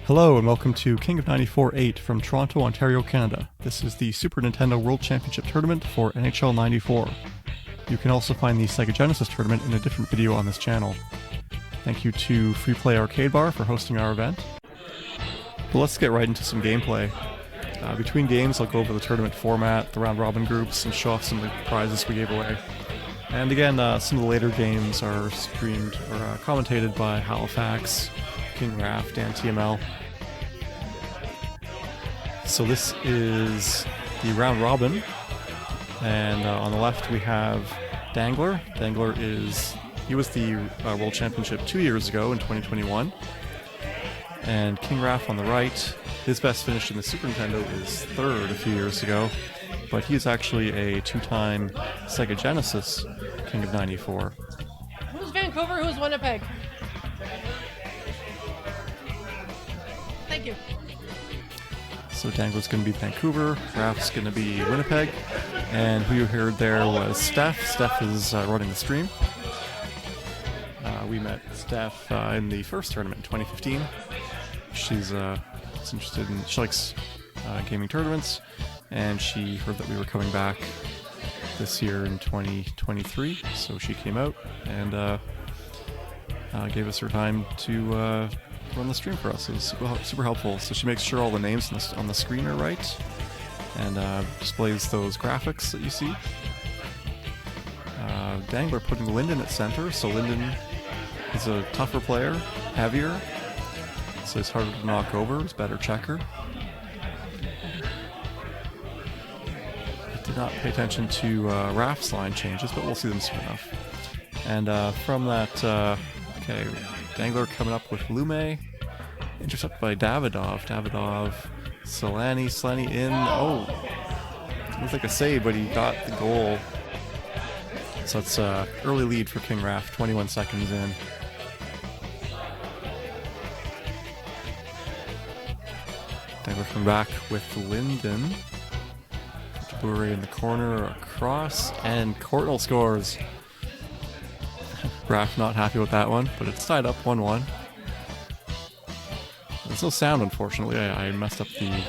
Hello and welcome to King of 94 8 from Toronto, Ontario, Canada. This is the Super Nintendo World Championship Tournament for NHL'94. You can also find the Sega Genesis tournament in a different video on this channel. Thank you to Free Play Arcade Bar for hosting our event. But let's get right into some gameplay. Between games, I'll go over the tournament format, the round-robin groups, and show off some of the prizes we gave away. And again, some of the later games are streamed or commentated by Halifax, KingRaph, Dan TML. So this is the round robin, and on the left we have Dangler. Dangler he was the World Championship 2 years ago in 2021. And KingRaph on the right, his best finish in the Super Nintendo is third a few years ago, but he's actually a two-time Sega Genesis King of 94. Who's Vancouver? Who's Winnipeg? Thank you. So Dangler's going to be Vancouver, Raph's going to be Winnipeg, and who you heard there was Steph. Steph is running the stream. We met Steph in the first tournament in 2015. She's interested in, she likes gaming tournaments, and she heard that we were coming back this year in 2023, so she came out and gave us her time to run the stream for us. It was super helpful. So she makes sure all the names on the screen are right and displays those graphics that you see. Dangler putting Lyndon at center, so Lyndon is a tougher player, heavier, so he's harder to knock over, he's a better checker. I did not pay attention to Raph's line changes, but we'll see them soon enough. And from that, okay, Dangler coming up with Lume, intercepted by Davidov. Davidov, Slaney in. Oh, it looked like a save, but he got the goal. So it's early lead for KingRaph, 21 seconds in. Dangler coming back with Lyndon. Tabure in the corner, across, and Courtnall scores. Raph not happy with that one, but it's tied up 1-1. There's no sound, unfortunately. I messed up the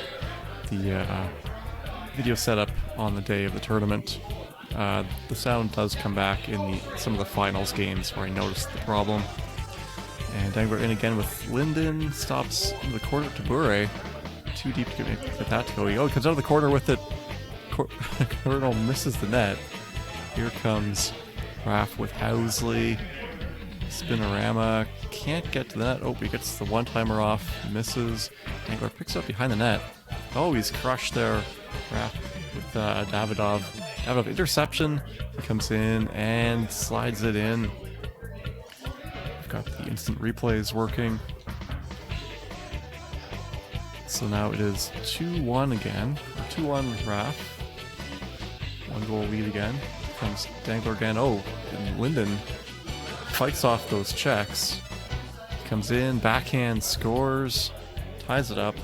video setup on the day of the tournament. The sound does come back in some of the finals games where I noticed the problem. And Dangler in again with Lyndon, stops in the corner to Tabure. Too deep to get that to go. Oh, he comes out of the corner with it. Courtnall misses the net. Here comes Raph with Housley. Spinorama, can't get to the net. Oh, he gets the one-timer off, misses. Dangler picks it up behind the net. Oh, he's crushed there. Raph with Davidov. Davidov interception. He comes in and slides it in. We've got the instant replays working. So now it is 2-1 again. Or 2-1 Raph. One goal lead again. Comes Dangler again. Oh, and Lyndon fights off those checks. Comes in, backhand, scores, ties it up.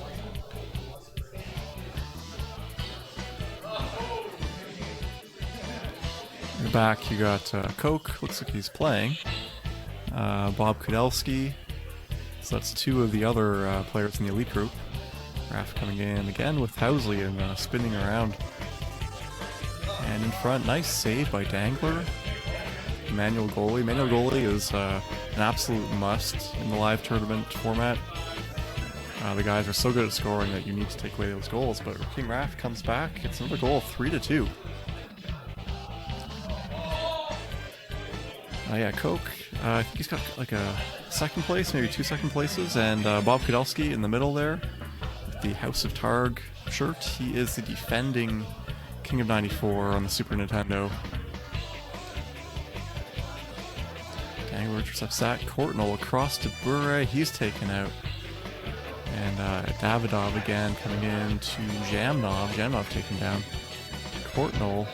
In the back, you got Coke. Looks like he's playing. Bob Kudelski. So that's two of the other players in the elite group. Raph coming in again with Housley and spinning around. And in front, nice save by Dangler. Manual goalie. Manual goalie is an absolute must in the live tournament format. The guys are so good at scoring that you need to take away those goals. But KingRaph comes back. It's another goal, 3-2. Yeah, Coke. I think he's got like a second place, maybe 2 second places. And Bob Kudelski in the middle there with the House of Targ shirt. He is the defending King of 94 on the Super Nintendo. Dangler intercepts that. Courtnall across to Bure. He's taken out. And Davidov again coming in to Jamnov. Jamnov taken down. Courtnall.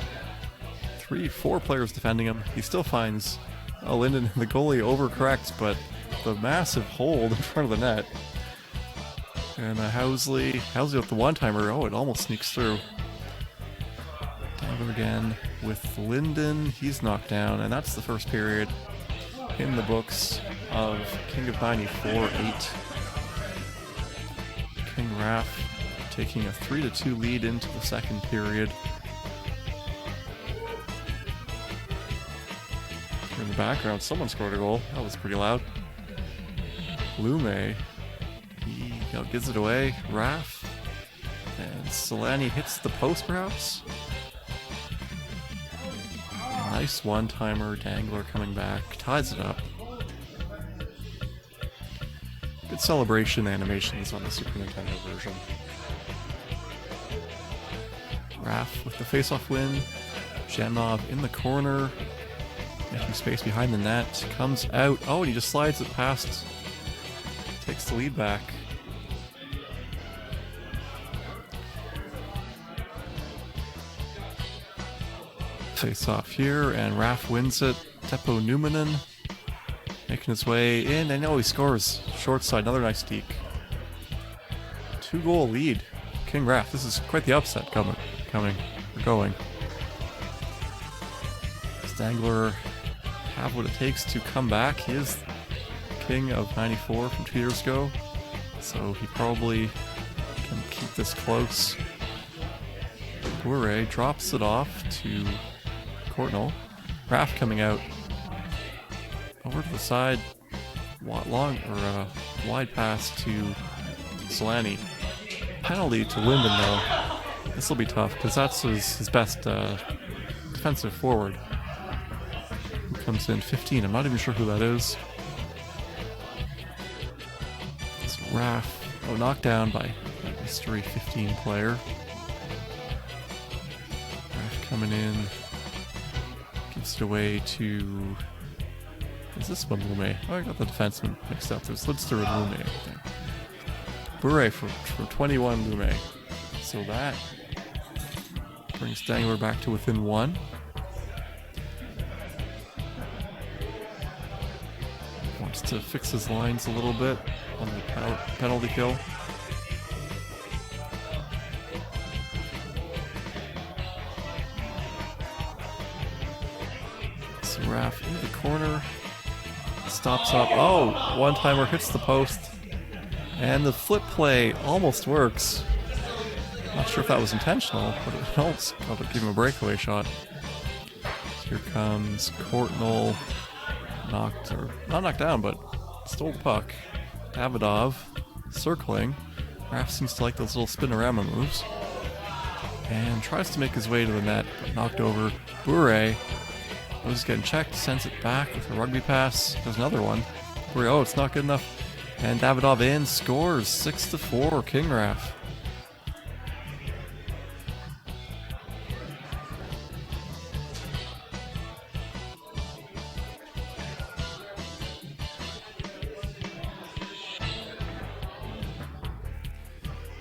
3-4 players defending him. He still finds Lyndon, the goalie, overcorrects, but the massive hold in front of the net. And Housley with the one-timer. Oh, it almost sneaks through. Dangler again with Lyndon. He's knocked down, and that's the first period in the books of King of 94 8. KingRaph taking a 3-2 lead into the second period. In the background, someone scored a goal. That was pretty loud. Lume, he gives it away. Raph, and Solani hits the post perhaps. Nice one-timer. Dangler coming back, ties it up. Good celebration animations on the Super Nintendo version. Raph with the face-off win. Jamnov in the corner, making space behind the net. Comes out. Oh, and he just slides it past. Takes the lead back. Face off here, and Raph wins it. Teppo Numanen making his way in, and he scores. Short side, another nice deke. 2-goal lead. KingRaph, this is quite the upset coming. We're going. Does Dangler have what it takes to come back? He is king of 94 from 2 years ago, so he probably can keep this close. Bure drops it off to Courtnall. Raph coming out over to the side, wide pass to Solani. Penalty to Linden though. This will be tough because that's his best defensive forward. Who comes in 15? I'm not even sure who that is. It's Raph. Oh, knocked down by that mystery 15 player. Raph coming in. Gives it away to... Is this one Lume? Oh, I got the defenseman mixed up. There's Lidster and Lume, I think. Bure for 21 Lume. So that brings Dangler back to within 1. Wants to fix his lines a little bit on the penalty kill. So Raph in the corner. Stops up. Oh, one-timer hits the post. And the flip play almost works. Not sure if that was intentional, but it helps. Give him a breakaway shot. Here comes Courtnall. Not knocked down, but stole the puck. Davidov circling. Raph seems to like those little spinorama moves. And tries to make his way to the net, but knocked over. Bure was getting checked, sends it back with a rugby pass. There's another one. Bure, oh, it's not good enough. And Davidov in, scores 6-4, KingRaph.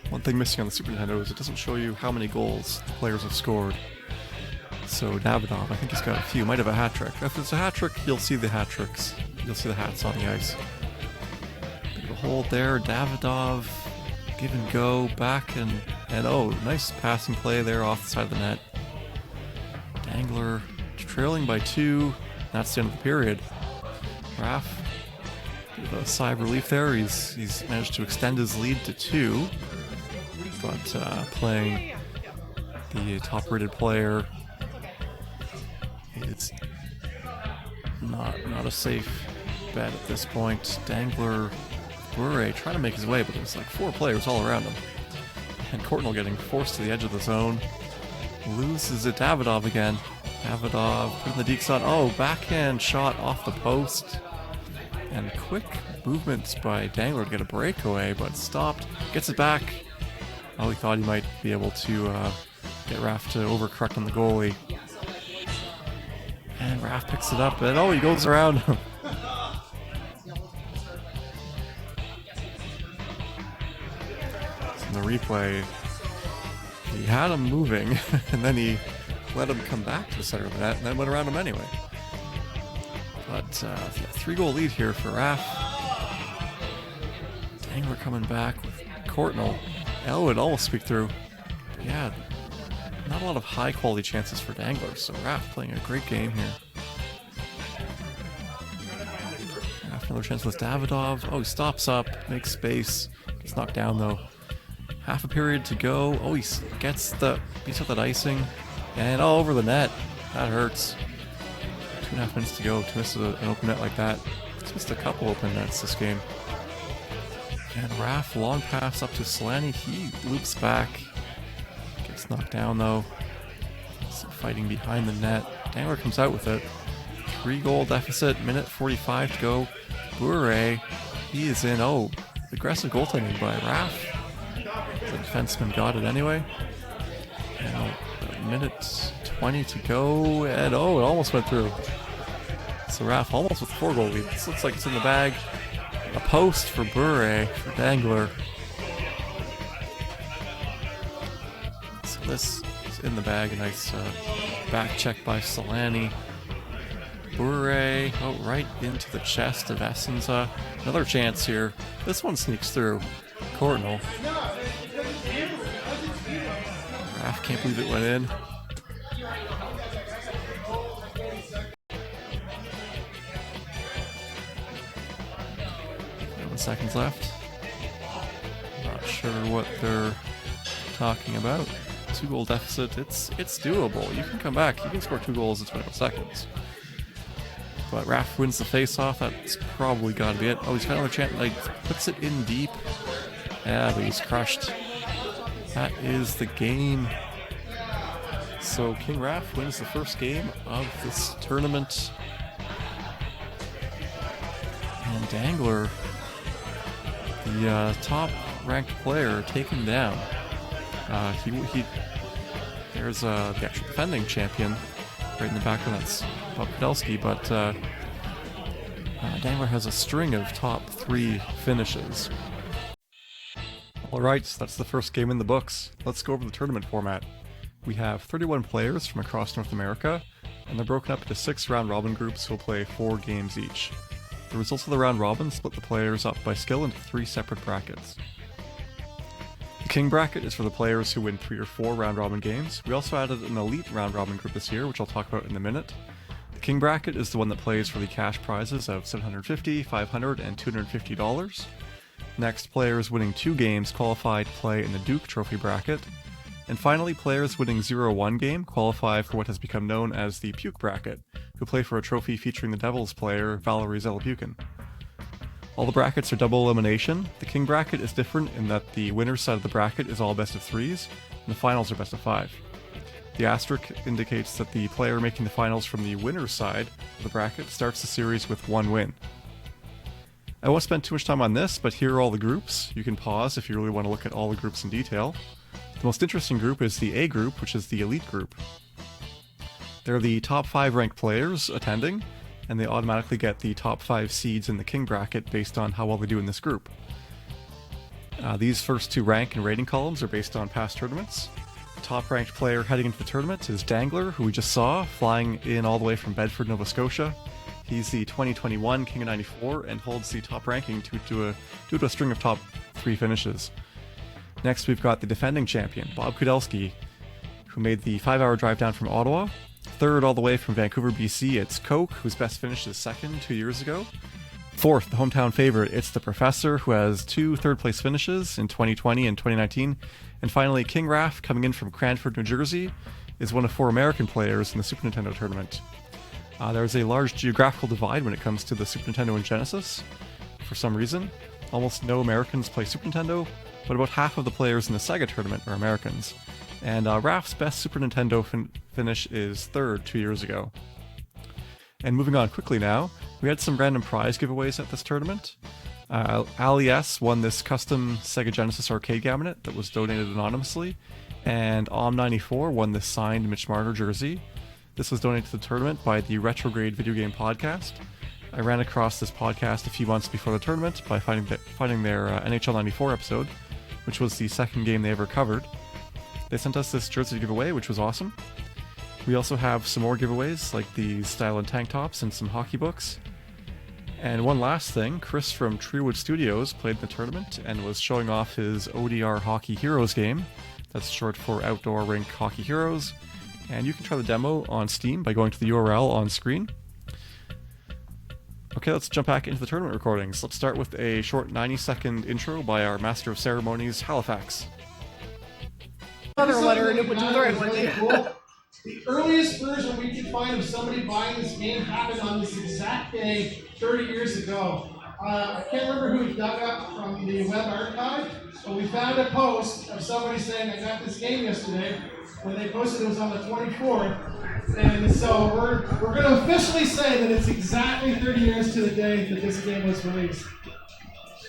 One thing missing on the Super Nintendo is it doesn't show you how many goals the players have scored. So Davidov, I think he's got a few, might have a hat trick. If it's a hat trick, you'll see the hat tricks. You'll see the hats on the ice. Hold there, Davidov, give and go, back and oh, nice passing play there off the side of the net. Dangler trailing by 2, that's the end of the period. Raph, bit of a sigh of relief there, he's managed to extend his lead to 2, but playing the top-rated player, it's not a safe bet at this point. Dangler, Bure trying to make his way, but there's like 4 players all around him. And Courtnall getting forced to the edge of the zone. Loses it. Davidov again. Davidov putting the dekes on. Oh, backhand shot off the post. And quick movements by Dangler to get a breakaway, but stopped. Gets it back. Oh, he thought he might be able to get Raph to overcorrect on the goalie. And Raph picks it up, and oh, he goes around him. In the replay, he had him moving, and then he let him come back to the center of the net, and then went around him anyway. But 3-goal lead here for Raph. Dangler coming back with Courtnall. Elwood almost squeaked through. But yeah, not a lot of high-quality chances for Dangler, so Raph playing a great game here. Raph another chance with Davidov. Oh, he stops up, makes space. Gets knocked down though. Half a period to go. Oh, he gets that icing. And all over the net. That hurts. 2.5 minutes to go. To miss an open net like that. He's missed a couple open nets this game. And Raph, long pass up to Solani. He loops back. Gets knocked down though. Some fighting behind the net. Dangler comes out with it. 3-goal deficit. Minute 45 to go. Bure, he is in. Oh, aggressive goaltending by Raph. The defenseman got it anyway. And a minute 20 to go. And oh, it almost went through. So Raph almost with a 4-goal lead. This looks like it's in the bag. A post for Bure, for Dangler. So this is in the bag. A nice back check by Solani. Bure, oh, right into the chest of Essenza. Another chance here. This one sneaks through. Courtnall. Raph can't believe it went in. 11 seconds left. Not sure what they're talking about. 2-goal deficit. It's doable. You can come back. You can score 2 goals in 21 seconds. But Raph wins the face-off. That's probably got to be it. Oh, he's got another chance. Like, puts it in deep. Yeah, but he's crushed. That is the game. So KingRaph wins the first game of this tournament. And Dangler, the top-ranked player, taken down. There's the actual defending champion right in the background. That's Puke Rd3, but Dangler has a string of top 3 finishes. Alright, so that's the first game in the books. Let's go over the tournament format. We have 31 players from across North America, and they're broken up into 6 round-robin groups who will play 4 games each. The results of the round-robin split the players up by skill into 3 separate brackets. The King bracket is for the players who win 3 or 4 round-robin games. We also added an elite round-robin group this year, which I'll talk about in a minute. The King bracket is the one that plays for the cash prizes of $750, $500, and $250. Next, players winning 2 games qualify to play in the Duke Trophy bracket. And finally, players winning 0-1 game qualify for what has become known as the Puke bracket, who play for a trophy featuring the Devils player Valerie Zelepukin. All the brackets are double elimination. The King bracket is different in that the winner's side of the bracket is all best of 3s, and the finals are best of 5. The asterisk indicates that the player making the finals from the winner's side of the bracket starts the series with 1 win. I won't spend too much time on this, but here are all the groups. You can pause if you really want to look at all the groups in detail. The most interesting group is the A group, which is the elite group. They're the top 5 ranked players attending, and they automatically get the top 5 seeds in the King bracket based on how well they do in this group. These first 2 rank and rating columns are based on past tournaments. The top ranked player heading into the tournament is Dangler, who we just saw, flying in all the way from Bedford, Nova Scotia. He's the 2021 KingRaph and holds the top ranking due to a string of top 3 finishes. Next, we've got the defending champion, Puke Rd3, who made the 5-hour drive down from Ottawa. Third, all the way from Vancouver, BC, it's Coke, whose best finish is second 2 years ago. Fourth, the hometown favorite, it's TheProfessor, who has 2 third-place finishes in 2020 and 2019. And finally, KingRaph, coming in from Cranford, New Jersey, is one of 4 American players in the Super Nintendo tournament. There's a large geographical divide when it comes to the Super Nintendo and Genesis. For some reason, almost no Americans play Super Nintendo, but about half of the players in the Sega tournament are Americans. And Raph's best Super Nintendo finish is third 2 years ago. And moving on quickly now, we had some random prize giveaways at this tournament. Ali S won this custom Sega Genesis arcade cabinet that was donated anonymously, and Om'94 won this signed Mitch Marner jersey. This was donated to the tournament by the Retrograde Video Game Podcast. I ran across this podcast a few months before the tournament by finding their NHL'94 episode, which was the second game they ever covered. They sent us this jersey to give away, which was awesome. We also have some more giveaways, like these style and tank tops and some hockey books. And one last thing, Chris from Treewood Studios played in the tournament and was showing off his ODR Hockey Heroes game. That's short for Outdoor Rink Hockey Heroes. And you can try the demo on Steam by going to the URL on screen. Okay, let's jump back into the tournament recordings. Let's start with a short 90-second intro by our Master of Ceremonies, Halifax. Other letter and it went to the right one. Really cool. The earliest version we could find of somebody buying this game happened on this exact day 30 years ago. I can't remember who we dug up from the web archive, but we found a post of somebody saying, I got this game yesterday. When they posted it was on the 24th. And so we're going to officially say that it's exactly 30 years to the day that this game was released.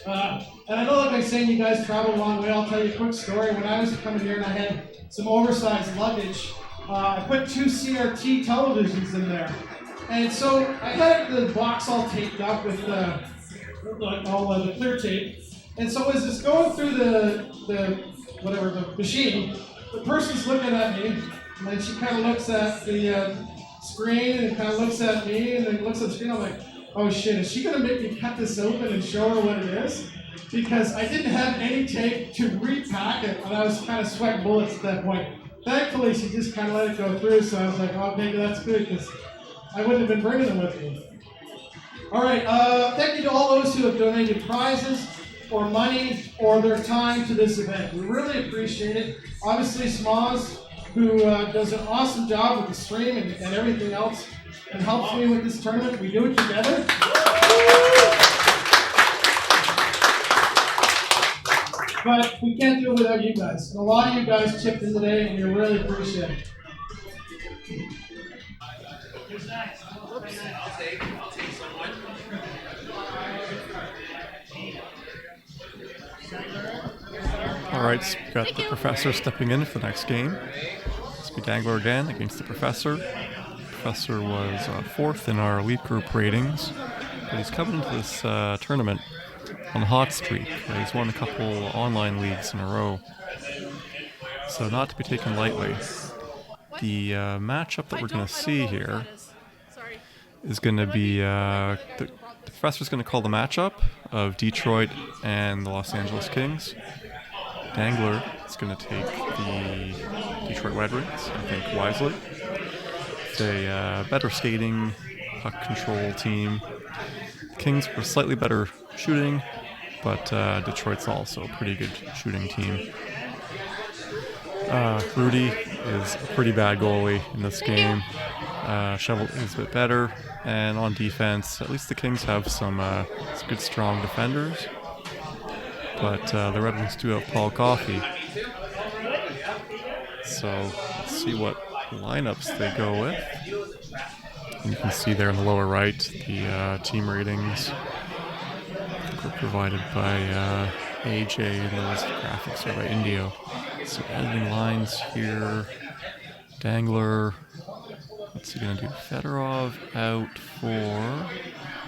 And I know, like I was saying, you guys travel a long way. I'll tell you a quick story. When I was coming here and I had some oversized luggage, I put 2 CRT televisions in there. And so I had the box all taped up with all the clear tape. And so as it's going through the machine, the person's looking at me, and then she kind of looks at the screen, and kind of looks at me, and then looks at the screen. I'm like, oh shit, is she going to make me cut this open and show her what it is? Because I didn't have any tape to repack it, and I was kind of sweating bullets at that point. Thankfully, she just kind of let it go through, so I was like, oh, maybe that's good, because I wouldn't have been bringing them with me. All right, thank you to all those who have donated prizes, or money, or their time to this event. We really appreciate it. Obviously, Smoz, who does an awesome job with the stream and everything else, and helps me with this tournament. We do it together. But we can't do it without you guys. And a lot of you guys chipped in today, and we really appreciate it. All right, so we got the Professor stepping in for the next game. This will be Dangler again against the Professor. The Professor was 4th in our elite group ratings, but he's coming into this tournament on a hot streak. He's won a couple online leagues in a row, so not to be taken lightly. The matchup that we're going to see here is going to be the Professor's going to call the matchup of Detroit and the Los Angeles Kings. Dangler is going to take the Detroit Red Wings, I think wisely. It's a better skating, puck control team. The Kings were slightly better shooting, but Detroit's also a pretty good shooting team. Rudy is a pretty bad goalie in this game. Shovel is a bit better, and on defense, at least the Kings have some good, strong defenders. But the Red Wings do have Paul Coffey. So let's see what lineups they go with. And you can see there in the lower right the team ratings were provided by AJ, and those graphics are by Indio. So editing lines here. Dangler. What's he going to do? Fedorov out for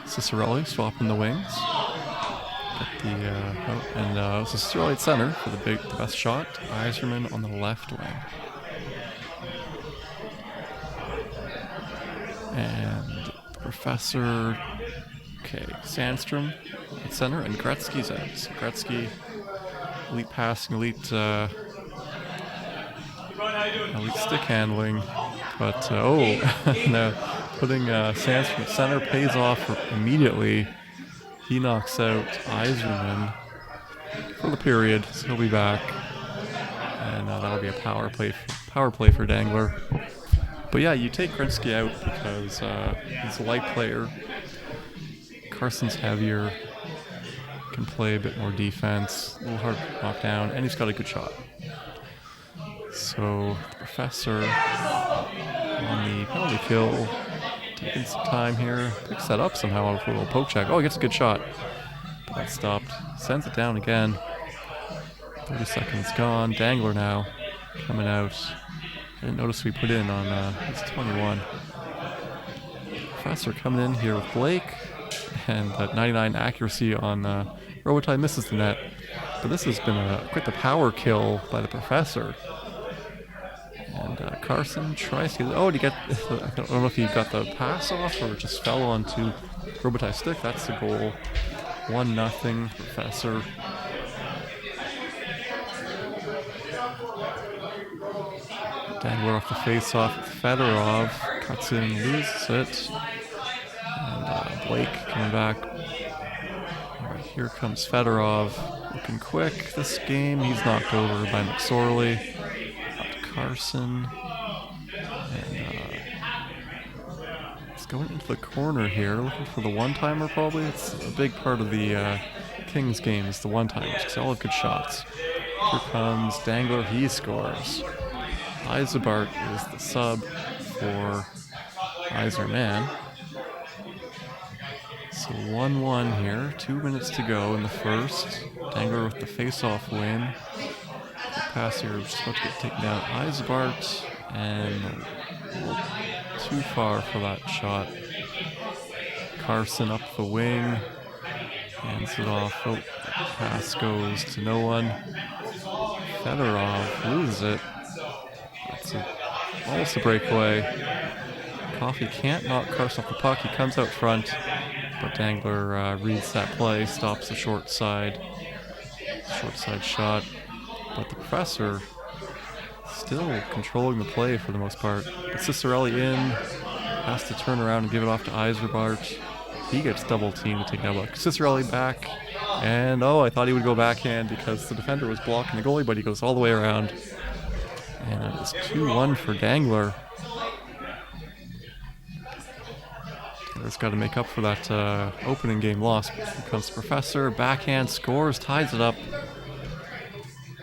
Cicerelli, swapping the wings. Cicerelli at center for the best shot. Iserman on the left wing. And the Professor, okay, Sandstrom at center, and Gretzky's out. So Gretzky, elite passing, elite stick handling. But, no, putting Sandstrom at center pays off immediately. He knocks out Iserman for the period, so he'll be back. And that'll be a power play for Dangler. But yeah, you take Gretzky out because he's a light player. Carson's heavier, can play a bit more defense, a little hard to knock down, and he's got a good shot. So the Professor on the penalty kill, taking some time here, picks that up somehow with a little poke check. Oh, he gets a good shot, but that's stopped. Sends it down again. 30 seconds gone. Dangler now coming out. I didn't notice we put in on it's 21. Professor coming in here with Blake, and that 99 accuracy on Robitaille misses the net. But this has been quite the power kill by the Professor. And Carson tries to get... Oh, I don't know if he got the pass off or just fell onto Robitaille's stick. That's the goal. 1-0, Professor. Dangler off the face-off. Fedorov cuts in, loses it. And Blake coming back. All right, here comes Fedorov. Looking quick this game. He's knocked over by McSorley. Carson. And it's going into the corner here, looking for the one-timer probably. It's a big part of the Kings game is the one-timers, because they all have good shots. Here comes Dangler, he scores. Eisebart is the sub for Iserman. So 1-1 here, 2 minutes to go in the first. Dangler with the face-off win. Pass here, just about to get taken down. Eisebart, and a little too far for that shot. Carson up the wing, hands it off. Oh, pass goes to no one. Fedorov loses it. That's almost a breakaway. Coffee can't knock Carson off the puck. He comes out front, but Dangler reads that play, stops the short side shot. But the Professor still controlling the play for the most part. But Cicerelli in, has to turn around and give it off to Eisebart. He gets double teamed to take that look. Cicerelli back, and I thought he would go backhand because the defender was blocking the goalie, but he goes all the way around. And it is 2-1 for Dangler. Dangler's got to make up for that opening game loss. Here comes the Professor, backhand, scores, ties it up.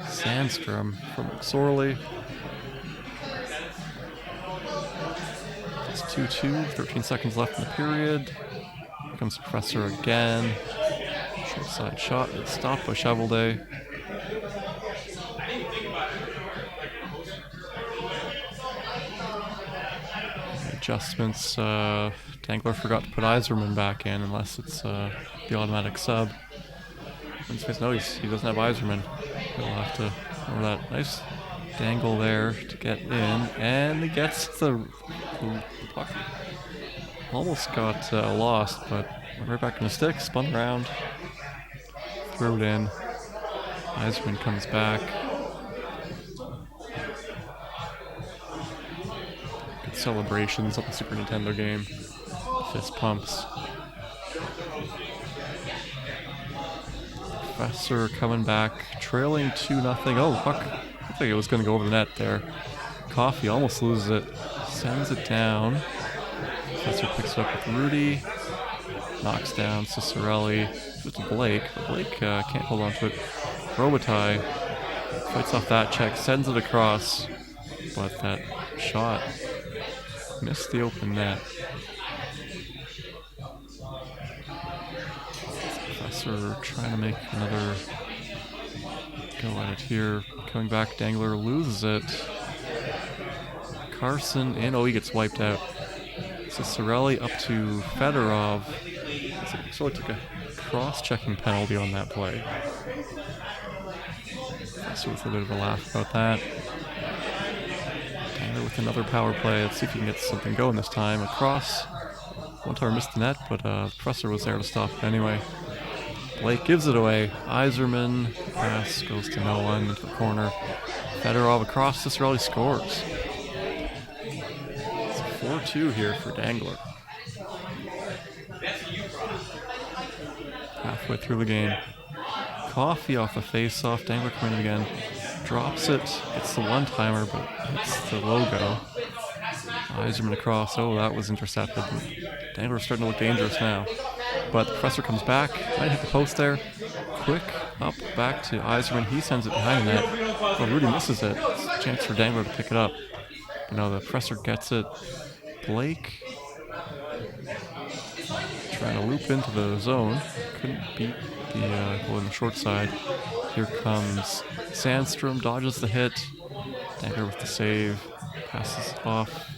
Sandstrom from Sorley. It's 2-2, 13 seconds left in the period. Here comes the Professor again. Short side shot, it's stopped by Chevalday. Adjustments, Dangler forgot to put Iserman back in unless it's the automatic sub. No, he doesn't have Iserman. He'll have to remember that. Nice dangle there to get in, and he gets the puck. Almost got lost, but went right back in the stick, spun around, threw it in. Iserman comes back. Good celebrations on the Super Nintendo game. Fist pumps. Professor coming back, trailing 2-0. Oh, puck. I think it was going to go over the net there. Coffee almost loses it. Sends it down. Professor picks it up with Rudy. Knocks down Cicerelli. With Blake. But Blake can't hold on to it. Robitaille fights off that check, sends it across. But that shot missed the open net. Professor trying to make another go at it here. Coming back, Dangler loses it. Carson in. Oh, he gets wiped out. Cicerelli up to Fedorov. So it took a cross-checking penalty on that play. Professor with a bit of a laugh about that. Dangler with another power play. Let's see if he can get something going this time. Across. One timer missed the net, but Professor was there to stop it anyway. Blake gives it away. Iserman, pass goes to no one into the corner. Fedorov across, Cicerelli scores. It's 4-2 here for Dangler. Halfway through the game. Coffee off the face-off. Dangler coming in again. Drops it. It's the one-timer, but it's the logo. Iserman across. Oh, that was intercepted. Dangler's starting to look dangerous now. But the Professor comes back. Might hit the post there. Quick up back to Iserman. He sends it behind the net. Well, Rudy misses it. It's a chance for Dangler to pick it up. You know, the Professor gets it. Blake trying to loop into the zone. Couldn't beat the goal on the short side. Here comes Sandstrom. Dodges the hit. Dangler with the save. Passes off.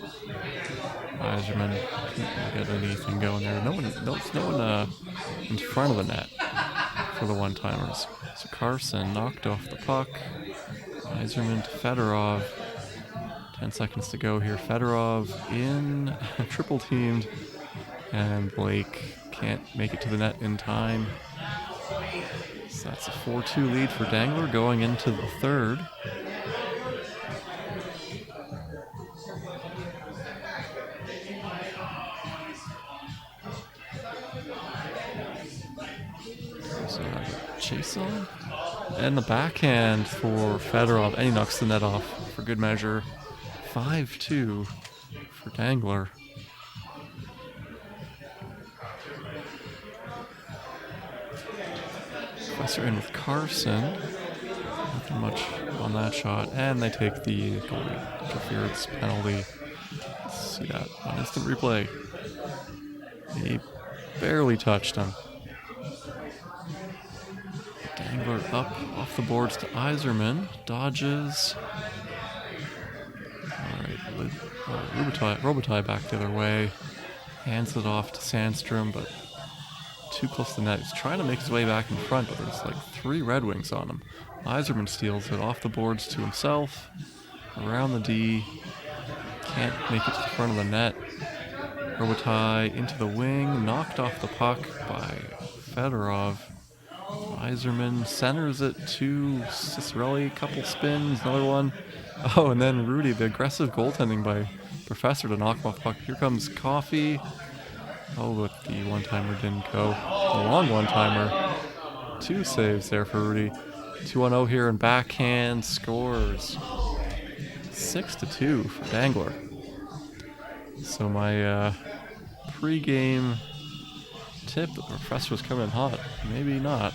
Iserman couldn't get anything going there. No one in front of the net for the one-timers. So Carson knocked off the puck. Iserman to Fedorov. 10 seconds to go here. Fedorov in, triple teamed, and Blake can't make it to the net in time. So that's a 4-2 lead for Dangler going into the third. So chase on? And the backhand for Fedorov, and he knocks the net off for good measure. 5-2 for Dangler. Professor in with Carson. Nothing much on that shot. And they take the goalie interference penalty. Let's see that on instant replay. He barely touched him. Dangler up off the boards to Yzerman. Dodges. Alright, Robitaille back the other way. Hands it off to Sandstrom, but too close to the net. He's trying to make his way back in front, but there's like 3 Red Wings on him. Yzerman steals it off the boards to himself. Around the D. Can't make it to the front of the net. Robitaille into the wing. Knocked off the puck by Fedorov. Yzerman centers it to Cicerelli. Couple spins, another one. Oh, and then Rudy, the aggressive goaltending by Professor to knock him off the puck. Here comes Coffee. Oh, but the one-timer didn't go. A long one-timer. 2 saves there for Rudy. 2-0 here, and backhand scores. 6-2 for Dangler. So my pre-game tip that the Professor was coming in hot. Maybe not.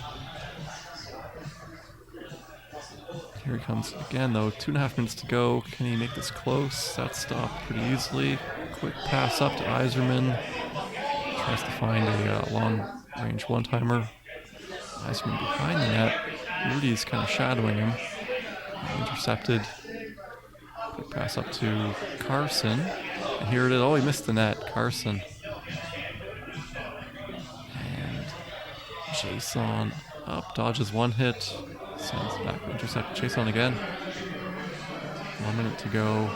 Here he comes again, though. 2.5 minutes to go. Can he make this close? That's stopped pretty easily. Quick pass up to Yzerman. Tries to find a long-range one-timer. Yzerman behind the net. Rudy's kind of shadowing him. Intercepted. Quick pass up to Carson. And here it is. Oh, he missed the net. Carson. And Jason up. Dodges one hit. Sends back. Intercept. Jason again. 1 minute to go.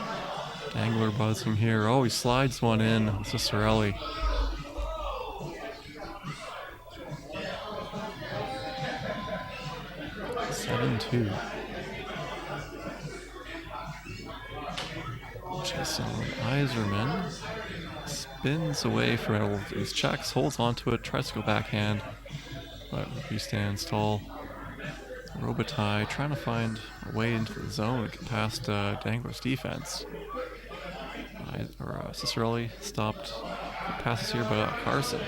Dangler buzzing here. Oh, he slides one in. This is Cicerelli. Two. Jason Yzerman spins away from it. His checks, holds onto it, tries to go backhand, but he stands tall. Robitaille trying to find a way into the zone and get past Dangler's defense. Cicerelli stopped passes here, but Carson's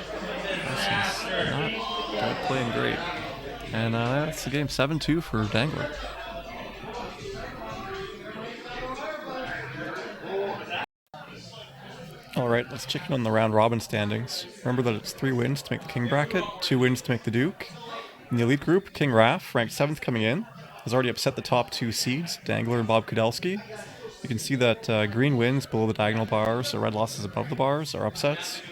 not playing great. And that's the game. 7-2 for Dangler. Alright, let's check in on the round robin standings. Remember that it's 3 wins to make the King bracket, 2 wins to make the Duke. In the elite group, KingRaph, ranked 7th coming in, has already upset the top 2 seeds, Dangler and Bob Kudelski. You can see that green wins below the diagonal bars, or red losses above the bars are upsets.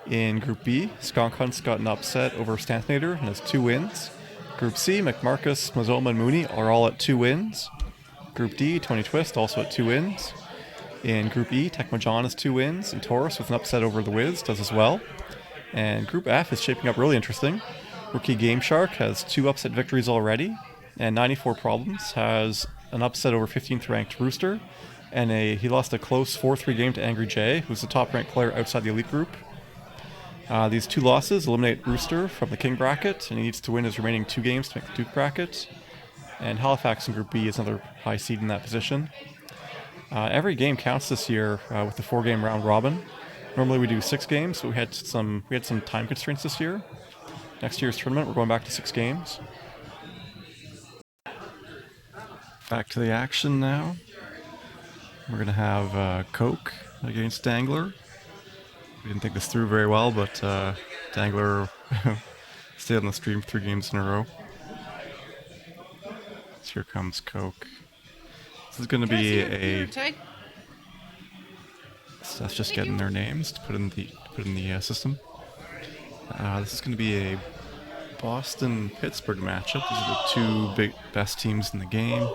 In Group B, Skunk Hunt's got an upset over Stantinator and has 2 wins. Group C, McMarcus, smozoma, and Mooney are all at 2 wins. Group D, Tony Twist also at 2 wins. In Group E, Tecmo John has 2 wins, and Taurus with an upset over the Wiz does as well. And Group F is shaping up really interesting. Rookie Game Shark has 2 upset victories already, and 94 Problems has an upset over 15th ranked Rooster, and he lost a close 4-3 game to Angry J, who's the top ranked player outside the elite group. These 2 losses eliminate Rooster from the King bracket, and he needs to win his remaining 2 games to make the Duke bracket. And Halifax in Group B is another high seed in that position. Every game counts this year with the 4-game round robin. Normally we do 6 games, but we had some time constraints this year. Next year's tournament, we're going back to 6 games. Back to the action now. We're going to have Coke against Dangler. We didn't think this through very well, but Dangler stayed on the stream 3 games in a row. So here comes Coke. This is going to be a. That's just getting their names to put in the system. This is going to be a Boston-Pittsburgh matchup. These are the 2 best teams in the game.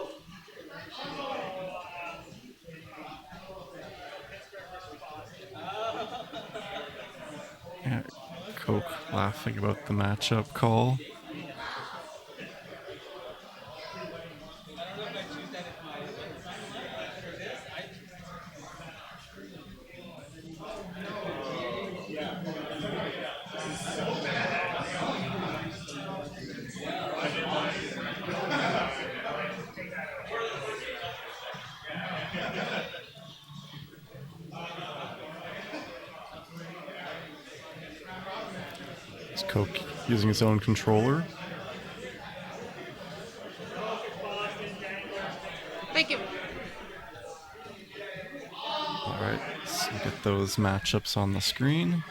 Coke laughing about the matchup call. Coke using his own controller. Thank you. Alright, so get those matchups on the screen.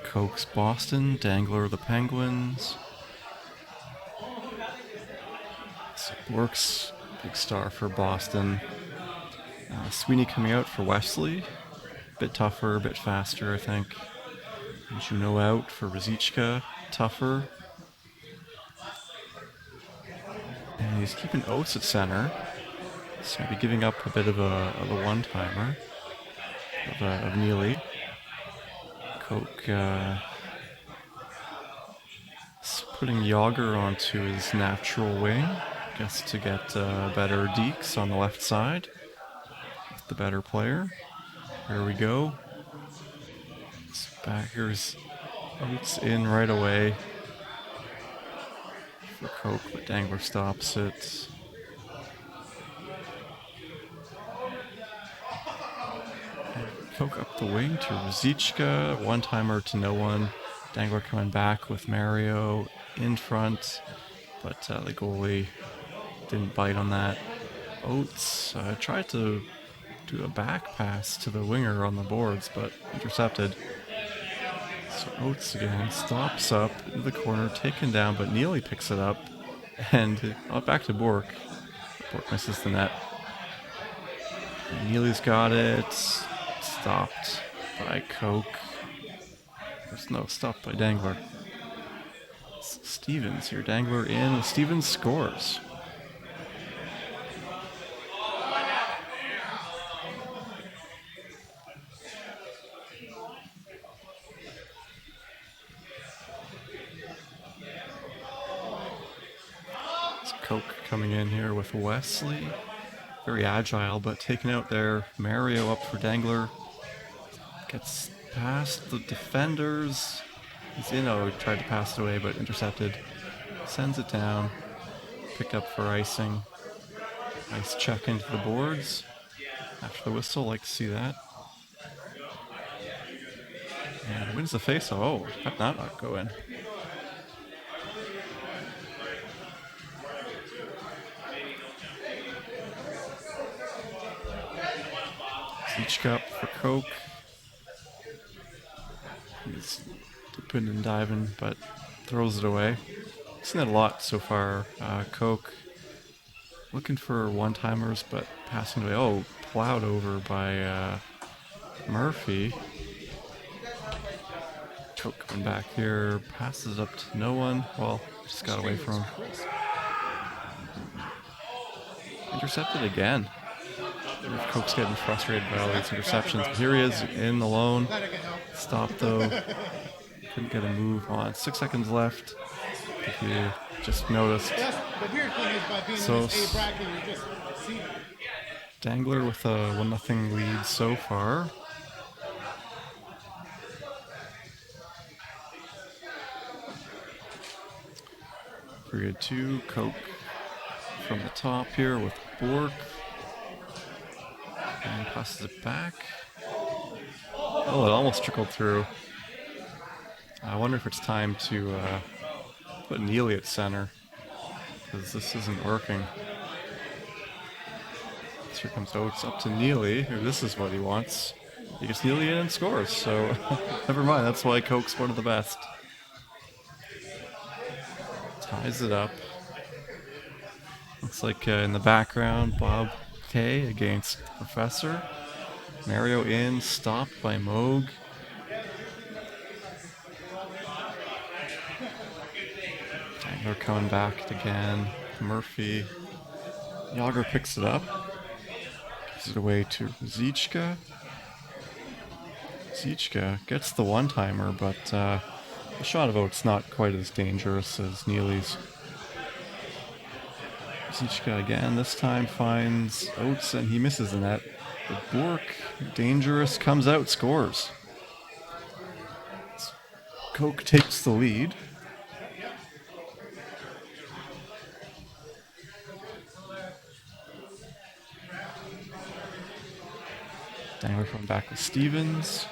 Coke's Boston, Dangler the Penguins. So Bork's big star for Boston. Sweeney coming out for Wesley. Bit tougher, a bit faster, I think. Juno out for Rosichka, tougher. And he's keeping Oates at center. So maybe giving up a bit of a one-timer of Neely. Coke putting Yager onto his natural wing. Guess to get better deeks on the left side. With the better player. Here we go. Backers Oates in right away for Coke, but Dangler stops it. Coke up the wing to Rosichka, one-timer to no one. Dangler coming back with Mario in front, but the goalie didn't bite on that. Oates tried to do a back pass to the winger on the boards, but intercepted. So Oates again stops up into the corner, taken down, but Neely picks it up, and back to Bork. Bork misses the net. Neely's got it. Stopped by Coke. Stopped by Dangler. Stevens here. Dangler in. Stevens scores. It's Coke coming in here with Wesley. Very agile, but taken out there. Mario up for Dangler. Gets past the defenders. He's in. He tried to pass it away, but intercepted. Sends it down. Picked up for icing. Nice check into the boards. After the whistle, like to see that. And wins the face-off. Oh, how did that not go in? Each cup for Coke. He's dipping and diving, but throws it away. Seen that a lot so far. Coke looking for one-timers, but passing away. Oh, plowed over by Murphy. Coke coming back here, passes up to no one. Well, just got away from him. Intercepted again. Coke's getting frustrated by all these interceptions. Here he is in alone. Stopped though. Couldn't get a move on. 6 seconds left. If you just noticed. So Dangler with a 1-0 lead so far. Period 2, Coke from the top here with Bork. And passes it back. Oh, it almost trickled through. I wonder if it's time to put Neely at center, because this isn't working. So here comes Oates up to Neely. This is what he wants. He gets Neely in and scores, so never mind. That's why Coke's one of the best. Ties it up. Looks like in the background, Bob K against Professor. Mario in, stopped by Moog. Dangler coming back again. Murphy. Yager picks it up. Gives it away to Rosichka. Rosichka gets the one-timer, but the shot of Oates not quite as dangerous as Neely's. Rosichka again, this time finds Oates and he misses the net. But Bork, dangerous, comes out, scores. Coke takes the lead. Dangler coming back with Stevens.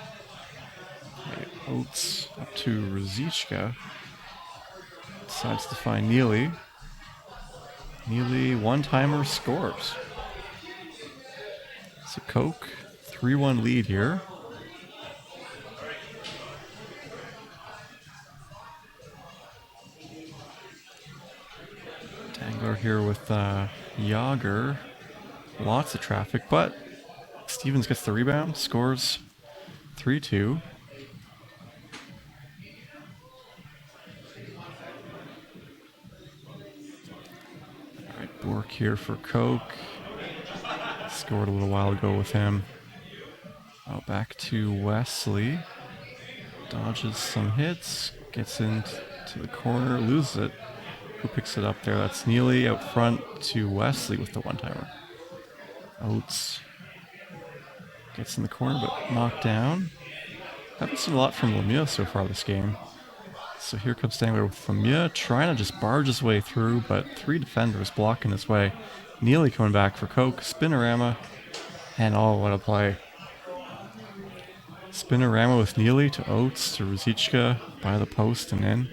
Okay, Oates up to Rosichka. Decides to find Neely. Neely, one-timer, scores. So Coke, 3-1 lead here. Dangler here with Yager. Lots of traffic, but Stevens gets the rebound, scores 3-2. Alright, Bork here for Coke. Scored a little while ago with him. Oh, back to Wesley. Dodges some hits, gets into the corner, loses it. Who picks it up there? That's Neely out front to Wesley with the one-timer. Oates gets in the corner, but knocked down. Haven't seen a lot from Lemieux so far this game. So here comes Dangler with Lemieux, trying to just barge his way through, but 3 defenders blocking his way. Neely coming back for Coke, spinorama, and oh, what a play. Spinorama with Neely to Oates to Rosichka by the post and in.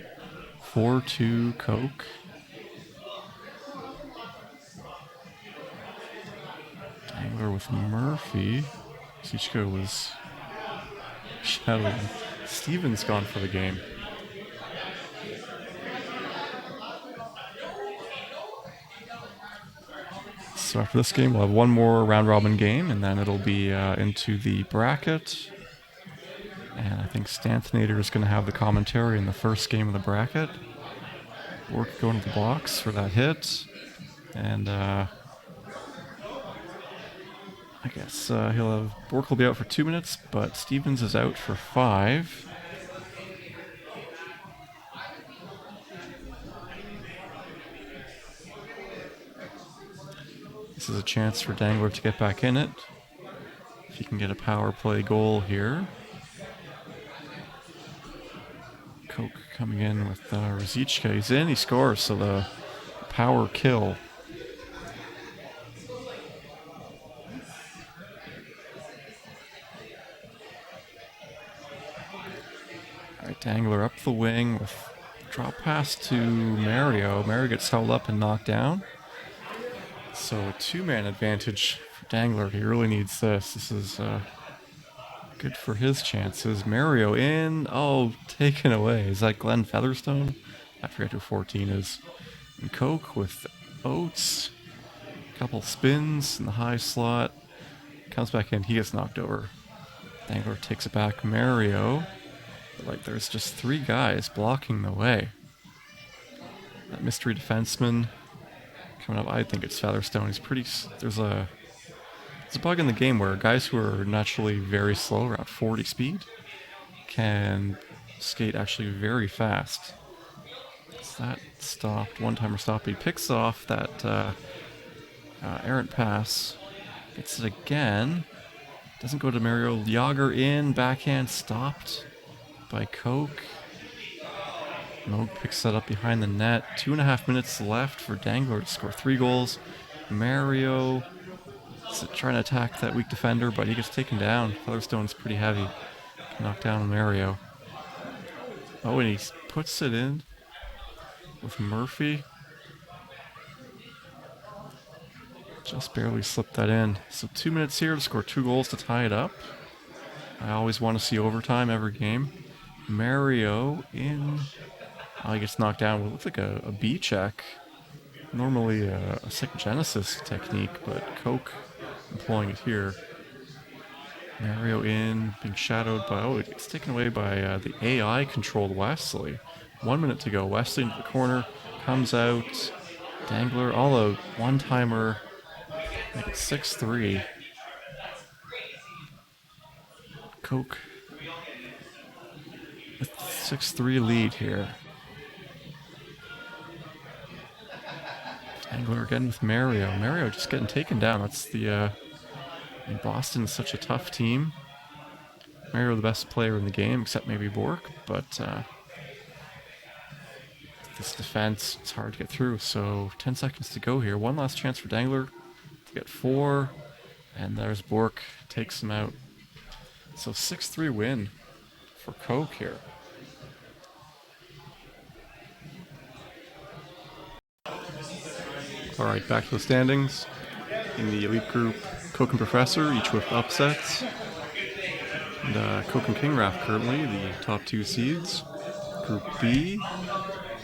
4-2 Coke. Dangler with Murphy. Rosichka was shouting. Stevens gone for the game. So after this game, we'll have one more round-robin game, and then it'll be into the bracket. And I think Stantonator is going to have the commentary in the first game of the bracket. Bork going to the box for that hit. And I guess Bork will be out for 2 minutes, but Stevens is out for 5. This is a chance for Dangler to get back in it. If he can get a power play goal here. Coke coming in with Rosichka. He's in, he scores, so the power kill. Alright, Dangler up the wing with drop pass to Mario. Mario gets held up and knocked down. So a 2-man advantage for Dangler. He really needs this. This is good for his chances. Mario in. Oh, taken away. Is that Glenn Featherstone? I forget who 14 is. And Coke with Oates. Couple spins in the high slot. Comes back in. He gets knocked over. Dangler takes it back. Mario. Like, there's just 3 guys blocking the way. That mystery defenseman coming up. I think it's Featherstone. He's pretty... There's a bug in the game where guys who are naturally very slow, around 40 speed, can skate actually very fast. So that stopped, one-timer stop. He picks off that errant pass, gets it again, doesn't go to Mario. Yager in, backhand stopped by Coke. Moog picks that up behind the net. 2.5 minutes left for Dangler to score 3 goals. Mario trying to attack that weak defender, but he gets taken down. Featherstone's pretty heavy. Knocked down Mario. Oh, and he puts it in with Murphy. Just barely slipped that in. So 2 minutes here to score 2 goals to tie it up. I always want to see overtime every game. Mario in. Oh, he gets knocked down. It looks like a B check. Normally a Sick Genesis technique, but Coke employing it here. Mario in, being shadowed by... Oh, it gets taken away by the AI-controlled Wesley. 1 minute to go. Wesley into the corner. Comes out. Dangler. All a one-timer. I think it's 6-3. Coke with 6-3 lead here. Dangler again with Mario. Mario just getting taken down. That's the... Boston is such a tough team. Mario the best player in the game, except maybe Bork, but this defense, it's hard to get through. So 10 seconds to go here. One last chance for Dangler to get 4. And there's Bork, takes him out So 6-3 win for Coke here. Alright, back to the standings. In the elite group, Coke and Professor, each with upsets. And Coke and KingRaph currently the top 2 seeds. Group B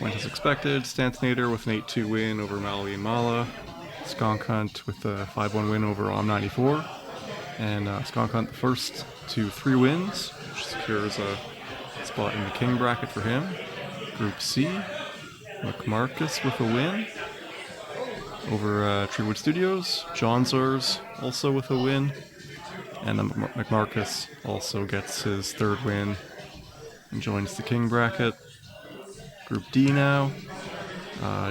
went as expected. Stantinator with an 8-2 win over Mali and Mala. Skunk Hunt with a 5-1 win over OM'94. And Skunk Hunt the first to 3 wins, which secures a spot in the King bracket for him. Group C, McMarcus with a win over Treewood Studios. Johnzars also with a win. And then McMarcus also gets his 3rd win and joins the King bracket. Group D now.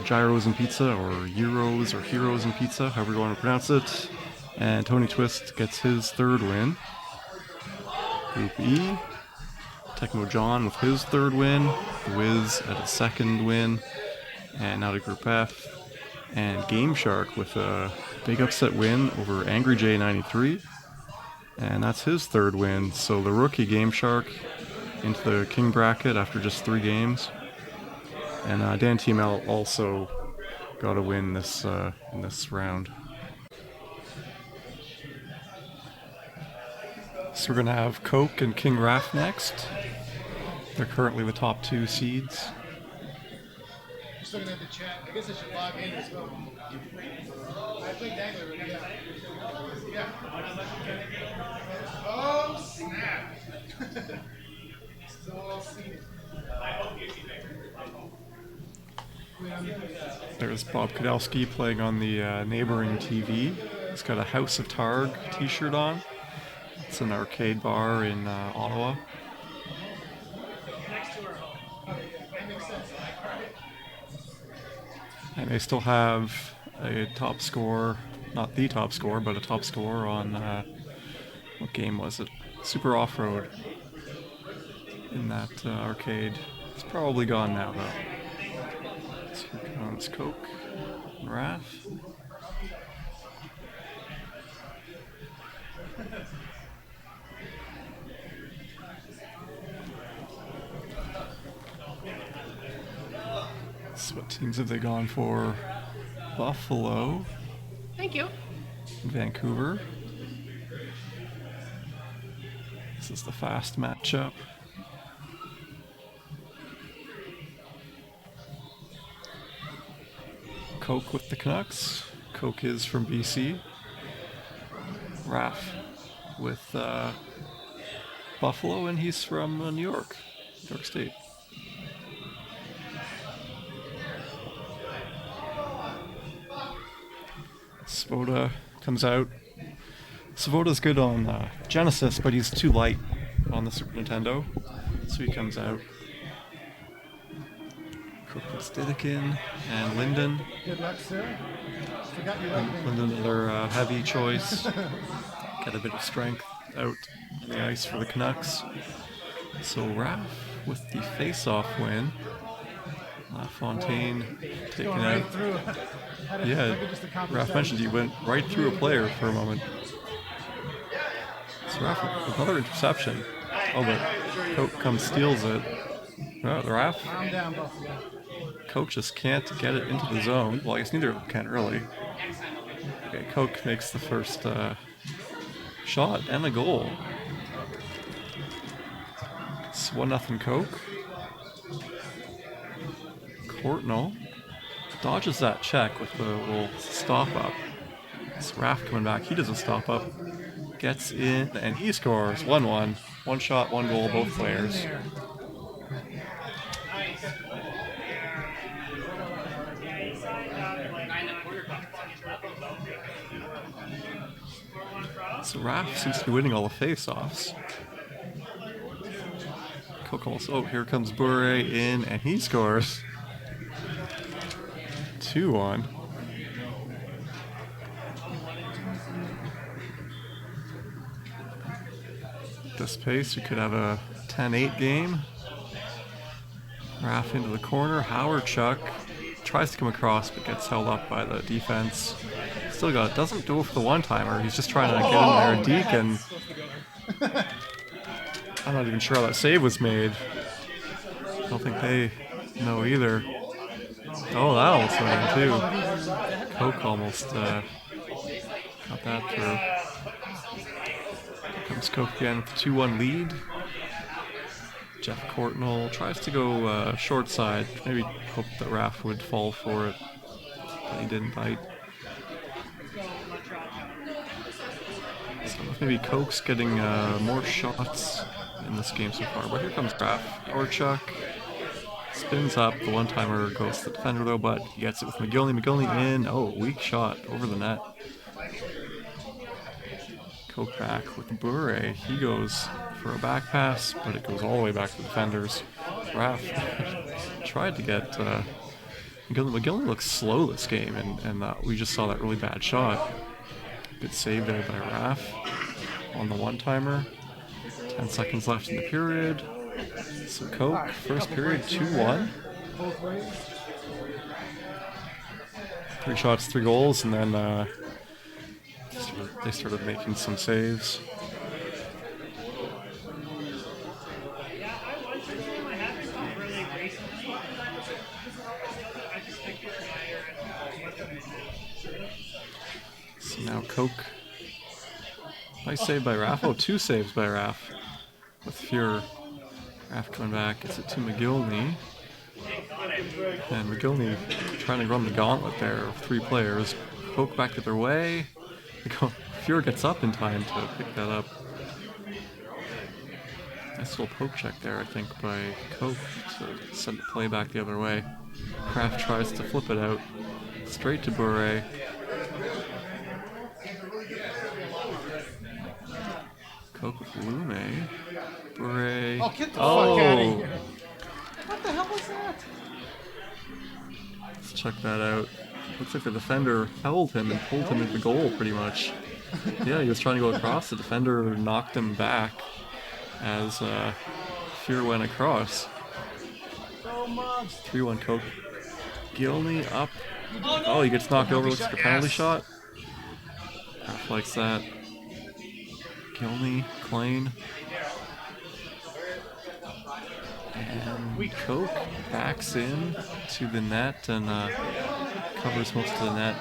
Gyros&Pizza, or Euros, or Heroes and Pizza, however you want to pronounce it. And Tony Twist gets his 3rd win. Group E. Tecmo John with his 3rd win. The Wiz at a 2nd win. And now to Group F. And Game Shark with a big upset win over Angry J'93. And that's his 3rd win. So the rookie Game Shark into the King bracket after just 3 games. And Dan TML also got a win this in this round. So we're gonna have Coke and KingRaph next. They're currently the top 2 seeds. Just looking at the chat. I guess I should log in as well. I played Dangler, yeah. Oh, snap. Still all seen it. There's Bob Kudelski playing on the neighboring TV. He's got a House of Targ t-shirt on. It's an arcade bar in Ottawa. And they still have a top score, not the top score, but a top score on, what game was it? Super Off-Road in that arcade. It's probably gone now, though. So here comes Coke and Raph. So what teams have they gone for? Buffalo. Thank you. And Vancouver. This is the fast matchup. Coke with the Canucks. Coke is from BC. Raph with Buffalo, and he's from New York State. Svoda comes out. Svoda's good on Genesis, but he's too light on the Super Nintendo, so he comes out. Cook with Stidikin and Linden. Good luck, sir. Forgot your right Linden, another heavy choice. Got a bit of strength out on the ice for the Canucks. So Raph with the face-off win. LaFontaine taken out. through. Yeah, Raph mentioned he went right through a player for a moment. So Raph with another interception. Oh, but Coke comes steals it. Oh, Raph. I'm down, both. Coke just can't get it into the zone. Well, I guess neither of them can really. Okay, Coke makes the first shot and a goal. It's 1-0 Coke. Courtnall dodges that check with the little stop up. It's Raph coming back. He does a stop up, gets in, and he scores 1-1. 1 shot, 1 goal, both players. So Raph seems to be winning all the face-offs. Coke also, oh, here comes Bure in, and he scores. 2-1. At this pace, we could have a 10-8 game. Raph into the corner. Howard Chuck tries to come across, but gets held up by the defense. Still doesn't go for the one-timer. He's just trying to get in there. Deacon I'm not even sure how that save was made. I don't think they know either. Oh, that almost went in too. Coke almost got that through. Here comes Coke again with the 2-1 lead. Jeff Courtnall tries to go short side. Maybe hope that Raph would fall for it, but he didn't bite. So maybe Coke's getting more shots in this game so far. But here comes Raph. Orchuk spins up. The one-timer goes to the defender though, but he gets it with McGillney. McGillney in. Oh, weak shot over the net. Coke back with Bure. He goes for a back pass, but it goes all the way back to the defenders. Raph tried to get McGillney. McGillney looks slow this game, and we just saw that really bad shot. Good save there by Raph on the one-timer. 10 seconds left in the period. So Coke, first period, 2-1. 3 shots, 3 goals, and then they started making some saves. So now Coke. Nice save by Raph. Oh, 2 saves by Raph. With Fuhrer. Raph coming back, gets it to McGillney. And McGillney trying to run the gauntlet there of 3 players. Coke back the other way. Fuhrer gets up in time to pick that up. Nice little poke check there, I think, by Coke to send the play back the other way. Raph tries to flip it out. Straight to Bure. Coke with Lume. Bure. Oh, get the fuck out of here. What the hell was that? Let's check that out. Looks like the defender held him and pulled him into the goal pretty much. Yeah, he was trying to go across. The defender knocked him back as Fuhrer went across. 3-1 Coke. Gilney up. Oh, he gets knocked over. Looks like a penalty shot. Half likes that. Gilney, Klein. And Coke backs in to the net and covers most of the net.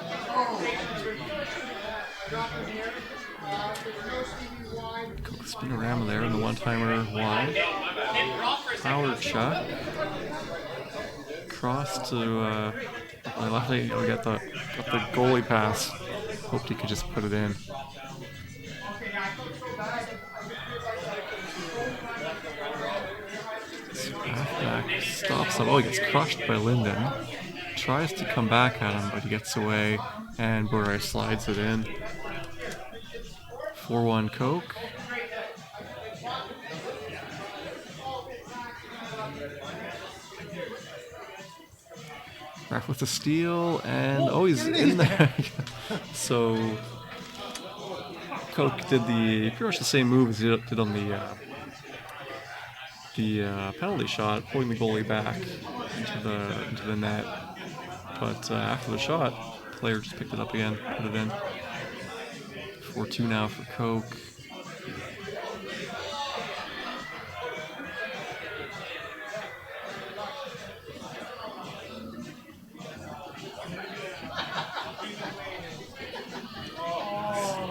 Coke spin-a-rama there and the one-timer wide. Power chuck. Cross to my left leg. We got the goalie pass. Hoped he could just put it in. Halfback stops him. Oh, he gets crushed by Linden. Tries to come back at him, but he gets away, and Bure slides it in. 4-1 Coke. Raph with the steal, and oh, he's in there. So Coke did pretty much the same move as he did on the penalty shot, pulling the goalie back into the net. But after the shot, the player just picked it up again, put it in. 4-2 now for Coke.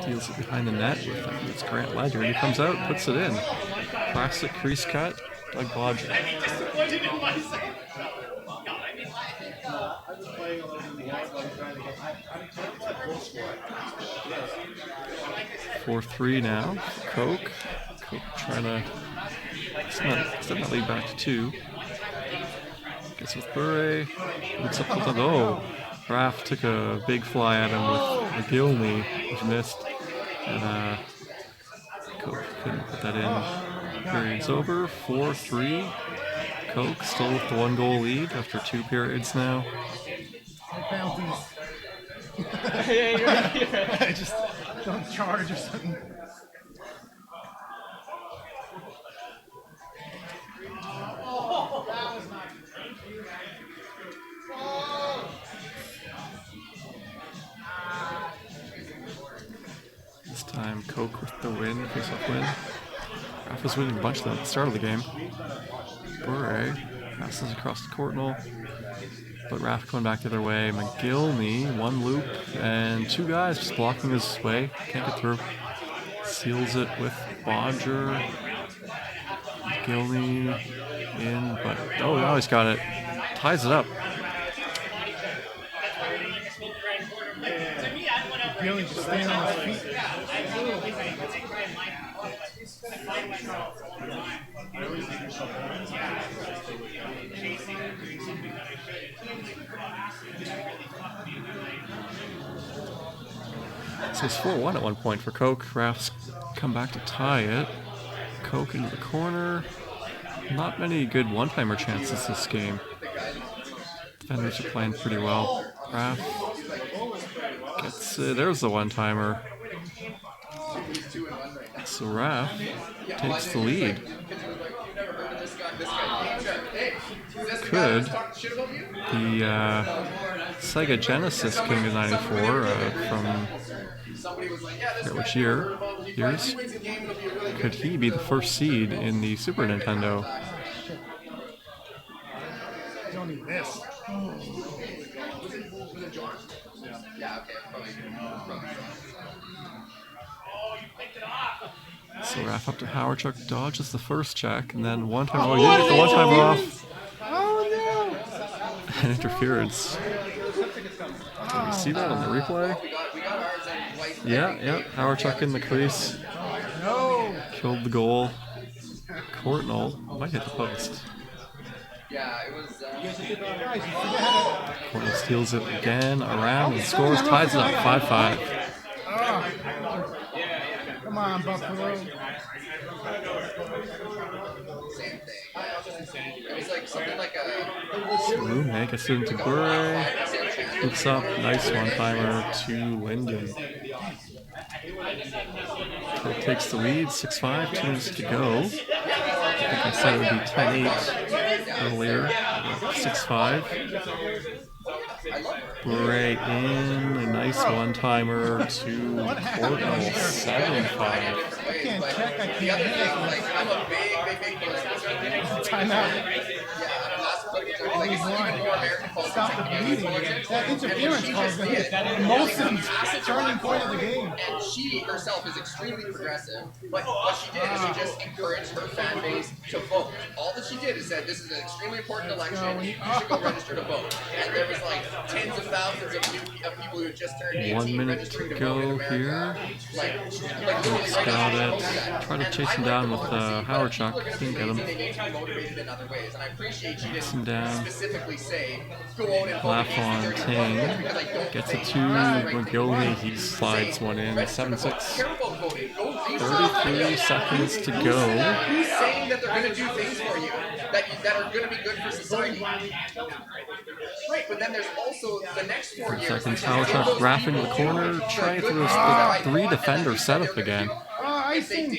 Steals it behind the net with it's Grant Ledger. He comes out, puts it in. Classic crease cut, Doug Bodger. 4-3 now. Coke trying to extend that lead back to 2. Gets with Bure. Looks up to the Raph took a big fly at him with McGillney, which missed. And Coke couldn't put that in. Period's over. 4-3. Coke still with the 1-goal lead after 2 periods now. Yeah, you're right. I just don't charge or something. This time Coke with the win, face-off win. Raph was winning a bunch of them at the start of the game. Bure passes across the court but Raph coming back the other way. McGillney, one loop, and two guys just blocking his way. Can't get through. Seals it with Bodger. McGillney in, but oh, now he's got it. Ties it up. Really just staying on his feet. So it's 4-1 at one point for Coke. Raph's come back to tie it. Coke into the corner. Not many good one-timer chances this game. Defenders are playing pretty well. Raph gets there's the one-timer. So Raph takes the lead. Could the Sega Genesis KingRaph from which years? Could he be the first seed in the Super Nintendo? Don't need this. So Raph up to Howard Chuck, dodges the first check, and then one time. Oh, he didn't get the one time off. Oh no! And interference. Can you see that on the replay? Yeah. Howard Chuck in the crease. No! Killed the goal. Courtnall might hit the post. Courtnall steals it again, around, and scores, ties it up 5-5. Come on, Buffalo. Mooney gets it into Bure. Hooks up, nice one-timer to Linden. Coke takes the lead, 6-5, 2 minutes to go. I think I said it would be 10-8 earlier. 6-5. Bure in, a nice one-timer to Courtnall, 7-5. I can't check, I can't hit. Timeout. Stop the bleeding. That interference caused the most turning point of the game. And she herself is extremely progressive. But what she did is she just encouraged her fan base to vote. All that she did is said, this is an extremely important election. You should go register to vote. And there was like tens of thousands of people who had just turned 18 1 minute registering to to vote in go America. here. He's Got it. Try to chase him down with Howard Chuck. Didn't get him. They need to be motivated in other ways. And I appreciate she Gets him didn't down. specifically say, go out and vote against LaFontaine gets it to McGillney. He slides one in. 7-6. 33 seconds to go. Saying that they're going to do things for you that are going to be good for society. Right, but then there's also the next 4 years. Seconds. Howard Chuck wrapping in the corner. Trying to throw the three-defender setup again.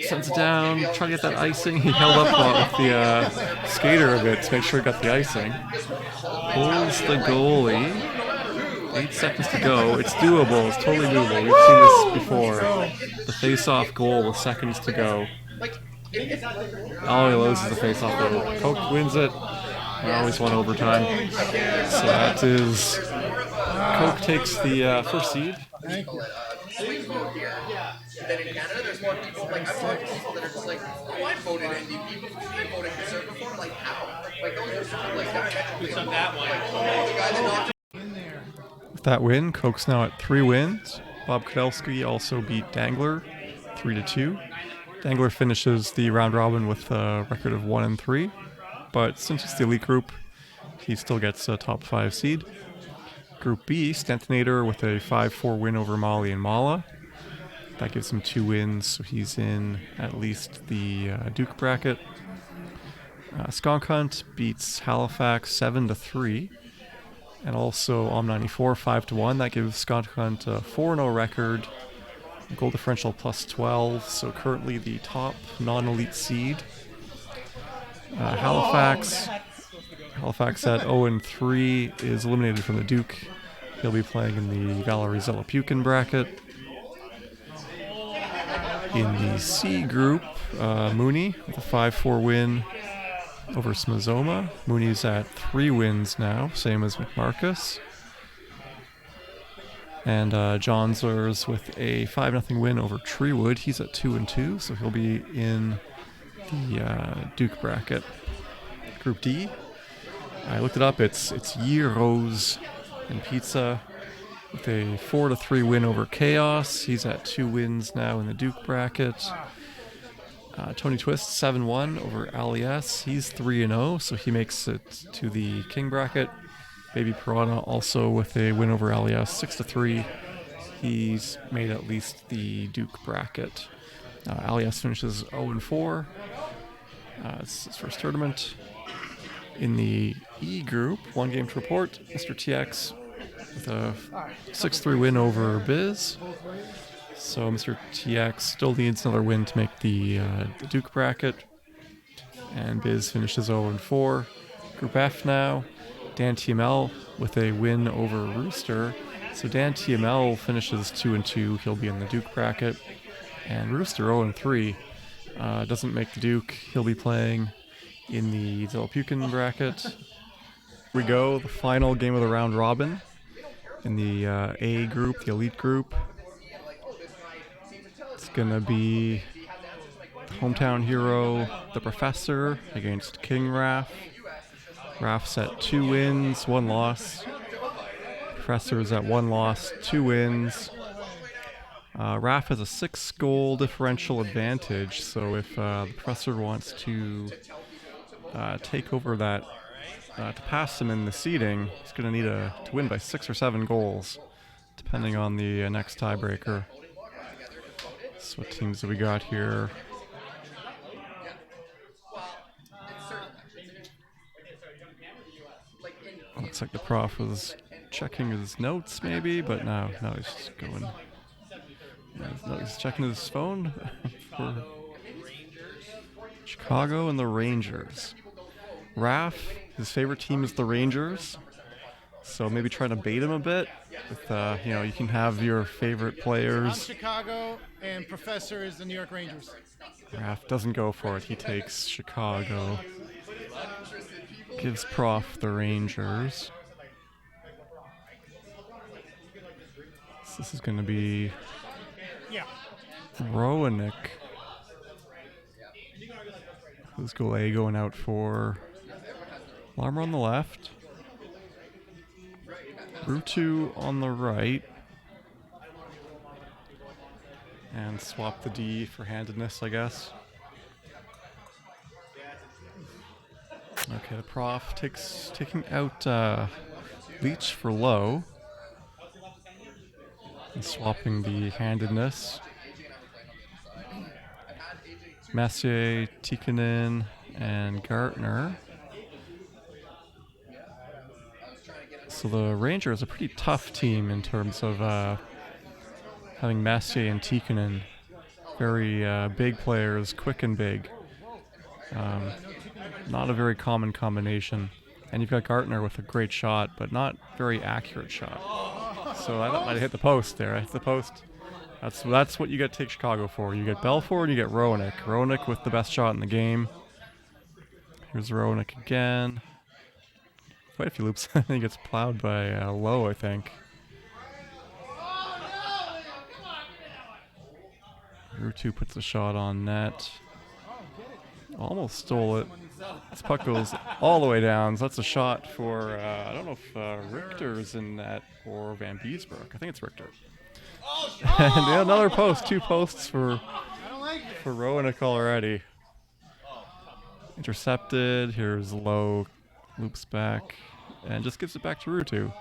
Sends it down. Trying to get that icing. He held up with the skater a bit to make sure he got the icing. Pulls the goalie. 8 seconds to go. It's doable. It's totally doable. We've seen this before. The face-off goal with seconds to go. Oh, he loses the face-off goal. Coke wins it. I always won overtime. So that is... Coke takes the first seed. Swing vote here. Then in Canada, there's more people, like, I've talked to people that are just like, oh, I voted NDP before, I voted Conservative before, like, how? Like, those are sort of, like, diametrically opposed. Like, oh, the guy that knocked With that win, Coke's now at 3 wins. Bob Kudelski also beat Dangler 3-2. Dangler finishes the round robin with a record of 1-3, but since it's the elite group, he still gets a top 5 seed. Group B, Stentinator with a 5-4 win over Mali and Mala. That gives him 2 wins, so he's in at least the Duke bracket. Skunk Hunt beats Halifax 7-3, and also Om'94 5-1. That gives Skunk Hunt a 4-0 record, goal differential plus 12, so currently the top non-elite seed. Halifax at 0-3 is eliminated from the Duke. He'll be playing in the Valerie Zella-Pukin bracket. In the C group, Mooney with a 5-4 win over Smozoma. Mooney's at 3 wins now, same as McMarcus. And Johnsler's with a 5-0 win over Treewood. He's at 2-2, so he'll be in the Duke bracket. Group D. I looked it up. It's Gyros&Pizza with a 4-3 win over Chaos. He's at 2 wins now in the Duke bracket. Tony Twist 7-1 over Alias. He's 3-0, so he makes it to the King bracket. Baby Piranha also with a win over Alias 6-3. He's made at least the Duke bracket. Alias finishes 0-4. It's his first tournament. In the E group, 1 game to report. Mr. TX with a 6-3 win over Biz. So Mr. TX still needs another win to make the Duke bracket. And Biz finishes 0-4. Group F now. Dan TML with a win over Rooster. So Dan TML finishes 2-2. He'll be in the Duke bracket. And Rooster 0-3 doesn't make the Duke. He'll be playing in the Puke bracket. Here we go, the final game of the round robin in the A group, the elite group. It's gonna be hometown hero TheProfessor against KingRaph. Raph's at 2 wins, 1 loss. Professor's at 1 loss, 2 wins. Raph has a 6-goal differential advantage, so if the Professor wants to take over that to pass him in the seeding, he's going to need to win by 6 or 7 goals, depending on the next tiebreaker. So what teams do we got here? Looks like the prof was checking his notes maybe, but no, he's just going. No, he's checking his phone for Chicago and the Rangers. Raph, his favorite team is the Rangers, so maybe trying to bait him a bit. With you can have your favorite players. I'm Chicago, and Professor is the New York Rangers. Raph doesn't go for it. He takes Chicago. Gives Prof the Rangers. So this is going to be Roenick. Who's Goulet going out for? Larmer on the left. Rutu on the right. And swap the D for handedness, I guess. Okay, the prof taking out Leech for low. And swapping the handedness. Messier, Tikkanen, and Gartner. So the Rangers are a pretty tough team in terms of having Messier and Tikkanen. Very big players, quick and big. Not a very common combination. And you've got Gartner with a great shot, but not very accurate shot. So I thought I hit the post there. I hit the post. That's what you get to take Chicago for. You get Belfort and you get Roenick. Roenick with the best shot in the game. Here's Roenick again. Quite a few loops. He gets plowed by Lowe, I think. Rutu puts a shot on net. Almost stole it. This puck goes all the way down. So that's a shot for, I don't know if Richter's in net or Van Beesbrook. I think it's Richter. And another post. 2 posts for Roenick already. Intercepted. Here's Lowe. Loops back. And just gives it back to Rutu.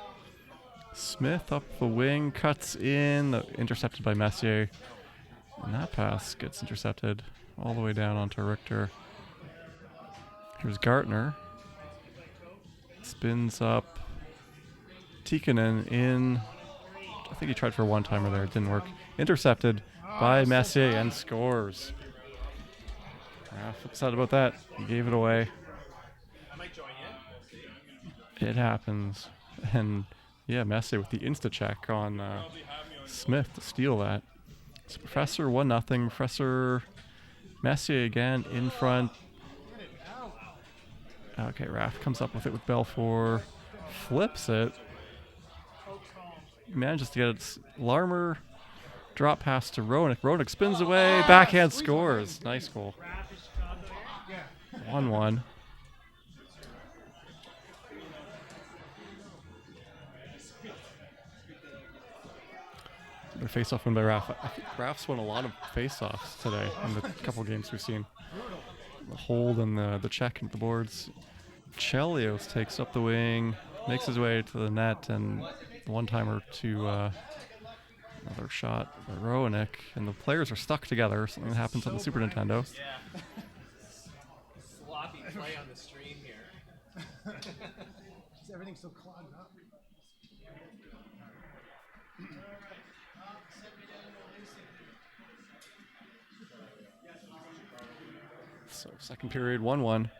Smith up the wing. Cuts in. Intercepted by Messier. And that pass gets intercepted all the way down onto Richter. Here's Gartner. Spins up. Tikkanen in. I think he tried for a one-timer there. It didn't work. Intercepted by Messier and scores. Upset about that. He gave it away. It happens. And yeah, Messier with the insta-check on Smith to steal that. So Professor 1-0. Professor Messier again in front. Okay, Raph comes up with it with Belfour. Flips it. Manages to get it. Larmer. Drop pass to Roenick. Roenick spins away. Backhand scores. Nice goal. 1-1. The face-off win by Raph. I think Raph's won a lot of face-offs today in the couple games we've seen. The hold and the check into the boards. Chelios takes up the wing, makes his way to the net, and one-timer to another shot by Roenick. And the players are stuck together, something that happens on the Super Nintendo. Sloppy play on the stream here. Everything's so clogged up. So second period, 1-1.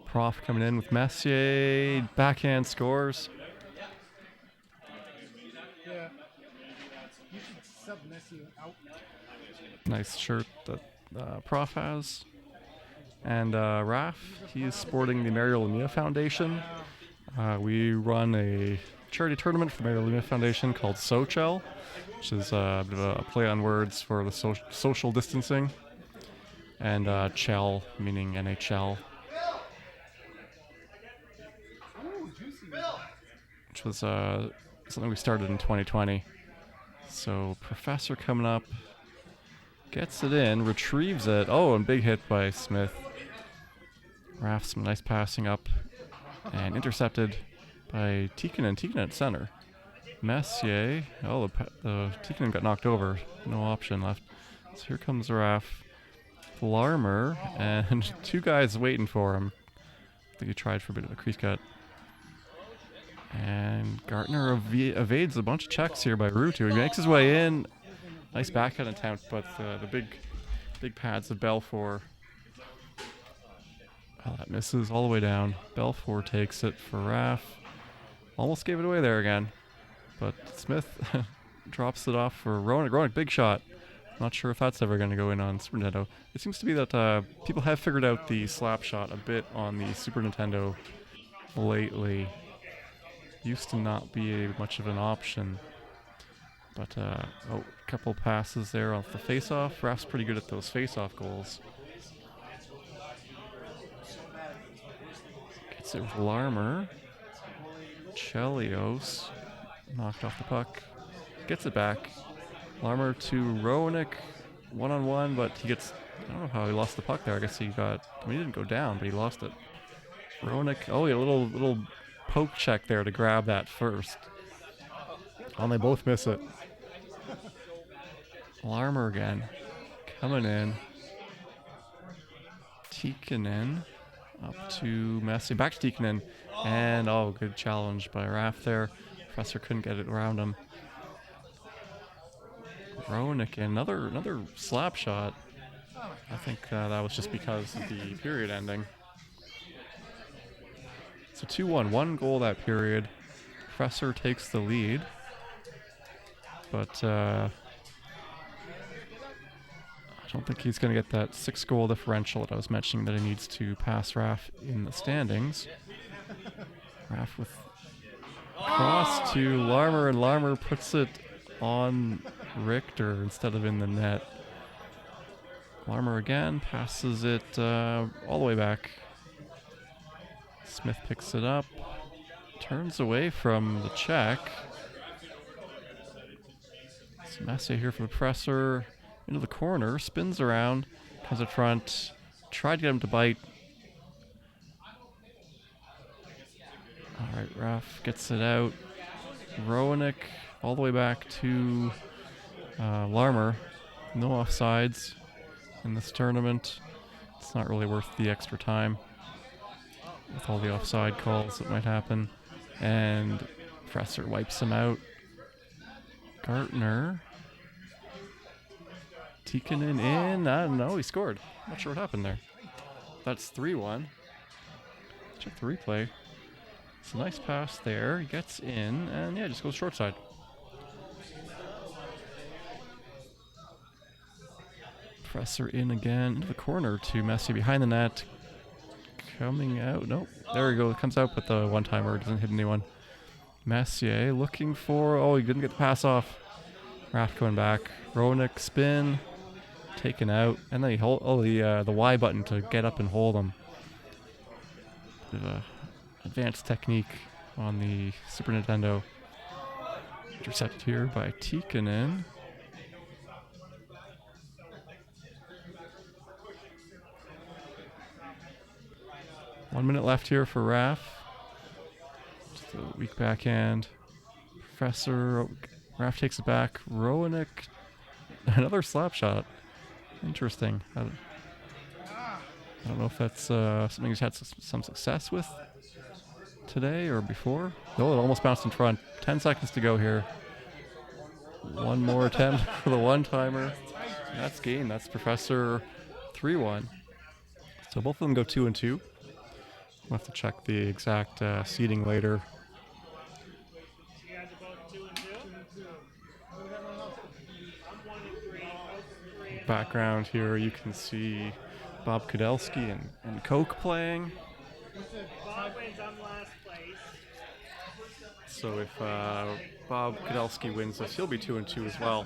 Prof coming in with Messier, backhand scores. Yeah. You should sub Messi out. Nice shirt that Prof has. And Raph, he is sporting the Mario Lumia Foundation. We run a charity tournament for the Mario Lumia Foundation called Sochel, which is a bit of a play on words for the social distancing. And Chel, meaning NHL. Which was something we started in 2020. So Professor coming up, gets it in, retrieves it. Oh, and big hit by Smith. Raph, some nice passing up, and intercepted by Tikkanen. Tikkanen at center. Messier. Oh, the Tikkanen got knocked over. No option left. So here comes Raph. Larmer, and two guys waiting for him. I think he tried for a bit of a crease cut. And Gartner evades a bunch of checks here by Rutu. He makes his way in. Nice backhand attempt, but the big pads of Belfour. Oh, that misses all the way down. Belfour takes it for Raph. Almost gave it away there again. But Smith drops it off for Roenick. Roenick, big shot. Not sure if that's ever going to go in on Super Nintendo. It seems to be that people have figured out the slap shot a bit on the Super Nintendo lately. Used to not be much of an option. But, a couple passes there off the face-off. Raph's pretty good at those face-off goals. Gets it with Larmer. Chelios knocked off the puck. Gets it back. Larmer to Roenick, one-on-one, but he gets, I don't know how he lost the puck there. I guess he didn't go down, but he lost it. Roenick, oh, he had a little poke check there to grab that first. And they both miss it. Larmer again, coming in. Tikkanen up to Messi, back to Tikkanen, and oh, good challenge by Raph there. Professor couldn't get it around him. Roenick, another slap shot. I think that was just because of the period ending. So 2-1, one goal that period. Professor takes the lead, but I don't think he's going to get that 6-goal differential that I was mentioning that he needs to pass Raph in the standings. Raph with cross to Larmer, and Larmer puts it on Richter instead of in the net. Larmer again passes it all the way back. Smith picks it up, turns away from the check. Messier here for the presser, into the corner, spins around, comes up front, tried to get him to bite. All right, Raph gets it out. Roenick all the way back to Larmer. No offsides in this tournament. It's not really worth the extra time with all the offside calls that might happen. And Professor wipes him out. Gartner. Tikkanen in. I don't know. He scored. Not sure what happened there. That's 3-1. Check the replay. It's a nice pass there. He gets in, and yeah, just goes short side. Professor in again into the corner to Messi behind the net. Coming out. Nope. There he goes. Comes out, but the one-timer doesn't hit anyone. Messier looking for... Oh, he didn't get the pass off. Raph coming back. Roenick spin. Taken out. And then he hold the Y button to get up and hold him. Bit of a advanced technique on the Super Nintendo. Intercepted here by Tikkanen. One minute left here for Raph. Just a weak backhand. Professor. Raph takes it back. Roenick. Another slap shot. Interesting. I don't know if that's something he's had some success with today or before. No, it almost bounced in front. 10 seconds to go here. One more attempt for the one-timer. That's game. That's Professor 3-1. So both of them go 2-2. We'll have to check the exact seeding later. Background here, you can see Bob Kudelski and Coke playing. Bob wins on last place. So if Bob Kudelski wins this, he'll be 2-2 as well.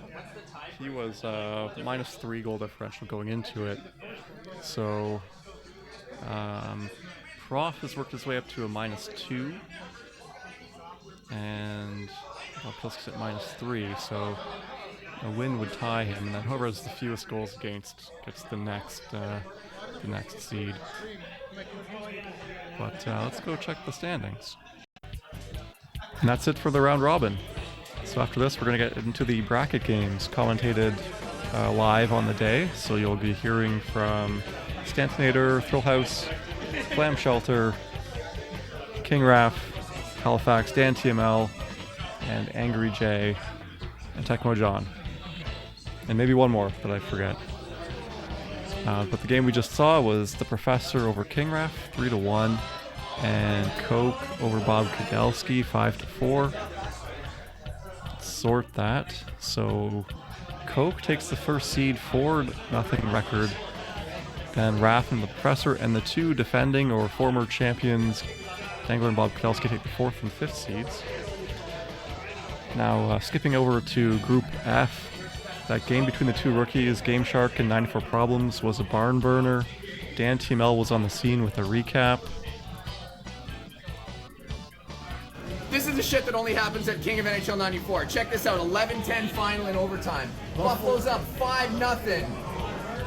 He was -3 goal differential going into it. So Prof has worked his way up to a -2, and Bob Kudelski's at -3. So a win would tie him, and then whoever has the fewest goals against gets the next seed. But let's go check the standings. And that's it for the round robin. So after this, we're going to get into the bracket games, commentated live on the day. So you'll be hearing from Stantinator, Thrillhouse, Flam Shelter, KingRaph, Halifax, Dan TML, and Angry J, and Tecmo John. And maybe one more that I forget. But the game we just saw was TheProfessor over KingRaph, 3-1, and Coke over Bob Kudelski, 5-4. Let's sort that. So Coke takes the first seed, 4-0 record. Then Raph and TheProfessor and the two defending or former champions, Dangler and Bob Kudelski, take the 4th and 5th seeds. Now skipping over to Group F. That game between the two rookies, Game Shark and 94 Problems, was a barn burner. Dan TML was on the scene with a recap. This is the shit that only happens at King of NHL'94. Check this out, 11-10 final in overtime. Buffalo's up 5-0.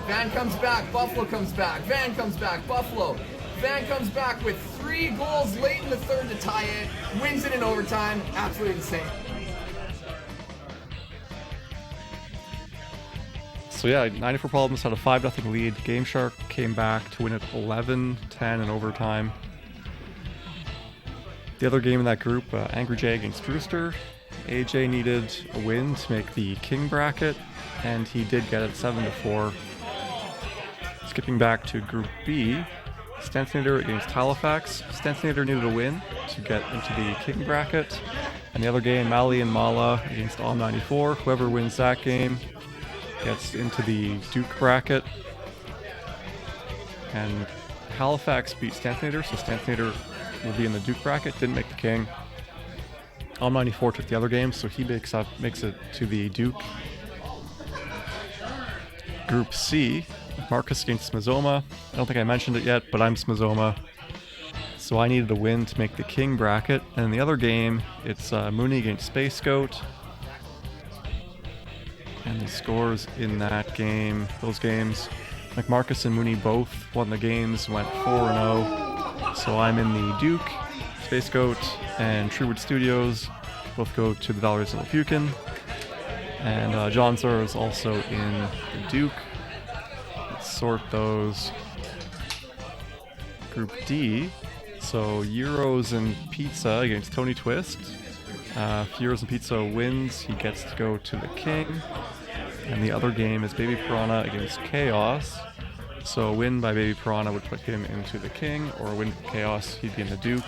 Van comes back, Buffalo comes back, Van comes back, Buffalo. Van comes back with 3 goals late in the third to tie it, wins it in overtime. Absolutely insane. So yeah, 94 Problems had a 5-0 lead. Game Shark came back to win it 11-10 in overtime. The other game in that group, Angry J against Brewster. AJ needed a win to make the King bracket, and he did get it 7-4. Skipping back to Group B, Stantinator against Halifax. Stantinator needed a win to get into the King bracket. And the other game, Mali and Mala against Om'94. Whoever wins that game gets into the Duke bracket. And Halifax beat Stantinator, so Stantinator will be in the Duke bracket, didn't make the King. Om'94 took the other game, so he makes it to the Duke. Group C, Marcus against Smozoma. I don't think I mentioned it yet, but I'm Smozoma. So I needed a win to make the King bracket. And in the other game, it's Mooney against Space Goat. And the scores in that game, those games, McMarcus and Mooney both won the games, went 4-0. So I'm in the Duke, Space Goat, and Truewood Studios both go to the Valorous Little Pukin. And John Zur is also in the Duke. Let's sort those. Group D, so Gyros&Pizza against Tony Twist. If Gyros&Pizza wins, he gets to go to the King. And the other game is Baby Piranha against Chaos. So a win by Baby Piranha would put him into the King, or a win for Chaos, he'd be in the Duke.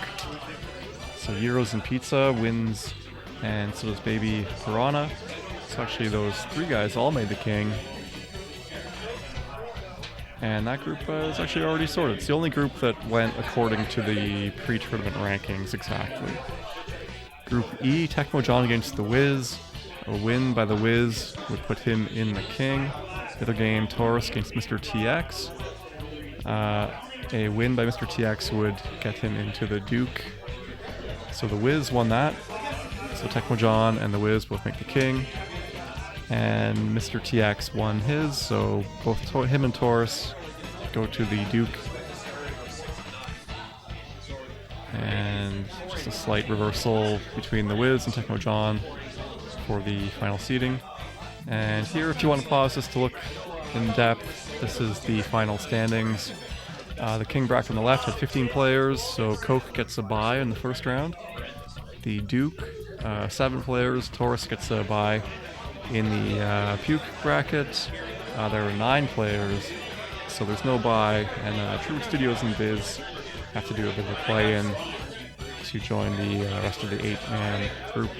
So Gyros&Pizza wins, and so does Baby Piranha. So actually those 3 guys all made the King. And that group is actually already sorted. It's the only group that went according to the pre-tournament rankings exactly. Group E, Tecmo John against the Wiz. A win by the Wiz would put him in the King. The other game, Taurus against Mr. TX. A win by Mr. TX would get him into the Duke. So the Wiz won that. So Tecmo John and the Wiz both make the King. And Mr. TX won his, so both him and Taurus go to the Duke. And just a slight reversal between the Wiz and Tecmo John for the final seeding. And here, if you want to pause this to look in depth, this is the final standings. The King bracket on the left had 15 players, so Coke gets a bye in the first round. The Duke, 7 players, Taurus gets a bye. In the Puke bracket, there are 9 players, so there's no bye, and True Studios and Biz have to do a bit of a play-in to join the rest of the 8-man group.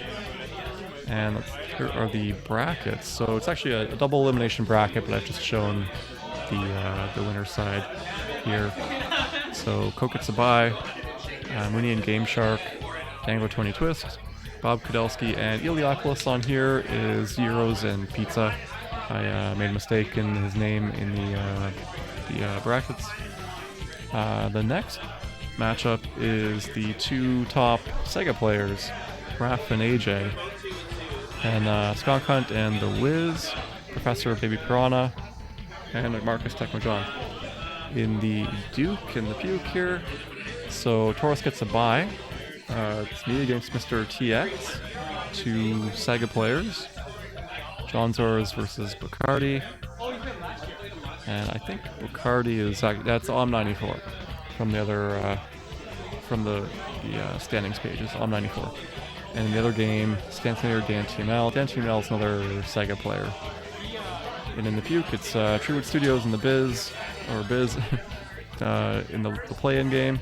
And here are the brackets. So it's actually a double elimination bracket, but I've just shown the winner's side here. So Coke gets a bye, Mooney and Game Shark, Dangler 20 Twist, Bob Kudelski, and Iliopoulos on here is Gyros&Pizza. I made a mistake in his name in the brackets. The next matchup is the 2 top Sega players, Raph and AJ, and Skunk Hunt and the Wiz, Professor Baby Piranha, and Marcus Tecmo John. In the Duke and the Puke here, so Taurus gets a bye. It's me against Mr. TX, 2 Sega players. John Zors versus Bacardi. And I think Bacardi is that's OM'94 from the other from the standings pages. OM'94. And in the other game, Stanton Dan TML. Dan TML is another Sega player. And in the Puke, it's Treewood Studios and the Biz in the play-in game.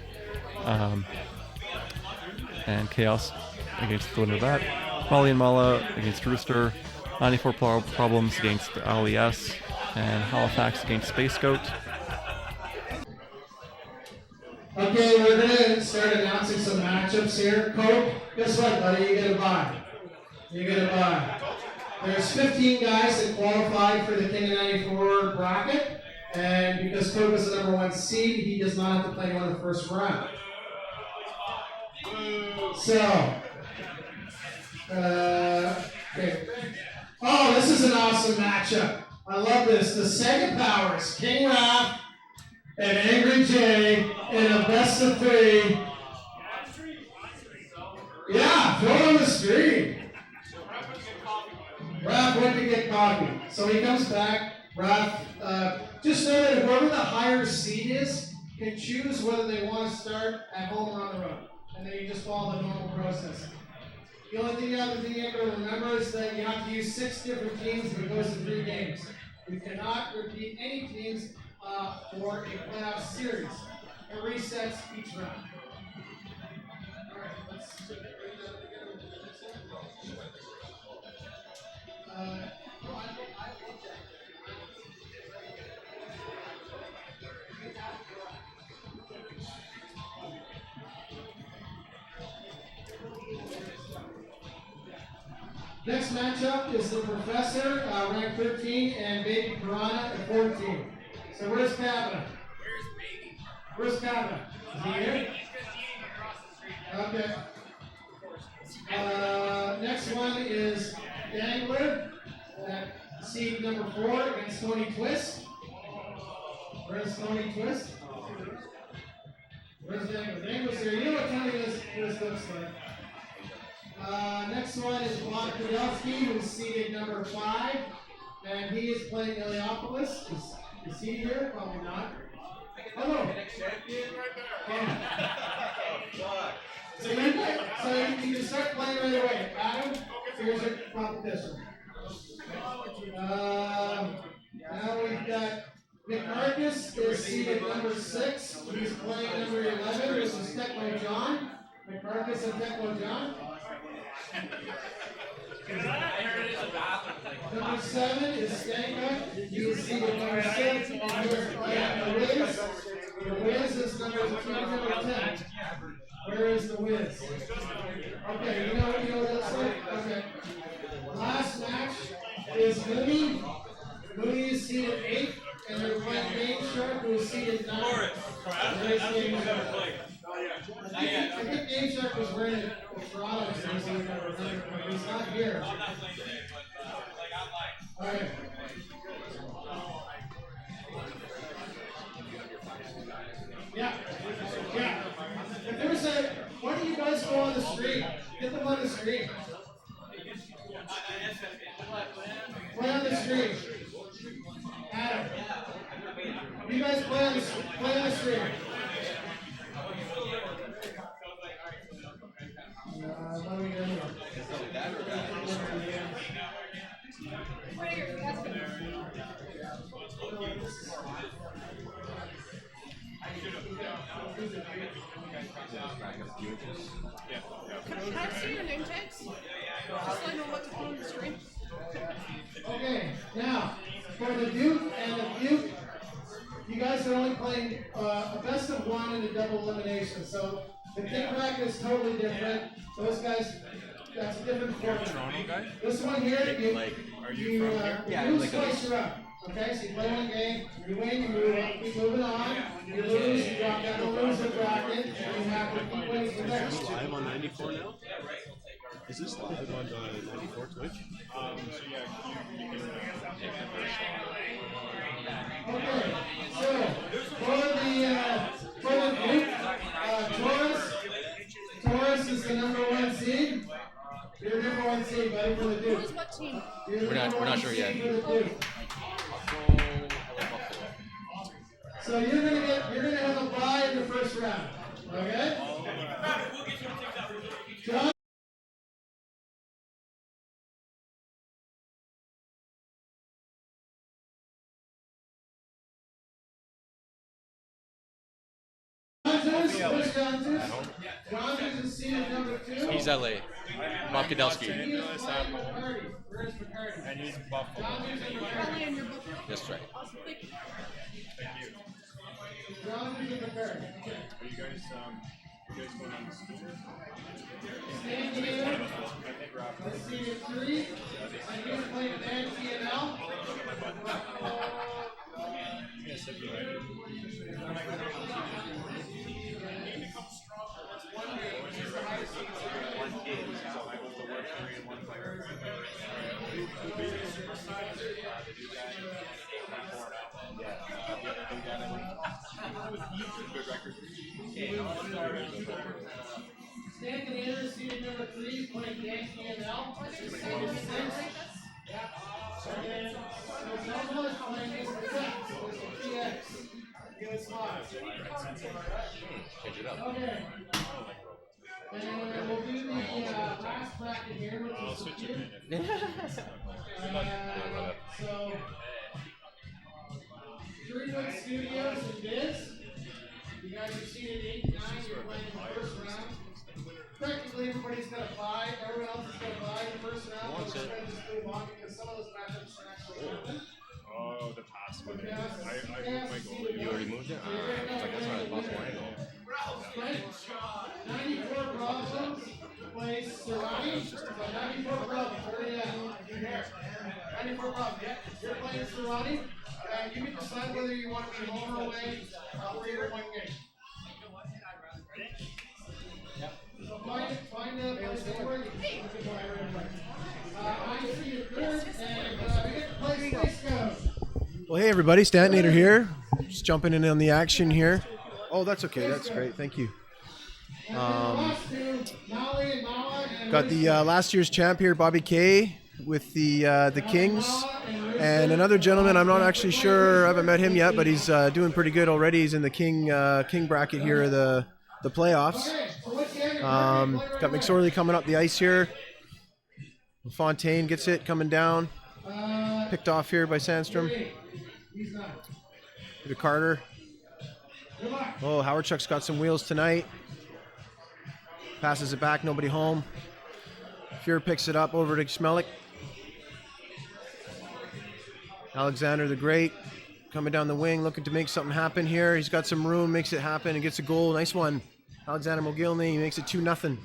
And Chaos against the winner of that. Molly and Mala against Rooster. 94 Problems against LES. And Halifax against Space Goat. Okay, we're going to start announcing some matchups here. Coke, guess what, buddy? You get a bye. You get a bye. There's 15 guys that qualified for the KingRaph bracket. And because Coke is the #1 seed, he does not have to play anyone in the first round. So, okay. Oh, this is an awesome matchup. I love this. The Sega Powers, KingRaph and Angry Jay in a best of 3. Yeah, throw it on the screen. Raph went to get coffee. So he comes back. Raph, just know that whoever the higher seed is can choose whether they want to start at home or on the road. And then you just follow the normal process. The other thing you have to remember is that you have to use 6 different teams and it goes to 3 games. You cannot repeat any teams for a playoff series. It resets each round. All right, let's bring that together with the next one. Next matchup is the Professor, ranked 13, and Baby Piranha at 14. So where's Kavanaugh? Where's Kavanaugh? Is he here? Okay. Next one is Dangler at seed #4 against Tony Twist. Where's Tony Twist? Where's Dangler? Dangler's here. You know what Tony Twist looks like. Next one is Bob Kudelski, who's seated #5, and he is playing Iliopoulos. Is he here? Probably not. Oh no. So you can start playing right away. Adam, here's your competition. Now we've got Nick Marcus is seated #6. He's playing #11, which is Tecmo John. Nick Marcus and Tecmo John. #7 is Stanka. He is seated #6. number 10. Where is the Wiz? Okay, you know what it looks like? Okay. Last match is Mooney. Mooney is seated 8th, and they're playing Game Shark, who is seated 9th. There's Game Shark. I think Game Shark was wearing a Toronto jersey, but he's not here. Okay. Yeah. If there was a, why don't you guys go on the street? Get them on the street. Play on the street. Adam. You guys play on the street. What are we doing? Can I see your name tags? Just so I know what to put on the screen. Okay, now, for the Duke and the Duke, you guys are only playing a best of 1 and a double elimination. So the KingRaph is totally different. Those guys, that's a different format. This one here, you slice her up. Okay, so you play one game, you win, you move on, keep moving on, you lose, you drop down the loser bracket, and you have to keep winning from there. Is this live on 94 now? Is this live on 94 Twitch? Okay, so for the group, Taurus is the #1 seed. You're the #1 seed, buddy, for the Duke. Who's what team? We're not sure yet. So you're gonna have a bye in the first round. Okay? John? John is seated #2. He's LA. Bob Kadelski. And he's Buffalo. Charlie and your book. That's right. Awesome. Thank you. John is in the third. Okay. Are you guys going on the school? Stand here. Let's see your 3. I'm going to play with NTNL. Stan Canada, seated #3, playing NTNL. Yeah. And Mozoma's playing Mr. TX. Give it spots. Change it up. Okay. And we'll do the last bracket here, which is the Duke. So, Dreamwood Studios and Biz. You guys are seated 8 and 9. You're playing in the first round. Practically everybody's got a bye. Everyone else is going to bye in the first round. We're going to just move on because some of those matchups are actually open. Oh, the pass one. Yes. I moved my goal. You already moved it? Like, that's not a possible angle. 94 problems plays Serrani. So 94 problems. Where are you at? 94 problems. Yeah. You're playing Serrani. You can decide whether you want to be home or away for your one game. So find a place to work. I see your third, and we get to play Space Ghost. Well, hey everybody, Stantinator here. Just jumping in on the action here. Oh, that's okay. That's great. Thank you. Got the last year's champ here, Bobby K, with the Kings, and another gentleman. I'm not actually sure. I haven't met him yet, but he's doing pretty good already. He's in the King bracket here, the playoffs. Got McSorley coming up the ice here. Fontaine gets it coming down. Picked off here by Sandstrom. To Carter. Oh, Howardchuk's got some wheels tonight. Passes it back, nobody home. Fuhr picks it up over to Schmelik. Alexander the Great coming down the wing, looking to make something happen here. He's got some room, makes it happen, and gets a goal. Nice one. Alexander Mogilny makes it 2-0.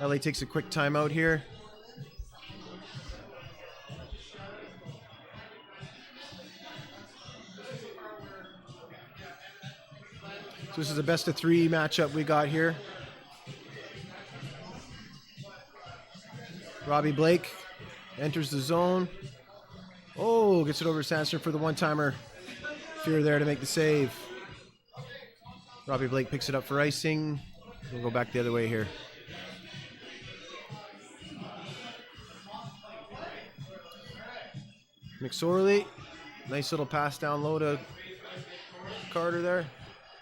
LA takes a quick timeout here. So this is a best of 3 matchup we got here. Robbie Blake enters the zone. Oh, gets it over to Sandstrom for the one-timer. Fear there to make the save. Robbie Blake picks it up for icing. We'll go back the other way here. McSorley, nice little pass down low to Carter there,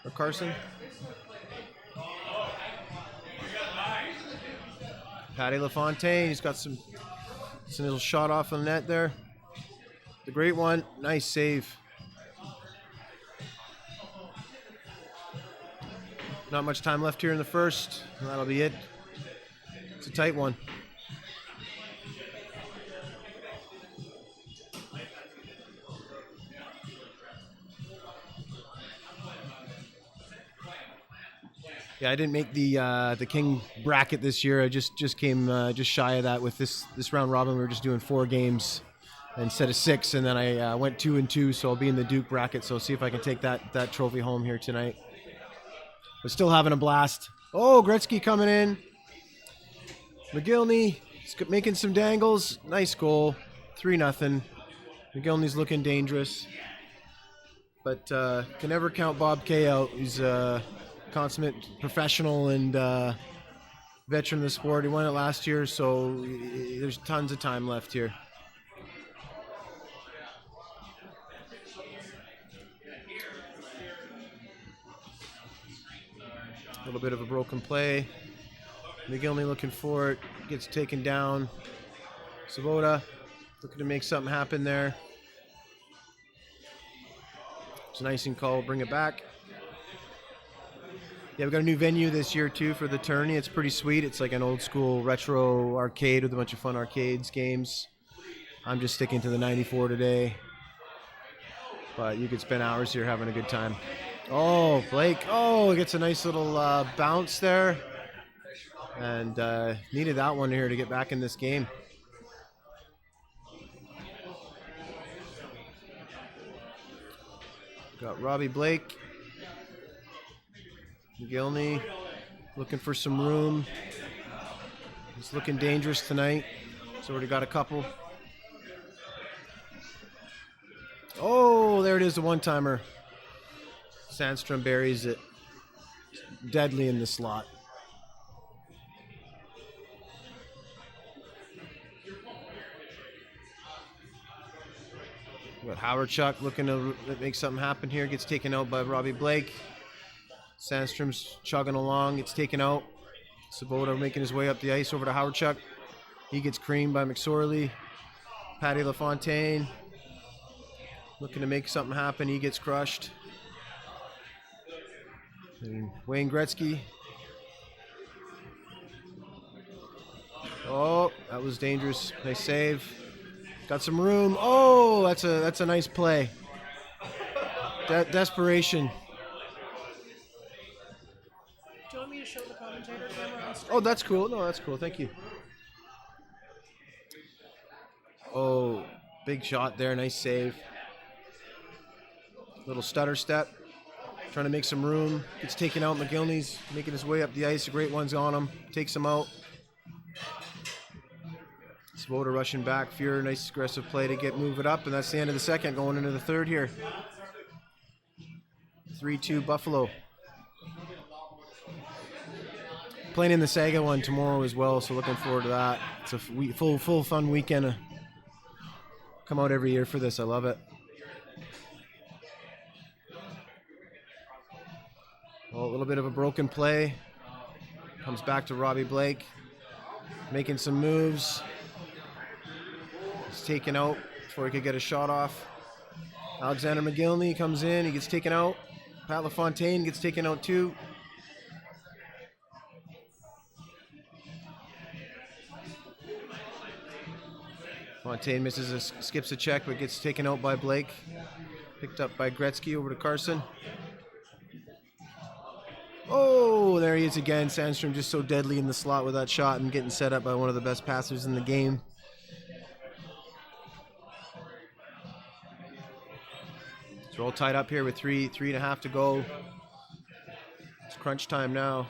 or Carson. Patty LaFontaine, he's got some little shot off the net there. The great one, nice save. Not much time left here in the first, and that'll be it. It's a tight one. Yeah, I didn't make the King bracket this year. I just came just shy of that with this round robin. We were just doing 4 games instead of 6, and then I went 2-2. So I'll be in the Duke bracket. So I'll see if I can take that trophy home here tonight. But still having a blast. Oh, Gretzky coming in. McGillney making some dangles. Nice goal. 3-0. McGillney's looking dangerous, but can never count Bob K out. He's consummate professional and veteran of the sport. He won it last year, so there's tons of time left here. A little bit of a broken play. McGillney looking for it, gets taken down. Svoboda looking to make something happen there. It's an icing call, bring it back. Yeah, we got a new venue this year too for the tourney. It's pretty sweet. It's like an old school retro arcade with a bunch of fun arcades games. I'm just sticking to the 94 today, but you could spend hours here having a good time. Oh, Blake. Oh, gets a nice little bounce there, and needed that one here to get back in this game. Got Robbie Blake. McGillney looking for some room. He's looking dangerous tonight. He's already got a couple. Oh, there it is, the one-timer. Sandstrom buries it. Deadly in the slot. Got Howard Chuck looking to make something happen here. Gets taken out by Robbie Blake. Sandstrom's chugging along, gets taken out. Svoboda making his way up the ice over to Howard Chuck. He gets creamed by McSorley. Patty LaFontaine looking to make something happen. He gets crushed. And Wayne Gretzky. Oh, that was dangerous. Nice save. Got some room. Oh, that's a nice play. Desperation. Do you want me to show the commentator camera on screen? Oh, that's cool. No, that's cool. Thank you. Oh, big shot there. Nice save. Little stutter step. Trying to make some room. Gets taken out. McGillney's making his way up the ice. A great one's on him. Takes him out. Svoboda rushing back. Fuhrer, nice aggressive play to move it up. And that's the end of the second. Going into the third here. 3-2 Buffalo. Playing in the Saga one tomorrow as well, so looking forward to that. It's a full fun weekend. Come out every year for this. I love it. Well, a little bit of a broken play. Comes back to Robbie Blake. Making some moves. He's taken out before he could get a shot off. Alexander McGillney comes in. He gets taken out. Pat LaFontaine gets taken out too. Fontaine skips a check, but gets taken out by Blake. Picked up by Gretzky over to Carson. Oh, there he is again. Sandstrom just so deadly in the slot with that shot and getting set up by one of the best passers in the game. So we're all tied up here with three and a half to go. It's crunch time now.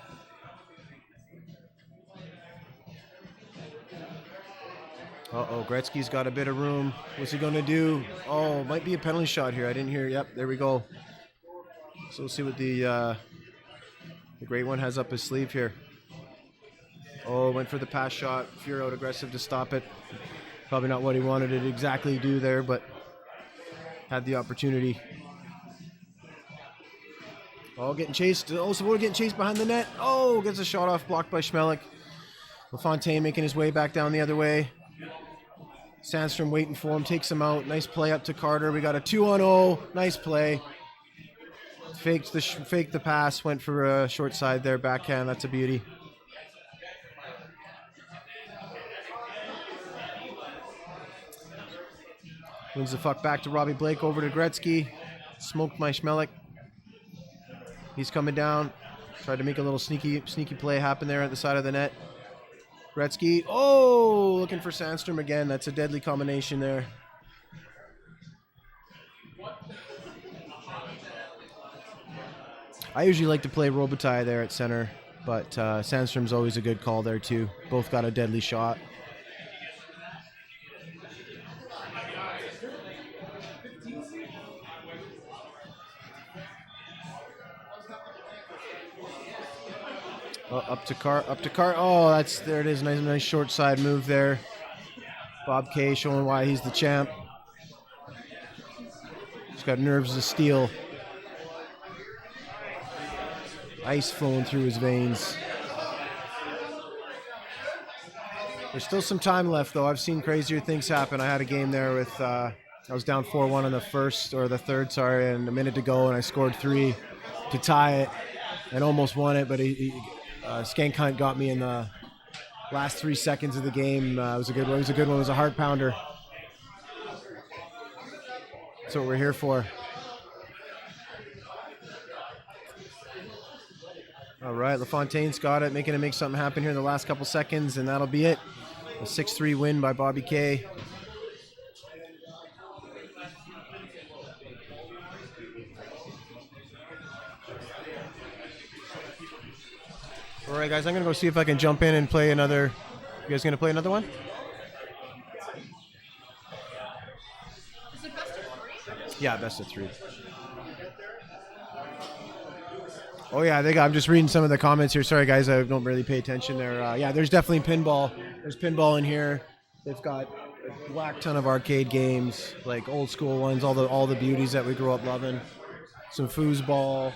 Uh-oh, Gretzky's got a bit of room. What's he going to do? Oh, might be a penalty shot here. I didn't hear. Yep, there we go. So we'll see what the great one has up his sleeve here. Oh, went for the pass shot. Fear out aggressive to stop it. Probably not what he wanted to exactly do there, but had the opportunity. Oh, getting chased. Oh, Svoboda getting chased behind the net. Oh, gets a shot off, blocked by Schmelik. LaFontaine making his way back down the other way. Sandstrom waiting for him, takes him out. Nice play up to Carter. We got a 2-on-0. Nice play. Faked the pass, went for a short side there, backhand. That's a beauty. Wins the puck back to Robbie Blake over to Gretzky. Smoked my Schmelik. He's coming down. Tried to make a little sneaky play happen there at the side of the net. Gretzky. Oh, looking for Sandstrom again. That's a deadly combination there. I usually like to play Robitaille there at center, but Sandstrom's always a good call there too. Both got a deadly shot. Oh, up to Car. Oh, there it is. Nice short side move there. Bob K showing why he's the champ. He's got nerves of steel. Ice flowing through his veins. There's still some time left, though. I've seen crazier things happen. I had a game there with, I was down 4-1 on the third, and a minute to go, and I scored 3 to tie it and almost won it, but Skank Hunt got me in the last 3 seconds of the game. It was a good one. It was a heart pounder. That's what we're here for. All right, LaFontaine's got it, making him make something happen here in the last couple seconds, and that'll be it. A 6-3 win by Bobby K. All right, guys, I'm going to go see if I can jump in and play another. You guys going to play another one? Is it best of 3? Yeah, best of 3. Oh, yeah, I'm just reading some of the comments here. Sorry, guys, I don't really pay attention there. Yeah, there's definitely pinball. There's pinball in here. They've got a whack ton of arcade games, like old school ones, all the beauties that we grew up loving. Some foosball.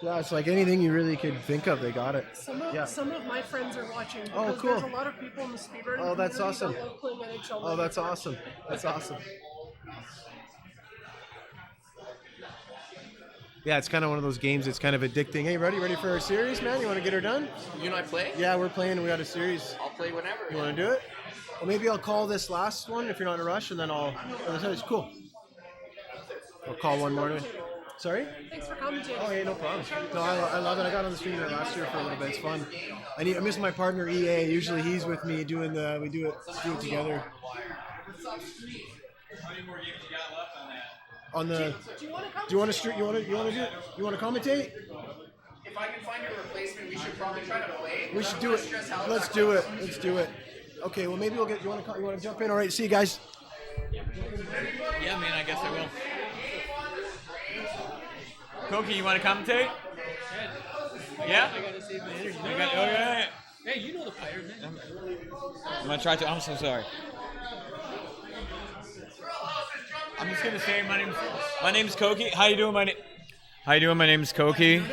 Yeah, it's like anything you really could think of, they got it. Some of my friends are watching. Oh, cool. There's a lot of people in the speedrunning Oh, that's community awesome. that love playing NHL. Oh, that's awesome. That's awesome. Yeah, it's kind of one of those games that's kind of addicting. Hey, ready for our series, man? You want to get her done? You and I play? Yeah, we're playing. We got a series. I'll play whenever. You want to do it? Well, maybe I'll call this last one if you're not in a rush, and then it's cool. I'll call one more. Sorry? Thanks for commentating. Oh, yeah, no problem. No, I love it. I got on the stream there last year for a little bit. It's fun. I miss my partner EA. Usually he's with me we do it together. How many more games you got left on that? On the. Do you want to commentate? You want to commentate? If I can find a replacement, we should probably try to play. We should do it. Let's do it. Okay, well maybe we'll get. You want to jump in? All right. See you guys. Yeah, man. I guess I will. Koki, you want to commentate? Yeah. I gotta save my energy. Yeah. Hey, you know the pirate, man. I'm gonna try to. I'm so sorry. I'm just gonna say my name's Koki. How you doing? My name's Koki. We're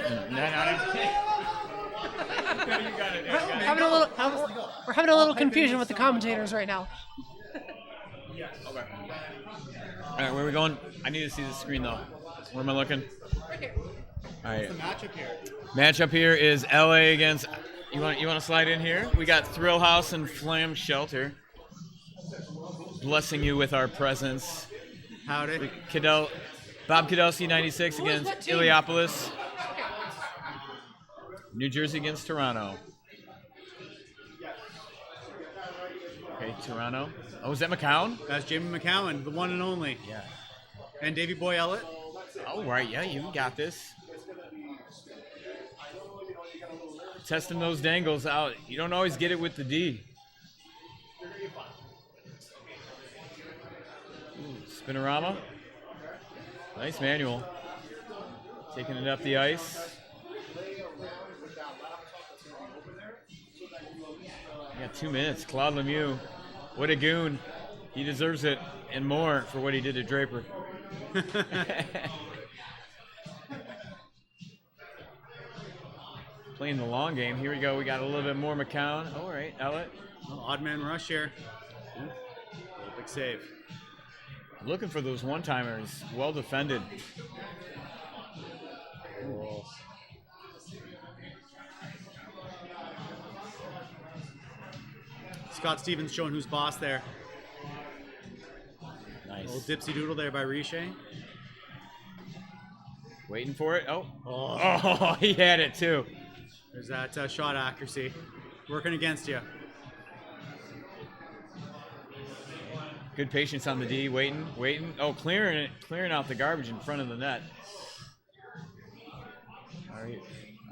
having a little confusion with the commentators right now. Okay. All right, where are we going? I need to see the screen though. Where am I looking? Right here. All right. What's the matchup here? Matchup here is LA against. You want to slide in here? We got Thrill House and Flam Shelter, blessing you with our presence. Howdy. Bob Kudelski, 96 against Iliopolis. New Jersey against Toronto. Okay, Toronto. Oh, is that McCown? That's Jamie McCowan, the one and only. Yeah. And Davey Boy Ellett. Oh, right. Yeah, you got this. Testing those dangles out. You don't always get it with the D. Ooh, spinorama. Nice manual. Taking it up the ice. You got 2 minutes. Claude Lemieux. What a goon. He deserves it and more for what he did to Draper. Playing the long game. Here we go. We got a little bit more McCown. All right, Ellett. Oh, odd man rush here. Ooh. Big save. Looking for those one-timers. Well defended. Ooh. Scott Stevens showing who's boss there. Nice. Little dipsy doodle there by Riche. Waiting for it. Oh, he had it too. There's that shot accuracy. Working against you. Good patience on the D. Waiting. Oh, clearing out the garbage in front of the net. All right,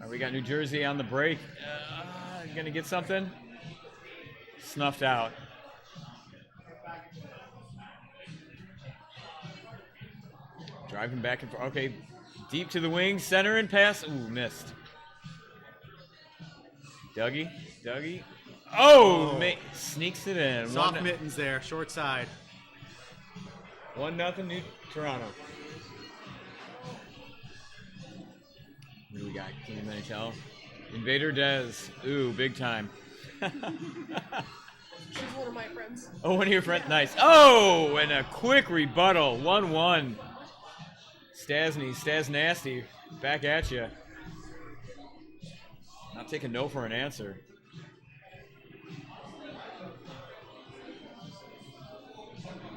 we got New Jersey on the break. Gonna get something. Snuffed out. Driving back and forth. Okay, deep to the wing, center and pass. Ooh, missed. Dougie. Oh, sneaks it in. Soft mittens there, short side. 1-0 New Toronto. What do we got? King of NHL. Invader Dez. Ooh, big time. She's one of my friends. Oh, one of your friends. Nice. Oh, and a quick rebuttal. 1-1. Stas Nasty. Back at you. Not taking no for an answer.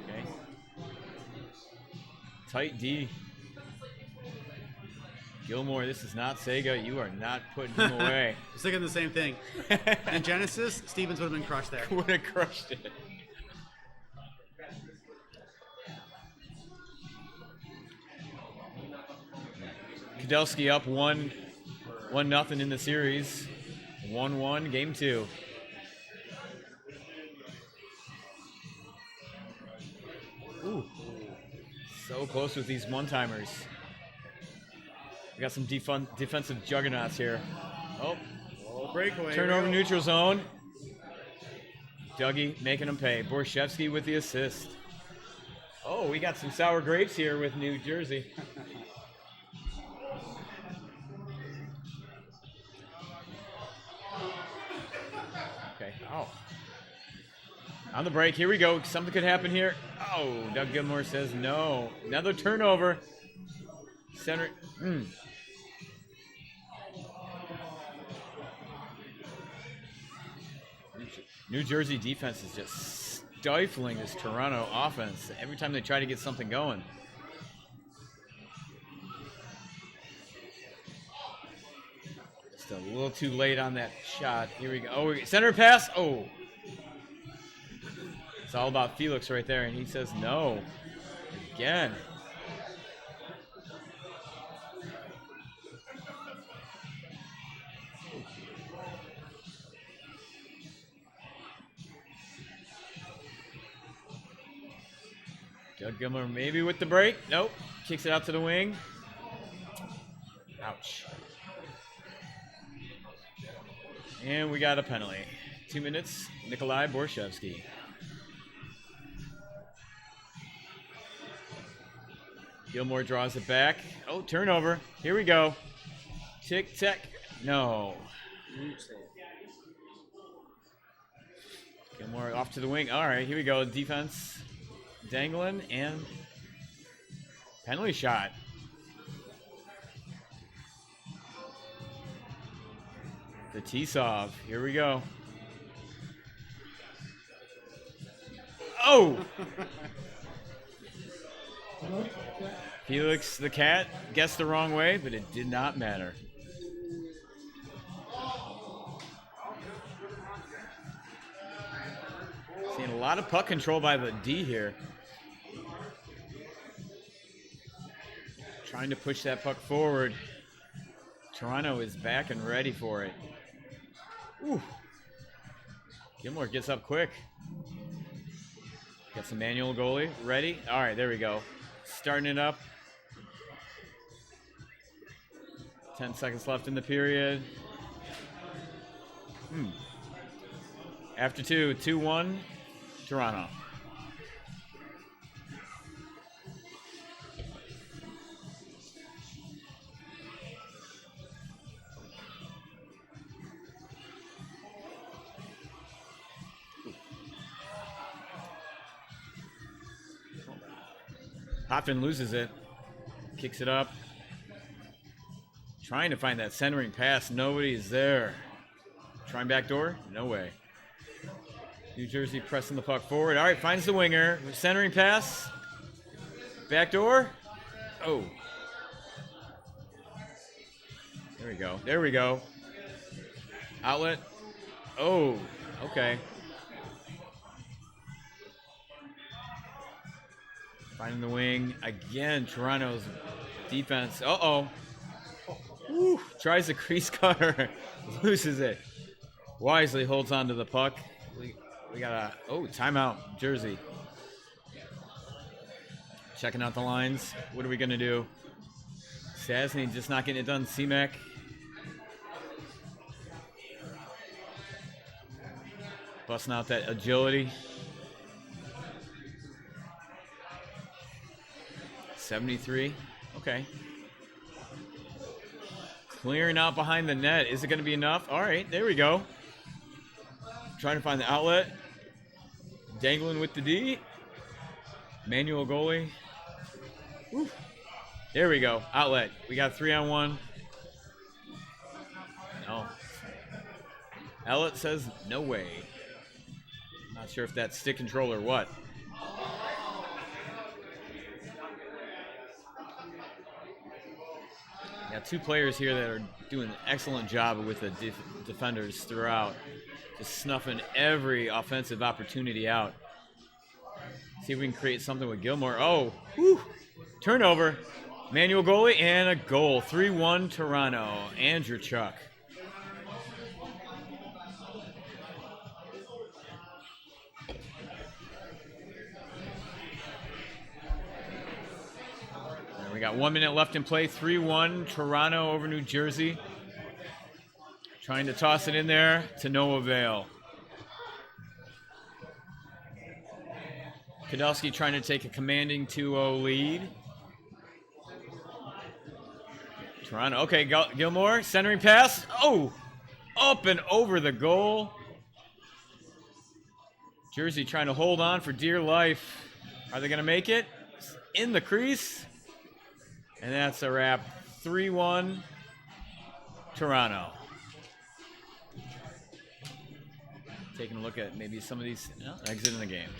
Okay. Tight D. Gilmore, this is not Sega. You are not putting him away. I was thinking the same thing. In Genesis, Stevens would have been crushed there. Would have crushed it. Kudelski up 1-0 in the series. 1-1, game 2. Ooh. So close with these one-timers. We got some defensive juggernauts here. Oh, breakaway. Turnover neutral zone. Dougie making them pay. Borshevsky with the assist. Oh, we got some sour grapes here with New Jersey. Okay. Oh. On the break. Here we go. Something could happen here. Oh, Doug Gilmore says no. Another turnover. Center. New Jersey defense is just stifling this Toronto offense every time they try to get something going. Just a little too late on that shot. Here we go. Oh, center pass. Oh. It's all about Felix right there, and he says no. Again. Doug Gilmore maybe with the break. Nope. Kicks it out to the wing. Ouch. And we got a penalty. 2 minutes. Nikolai Borshevsky. Gilmore draws it back. Oh, turnover. Here we go. Tic-tac. No. Gilmore off to the wing. All right, here we go. Defense. Dangling and penalty shot. The T-Sov. Here we go. Oh! Felix the cat guessed the wrong way, but it did not matter. Seeing a lot of puck control by the D here. Trying to push that puck forward. Toronto is back and ready for it. Ooh. Gilmore gets up quick. Got some manual goalie ready. All right, there we go. Starting it up. 10 seconds left in the period. After 2-1, Toronto. Hoffman loses it. Kicks it up. Trying to find that centering pass. Nobody is there. Trying backdoor? No way. New Jersey pressing the puck forward. All right, finds the winger. Centering pass. Backdoor. Oh. There we go. There we go. Outlet. Oh, okay. Finding the wing. Again, Toronto's defense. Uh-oh. Woo. Tries the crease cutter. Loses it. Wisely holds on to the puck. We got a... Oh, timeout. Jersey. Checking out the lines. What are we going to do? Sasny just not getting it done. C-Mac. Busting out that agility. 73. Okay. Clearing out behind the net. Is it going to be enough? All right, there we go. Trying to find the outlet. Dangling with the D. Manual goalie. Woo. There we go. Outlet. We got 3-on-1. No. Outlet says no way. Not sure if that's stick control or what. Got two players here that are doing an excellent job with the defenders throughout. Just snuffing every offensive opportunity out. See if we can create something with Gilmore. Oh, whew. Turnover. Manual goalie and a goal. 3-1 Toronto. Andrew Chuck. We got 1 minute left in play. 3-1 Toronto over New Jersey. Trying to toss it in there to no avail. Kadowski trying to take a commanding 2-0 lead. Toronto, okay, Gilmore, centering pass. Oh, up and over the goal. Jersey trying to hold on for dear life. Are they going to make it? In the crease. And that's a wrap. 3-1 Toronto. Taking a look at maybe some of these exiting the game.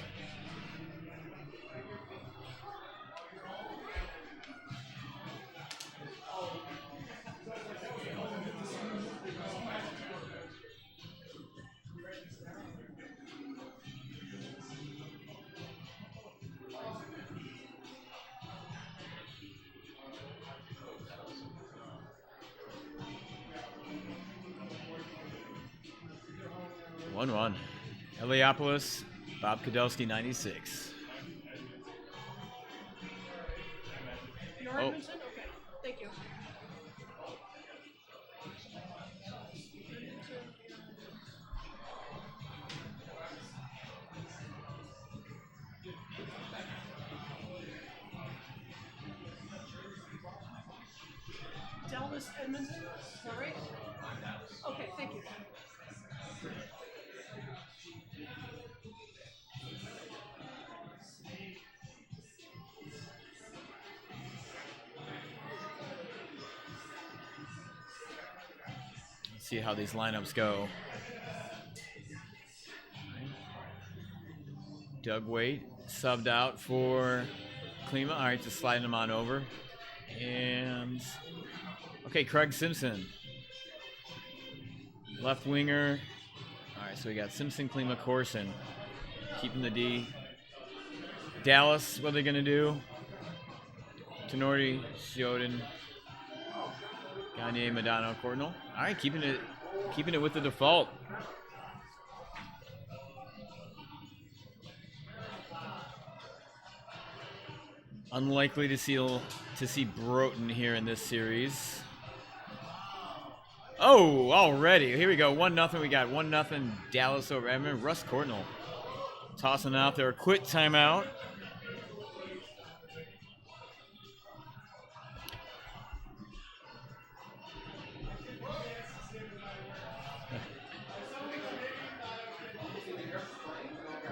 One. Heliopolis, Bob Kadowski, 96. You're Edmondson? Okay, thank you. Dallas Edmondson, is that right? Okay, thank you. Let's see how these lineups go. Doug Waite subbed out for Klima. All right, just sliding him on over. And okay, Craig Simpson. Left winger. All right, so we got Simpson, Klima, Corson. Keeping the D. Dallas, what are they going to do? Tenorti, Shoden, Gagne, Madonna, Cordonal. All right, keeping it with the default. Unlikely to see Broughton here in this series. Oh, already. Here we go. 1-0. We got 1-0 Dallas over Edmonton. Russ Cordonal tossing out there. Quit timeout.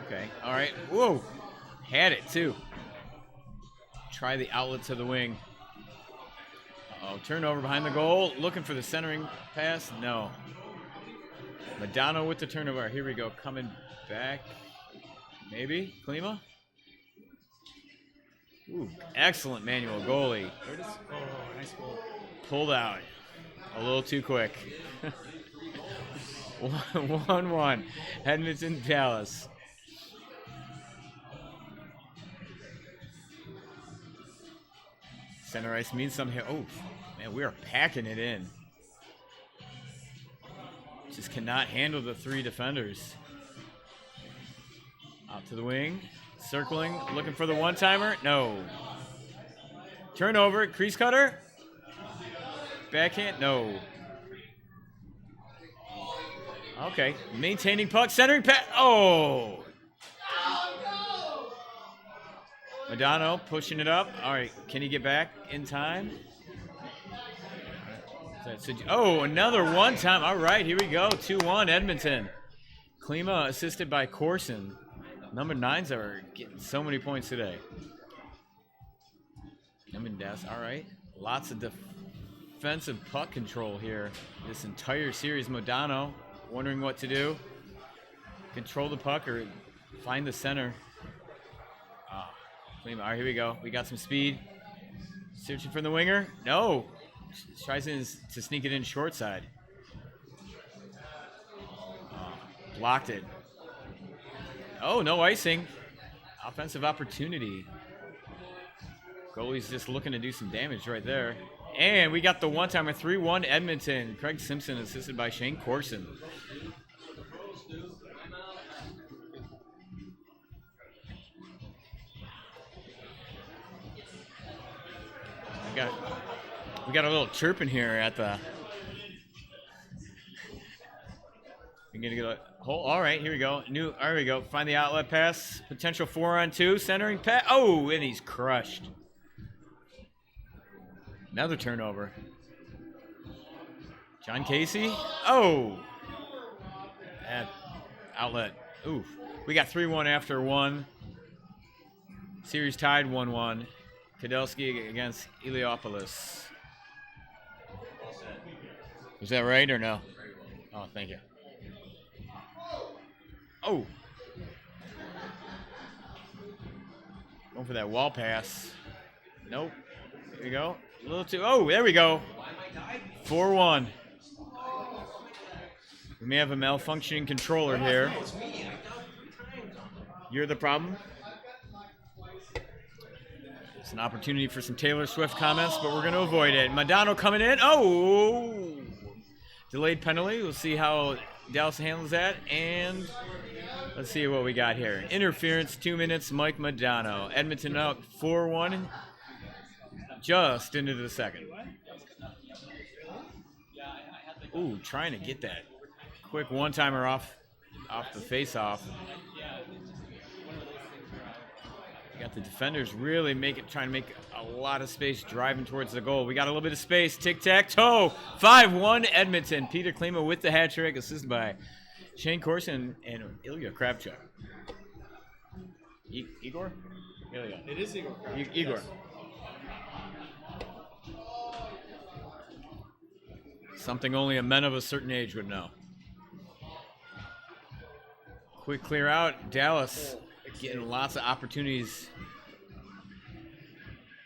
Okay. All right. Whoa. Had it, too. Try the outlet to the wing. Uh-oh. Turnover behind the goal. Looking for the centering pass. No. Madonna with the turnover. Here we go. Coming back. Maybe. Klima. Ooh. Excellent manual goalie. Oh, nice goal. Pulled out. A little too quick. 1-1. Edmonton, Dallas. Center ice means something here. Oh, man, we are packing it in. Just cannot handle the 3 defenders. Out to the wing. Circling. Looking for the one-timer. No. Turnover. Crease cutter. Backhand. No. Okay. Maintaining puck. Centering pass. Oh. Madonna pushing it up. All right. Can he get back in time? Oh, another one-time. All right. Here we go. 2-1 Edmonton. Klima assisted by Corson. Number 9s are getting so many points today. All right. Lots of defensive puck control here. This entire series. Modano wondering what to do. Control the puck or find the center. All right, here we go. We got some speed. Searching for the winger. No. Tries to sneak it in short side. Blocked it. Oh, no icing. Offensive opportunity. Goalie's just looking to do some damage right there. And we got the one-timer. 3-1 Edmonton. Craig Simpson assisted by Shane Corson. We got a little chirping here at the. We're gonna get a hole. All right, here we go. Here we go. Find the outlet pass. Potential 4-on-2. Centering pass. Oh, and he's crushed. Another turnover. John Casey. Oh. That outlet. Ooh. We got 3-1 after 1. Series tied 1-1. Kadelski against Iliopoulos. Was that right or no? Oh, thank you. Oh. Going for that wall pass. Nope. There we go. A little too. Oh, there we go. 4-1. We may have a malfunctioning controller here. You're the problem? It's an opportunity for some Taylor Swift comments, but we're going to avoid it. Madonna coming in. Oh! Delayed penalty. We'll see how Dallas handles that. And let's see what we got here. Interference, 2 minutes, Mike Madonna. Edmonton up 4-1. Just into the second. Ooh, trying to get that quick one-timer off the face-off. We got the defenders really trying to make a lot of space driving towards the goal. We got a little bit of space. Tic-tac-toe. 5-1 Edmonton. Peter Klima with the hat trick, assisted by Shane Corson and Ilya Kravchuk. Igor? Ilya. It is Igor. Igor. Yes. Something only a men of a certain age would know. Quick clear out. Dallas getting lots of opportunities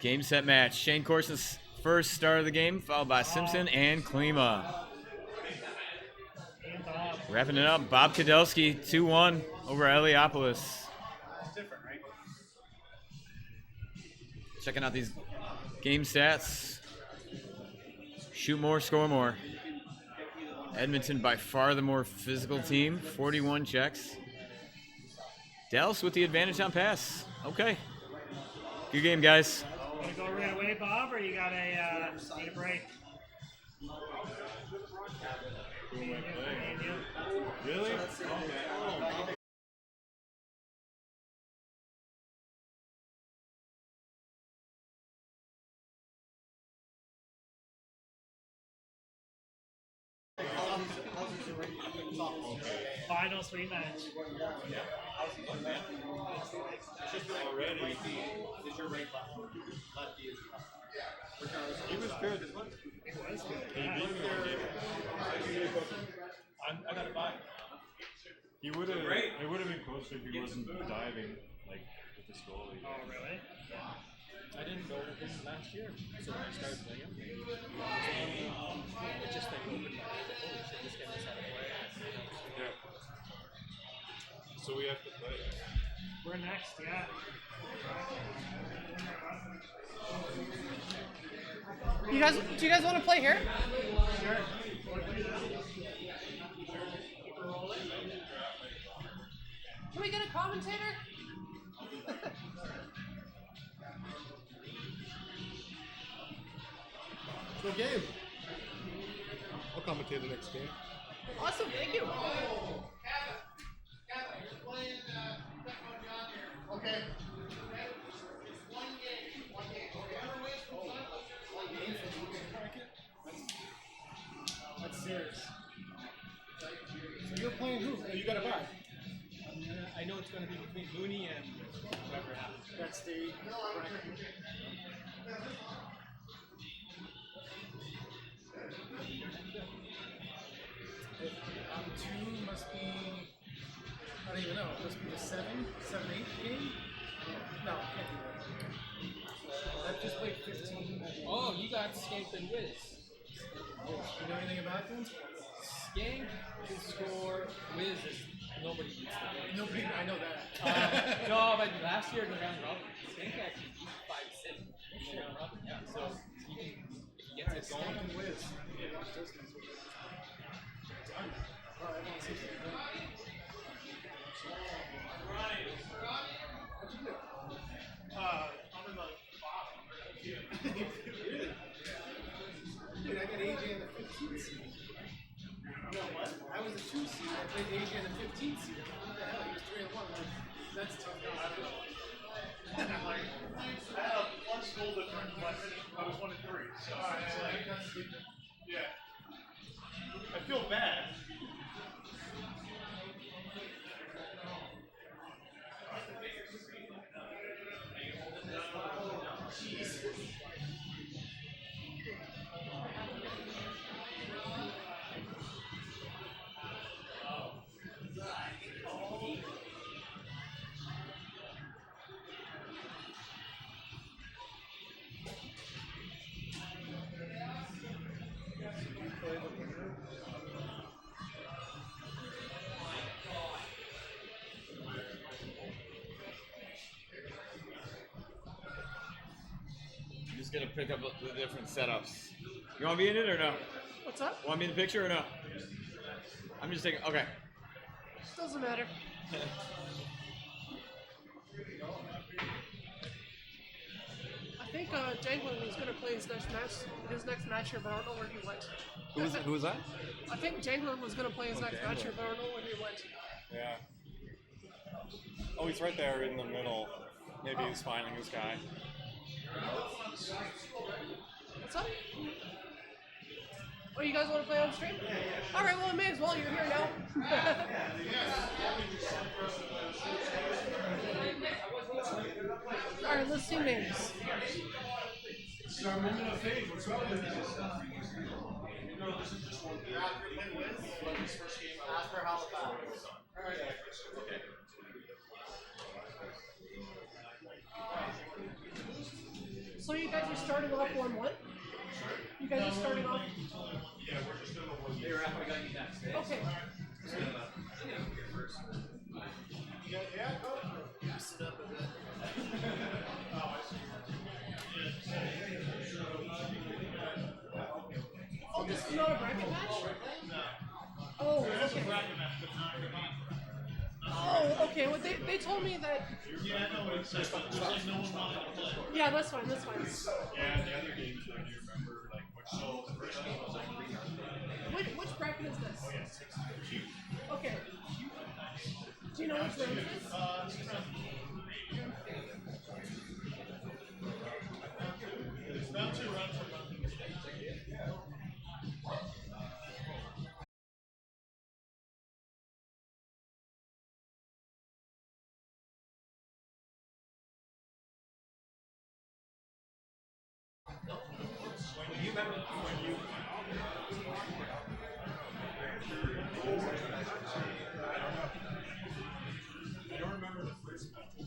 Game, set, match. Shane Corson's first start of the game, followed by Simpson and Klima. Wrapping it up, Bob Kudelski, 2-1 over Heliopolis. It's different, right? Checking out these game stats. Shoot more, score more. Edmonton by far the more physical team, 41 checks. Dallas with the advantage on pass. Okay. Good game, guys. Want to go right away, Bob, or you got a need a break? Who am I playing? Really? Okay. Finals rematch. Already. He was good. It was good. He Yeah. beat me one game. I got a buy. He would have. It would have been closer if he wasn't diving like with this goalie. Oh, really? I didn't know him last year, so when I started playing him, it just like opened my eyes. Like, holy shit, this guy knows how to play. Yeah. So we have to play. We're next, yeah. You guys, do you guys want to play here? Sure. Can we get a commentator? Good game. I'll commentate the next game. Awesome, thank you. Okay. That's serious. So you're playing who? Oh, you got a buy. I know it's going to be between Mooney and whoever happens. That's the two must be, I don't even know, it must be the 7, 8 game? No, it can't be that. I've just played 15. Oh, you got Skank and Wiz. You know anything about them? Skank can score. Wiz is nobody beats the game. Nobody, I know that. No, but last year in the round robin, Skank actually beat 5-6 in the round robin. Yeah, so he can, if he gets it going. Skank and Wiz. I'm in the bottom. Dude, I got AJ in the 15th seed. No, what? I was a 2 seed. I played AJ in the 15th seed. What the hell? He was 3-1. Like, that's tough. No, I don't know. I had a one school difference, but I was 1-3. So it's like, yeah. I feel bad. I'm just gonna pick up the different setups. You want me in it or no? What's up? Want me in the picture or no? I'm just taking. Okay. Doesn't matter. I think Dangler was going to play his next match here, but I don't know where he went. Who was that? I think Dangler was going to play his next match here, but I don't know where he went. Yeah. Oh, he's right there in the middle. Maybe he's finding his guy. What's up? Oh, you guys want to play on stream? All right, well, I may as well. You're here now. All right, let's see names. It's our moment of fame. What's up with After Halifax. So you guys are starting off 1-1? You guys are starting off. Yeah, we're just doing a one. Hey, Raph, I got you next. Okay. Sit up a bit. Oh, this is not a bracket match? Oh, okay. Oh, okay. Well, they told me that. Yeah, no, it's like no one wanted to play. Yeah, that's fine. That's fine. Yeah, the other games, do you remember like which the first game was like 300? Which bracket is this? Oh yeah, 6. Okay. Do you know which round it is? It's down 2 rounds for round. I don't remember the first match. It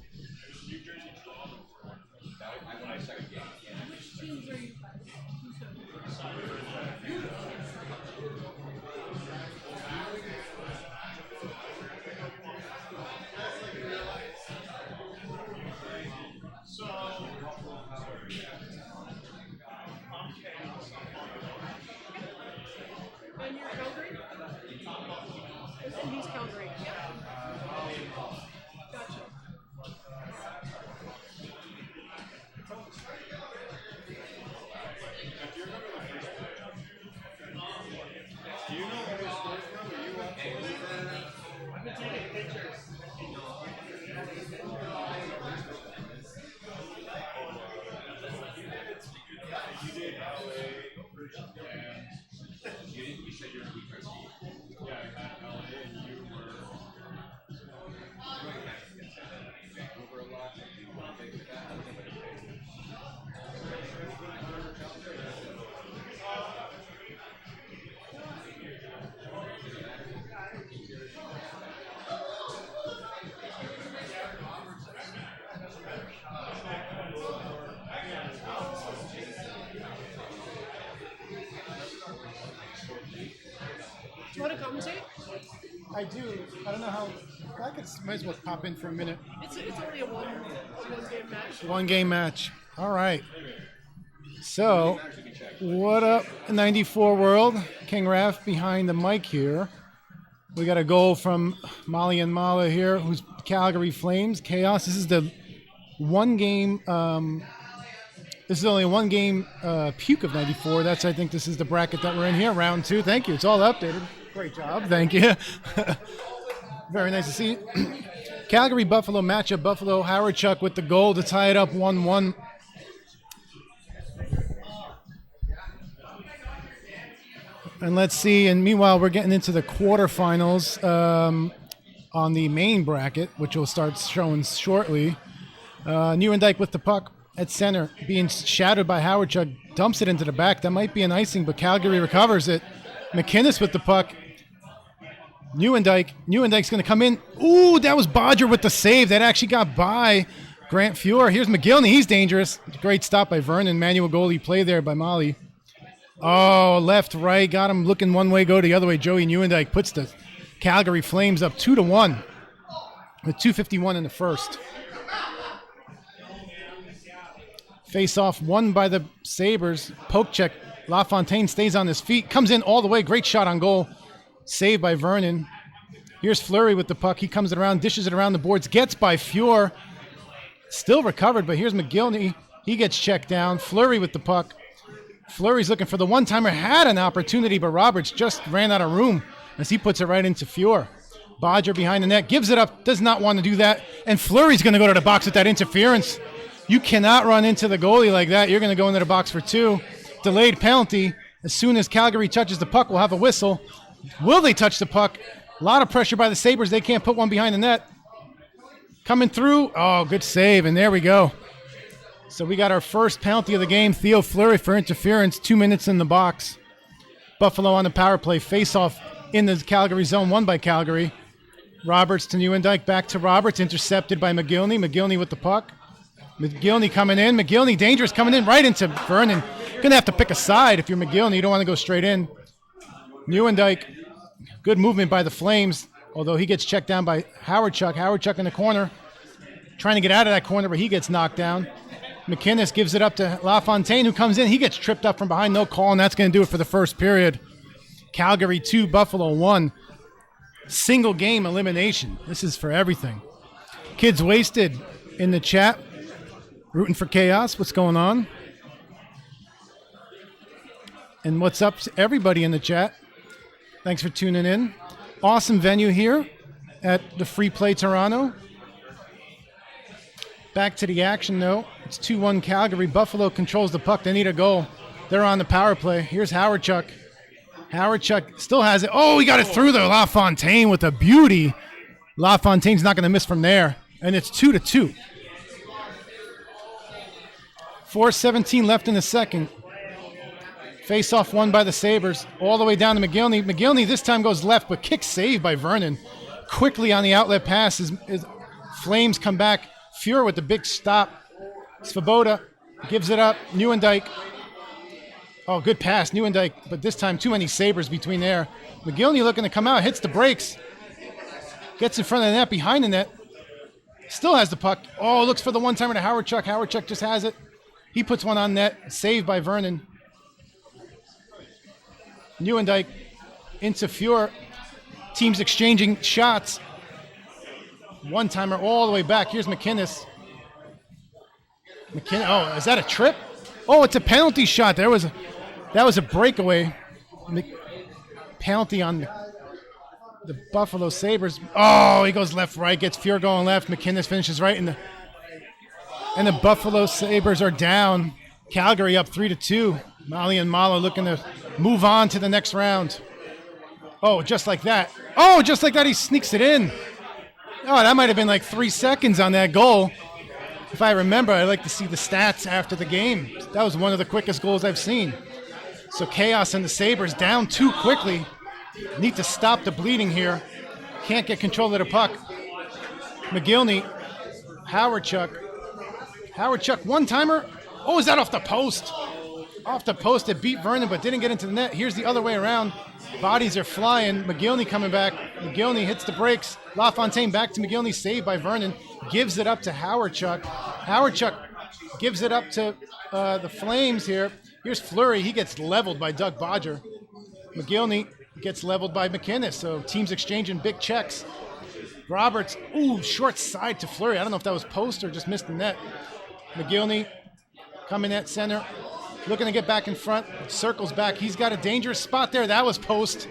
was New Jersey Toronto. My second game. Which teams are you guys? So, And you're Calgary? And he's Calgary. Gotcha. do you know what his scores were? Were you up I've been taking pictures. You did LA, and you said you're yeah, I had LA, and you were. Do you want to commentate? I do. I don't know how. I could might as well pop in for a minute. It's only a one game match. One game match. All right. So, what up, 94 world? KingRaph behind the mic here. We got a goal from Molly and Mala here, who's Calgary Flames. Chaos. This is the one game. This is only a one game Puke of 94. That's, I think, this is the bracket that we're in here, round 2. Thank you. It's all updated. Great job. Thank you. Very nice to see. Calgary Buffalo matchup. Buffalo Howard Chuck with the goal to tie it up 1-1. And let's see. And meanwhile, we're getting into the quarterfinals on the main bracket, which will start showing shortly. Nieuwendyk with the puck at center, being shadowed by Howard Chuck, dumps it into the back. That might be an icing, but Calgary recovers it. McInnes with the puck. Nieuwendyk's going to come in. Ooh, that was Bodger with the save. That actually got by Grant Fuhr. Here's McGillney. He's dangerous. Great stop by Vernon. Manual goalie play there by Molly. Oh, left, right. Got him looking one way, go the other way. Joey Nieuwendyk puts the Calgary Flames up 2-1 with 2:51 in the first. Face-off won by the Sabres. Poke check. LaFontaine stays on his feet. Comes in all the way. Great shot on goal. Saved by Vernon. Here's Fleury with the puck. He comes around, dishes it around the boards. Gets by Fuhr. Still recovered, but here's McGillney. He gets checked down. Fleury with the puck. Fleury's looking for the one-timer. Had an opportunity, but Roberts just ran out of room as he puts it right into Fuhr. Bodger behind the net. Gives it up. Does not want to do that. And Fleury's going to go to the box with that interference. You cannot run into the goalie like that. You're going to go into the box for 2. Delayed penalty. As soon as Calgary touches the puck, we'll have a whistle. Will they touch the puck? A lot of pressure by the Sabres. They can't put one behind the net. Coming through. Oh, good save. And there we go. So we got our first penalty of the game. Theo Fleury for interference. 2 minutes in the box. Buffalo on the power play. Face-off in the Calgary zone. Won by Calgary. Roberts to Nieuwendyk. Back to Roberts. Intercepted by McGillney. McGillney with the puck. McGillney coming in. McGillney dangerous coming in right into Vernon. Gonna have to pick a side if you're McGillney. You don't want to go straight in. Neuendijk, good movement by the Flames, although he gets checked down by Howard Chuck. Howard Chuck in the corner, trying to get out of that corner, but he gets knocked down. McInnes gives it up to LaFontaine, who comes in. He gets tripped up from behind, no call, and that's going to do it for the first period. Calgary 2, Buffalo 1. Single game elimination. This is for everything. Kids Wasted in the chat, rooting for chaos. What's going on? And what's up to everybody in the chat? Thanks for tuning in. Awesome venue here at the Free Play Toronto. Back to the action, though. It's 2-1 Calgary. Buffalo controls the puck. They need a goal. They're on the power play. Here's Howard Chuck. Howard Chuck still has it. Oh, he got it through there. LaFontaine with a beauty. LaFontaine's not going to miss from there. And it's 2-2. 4:17 left in the second. Face-off won by the Sabres. All the way down to McGillney. McGillney this time goes left, but kick saved by Vernon. Quickly on the outlet pass. His Flames come back. Fuhr with the big stop. Svoboda gives it up. Neuendijk. Oh, good pass, Neuendijk. But this time, too many Sabres between there. McGillney looking to come out. Hits the brakes. Gets in front of the net, behind the net. Still has the puck. Oh, looks for the one-timer to Howard Chuck. Howard Chuck just has it. He puts one on net. Saved by Vernon. Neuendijk into Fuhr. Teams exchanging shots. One-timer all the way back. Here's McInnes. Oh, is that a trip? Oh, it's a penalty shot. That was a breakaway. Penalty on the Buffalo Sabres. Oh, he goes left-right. Gets Fuhr going left. McInnes finishes right. And the Buffalo Sabres are down. Calgary up 3-2. Molly and Malo looking to move on to the next round. Oh, just like that. Oh, just like that, he sneaks it in. Oh, that might have been like 3 seconds on that goal. If I remember, I like to see the stats after the game. That was one of the quickest goals I've seen. So Chaos and the Sabres down 2 quickly. Need to stop the bleeding here. Can't get control of the puck. McGillney, Howard Chuck, one-timer. Oh, is that off the post? Off the post, it beat Vernon, but didn't get into the net. Here's the other way around. Bodies are flying. McGillney coming back. McGillney hits the brakes. LaFontaine back to McGillney, saved by Vernon. Gives it up to Howard Chuck. Howard Chuck gives it up to the Flames here. Here's Fleury. He gets leveled by Doug Bodger. McGillney gets leveled by McInnes. So teams exchanging big checks. Roberts, short side to Fleury. I don't know if that was post or just missed the net. McGillney coming at center. Looking to get back in front. Circles back. He's got a dangerous spot there. That was post.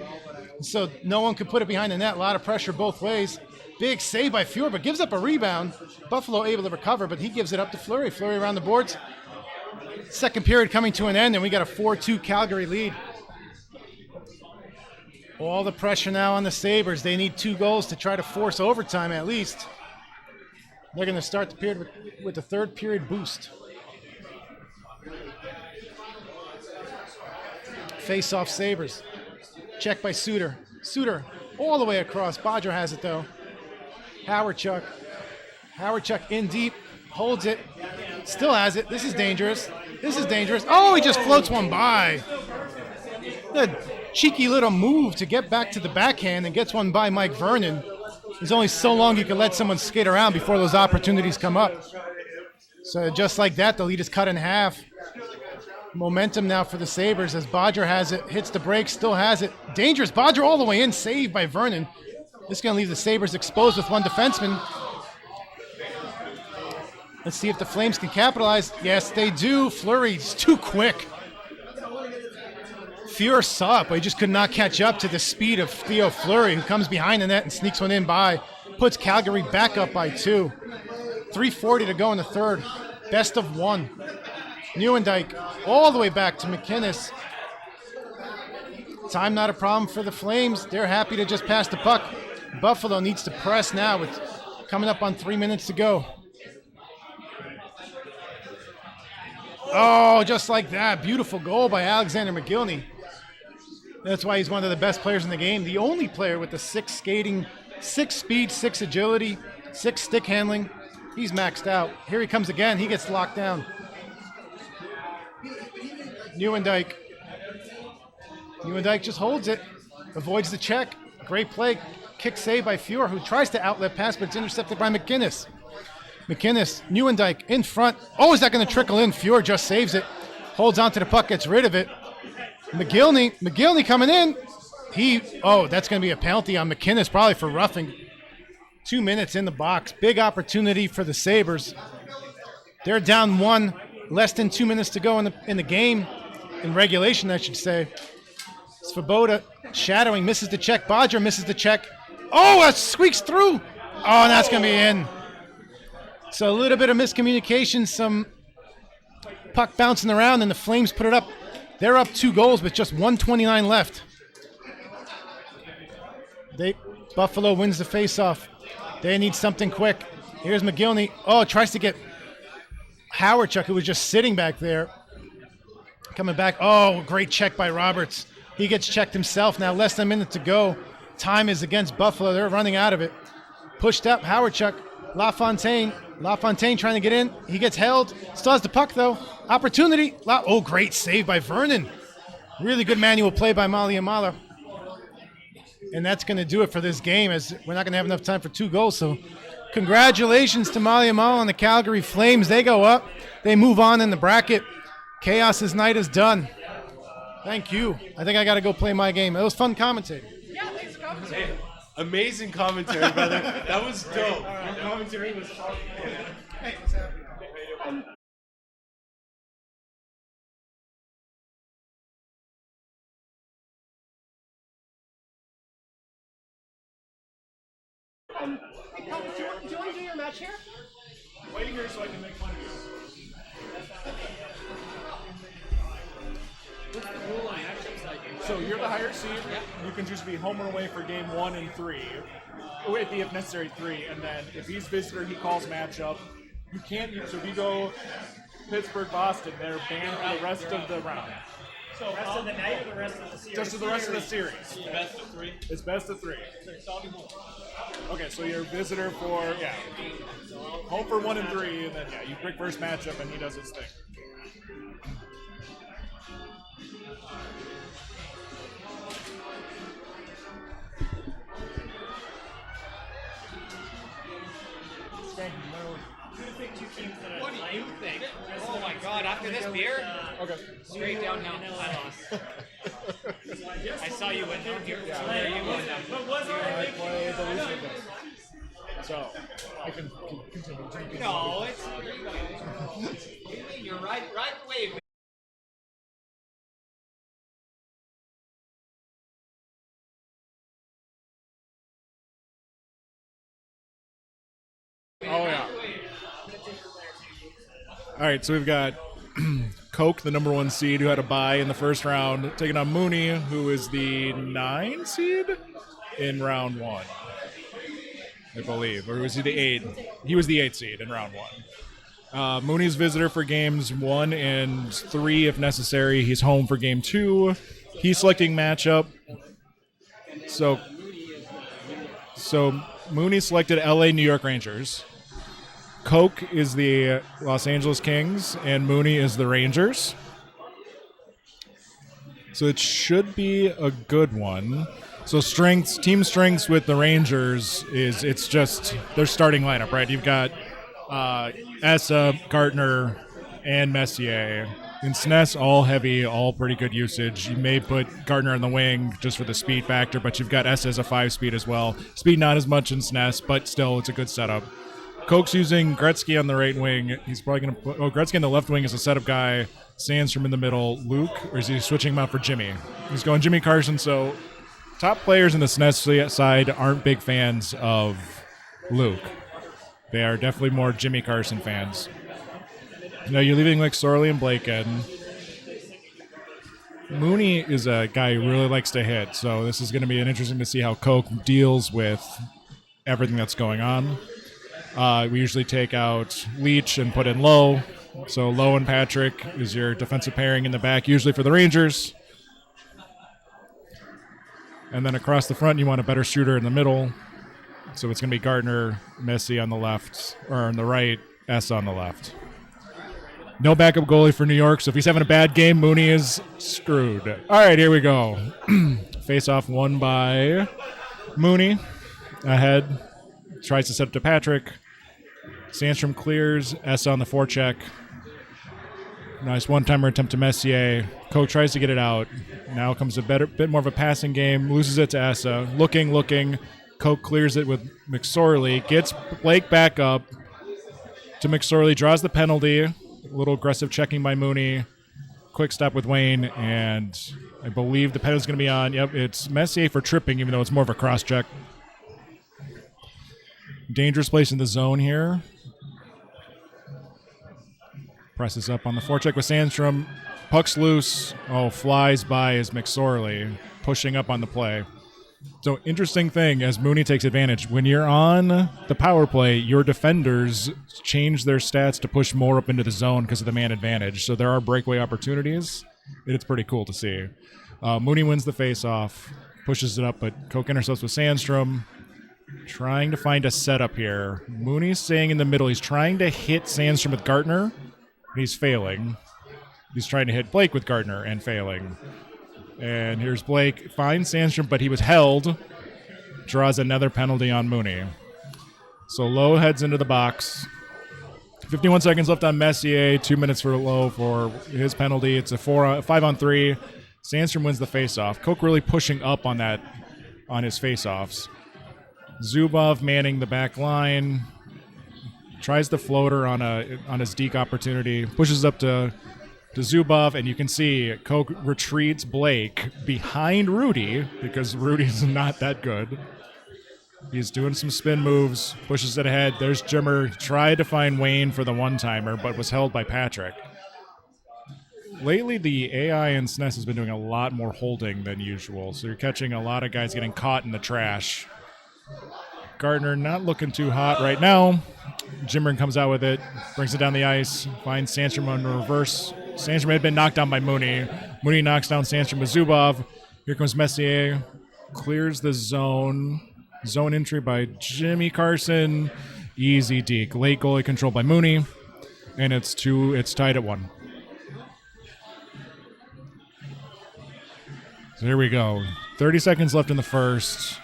So no one could put it behind the net. A lot of pressure both ways. Big save by Fuhr, but gives up a rebound. Buffalo able to recover, but he gives it up to Fleury. Fleury around the boards. Second period coming to an end, and we got a 4-2 Calgary lead. All the pressure now on the Sabres. They need 2 goals to try to force overtime at least. They're going to start the period with the third period boost. Face-off Sabres. Check by Suter. Suter all the way across. Bodger has it, though. Howard Chuck. Howard Chuck in deep. Holds it. Still has it. This is dangerous. This is dangerous. Oh, he just floats one by. The cheeky little move to get back to the backhand and gets one by Mike Vernon. There's only so long you can let someone skate around before those opportunities come up. So just like that, the lead is cut in half. Momentum now for the Sabres as Bodger has it, hits the brakes, still has it. Dangerous, Bodger all the way in, saved by Vernon. This is going to leave the Sabres exposed with one defenseman. Let's see if the Flames can capitalize. Yes, they do. Fleury's too quick. Fuhr saw it, but he just could not catch up to the speed of Theo Fleury, who comes behind the net and sneaks one in by. Puts Calgary back up by 2. 3:40 to go in the third. Best of 1. Neuendijk all the way back to McInnes. Time not a problem for the Flames. They're happy to just pass the puck. Buffalo needs to press now with coming up on 3 minutes to go. Oh, just like that. Beautiful goal by Alexander McGillney. That's why he's one of the best players in the game. The only player with the 6 skating, 6 speed, 6 agility, 6 stick handling. He's maxed out. Here he comes again. He gets locked down. Nieuwendyk. Nieuwendyk just holds it. Avoids the check. Great play. Kick save by Fuhr, who tries to outlet pass, but it's intercepted by McInnes. Nieuwendyk in front. Oh, is that going to trickle in? Fuhr just saves it. Holds onto the puck, gets rid of it. McGillney coming in. That's going to be a penalty on McInnes, probably for roughing. 2 minutes in the box. Big opportunity for the Sabres. They're down 1. Less than 2 minutes to go in the game. In regulation, I should say. Svoboda shadowing, misses the check. Bodger misses the check. Oh, that squeaks through. Oh, and that's going to be in. So a little bit of miscommunication, some puck bouncing around, and the Flames put it up. They're up 2 goals with just 1:29 left. Buffalo wins the faceoff. They need something quick. Here's McGillney. Oh, tries to get Howardchuk, who was just sitting back there. Coming back. Oh, great check by Roberts. He gets checked himself. Now less than a minute to go. Time is against Buffalo. They're running out of it. Pushed up. Howardchuk. LaFontaine trying to get in. He gets held. Still has the puck, though. Opportunity. Great save by Vernon. Really good manual play by Maliamala. And that's going to do it for this game, as we're not going to have enough time for 2 goals. So congratulations to Maliamala and the Calgary Flames. They go up. They move on in the bracket. Chaos's night is done. Thank you. I think I got to go play my game. It was fun commentating. Yeah, thanks for commentating. Amazing commentary, brother. That was dope. Your commentary was awesome. Hey, what's happening? Hey, Paul, do you want to do your match here? Wait here so I can make fun of you. What's the rule on matchups like? So you're the higher seed. Yep. You can choose to be home or away for game 1 and 3. If necessary, 3. And then if he's visitor, he calls matchup. You can't. So if you go Pittsburgh, Boston, they're banned for the rest of the round. So rest of the night or the rest of the series? Just for the rest of the series. It's best of 3? It's best of 3. So I'll be home. Okay, so you're visitor for, home for 1 and 3, and then, you pick first matchup, and he does his thing. What do you think? Oh my god, after this beer? Okay. Straight downtown. I lost. I saw you went down here. So there you went down. But was I play the losing game. So, I can continue drinking. No, it's... You're right away. Oh, yeah. All right, so we've got Coke, the number 1 seed, who had a bye in the first round, taking on Mooney, who is the 9 seed in round 1, I believe. Or was he the 8? He was the 8 seed in round 1. Mooney's visitor for games 1 and 3 if necessary. He's home for game 2. He's selecting matchup. So Mooney selected LA New York Rangers. Coke is the Los Angeles Kings, and Mooney is the Rangers. So it should be a good one. So team strengths with the Rangers it's just their starting lineup, right? You've got Essa, Gartner, and Messier. In SNES, all heavy, all pretty good usage. You may put Gartner on the wing just for the speed factor, but you've got Essa as a 5-speed as well. Speed not as much in SNES, but still it's a good setup. Coke's using Gretzky on the right wing. He's probably going to put... Gretzky on the left wing is a setup guy. Sandstrom in the middle. Luke, or is he switching him out for Jimmy? He's going Jimmy Carson, so top players in the SNES side aren't big fans of Luke. They are definitely more Jimmy Carson fans. You're leaving like Sorley and Blake in. Mooney is a guy who really likes to hit, so this is going to be interesting to see how Coke deals with everything that's going on. We usually take out Leach and put in Lowe. So Lowe and Patrick is your defensive pairing in the back, usually for the Rangers. And then across the front, you want a better shooter in the middle. So it's going to be Gardner, Messi on the left, or on the right, S on the left. No backup goalie for New York, so if he's having a bad game, Mooney is screwed. All right, here we go. Face-off won by Mooney. Ahead. Tries to set up to Patrick. Sandstrom clears. S on the forecheck. Nice one-timer attempt to Messier. Koch tries to get it out. Now comes a bit more of a passing game. Loses it to Essa. Looking. Koch clears it with McSorley. Gets Blake back up to McSorley. Draws the penalty. A little aggressive checking by Mooney. Quick stop with Wayne. And I believe the penalty's going to be on. Yep, it's Messier for tripping, even though it's more of a cross-check. Dangerous place in the zone here. Presses up on the forecheck with Sandstrom. Puck's loose. Flies by is McSorley. Pushing up on the play. So, interesting thing as Mooney takes advantage. When you're on the power play, your defenders change their stats to push more up into the zone because of the man advantage. So, there are breakaway opportunities. It's pretty cool to see. Mooney wins the face-off. Pushes it up, but Koch intercepts with Sandstrom. Trying to find a setup here. Mooney's staying in the middle. He's trying to hit Sandstrom with Gartner. He's failing. He's trying to hit Blake with Gardner and failing. And here's Blake. Finds Sandstrom, but he was held. Draws another penalty on Mooney. So Lowe heads into the box. 51 seconds left on Messier. 2 minutes for Lowe for his penalty. It's a 5-on-3. Sandstrom wins the faceoff. Koch really pushing up on his faceoffs. Zubov manning the back line. Tries the floater on his deke opportunity. Pushes up to Zubov, and you can see Koch retreats Blake behind Rudy because Rudy's not that good. He's doing some spin moves, pushes it ahead. There's Jimmer. Tried to find Wayne for the one-timer, but was held by Patrick. Lately, the AI in SNES has been doing a lot more holding than usual, so you're catching a lot of guys getting caught in the trash. Gardner not looking too hot right now. Jimmer comes out with it, brings it down the ice, finds Sandstrom on reverse. Sandstrom had been knocked down by Mooney. Mooney knocks down Sandstrom with Zubov. Here comes Messier. Clears the zone. Zone entry by Jimmy Carson. Easy deke. Late goalie control by Mooney. And it's tied at 1. So here we go. 30 seconds left in the first.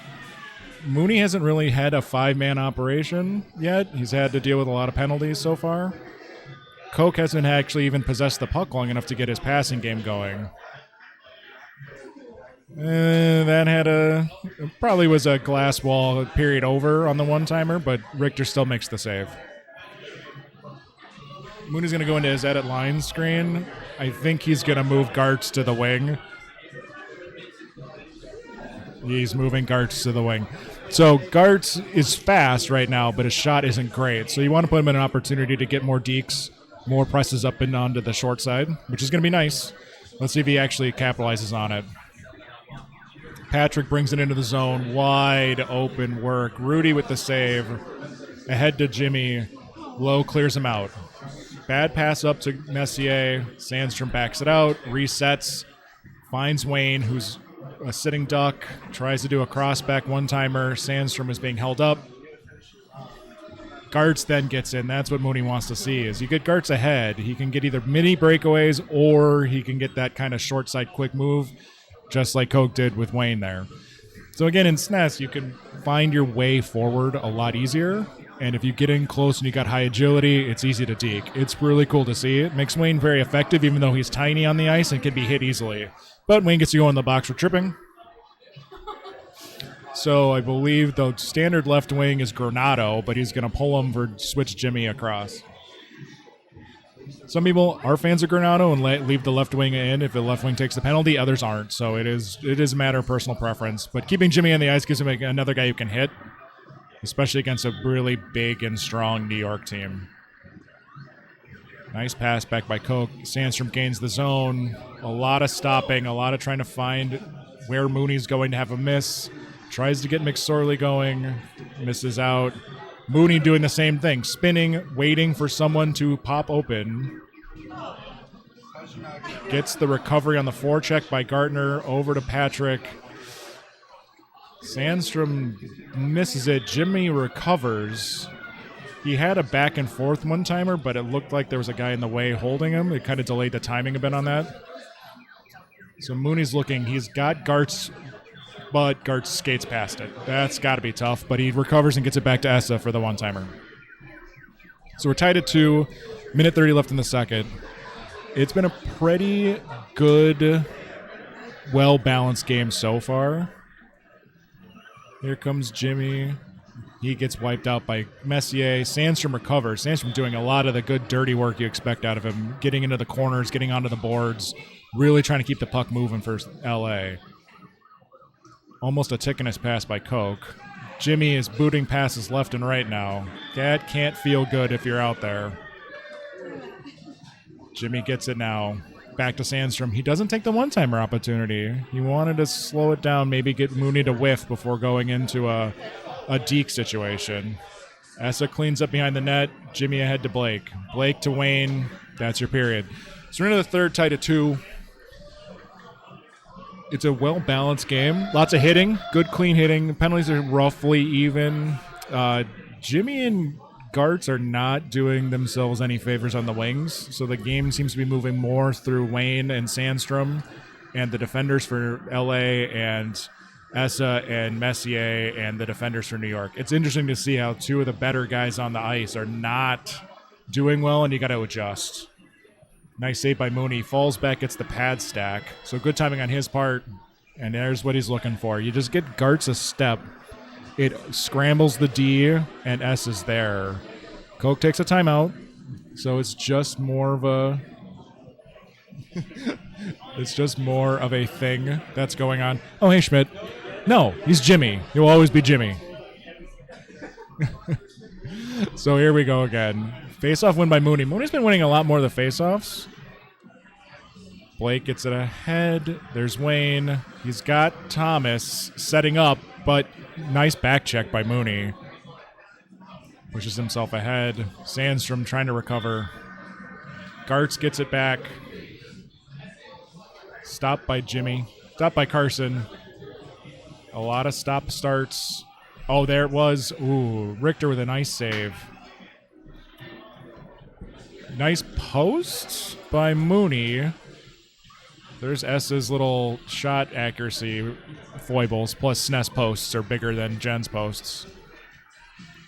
Mooney hasn't really had a 5-man operation yet. He's had to deal with a lot of penalties so far. Koch hasn't actually even possessed the puck long enough to get his passing game going. That probably was a glass wall period over on the one-timer, but Richter still makes the save. Mooney's going to go into his edit line screen. I think he's going to move Gartz to the wing. He's moving Gartz to the wing. So Gartz is fast right now, but his shot isn't great. So you want to put him in an opportunity to get more dekes, more presses up and onto the short side, which is going to be nice. Let's see if he actually capitalizes on it. Patrick brings it into the zone. Wide open work. Rudy with the save. Ahead to Jimmy. Lowe clears him out. Bad pass up to Messier. Sandstrom backs it out. Resets. Finds Wayne, who's a sitting duck. Tries to do a cross-back one-timer. Sandstrom is being held up. Gartz then gets in. That's what Mooney wants to see, is you get Gartz ahead. He can get either mini breakaways or he can get that kind of short side quick move, just like Koch did with Wayne there. So again, in SNES, you can find your way forward a lot easier. And if you get in close and you got high agility, it's easy to deke. It's really cool to see. It makes Wayne very effective, even though he's tiny on the ice and can be hit easily. But Wayne gets to go in the box for tripping. So I believe the standard left wing is Granado, but he's going to pull him for switch Jimmy across. Some people are fans of Granado and leave the left wing in if the left wing takes the penalty. Others aren't. So it is a matter of personal preference. But keeping Jimmy on the ice gives him another guy who can hit, especially against a really big and strong New York team. Nice pass back by Koch. Sandstrom gains the zone. A lot of stopping, a lot of trying to find where Mooney's going to have a miss. Tries to get McSorley going. Misses out. Mooney doing the same thing. Spinning, waiting for someone to pop open. Gets the recovery on the forecheck by Gardner over to Patrick. Sandstrom misses it. Jimmy recovers. He had a back and forth one-timer, but it looked like there was a guy in the way holding him. It kind of delayed the timing a bit on that. So Mooney's looking. He's got Gartz, but Gartz skates past it. That's got to be tough, but he recovers and gets it back to Essa for the one-timer. So we're tied at 2. Minute 30 left in the second. It's been a pretty good, well-balanced game so far. Here comes Jimmy. He gets wiped out by Messier. Sandstrom recovers. Sandstrom doing a lot of the good, dirty work you expect out of him. Getting into the corners, getting onto the boards. Really trying to keep the puck moving for LA. Almost a tick in his pass by Coke. Jimmy is booting passes left and right now. That can't feel good if you're out there. Jimmy gets it now. Back to Sandstrom. He doesn't take the one-timer opportunity. He wanted to slow it down, maybe get Mooney to whiff before going into a deke situation. Essa cleans up behind the net. Jimmy ahead to Blake. Blake to Wayne. That's your period. So we're into the third, tied at 2. It's a well-balanced game. Lots of hitting. Good, clean hitting. Penalties are roughly even. Jimmy and Gartz are not doing themselves any favors on the wings, so the game seems to be moving more through Wayne and Sandstrom and the defenders for LA and Essa and Messier and the defenders for New York. It's interesting to see how 2 of the better guys on the ice are not doing well, and you got to adjust. Nice save by Mooney. Falls back, gets the pad stack. So good timing on his part, and there's what he's looking for. You just get Gartz a step. It scrambles the D, and S is there. Coke takes a timeout, so it's just more of a... it's just more of a thing that's going on. Oh, hey, Schmidt. No, he's Jimmy. He'll always be Jimmy. So here we go again. Face-off win by Mooney. Mooney's been winning a lot more of the face-offs. Blake gets it ahead. There's Wayne. He's got Thomas setting up, but nice back check by Mooney. Pushes himself ahead. Sandstrom trying to recover. Gartz gets it back. Stopped by Jimmy. Stopped by Carson. A lot of stop starts. Oh, there it was. Ooh, Richter with a nice save. Nice post by Mooney. There's S's little shot accuracy foibles, plus SNES posts are bigger than Jen's posts.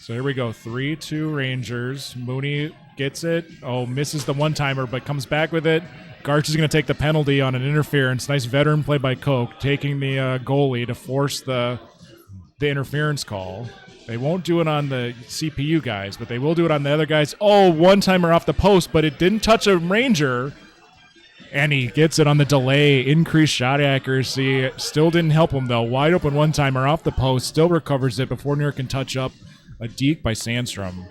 So here we go, 3-2 Rangers. Mooney gets it. Oh, misses the one-timer, but comes back with it. Garch is going to take the penalty on an interference. Nice veteran play by Coke, taking the goalie to force the interference call. They won't do it on the CPU guys, but they will do it on the other guys. Oh, one-timer off the post, but it didn't touch a Ranger. And he gets it on the delay. Increased shot accuracy. Still didn't help him, though. Wide open one-timer off the post. Still recovers it before New York can touch up. A deke by Sandstrom.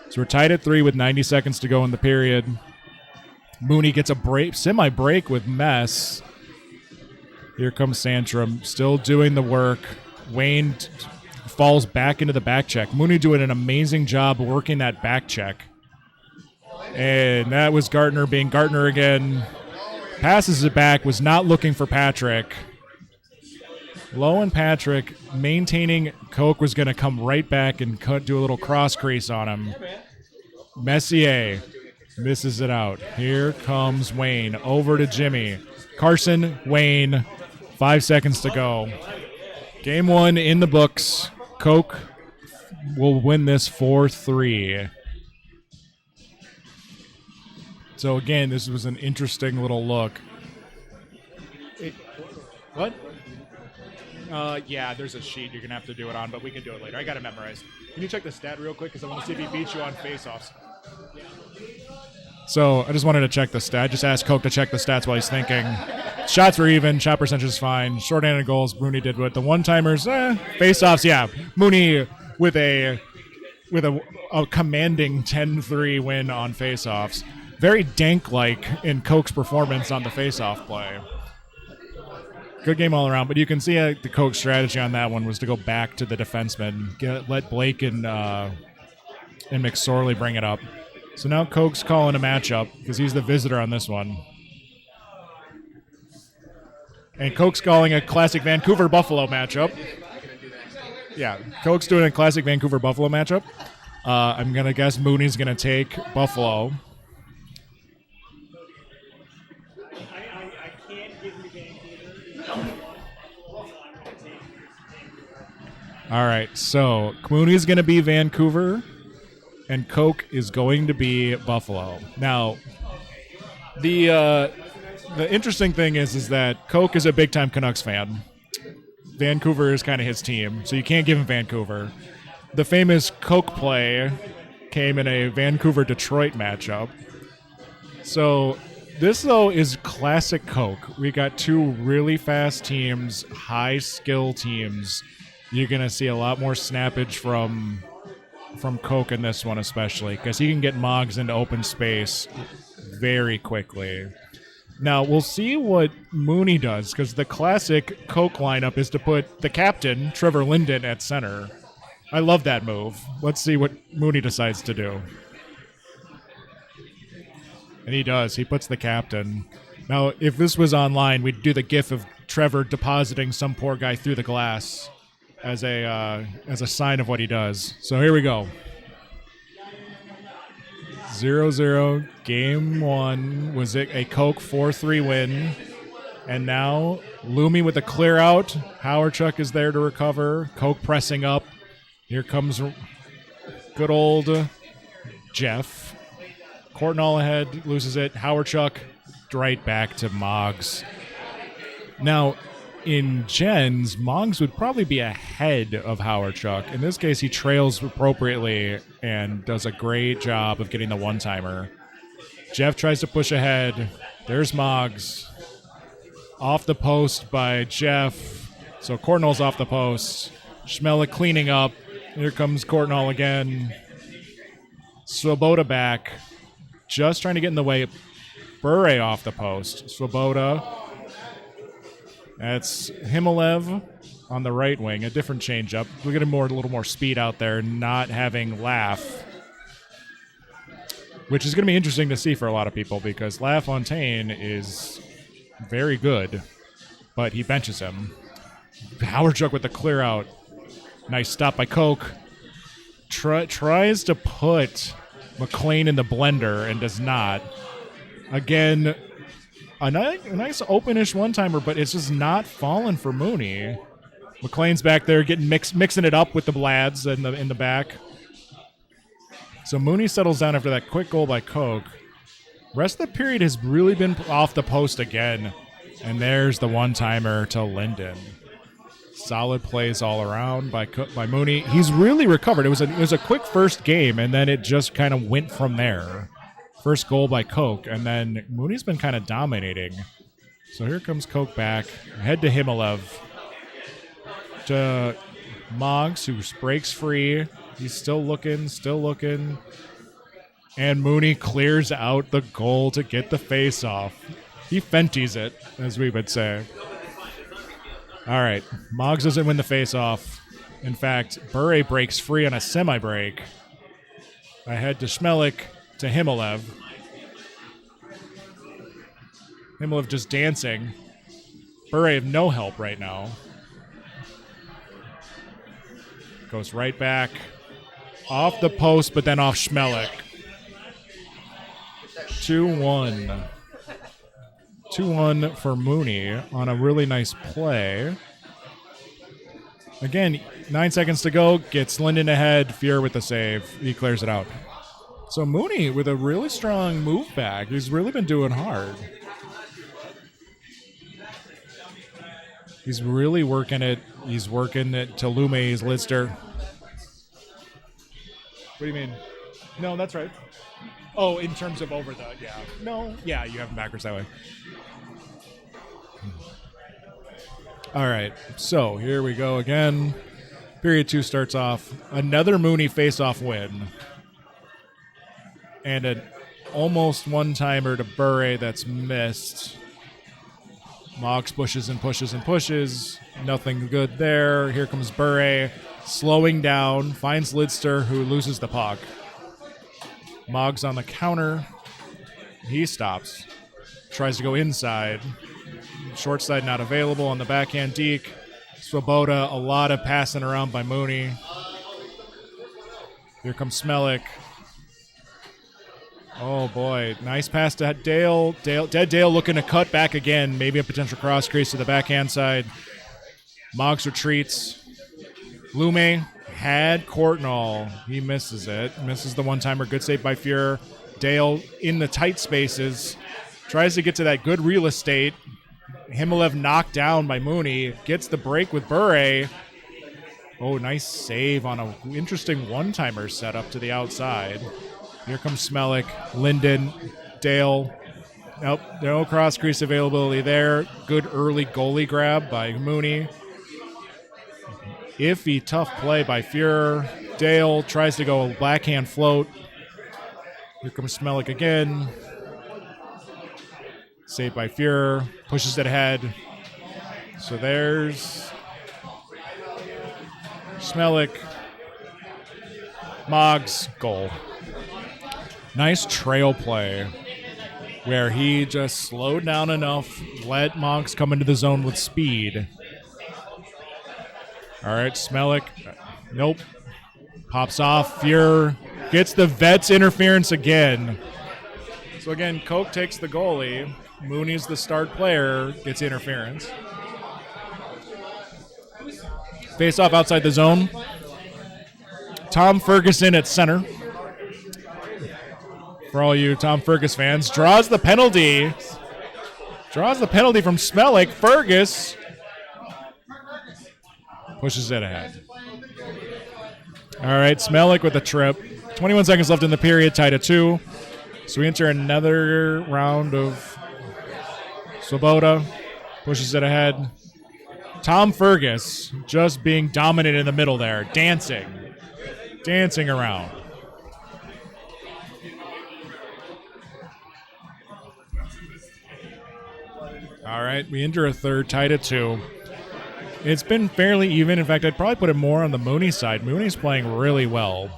So we're tied at 3 with 90 seconds to go in the period. Mooney gets a break, semi-break with Mess. Here comes Sandstrom. Still doing the work. Wayne falls back into the back check. Mooney doing an amazing job working that back check. And that was Gartner being Gartner again. Passes it back, was not looking for Patrick. Lowe and Patrick maintaining. Coke was going to come right back and do a little cross crease on him. Messier misses it out. Here comes Wayne. Over to Jimmy. Carson, Wayne. 5 seconds to go. Game 1 in the books. Coke will win this 4-3. So again, this was an interesting little look. What? Yeah, there's a sheet you're going to have to do it on, but we can do it later. I got it memorized. Can you check the stat real quick? Because I want to see if he beats you on face-offs. So I just wanted to check the stat. Just asked Coke to check the stats while he's thinking. Shots were even. Shot percentage is fine. Short-handed goals, Mooney did with the one-timers. Face-offs, yeah. Mooney with a commanding 10-3 win on face-offs. Very Dank-like in Coke's performance on the face-off play. Good game all around, but you can see the Coke strategy on that one was to go back to the defenseman, let Blake and McSorley bring it up. So now Coke's calling a matchup because he's the visitor on this one. And Coke's calling a classic Vancouver-Buffalo matchup. Yeah, Coke's doing a classic Vancouver Buffalo matchup. I'm going to guess Mooney's going to take Buffalo. I can't give you Vancouver. All right, so Mooney's going to be Vancouver, and Coke is going to be Buffalo. Now, the interesting thing is that Coke is a big-time Canucks fan. Vancouver is kind of his team, so you can't give him Vancouver. The famous Coke play came in a Vancouver-Detroit matchup. So this, though, is classic Coke. We got two really fast teams, high-skill teams. You're going to see a lot more snappage from Coke in this one especially, because he can get Moggs into open space very quickly. Now, we'll see what Mooney does, because the classic Coke lineup is to put the captain, Trevor Linden, at center. I love that move. Let's see what Mooney decides to do. And he does. He puts the captain. Now, if this was online, we'd do the gif of Trevor depositing some poor guy through the glass as a sign of what he does. So here we go. 0-0, game one. Was it a Coke 4-3 win? And now Lumi with a clear out. Howardchuk is there to recover. Coke pressing up. Here comes good old Jeff. Courtnall ahead, loses it. Howardchuk right back to Moggs. Now, in gens, Moggs would probably be ahead of Howardchuk. In this case, he trails appropriately and does a great job of getting the one-timer. Jeff tries to push ahead. There's Moggs. Off the post by Jeff. So Courtnall's off the post. Schmelik cleaning up. Here comes Courtnall again. Swoboda back. Just trying to get in the way. Bure off the post. Swoboda. That's Himalev on the right wing. A different changeup. We're getting a little more speed out there, not having Laugh. Which is going to be interesting to see for a lot of people, because LaFontaine is very good, but he benches him. Howardchuk with the clear out. Nice stop by Coke. Tries to put McLean in the blender and does not. Again, a nice openish one-timer, but it's just not falling for Mooney. McLean's back there getting mixing it up with the Blads in the back. So Mooney settles down after that quick goal by Coke. Rest of the period has really been off the post again. And there's the one-timer to Linden. Solid plays all around by Mooney. He's really recovered. It was a quick first game, and then it just kind of went from there. First goal by Coke, and then Mooney's been kind of dominating. So here comes Coke back. Head to Himalev. To Moggs, who breaks free. He's still looking. And Mooney clears out the goal to get the face-off. He Fenties it, as we would say. All right, Moggs doesn't win the face-off. In fact, Bure breaks free on a semi-break. Ahead to Schmelik, to Himalev. Himalev just dancing. Bure have no help right now. Goes right back. Off the post, but then off Schmelik. 2-1. 2-1 for Mooney on a really nice play. Again, 9 seconds to go. Gets Linden ahead. Fuhr with the save. He clears it out. So Mooney with a really strong move back. He's really been doing hard. He's really working it. He's working it to Lume's Lister. What do you mean? No, that's right. Oh, in terms of over the, yeah. No, yeah, you have him backwards that way. All right, so here we go again. Period 2 starts off. Another Mooney face-off win. And an almost one-timer to Bure that's missed. Moggs pushes and pushes and pushes. Nothing good there. Here comes Bure, slowing down, finds Lidster, who loses the puck. Moggs on the counter. He stops. Tries to go inside. Short side not available on the backhand deke. Swoboda, a lot of passing around by Mooney. Here comes Smelik. Oh boy, nice pass to Dale. Dead Dale looking to cut back again. Maybe a potential cross crease to the backhand side. Moggs retreats. Lume had Courtnall. He misses it. Misses the one-timer. Good save by Fuhrer. Dale in the tight spaces. Tries to get to that good real estate. Himalev knocked down by Mooney. Gets the break with Bure. Oh, nice save on an interesting one-timer setup to the outside. Here comes Smelik, Linden, Dale. Nope, no cross crease availability there. Good early goalie grab by Mooney. Iffy, tough play by Fuhrer. Dale tries to go backhand float. Here comes Smelik again. Saved by Fuhrer. Pushes it ahead. So there's Smelik. Moggs, goal. Nice trail play where he just slowed down enough, let Moggs come into the zone with speed. All right, Smelik. Nope. Pops off. Fuhrer gets the Vets interference again. So again, Koch takes the goalie. Mooney's the start player, gets interference. Face off outside the zone. Tom Ferguson at center. For all you Tom Fergus fans, draws the penalty. Draws the penalty from Smelik. Fergus pushes it ahead. All right, Smelik with the trip. 21 seconds left in the period, tied at 2. So we enter another round of Swoboda. Pushes it ahead. Tom Fergus just being dominant in the middle there. Dancing around. All right, we enter a third, tied at 2. It's been fairly even. In fact, I'd probably put it more on the Mooney side. Mooney's playing really well.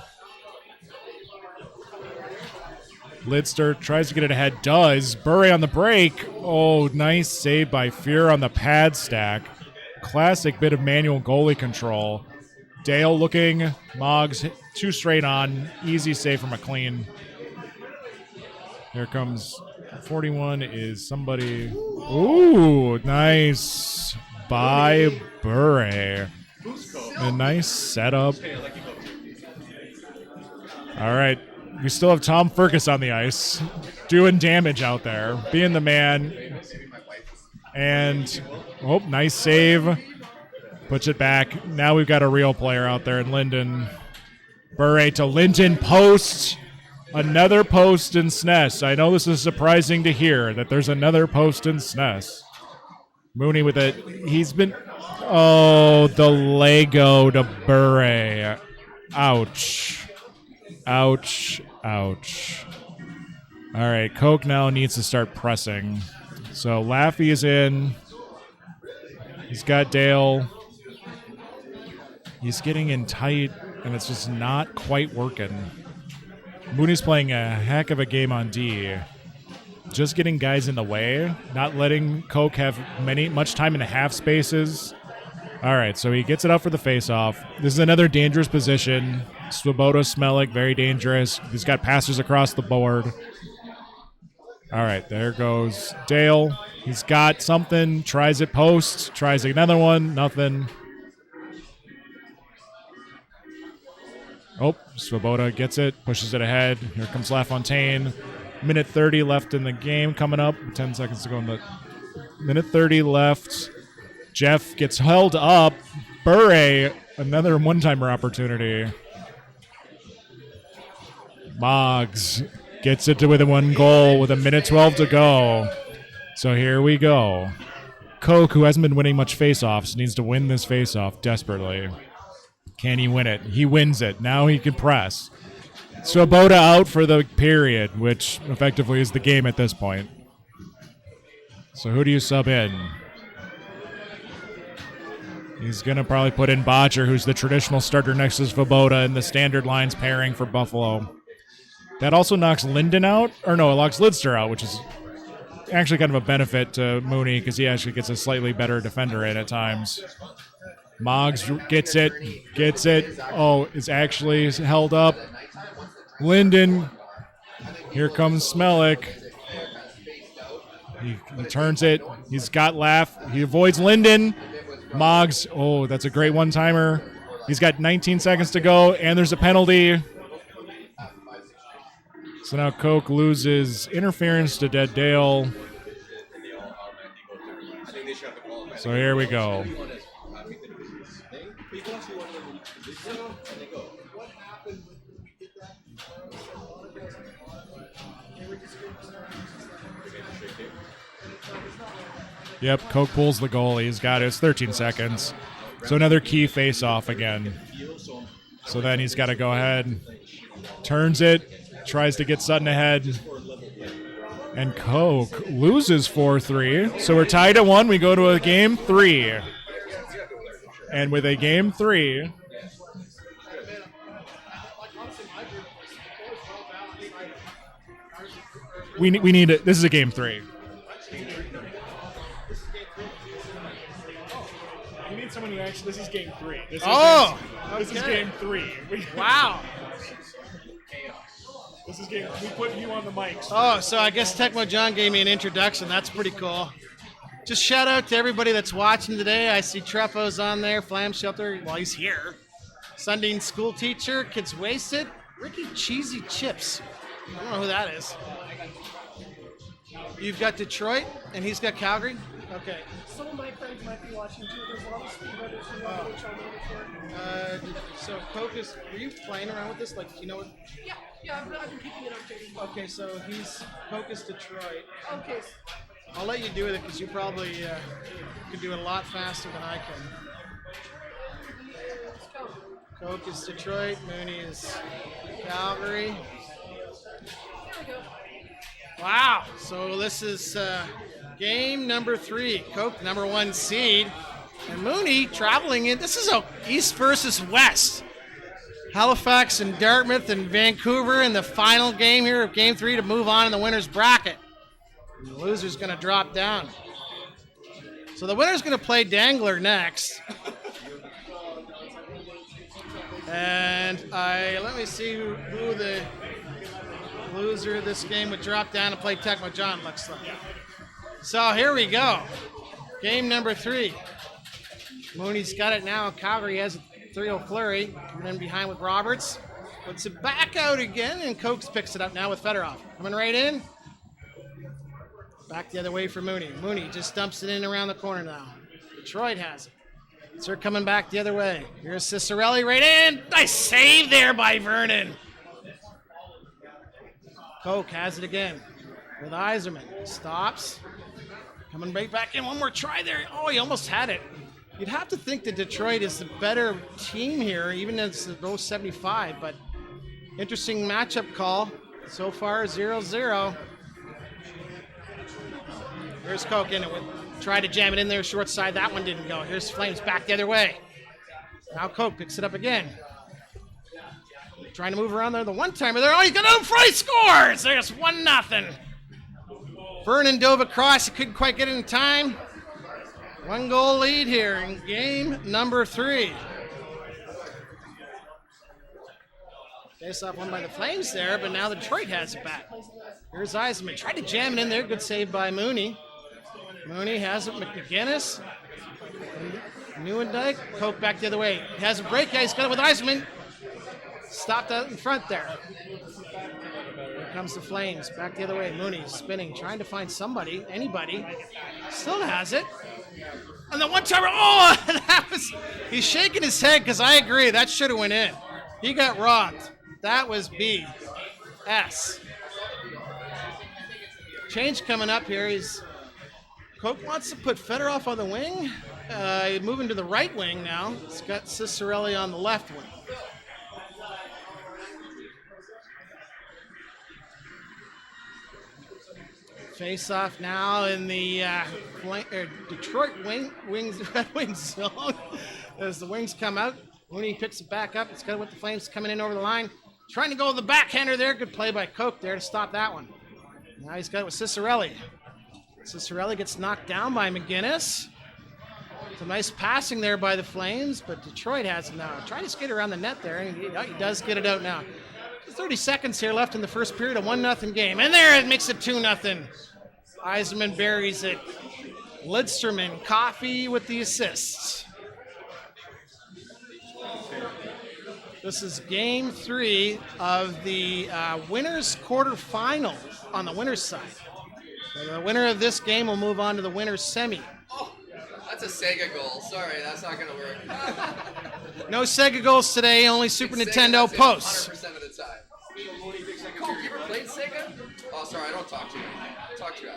Lidster tries to get it ahead. Does. Bure on the break. Oh, nice save by Fuhrer on the pad stack. Classic bit of manual goalie control. Dale looking. Moggs 2 straight on. Easy save from McLean. Here comes 41 is somebody. Ooh, nice by Bure. A nice setup. All right. We still have Tom Fergus on the ice, doing damage out there, being the man. And, oh, nice save. Puts it back. Now we've got a real player out there in Linden. Bure to Linden, post. Another post in SNES. I know this is surprising to hear that there's another post in SNES. Mooney with it. He's been... Oh, the Lego to Bure. Ouch. Ouch. Ouch. All right, Koch now needs to start pressing. So Laffy is in. He's got Dale. He's getting in tight, and it's just not quite working. Mooney's playing a heck of a game on D. Just getting guys in the way, not letting Koch have much time in the half spaces. All right, so he gets it out for the face-off. This is another dangerous position. Swoboda, Smelik, very dangerous. He's got passers across the board. All right, there goes Dale. He's got something. Tries it post. Tries another one. Nothing. Oh, Swoboda gets it. Pushes it ahead. Here comes LaFontaine. Minute 30 left in the game coming up. 10 seconds to go in the... Minute 30 left. Jeff gets held up. Bure, another one-timer opportunity. Moggs gets it to within 1 goal with a minute 12 to go. So here we go. Koch, who hasn't been winning much face-offs, needs to win this face-off desperately. Can he win it? He wins it. Now he can press. Swoboda out for the period, which effectively is the game at this point. So who do you sub in? He's going to probably put in Botcher, who's the traditional starter next to Swoboda in the standard lines pairing for Buffalo. That also knocks Linden out. Or no, it locks Lidster out, which is actually kind of a benefit to Mooney because he actually gets a slightly better defender in at times. Moggs gets it. Oh, it's actually held up. Linden. Here comes Smelik. He turns it. He's got Laugh. He avoids Linden. Moggs. Oh, that's a great one-timer. He's got 19 seconds to go, and there's a penalty. So now Coke loses interference to Dead Dale. So here we go. Yep, Coke pulls the goal. He's got it. It's 13 seconds. So another key face-off again. So then he's got to go ahead, turns it, tries to get Sutton ahead. And Coke loses 4-3. So we're tied at 1. We go to a game 3. And with a game 3, we need it. This is a game 3. We need someone who actually. This is game 3. This is game 3. Wow. This is game. We put you on the mic. Oh, so I guess Tecmo John gave me an introduction. That's pretty cool. Just shout out to everybody that's watching today. I see Trefo's on there, Flam Shelter. Well, he's here. Sundine School Teacher, Kids Wasted, Ricky Cheesy Chips. I don't know who that is. You've got Detroit, and he's got Calgary. Okay. Some of my friends might be watching too. There's a lot of speedrunners who know NHL'94. So Focus, were you playing around with this? Like, you know what? Yeah, I've been keeping it updated. Okay, so he's Focus Detroit. Okay. I'll let you do it because you probably can do it a lot faster than I can. Coke is Detroit, Mooney is Calgary. Wow, so this is game number 3. Coke, number 1 seed. And Mooney traveling in. This is a East versus West. Halifax and Dartmouth and Vancouver in the final game here of game 3 to move on in the winner's bracket. And the loser's going to drop down. So the winner's going to play Dangler next. And let me see who the loser of this game would drop down and play Tecmo John, looks like. So here we go. Game number 3. Mooney's got it now. Calgary has a 3-0 flurry. And then behind with Roberts. Puts it back out again, and Cokes picks it up now with Fedorov. Coming right in. Back the other way for Mooney. Mooney just dumps it in around the corner now. Detroit has it. They're coming back the other way. Here's Cicerelli right in. Nice save there by Vernon. Coke has it again with Yzerman. Stops. Coming right back in. One more try there. Oh, he almost had it. You'd have to think that Detroit is the better team here, even as they're both 75. But interesting matchup call. So far, 0-0. Here's Coke in it. Tried to jam it in there short side. That one didn't go. Here's Flames back the other way. Now Coke picks it up again. Trying to move around there. The one-timer there. Oh, he's got out in front. He scores! There's 1-0. Vernon dove across. He couldn't quite get it in time. 1-goal lead here in game number 3. Face-off won by the Flames there, but now Detroit has it back. Here's Yzerman. Tried to jam it in there. Good save by Mooney. Mooney has it. McGinnis. Neuendijk. Coke back the other way. He has a break. Yeah, he's got it with Yzerman. Stopped out in front there. Here comes the Flames. Back the other way. Mooney spinning. Trying to find somebody. Anybody. Still has it. And the one-timer. Oh! That was, he's shaking his head because I agree. That should have went in. He got robbed. That was B. S. Change coming up here. Coke wants to put Fedorov on the wing. Moving to the right wing now. It's got Cicerelli on the left wing. Face off now in the Detroit Red Wings zone. As the Wings come out, Mooney picks it back up. It's got it with the Flames coming in over the line. Trying to go with the backhander there. Good play by Coke there to stop that one. Now he's got it with Cicerelli. Cicerelli gets knocked down by McGinnis. Some nice passing there by the Flames, but Detroit has it now. Trying to skate around the net there, and he does get it out now. 30 seconds here left in the first period, a 1-0 game. And there it makes it 2-0. Eisenman buries it. Lidstrom and Coffee with the assists. This is game 3 of the winners quarterfinal on the winners side. So the winner of this game will move on to the winners semi. Oh, that's a Sega goal. Sorry, that's not going to work. No Sega goals today, only Super Nintendo posts. 100% of the time. Cool, you ever played Sega? Oh, sorry, I don't talk to you. Talk to you.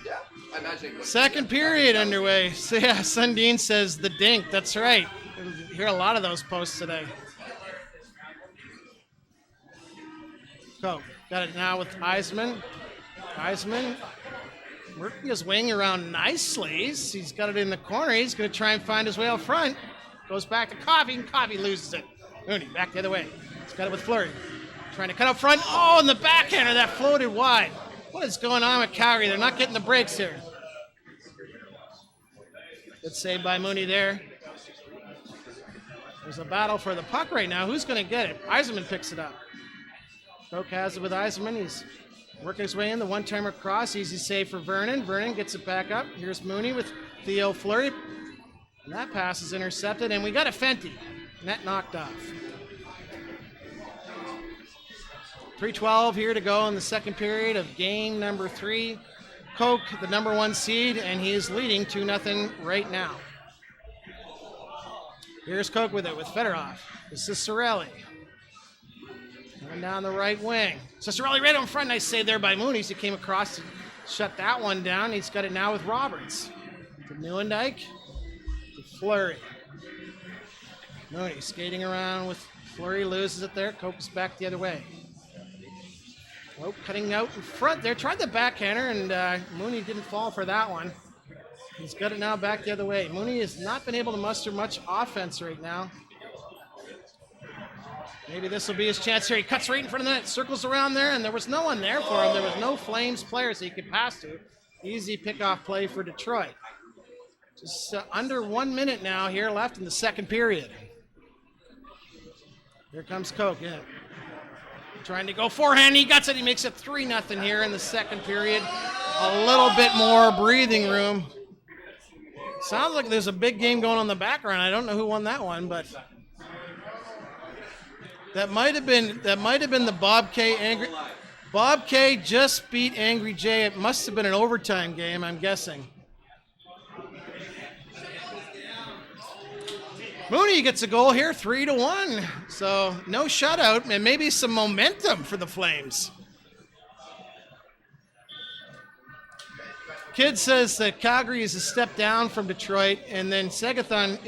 Yeah, I imagine. Second period underway. So yeah, Sundin says the dink. That's right. You'll hear a lot of those posts today. So, got it now with Eisman. Eisman working his wing around nicely. He's got it in the corner. He's going to try and find his way out front. Goes back to Coffee, and Coffee loses it. Mooney back the other way. He's got it with Fleury. Trying to cut up front. Oh, and the backhander that floated wide. What is going on with Calgary? They're not getting the breaks here. Good save by Mooney there. There's a battle for the puck right now. Who's going to get it? Eisenman picks it up. Koch has it with Eisenman. He's working his way in. The one-timer cross. Easy save for Vernon. Vernon gets it back up. Here's Mooney with Theo Fleury. And that pass is intercepted. And we got a Fenty. Net knocked off. 3:12 here to go in the second period of game number 3. Koch, the number 1 seed, and he is leading 2-0 right now. Here's Koch with it, with Fedorov. This is Cirelli. Going down the right wing. So Cirelli right in front. Nice save there by Mooney. He came across to shut that one down. He's got it now with Roberts. To Neuendijk. To Fleury. Mooney skating around with Fleury. Loses it there. Koch is back the other way. Oh, cutting out in front there. Tried the backhander, and Mooney didn't fall for that one. He's got it now back the other way. Mooney has not been able to muster much offense right now. Maybe this will be his chance here. He cuts right in front of the net, circles around there, and there was no one there for him. There was no Flames players that he could pass to. Easy pickoff play for Detroit. Just under 1 minute now here left in the second period. Here comes Koch. Yeah. Trying to go forehand. He gets it. He makes it 3-0 here in the second period. A little bit more breathing room. Sounds like there's a big game going on in the background. I don't know who won that one, but that might have been the Bob K. Angry. Bob K. just beat Angry J. It must have been an overtime game, I'm guessing. Mooney gets a goal here, 3-1. So no shutout, and maybe some momentum for the Flames. Kid says that Calgary is a step down from Detroit, and then Segathon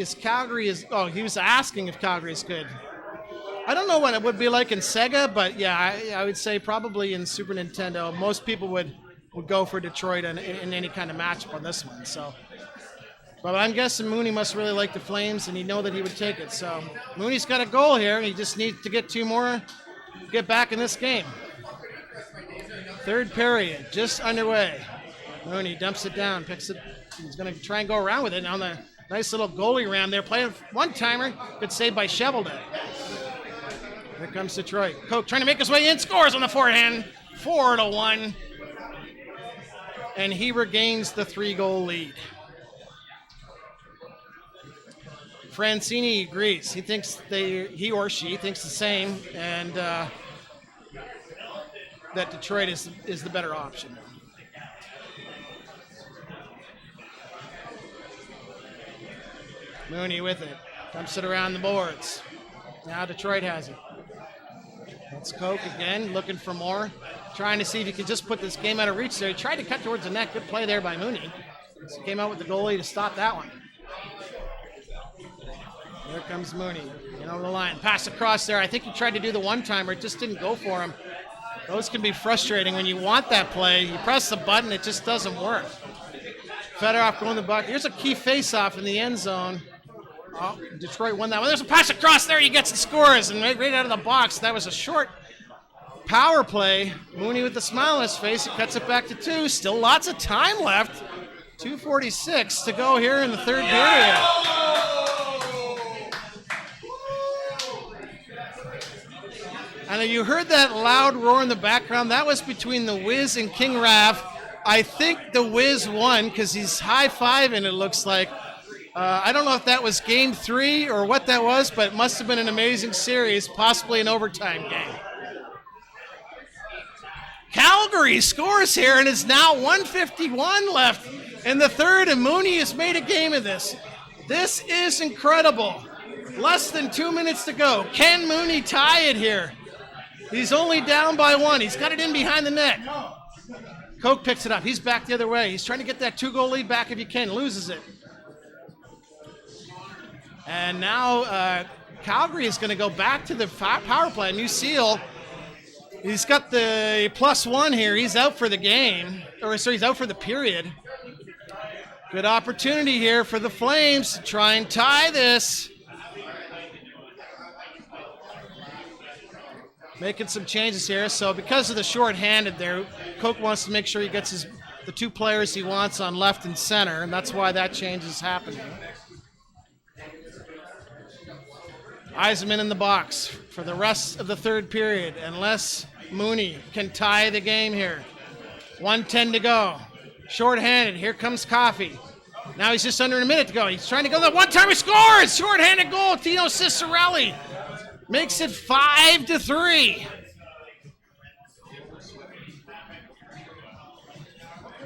he was asking if Calgary is good. I don't know what it would be like in Sega, but yeah, I would say probably in Super Nintendo, most people would go for Detroit in any kind of matchup on this one. So, but I'm guessing Mooney must really like the Flames, and he'd know that he would take it. So Mooney's got a goal here, and he just needs to get 2 more to get back in this game. Third period, just underway. Mooney dumps it down, picks it. He's going to try and go around with it. Now the nice little goalie ram there. Playing one-timer. Good save by Chevelday. Here comes Detroit. Koch trying to make his way in. Scores on the forehand. 4-1. And he regains the 3-goal lead. Francini agrees. He or she thinks the same, and that Detroit is the better option. Mooney with it. Dumps it around the boards. Now Detroit has it. That's Koch again, looking for more. Trying to see if he can just put this game out of reach there. He tried to cut towards the net. Good play there by Mooney. So came out with the goalie to stop that one. Here comes Mooney. In over the line. Pass across there. I think he tried to do the one-timer. It just didn't go for him. Those can be frustrating when you want that play. You press the button, it just doesn't work. Fedorov going the buck. Here's a key face-off in the end zone. Oh, Detroit won that one. There's a pass across there. He gets and scores. And right out of the box, that was a short power play. Mooney with a smile on his face. He cuts it back to 2. Still lots of time left. 2:46 to go here in the third period. And you heard that loud roar in the background. That was between the Wiz and KingRaph. I think the Wiz won because he's high-fiving, it looks like. I don't know if that was game 3 or what that was, but it must have been an amazing series, possibly an overtime game. Calgary scores here, and it's now 1:51 left in the third, and Mooney has made a game of this. This is incredible. Less than 2 minutes to go. Can Mooney tie it here? He's only down by 1. He's got it in behind the net. Coke picks it up. He's back the other way. He's trying to get that 2-goal lead back if he can. Loses it. And now Calgary is going to go back to the power play. New Seal. He's got the +1 here. He's out for the game. Or sorry, he's out for the period. Good opportunity here for the Flames to try and tie this. Making some changes here. So because of the short-handed there, Coke wants to make sure he gets the 2 players he wants on left and center, and that's why that change is happening. Eisenman in the box for the rest of the third period, unless Mooney can tie the game here. 1:10 to go. Short-handed. Here comes Coffey. Now he's just under a minute to go. He's trying to go. The one-time he scores! Short-handed goal. Tino Cicerelli makes it 5-3.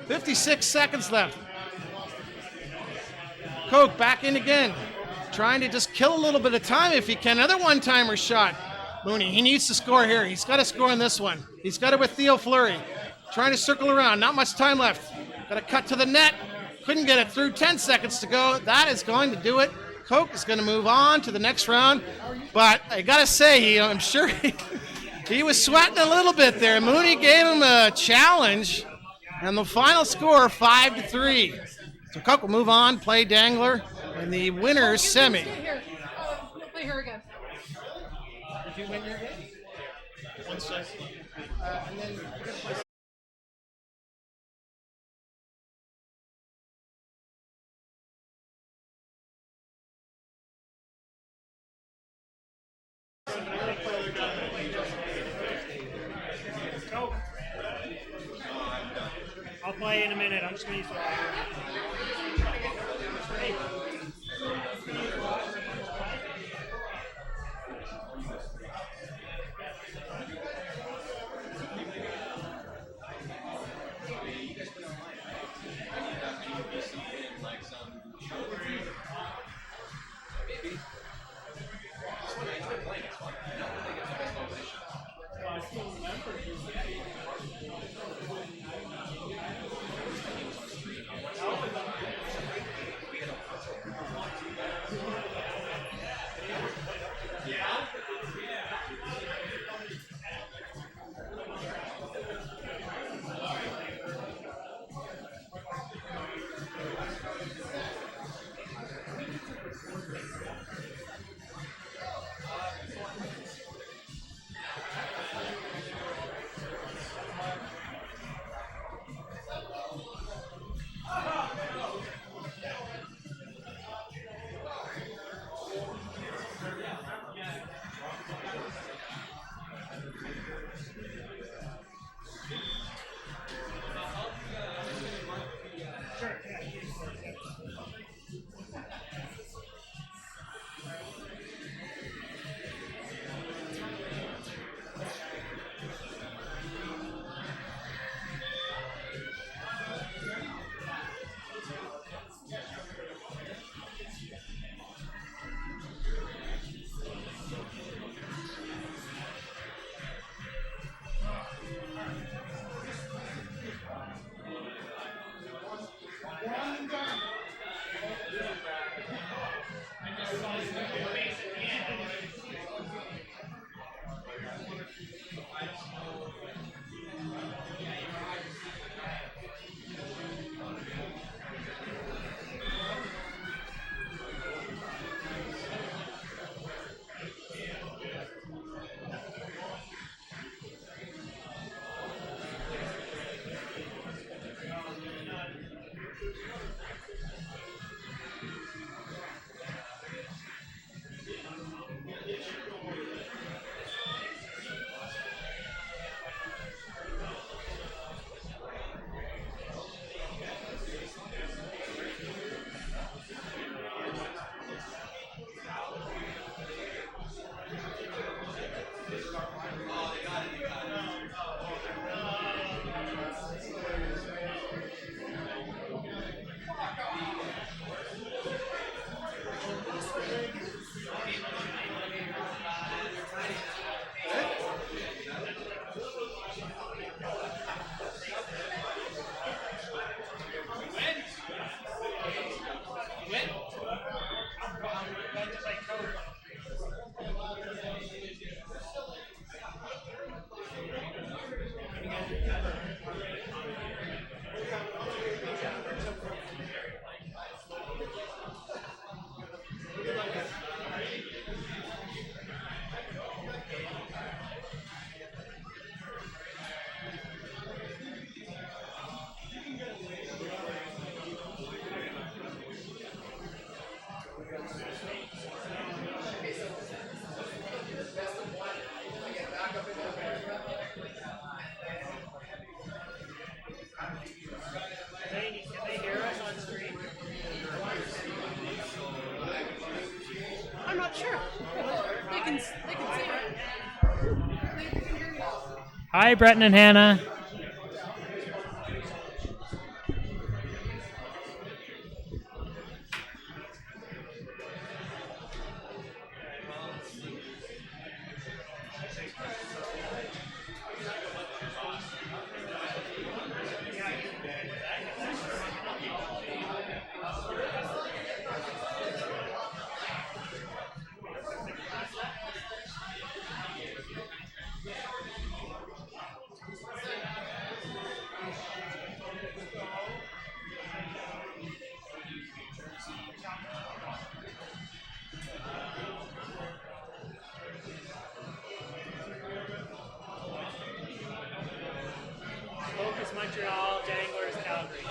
56 seconds left. Coke back in again. Trying to just kill a little bit of time if he can. Another one-timer shot. Mooney, he needs to score here. He's got to score in this one. He's got it with Theo Fleury. Trying to circle around. Not much time left. Got to cut to the net. Couldn't get it through. 10 seconds to go. That is going to do it. Coke is going to move on to the next round. But I got to say, I'm sure he was sweating a little bit there. Mooney gave him a challenge. And the final score, 5-3. So Coke will move on, play Dangler, and the winner's semi. Play her again. Did you win your game? 1 second. And then I'll play in a minute. I'm just going to use the Hey. Can they hear us on stream? I'm not sure. They can see it. They can hear you. Hi, Breton and Hannah. Focus Montreal, Danglers, Calgary.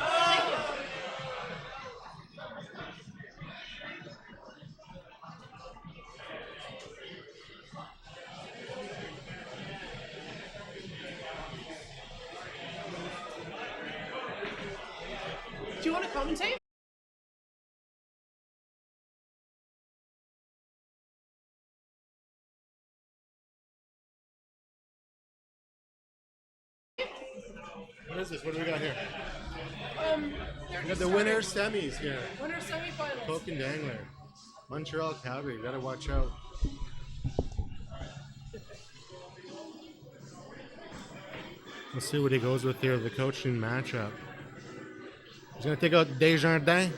Do you want to commentate? What is this? What do we got here? We got the starting. winner semis here. Winner semifinals. Puke and Dangler. Montreal, Calgary. Gotta watch out. Let's see what he goes with here, the coaching matchup. He's gonna take out Desjardins.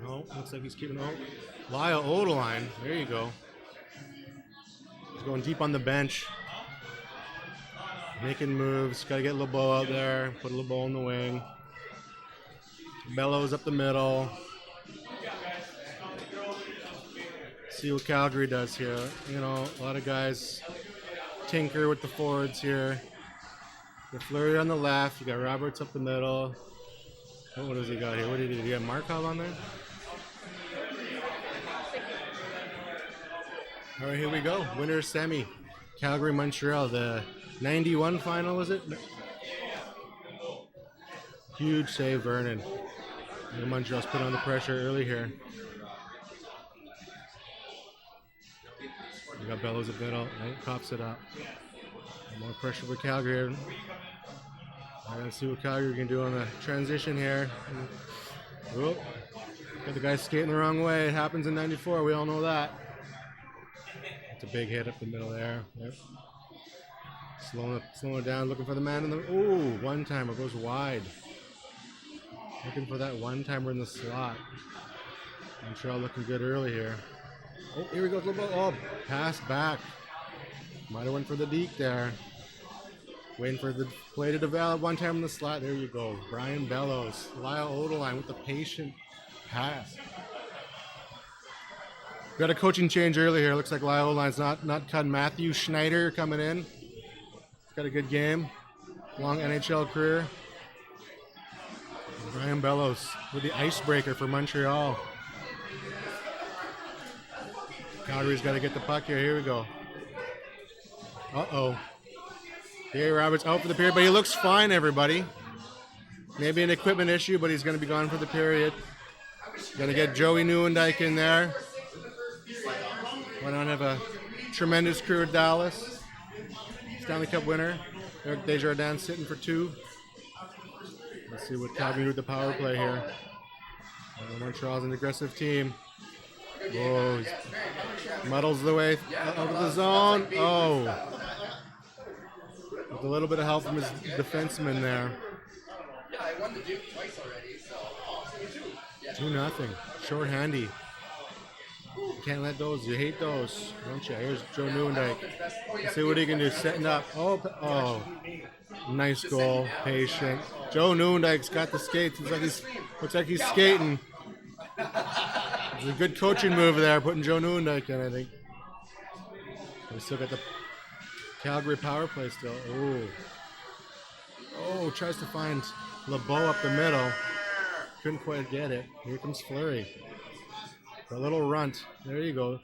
No, looks like he's keeping out. Lyle Odeline. There you go. He's going deep on the bench. Making moves. Got to get LeBeau out there. Put LeBeau in the wing. Bellows up the middle. See what Calgary does here. You know, a lot of guys tinker with the forwards here. The Fleury on the left. You got Roberts up the middle. Oh, what does he got here? What did he do? Do you have Markov on there? All right, here we go. Winner semi. Calgary, Montreal. The 91 final, is it? Huge save, Vernon. And Montreal's put on the pressure early here. We got Bellows a middle. Right, cops it up. More pressure for Calgary. Let's see what Calgary can do on the transition here. Oh, got the guy skating the wrong way. It happens in 94. We all know that. It's a big hit up the middle there. Yep. Slowing it down, looking for the man in the. Ooh, one timer goes wide. Looking for that one timer in the slot. Montreal looking good early here. Oh, here we go. Oh, pass back. Might have went for the deke there. Waiting for the play to develop. One time in the slot. There you go. Brian Bellows. Lyle Odeline with the patient pass. Got a coaching change early here. Looks like Lyle Odeline's not cutting. Matthew Schneider coming in. Got a good game. Long NHL career. Brian Bellows with the icebreaker for Montreal. Calgary's got to get the puck here. Here we go. Uh-oh. Gary Roberts out for the period, but he looks fine, everybody. Maybe an equipment issue, but he's going to be gone for the period. Going to get Joey Nieuwendyk in there. Went on to have a tremendous career at Dallas. Stanley Cup winner. Eric Desjardins sitting for 2. Let's see what Calgary do with the power play here. Montreal's an aggressive team. Whoa, he muddles the way out of the zone. Oh. With a little bit of help from his defenseman there. Yeah, I won the Duke twice already, so. 2-0. Short handy. Can't let those. You hate those, don't you? Here's Joe Newendike. Let's see what he can do. Setting up. Oh. Nice goal. Patient. Joe Newendike's got the skates. Looks like he's skating. It's a good coaching move there, putting Joe Newendike in, I think. We still got the Calgary power play still. Oh, tries to find LeBeau up the middle. Couldn't quite get it. Here comes Fleury. A little runt. There you go.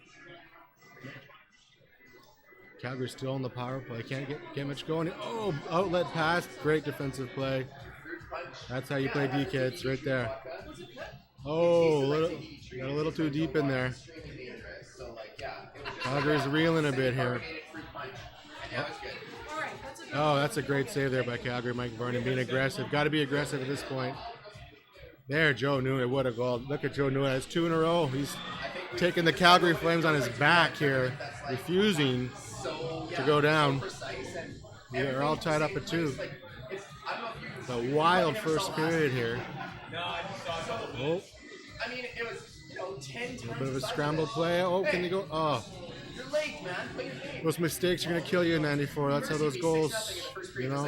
Calgary's still on the power play. Can't get much going. Oh, outlet pass. Great defensive play. That's how you play D-kids right there. Oh, got a little too deep in there. Calgary's reeling a bit here. Oh, that's a great save there by Calgary. Mike Vernon being aggressive. Got to be aggressive at this point. There, Joe Newendike. What a goal. Look at Joe Newendike. That's 2 in a row. He's taking the Calgary Flames on his back here, refusing to go down. They're all tied up at 2. It's a wild first period here. Oh. I mean, it was, 10 times. A bit of a scramble play. Oh, can you go? Oh. You're late, man. Those mistakes are going to kill you in 94. That's how those goals,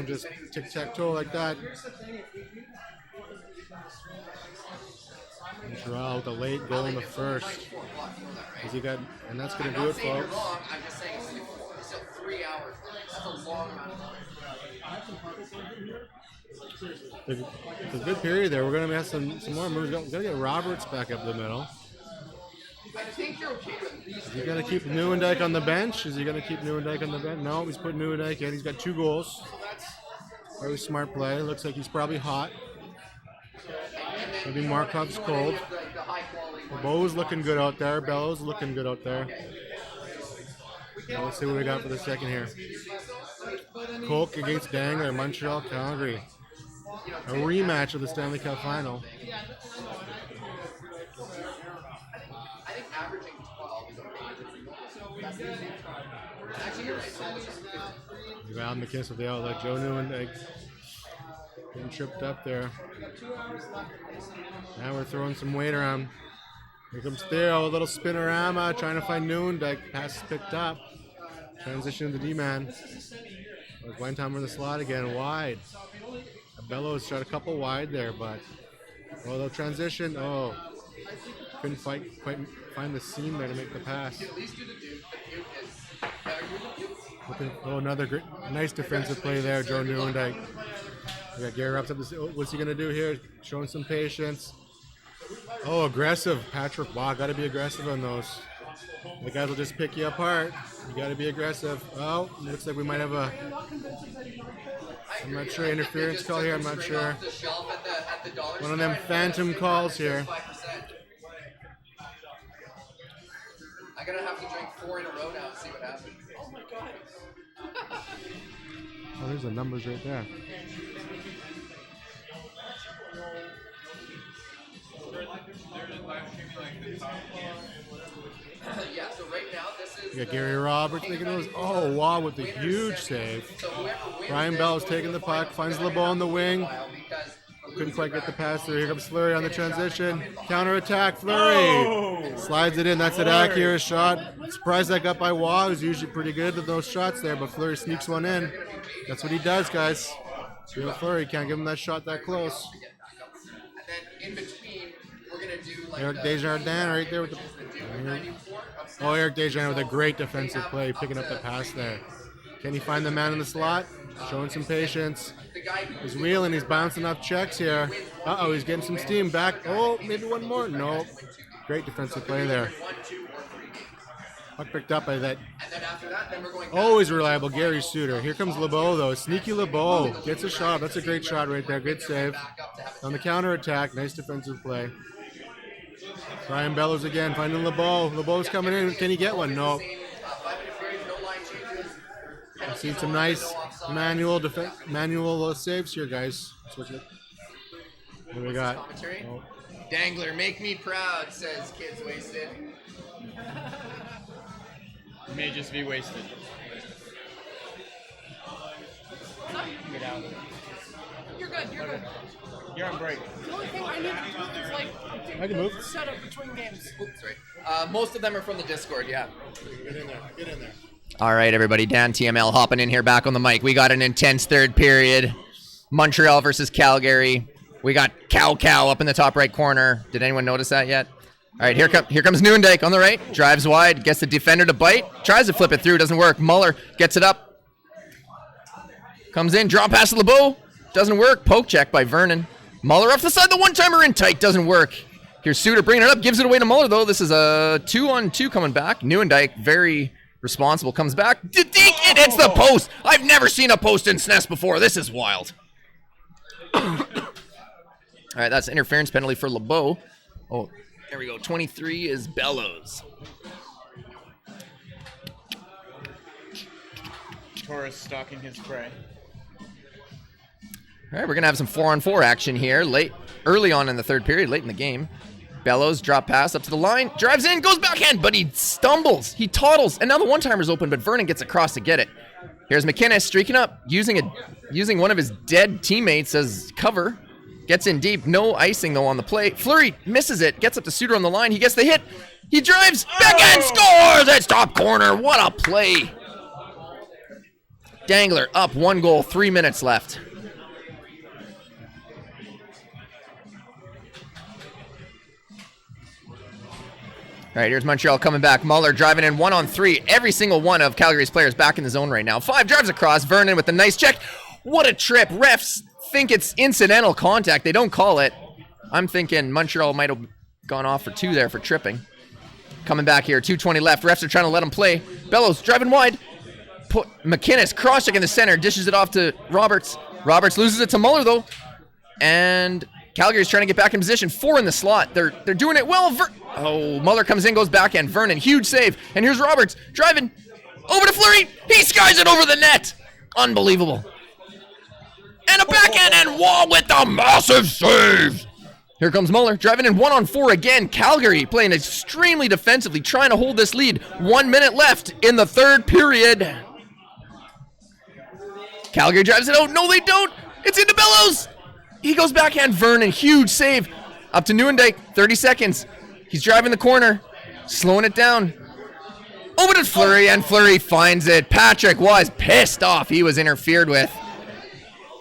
just tic-tac-toe like that. Montreal with a late goal in the first. And that's going to do it, folks. I'm just saying it's 4. It's still 3 hours. That's a long amount of time. It's a good period there. We're going to have some more moves. We're going to get Roberts back up the middle. I think you're okay with these. Is he going to keep Newendike on the bench? No, he's putting Newendike in. He's got 2 goals. Very smart play. Looks like he's probably hot. Maybe Markov's cold. Bo's looking good out there. Bellows looking good out there. Now let's see what we got for the second here. Koch against Dangler, Montreal, Calgary. A rematch of the Stanley Cup final. I think averaging 12 is okay. Actually, you're right. Val McKiss with the outlet. Joe Newendike getting tripped up there. Now we're throwing some weight around. Here comes Theo, a little spinorama, trying to find Newendike. Pass is picked up. Transition to the D-man. Weintheimer in the slot again, wide. Bellows shot a couple wide there, but they'll transition. Oh, couldn't quite find the seam there to make the pass. Another great, nice defensive play there, Joe Newendike. We got Gary Rupp's up. What's he gonna do here? Showing some patience. Oh, aggressive, Patrick. Wow, got to be aggressive on those. The guys will just pick you apart. You got to be aggressive. Oh, looks like we might have a. I'm not sure, interference call here. I'm not sure. One of them phantom calls here. I'm gonna have to drink 4 in a row now and see what happens. Oh my god. Oh, there's the numbers right there. Yeah, so right now this is. We got Gary Roberts making those. Oh, wow, with the huge save. Brian Bell's taking the puck, finds LeBeau on the wing. Couldn't quite get the pass through. Here comes Fleury on the transition. Counter-attack, Fleury. Slides it in. That's an accurate shot. Surprised that got by Waugh, who's usually pretty good with those shots there, but Fleury sneaks one in. That's what he does, guys. Fleury can't give him that shot that close. And then in between, we're going to do like Eric Desjardins right there with the... Oh, Eric Desjardins with a great defensive play, picking up the pass there. Can he find the man in the slot? Showing some patience. He's wheeling, he's bouncing off checks here. Uh-oh, he's getting some steam back. Oh, maybe one more. No. Great defensive play there. Puck picked up by that. Always reliable Gary Suter. Here comes LeBeau, though. Sneaky LeBeau gets a shot. That's a great shot right there. Good save. On the counter-attack, nice defensive play. Brian Bellows again, finding LeBeau. LeBeau's coming in. Can he get one? No. I've seen some nice manual saves here, guys. What do we got? Oh. Dangler, make me proud, says Kids Wasted. You may just be wasted. Get out. You're good. You're good. You're on break. The only thing I need to do is like I can move. set up between games. Oops, sorry. Most of them are from the Discord, yeah. Get in there. Get in there. All right, everybody. Dan TML hopping in here back on the mic. We got an intense third period. Montreal versus Calgary. We got Cow up in the top right corner. Did anyone notice that yet? All right, here comes Nieuwendyk on the right. Drives wide, gets the defender to bite. Tries to flip it through, doesn't work. Muller gets it up. Comes in, draw pass to LeBeau. Doesn't work. Poke check by Vernon. Muller off the side, the one-timer in tight. Doesn't work. Here's Suter bringing it up. Gives it away to Muller, though. This is a 2-on-2 coming back. Nieuwendyk, very responsible, comes back. Dink, it hits the post. I've never seen a post in SNES before. This is wild. All right, that's interference penalty for LeBeau. Oh, there we go. 23 is Bellows. Taurus stalking his prey. All right, we're going to have some 4-on-4 action here early on in the third period, late in the game. Bellows, drop pass up to the line, drives in, goes backhand, but he stumbles. He toddles, and now the one-timer's open, but Vernon gets across to get it. Here's McInnes streaking up, using one of his dead teammates as cover. Gets in deep, no icing, though, on the play. Fleury misses it, gets up to Suter on the line. He gets the hit. He drives, backhand, scores! It's top corner. What a play. Dangler up 1 goal, 3 minutes left. All right, here's Montreal coming back. Muller driving in 1-on-3. Every single one of Calgary's players back in the zone right now. 5 drives across. Vernon with a nice check. What a trip. Refs think it's incidental contact. They don't call it. I'm thinking Montreal might have gone off for 2 there for tripping. Coming back here. 2:20 left. Refs are trying to let him play. Bellows driving wide. McInnes cross-check in the center. Dishes it off to Roberts. Roberts loses it to Muller, though. And Calgary's trying to get back in position. 4 in the slot. They're doing it well. Muller comes in, goes backhand. Vernon, huge save. And here's Roberts driving over to Fleury. He skies it over the net. Unbelievable. And a backhand and Wall with the massive save. Here comes Muller driving in 1-on-4 again. Calgary playing extremely defensively, trying to hold this lead. 1 minute left in the third period. Calgary drives it out. No, they don't. It's into Bellows. He goes backhand. Vernon, huge save. Up to Nieuwendyk, 30 seconds. He's driving the corner, slowing it down. Over to Fleury, and Fleury finds it. Patrick was pissed off. He was interfered with.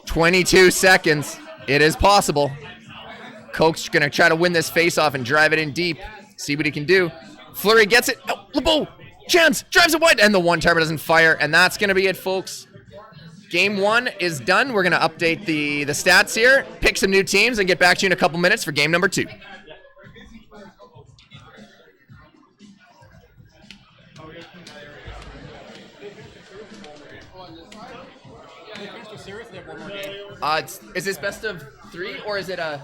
22 seconds. It is possible. Koch's going to try to win this face-off and drive it in deep. See what he can do. Fleury gets it. Oh, LeBeau. Chance drives it wide, and the one-timer doesn't fire, and that's going to be it, folks. Game 1 is done. We're going to update the stats here, pick some new teams, and get back to you in a couple minutes for game number 2. Is this best of 3 or is it a?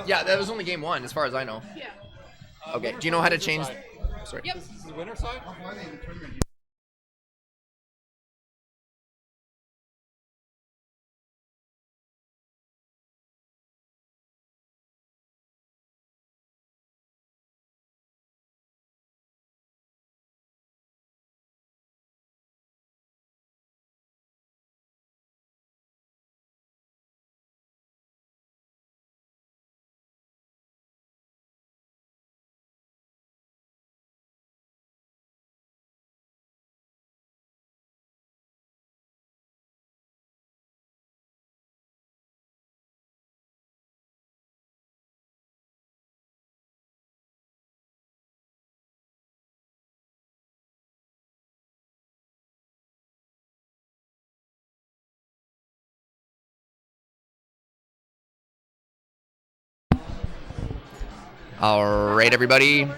Yeah, that was only game 1 as far as I know. Yeah. Okay. Do you know how to change? Sorry. Yep. This is the winner side? All right, everybody.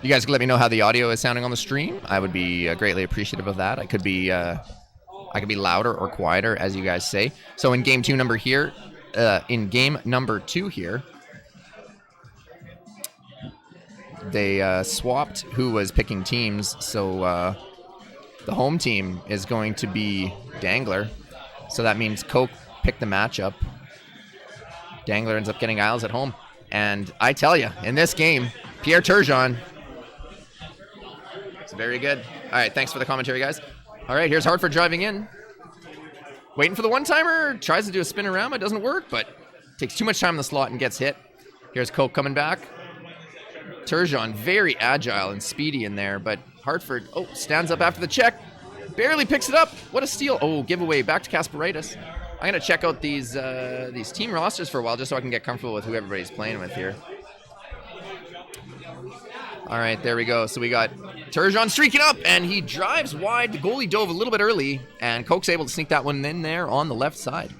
You guys can let me know how the audio is sounding on the stream. I would be greatly appreciative of that. I could be louder or quieter, as you guys say. So in game 2 here, they swapped who was picking teams, so the home team is going to be Dangler. So that means Coke picked the matchup. Dangler ends up getting Isles at home. And I tell you, in this game, Pierre Turgeon, it's very good. All right, thanks for the commentary, guys. All right, here's Hartford driving in. Waiting for the one-timer, tries to do a spin-a-rama, doesn't work, but takes too much time in the slot and gets hit. Here's Coke coming back. Turgeon, very agile and speedy in there, but Hartford, stands up after the check. Barely picks it up. What a steal. Oh, giveaway back to Kasperitis. I'm going to check out these team rosters for a while just so I can get comfortable with who everybody's playing with here. All right, there we go. So we got Turgeon streaking up, and he drives wide. The goalie dove a little bit early, and Coke's able to sneak that one in there on the left side.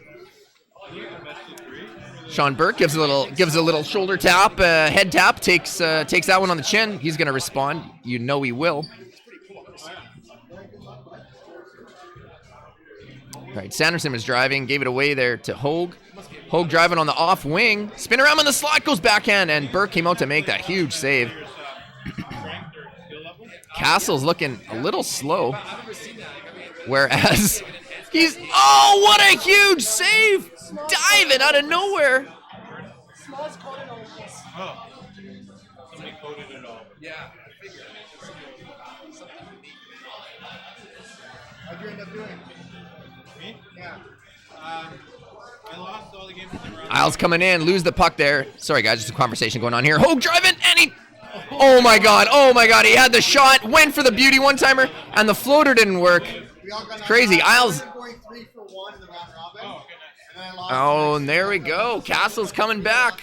Sean Burke gives a little shoulder tap, head tap, takes that one on the chin. He's going to respond. You know he will. All right, Sanderson was driving, gave it away there to Hogue. Hogue driving on the off wing. Spin around on the slot, goes backhand, and Burke came out to make that huge save. Castle's looking a little slow. Whereas he's... Oh, what a huge save! Diving out of nowhere. Oh. Somebody coded it all. Yeah. How'd you end up doing? Me? Yeah. I lost all the games in the round. Isles coming in, lose the puck there. Sorry, guys, just a conversation going on here. Hogue driving, and he... Oh my god, he had the shot, went for the beauty one-timer, and the floater didn't work. Crazy, Isles... Oh, and there we go. Castle's coming back.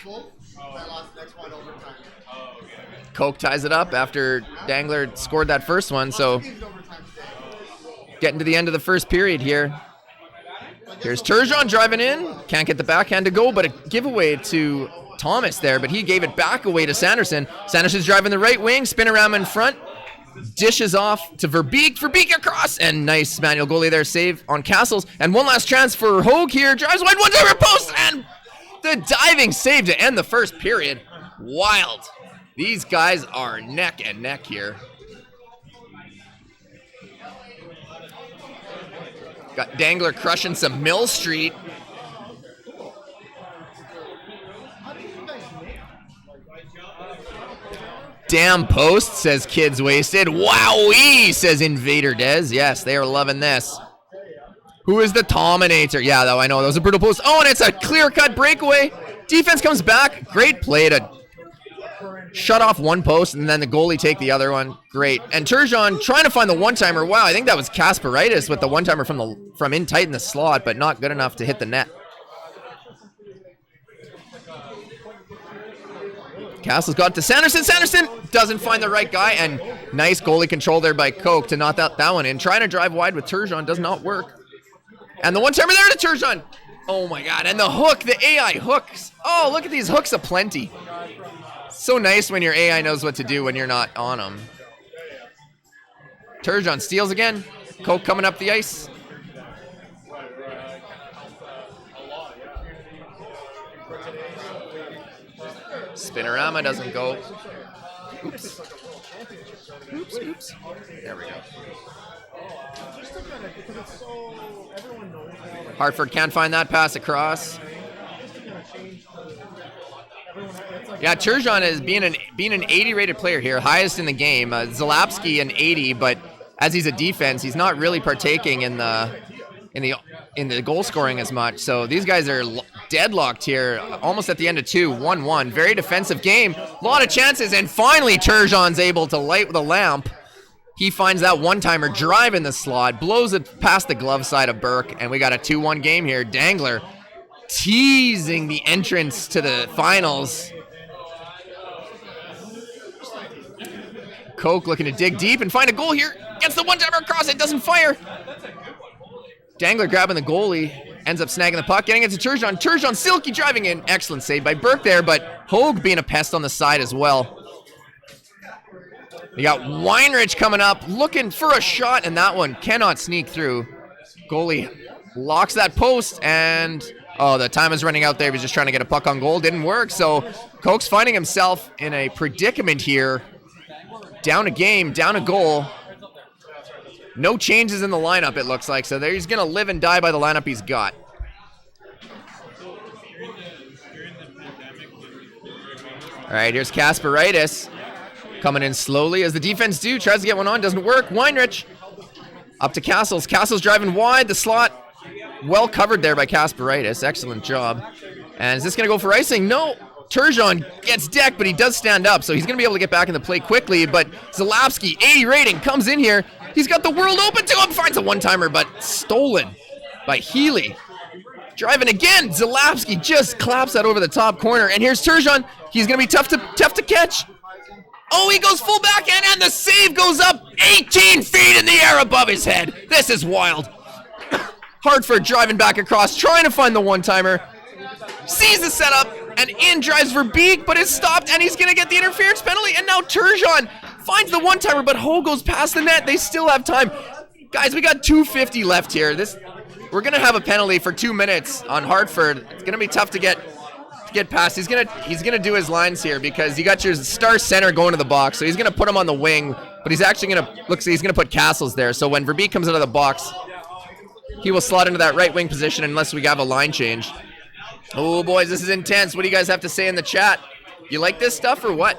Coke ties it up after Dangler scored that first one, so getting to the end of the first period here. Here's Turgeon driving in. Can't get the backhand to go, but a giveaway to Thomas there, but he gave it back away to Sanderson. Sanderson's driving the right wing, spin around in front. Dishes off to Verbeek. Verbeek across, and nice manual goalie there, save on Castles. And one last chance for Hogue here. Drives wide, one-timer post, and the diving save to end the first period. Wild. These guys are neck and neck here. Got Dangler crushing some Mill Street. Damn post, says Kids Wasted. Wowee, says Invader Dez. Yes, they are loving this. Who is the Dominator? Yeah, though, I know. That was a brutal post. Oh, and it's a clear-cut breakaway. Defense comes back. Great play to shut off one post, and then the goalie take the other one. Great. And Turgeon trying to find the one-timer. Wow, I think that was Kasperitis with the one-timer from in tight in the slot, but not good enough to hit the net. Castle's got to Sanderson. Sanderson doesn't find the right guy, and nice goalie control there by Coke to knock that one in. Trying to drive wide with Turgeon does not work. And the one-timer there to Turgeon. Oh my god, and the hook, the AI hooks. Oh, look at these hooks aplenty. So nice when your AI knows what to do when you're not on them. Turgeon steals again. Coke coming up the ice. Spinorama doesn't go. Oops. Oops. There we go. Hartford can't find that pass across. Yeah, Turgeon is being an 80 rated player here, highest in the game. Zalapsky an 80, but as he's a defense, he's not really partaking in the goal scoring as much. So these guys are deadlocked here, almost at the end of 1-1. Very defensive game, a lot of chances, and finally Turgeon's able to light with a lamp. He finds that one-timer drive in the slot, blows it past the glove side of Burke, and we got a 2-1 game here. Dangler teasing the entrance to the finals. Coke looking to dig deep and find a goal here. Gets the one-timer across, it doesn't fire. Dangler grabbing the goalie, ends up snagging the puck, getting it to Turgeon. Turgeon silky driving in. Excellent save by Burke there, but Hogue being a pest on the side as well. You got Weinrich coming up, looking for a shot, and that one cannot sneak through. Goalie locks that post, and the time is running out there. He was just trying to get a puck on goal. Didn't work, so Coke's finding himself in a predicament here down a game, down a goal. No changes in the lineup, it looks like. So there he's going to live and die by the lineup he's got. All right, here's Kasperitis coming in slowly as the defense tries to get one on. Doesn't work. Weinrich up to Castles. Castles driving wide. The slot well covered there by Kasperitis. Excellent job. And is this going to go for icing? No. Turgeon gets decked, but he does stand up, so he's going to be able to get back into play quickly. But Zalapsky, 80 rating, comes in here. He's got the world open to him. Finds a one-timer, but stolen by Healy. Driving again. Zalapsky just claps that over the top corner. And here's Turgeon. He's going to be tough to catch. Oh, he goes full backhand, and the save goes up 18 feet in the air above his head. This is wild. Hartford driving back across, trying to find the one-timer. Sees the setup, and in drives Verbeek, but is stopped, and he's going to get the interference penalty. And now Turgeon finds the one-timer, but Ho goes past the net. They still have time. Guys, we got 2:50 left here. We're going to have a penalty for 2 minutes on Hartford. It's going to be tough to get past. He's gonna do his lines here because you got your star center going to the box, so he's going to put him on the wing, but he's actually going to he's going to put Castles there. So when Verbeek comes out of the box, he will slot into that right wing position unless we have a line change. Oh, boys, this is intense. What do you guys have to say in the chat? You like this stuff or what?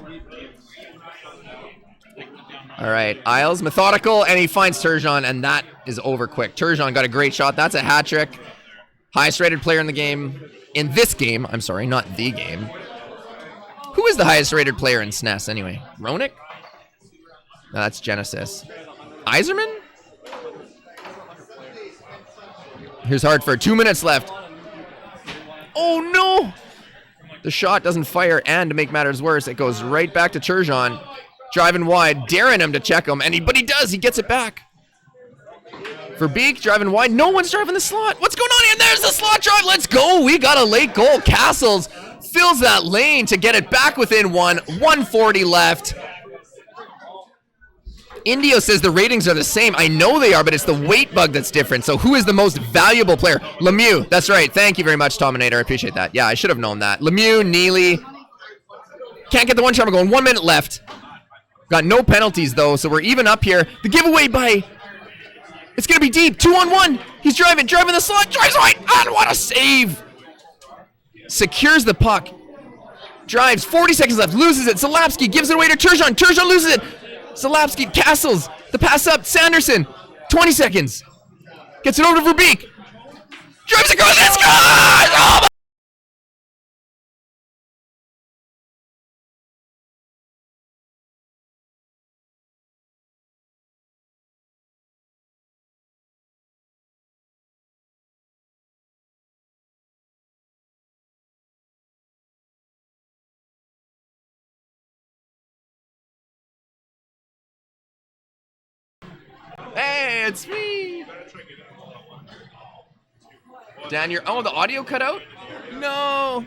All right, Isles, methodical, and he finds Turgeon, and that is over quick. Turgeon got a great shot. That's a hat trick. Highest rated player in the game. In this game, I'm sorry, not the game. Who is the highest rated player in SNES anyway? Ronick? No, that's Genesis. Iserman? Here's Hartford. 2 minutes left. Oh, no! The shot doesn't fire, and to make matters worse, it goes right back to Turgeon. Driving wide, daring him to check him, but he does. He gets it back. Verbeek driving wide. No one's driving the slot. What's going on here? There's the slot drive. Let's go. We got a late goal. Castles fills that lane to get it back within one. 140 left. Indio says the ratings are the same. I know they are, but it's the weight bug that's different. So who is the most valuable player? Lemieux. That's right. Thank you very much, Tominator. I appreciate that. Yeah, I should have known that. Lemieux, Neely. Can't get the one timer going. 1 minute left. Got no penalties, though, so we're even up here. The giveaway by... It's going to be deep. 2-on-1. He's driving the slot. Drives right. And what a save. Secures the puck. Drives. 40 seconds left. Loses it. Zalapsky gives it away to Turgeon. Turgeon loses it. Zalapsky. Castles. The pass up. Sanderson. 20 seconds. Gets it over to Verbeek. Drives across. It's good. Oh, my. Hey, it's me! Dan, the audio cut out? No!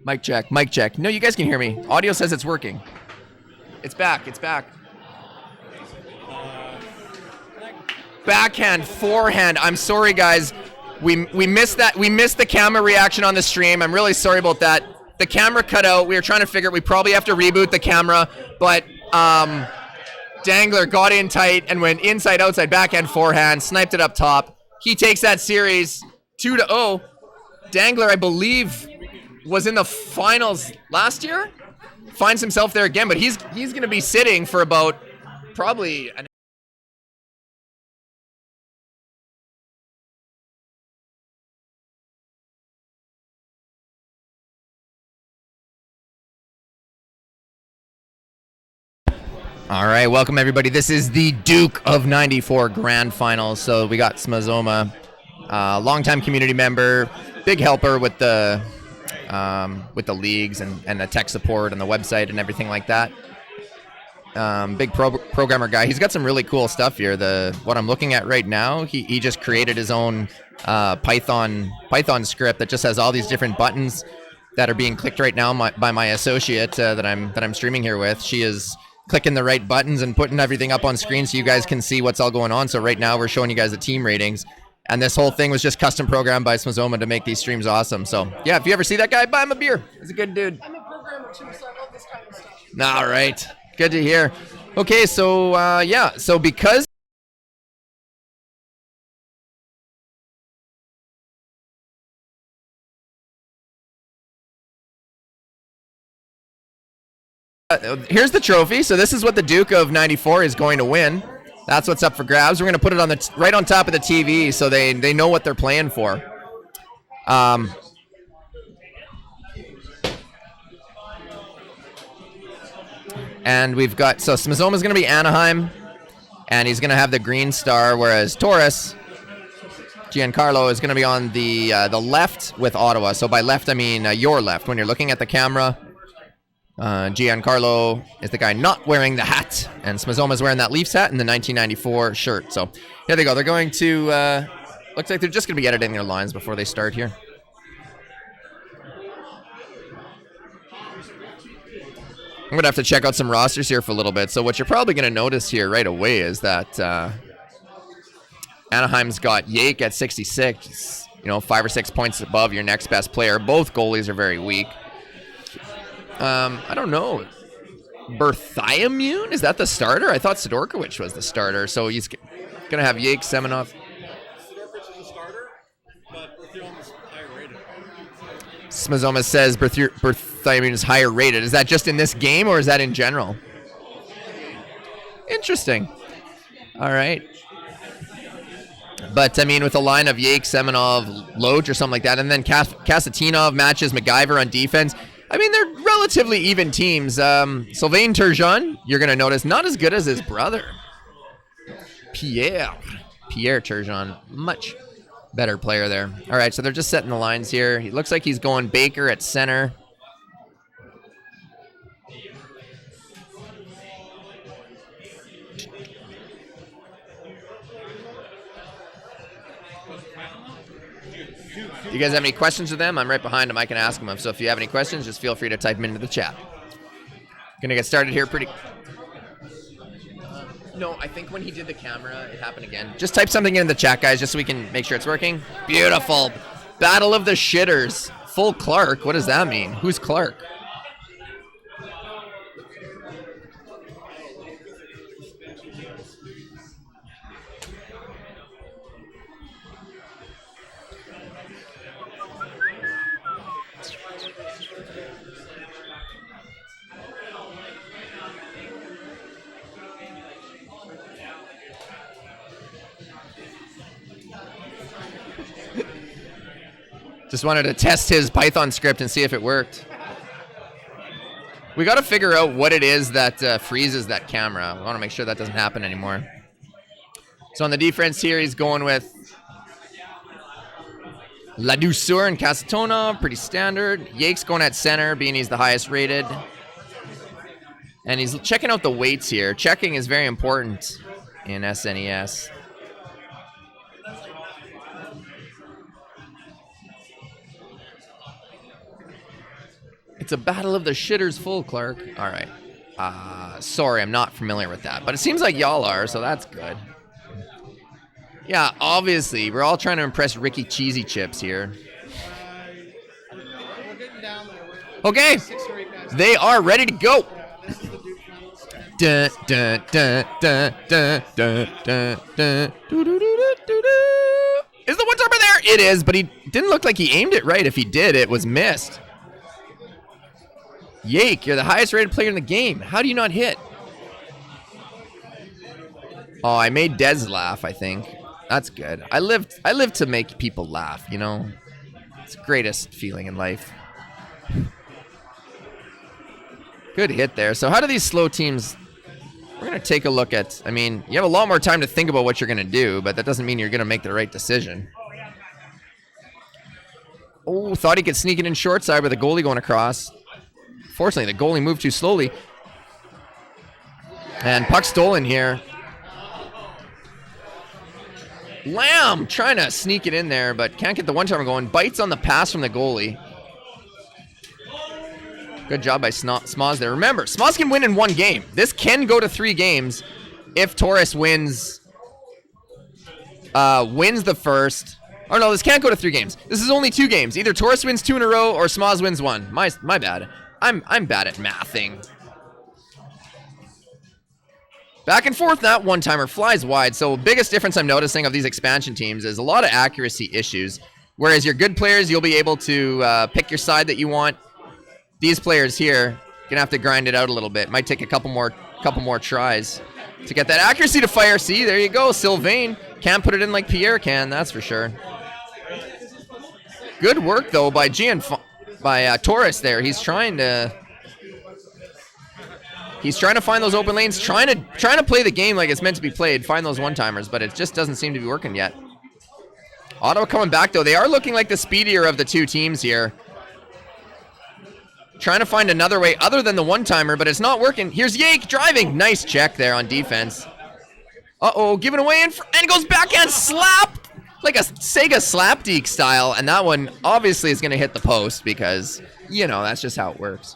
Mic check, mic check. No, you guys can hear me. Audio says it's working. It's back, it's back. Backhand, forehand. I'm sorry, guys. We missed that. We missed the camera reaction on the stream. I'm really sorry about that. The camera cut out. We were trying to figure we probably have to reboot the camera, but Dangler got in tight and went inside, outside, backhand, forehand, sniped it up top. He takes that series 2-0. Dangler, I believe, was in the finals last year. Finds himself there again, but he's going to be sitting for about probably an All right, welcome everybody. This is the Duke of 94 Grand Finals. So we got Smozoma, longtime community member, big helper with the leagues and the tech support and the website and everything like that. Big programmer guy. He's got some really cool stuff here. What I'm looking at right now, he just created his own Python script that just has all these different buttons that are being clicked right now by my associate that I'm streaming here with. She is clicking the right buttons and putting everything up on screen so you guys can see what's all going on. So right now we're showing you guys the team ratings. And this whole thing was just custom programmed by Smozoma to make these streams awesome. So yeah, if you ever see that guy, buy him a beer. He's a good dude. I'm a programmer too, so I love this kind of stuff. All right. Good to hear. Okay, so yeah, so because here's the trophy. So this is what the Duke of 94 is going to win. That's what's up for grabs. We're going to put it on the right on top of the TV so they know what they're playing for. And we've got, so Smozoma is going to be Anaheim, and he's going to have the green star, whereas Taurus, Giancarlo, is going to be on the left with Ottawa. So by left, I mean your left. When you're looking at the camera, Giancarlo is the guy not wearing the hat, and Smozoma is wearing that Leafs hat and the 1994 shirt. So here they go. They're going to, looks like they're just going to be editing their lines before they start here. I'm going to have to check out some rosters here for a little bit. So what you're probably going to notice here right away is that Anaheim's got Yake at 66, 5 or 6 points above your next best player. Both goalies are very weak. I don't know. Berthiamune? Is that the starter? I thought Sidorkiewicz was the starter. So he's going to have Yake, Semenov. Sidorkiewicz is the starter, but Berthiaume's higher rated. Smozoma says Berthiamune is higher rated. Is that just in this game or is that in general? Interesting. All right. But, I mean, with a line of Yake, Semenov, Loach or something like that, and then Kasatinov matches MacGyver on defense, I mean, they're relatively even teams. Sylvain Turgeon, you're going to notice, not as good as his brother. Pierre Turgeon, much better player there. All right, so they're just setting the lines here. He looks like he's going Baker at center. Do you guys have any questions of them? I'm right behind them. I can ask them. So if you have any questions, just feel free to type them into the chat. Gonna get started here pretty... No, I think when he did the camera, it happened again. Just type something in the chat, guys, just so we can make sure it's working. Beautiful. Battle of the Shitters. Full Clark. What does that mean? Who's Clark? Just wanted to test his Python script and see if it worked. We got to figure out what it is that freezes that camera. We want to make sure that doesn't happen anymore. So on the defense here, he's going with Ladouceur and Kasatonov, pretty standard. Yake's going at center, being he's the highest rated. And he's checking out the weights here. Checking is very important in SNES. It's a battle of the shitters full, Clark. All right. Sorry, I'm not familiar with that. But it seems like y'all are, so that's good. Yeah, obviously. We're all trying to impress Ricky Cheesy Chips here. Okay. They are ready to go. Dun, dun, dun, dun, dun, dun, dun, dun. Is the one-timer there? It is, but he didn't look like he aimed it right. If he did, it was missed. Yake, you're the highest rated player in the game. How do you not hit? Oh, I made Dez laugh, I think. That's good. I live to make people laugh, you know? It's the greatest feeling in life. Good hit there. So how do these slow teams... We're going to take a look at... I mean, you have a lot more time to think about what you're going to do, but that doesn't mean you're going to make the right decision. Oh, thought he could sneak it in short side with the goalie going across. Fortunately, the goalie moved too slowly. And puck stolen here. Lamb trying to sneak it in there, but can't get the one-timer going. Bites on the pass from the goalie. Good job by Smoz there. Remember, Smoz can win in one game. This can go to 3 games if Taurus wins the first. Oh no, this can't go to 3 games. This is only 2 games. Either Taurus wins 2 in a row or Smoz wins 1. My bad. I'm bad at mathing. Back and forth, that one-timer flies wide. So biggest difference I'm noticing of these expansion teams is a lot of accuracy issues. Whereas your good players, you'll be able to pick your side that you want. These players here, gonna have to grind it out a little bit. Might take a couple more tries to get that accuracy to fire. See, there you go, Sylvain. Can't put it in like Pierre can, that's for sure. Good work though by Taurus there. He's trying to find those open lanes, trying to play the game like it's meant to be played, find those one-timers, but it just doesn't seem to be working yet. Ottawa coming back though. They are looking like the speedier of the two teams here. Trying to find another way other than the one-timer, but it's not working. Here's Yake driving. Nice check there on defense. Uh-oh, giving away and goes backhand slap. Like a Sega slapdeke style, and that one obviously is going to hit the post because, you know, that's just how it works.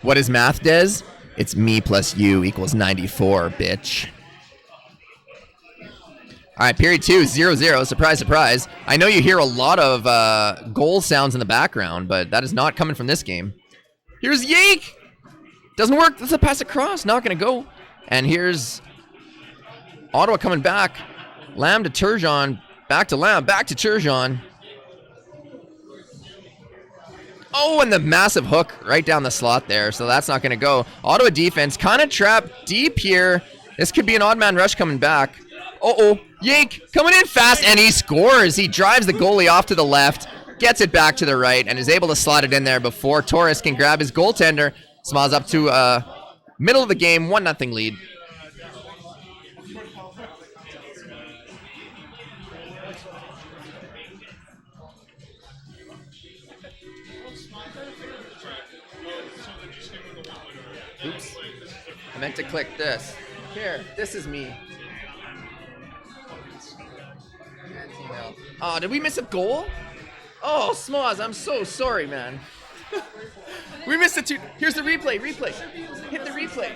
What is math, Des? It's me plus you equals 94, bitch. All right, period 2, 0-0. Surprise, surprise. I know you hear a lot of goal sounds in the background, but that is not coming from this game. Here's Yake. Doesn't work. That's a pass across. Not going to go. And here's Ottawa coming back. Lamb to Turgeon. Back to Lamb. Back to Turgeon. Oh, and the massive hook right down the slot there. So that's not going to go. Ottawa defense kind of trapped deep here. This could be an odd man rush coming back. Uh-oh. Yake coming in fast, and he scores. He drives the goalie off to the left, gets it back to the right, and is able to slot it in there before Taurus can grab his goaltender. Smiles up to middle of the game, 1-0 lead. Oops. I meant to click this. Here, this is me. Oh, did we miss a goal? Oh, Smoz, I'm so sorry, man. We missed it too. Here's the replay. Hit the replay.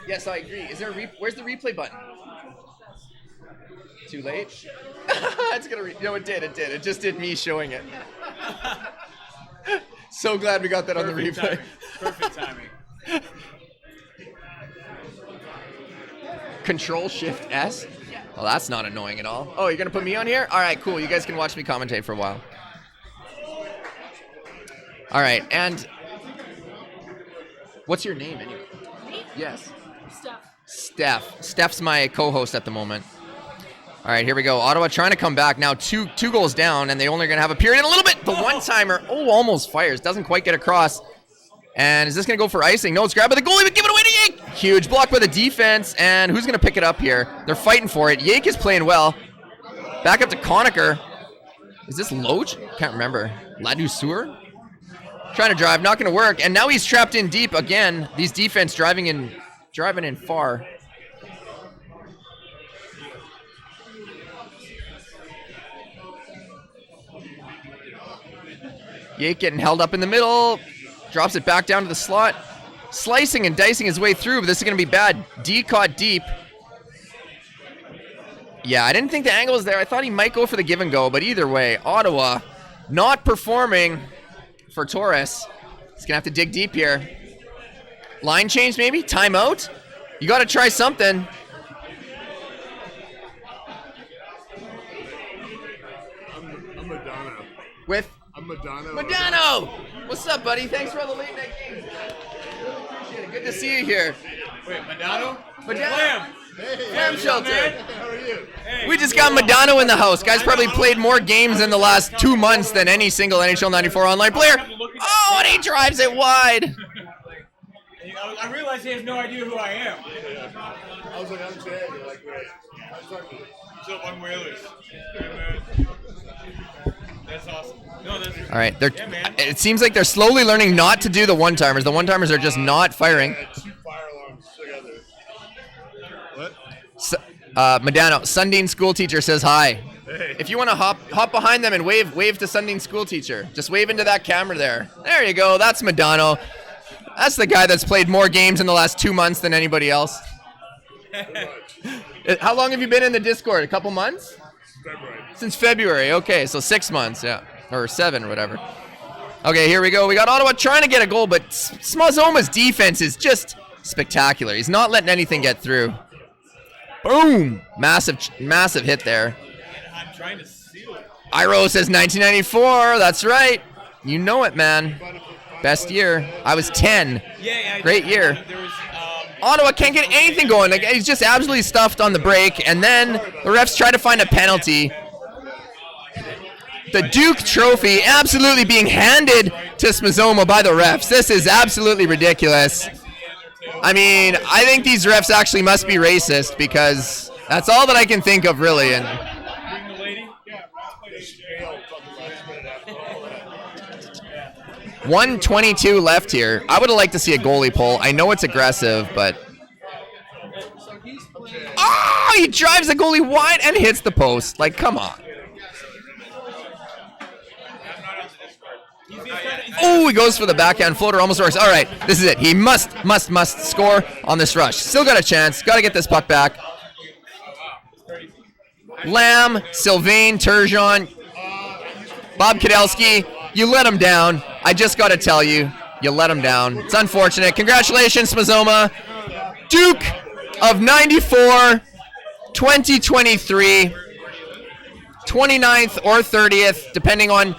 Yes, I agree. Is there a where's the replay button? Too late? It's gonna no, it did. It just did me showing it. So glad we got that on the replay. Perfect timing. Control-Shift-S? Well, that's not annoying at all. Oh, you're gonna put me on here? All right, cool. You guys can watch me commentate for a while. All right, and what's your name anyway? Me? Yes. Steph. Steph's my co-host at the moment. All right, here we go. Ottawa trying to come back now. Two goals down, and they only going to have a period in a little bit. The one-timer, almost fires. Doesn't quite get across. And is this going to go for icing? No, it's grabbed by the goalie, but give it away to Yake. Huge block by the defense, and who's going to pick it up here? They're fighting for it. Yake is playing well. Back up to Conacher. Is this Loach? Can't remember. Ladouceur? Trying to drive, not going to work. And now he's trapped in deep again. These defense driving in far. Yake getting held up in the middle. Drops it back down to the slot. Slicing and dicing his way through, but this is going to be bad. D caught deep. Yeah, I didn't think the angle was there. I thought he might go for the give and go, but either way, Ottawa not performing for Taurus. He's going to have to dig deep here. Line change maybe? Timeout? You got to try something. I'm Madonna. With? I'm Madonna. Madano! What's up, buddy? Thanks for all the late night games. Really appreciate it. Good to see you here. Wait, Madano? Madano. Hey, Flam Shelter. How are you? Hey, We just got Madano in the house. Guy's probably played more games in the last 2 months than any single NHL'94 online player. Oh, and he drives it wide. I realize he has no idea who I am. I was like, I'm Jay. You're like, wait. I was talking to you. What's up, I'm Whalers? That's awesome. No, that's All right, it seems like they're slowly learning not to do the one-timers. The one-timers are just not firing. Two fire alarms together. What? Madano, Sundine school teacher says hi. Hey. If you want to hop behind them and wave to Sundine school teacher. Just wave into that camera there. There you go. That's Madano. That's the guy that's played more games in the last 2 months than anybody else. How long have you been in the Discord? A couple months? February. Since February. Okay, so 6 months, yeah. Or 7 or whatever. Okay, here we go. We got Ottawa trying to get a goal, but Smozoma's defense is just spectacular. He's not letting anything get through. Boom! Massive hit there. I'm trying to seal it. Iro says 1994. That's right. You know it, man. Best year. I was 10. Yeah, Great year. Ottawa can't get anything going. Like, he's just absolutely stuffed on the break, and then the refs try to find a penalty. The Duke Trophy absolutely being handed to Smozoma by the refs. This is absolutely ridiculous. I mean, I think these refs actually must be racist, because that's all that I can think of, really. And 1:22 left here. I would have liked to see a goalie pull. I know it's aggressive, but... Oh, he drives the goalie wide and hits the post. Like, come on. Oh, he goes for the backhand floater, almost works. All right, this is it. He must score on this rush. Still got a chance. Got to get this puck back. Lamb, Sylvain, Turgeon, Bob Kadelski, you let him down. I just got to tell you, you let him down. It's unfortunate. Congratulations, Smozoma. Duke of 94, 2023, 29th or 30th, depending on...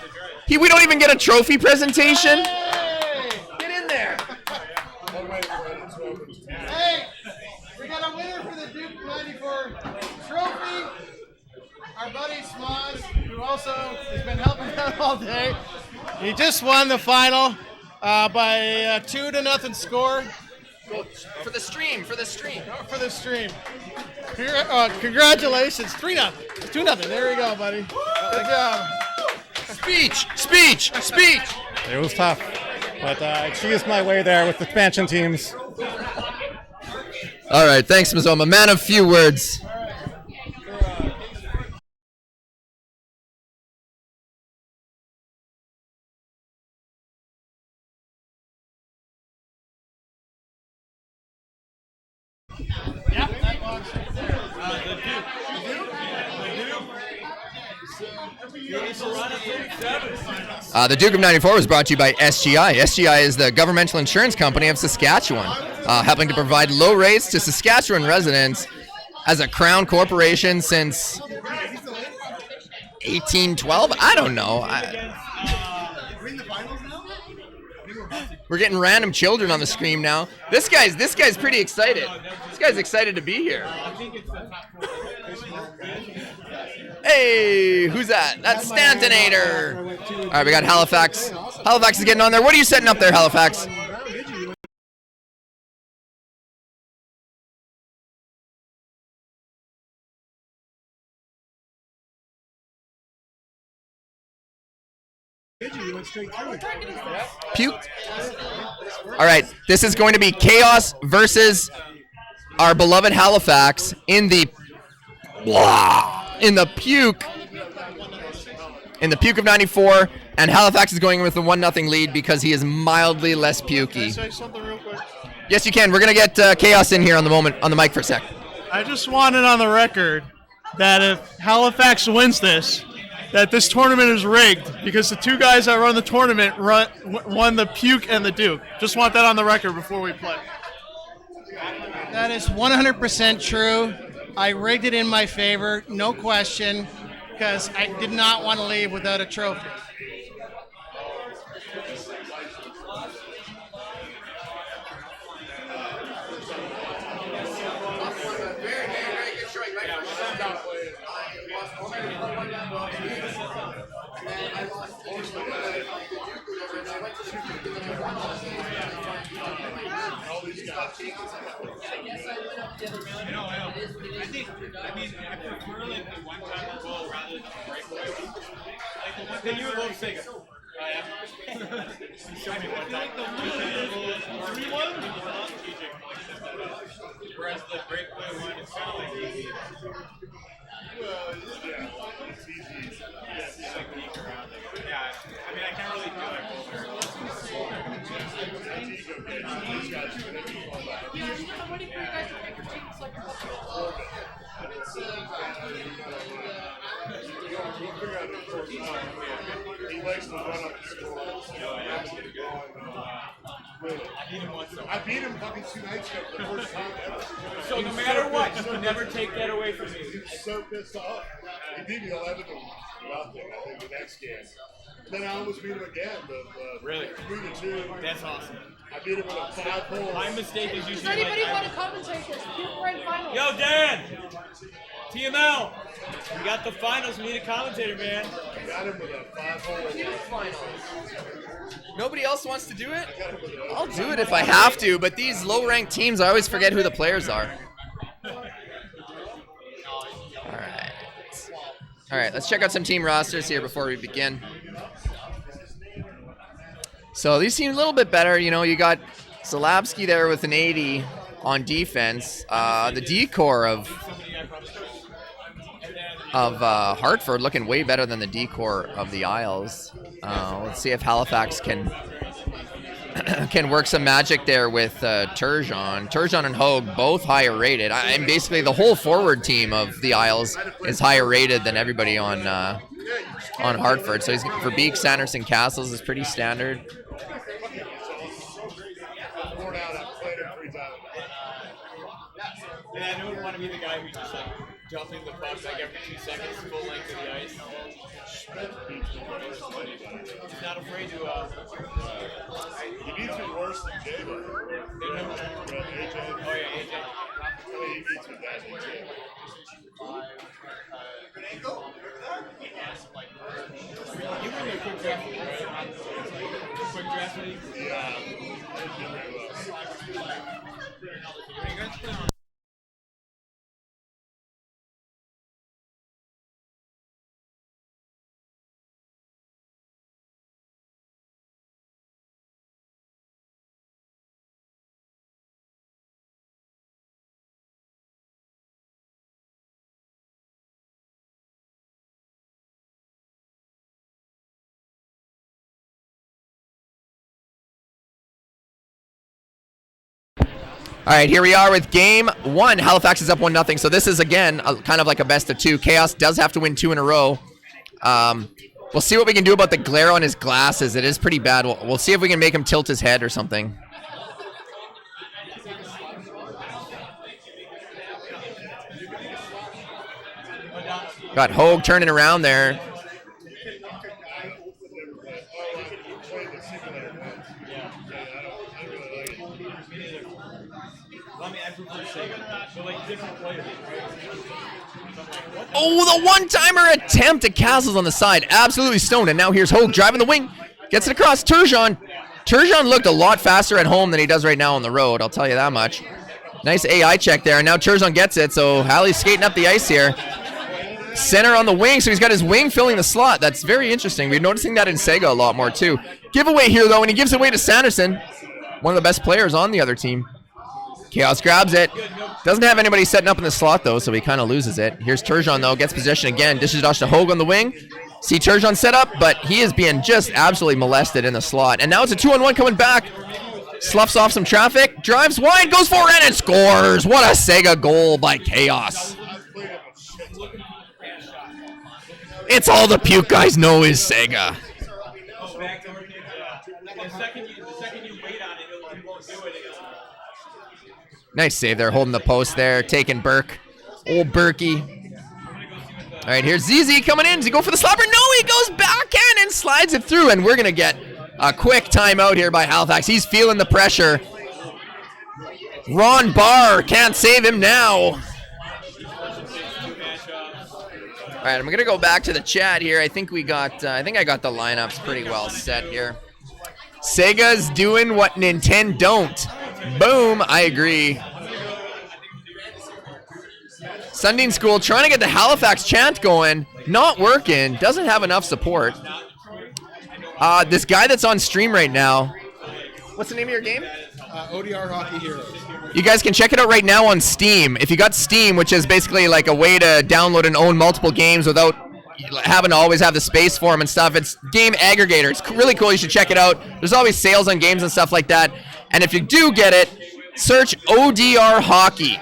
we don't even get a trophy presentation? Get in there. Hey, we got a winner for the Duke 94 trophy. Our buddy Smoz, who also has been helping out all day. He just won the final by a 2-0 score. For the stream. For the stream. Congratulations. 3-0. 2-0. There we go, buddy. Good job. Speech. It was tough, but I cheesed my way there with the expansion teams. All right, thanks, Smozoma. Man of few words. The Duke of 94 was brought to you by SGI. SGI is the governmental insurance company of Saskatchewan, helping to provide low rates to Saskatchewan residents as a crown corporation since 1812. I don't know. We're getting random children on the screen now. This guy's pretty excited. This guy's excited to be here. Hey, who's that? That's Stantonator. All right, we got Halifax. Halifax is getting on there. What are you setting up there, Halifax? Puke. All right, this is going to be Chaos versus our beloved Halifax in the Puke of 94, and Halifax is going in with a 1-0 lead because he is mildly less pukey. Can I say something real quick? Yes, you can. We're gonna get Chaos in here on the mic for a sec. I just want it on the record that if Halifax wins this, that this tournament is rigged because the two guys that run the tournament won the Puke and the Duke. Just want that on the record before we play. That is 100% true. I rigged it in my favor, no question, because I did not want to leave without a trophy. I prefer like the one-time goal rather than a breakaway. Like the one thing you would love to say. Show me one time. The one is not strategic, whereas the breakaway one is kind of like easy. Well, yeah, it's easy. Yeah, it's technique around it. Yeah, I mean, I can't really do that goal very well. I'm waiting for you guys to pick your team so I can help you. He likes to run up the score. I beat him fucking 2 nights ago for the first time ever. So no matter what, you can never take that away from me. He's so pissed off. He beat me 11-0, I think, the next game. Then I almost beat him again, but really? 3-2. That's awesome. I beat him with a 5-hole. My mistake is Does usually anybody like, want to commentate this? Puke Rd3 Finals. Yo, Dan! TML! We got the finals. We need a commentator, man. Got him with a 5-hole. Puke Finals. Nobody else wants to do it? I'll do it if I have to, but these low-ranked teams, I always forget who the players are. All right, let's check out some team rosters here before we begin. So these seem a little bit better. You know, you got Zalabsky there with an 80 on defense. The D-core of Hartford looking way better than the D-core of the Isles. Let's see if Halifax can work some magic there with Turgeon. Turgeon and Hogue both higher rated. And basically the whole forward team of the Isles is higher rated than everybody on Hartford. So he's for Beek, Sanderson, Castles is pretty standard. Yeah, I don't want to be the guy who just like jumping the puck like every 2 seconds, full length of the ice. He's not afraid to. He beats me worse than Jago. AJ. Oh yeah, AJ. He beats me badly too. You were in the quick draft league, right? Quick draft league? Yeah. All right, here we are with game 1. Halifax is up 1-0. So this is, again, kind of like a best of 2. Chaos does have to win 2 in a row. We'll see what we can do about the glare on his glasses. It is pretty bad. We'll see if we can make him tilt his head or something. Got Hogue turning around there. Oh, the one-timer attempt at Castles on the side. Absolutely stoned. And now here's Hogue driving the wing. Gets it across. Turgeon. Turgeon looked a lot faster at home than he does right now on the road. I'll tell you that much. Nice AI check there. And now Turgeon gets it. So Hallie's skating up the ice here. Center on the wing. So he's got his wing filling the slot. That's very interesting. We're noticing that in Sega a lot more too. Giveaway here though. And he gives it away to Sanderson. One of the best players on the other team. Chaos grabs it. Doesn't have anybody setting up in the slot, though, so he kind of loses it. Here's Turgeon, though. Gets possession again. Dishes it off to Hogue on the wing. See Turgeon set up, but he is being just absolutely molested in the slot. And now it's a 2-on-1 coming back. Sloughs off some traffic. Drives wide. Goes forward and scores. What a Sega goal by Chaos. It's all the Puke guys know is Sega. Nice save there, holding the post there, taking Burke. Old Berkey. All right, here's ZZ coming in. Does he go for the slapper? No, he goes backhand and slides it through, and we're going to get a quick timeout here by Halifax. He's feeling the pressure. Ron Barr can't save him now. All right, I'm going to go back to the chat here. I think I got the lineups pretty well set here. Sega's doing what Nintendo don't. Boom, I agree. Sundin School trying to get the Halifax chant going. Not working. Doesn't have enough support. This guy that's on stream right now. What's the name of your game? ODR Hockey Heroes. You guys can check it out right now on Steam. If you got Steam, which is basically like a way to download and own multiple games without having to always have the space for them and stuff. It's game aggregator. It's really cool. You should check it out. There's always sales on games and stuff like that. And if you do get it, search ODR Hockey.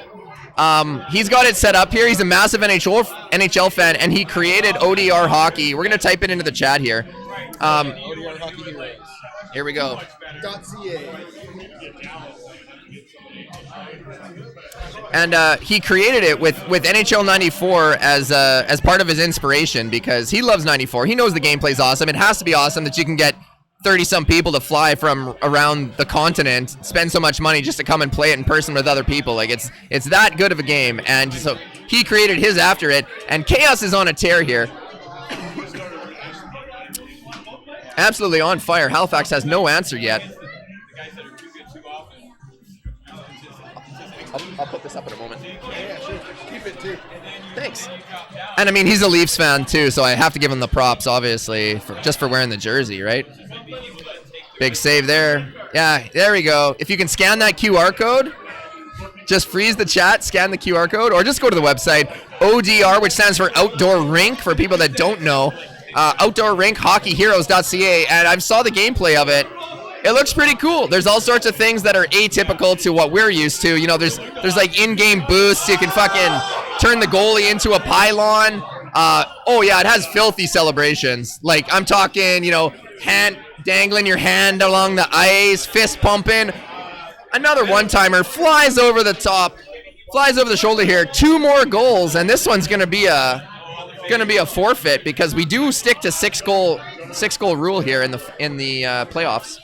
He's got it set up here. He's a massive NHL fan, and he created ODR Hockey. We're going to type it into the chat here. ODR Hockey Heroes. Here we go. .ca. And he created it with NHL'94 as part of his inspiration because he loves 94. He knows the gameplay's awesome. It has to be awesome that you can get 30-some people to fly from around the continent, spend so much money just to come and play it in person with other people. Like it's that good of a game. And so he created his after it. And Chaos is on a tear here. Absolutely on fire. Halifax has no answer yet. I'll put this up in a moment. Yeah, sure. Keep it too. Thanks. And I mean, he's a Leafs fan too, so I have to give him the props, obviously, just for wearing the jersey, right? Big save there. Yeah, there we go. If you can scan that QR code, just freeze the chat, scan the QR code, or just go to the website, ODR, which stands for Outdoor Rink, for people that don't know. Outdoor Rink, hockeyheroes.ca, and I saw the gameplay of it. It looks pretty cool. There's all sorts of things that are atypical to what we're used to. You know, there's like in-game boosts. You can fucking turn the goalie into a pylon. Oh yeah, it has filthy celebrations. Like I'm talking, you know, hand dangling your hand along the ice, fist pumping. Another one-timer flies over the top, flies over the shoulder here. 2 more goals, and this one's gonna be a forfeit because we do stick to six goal rule here in the playoffs.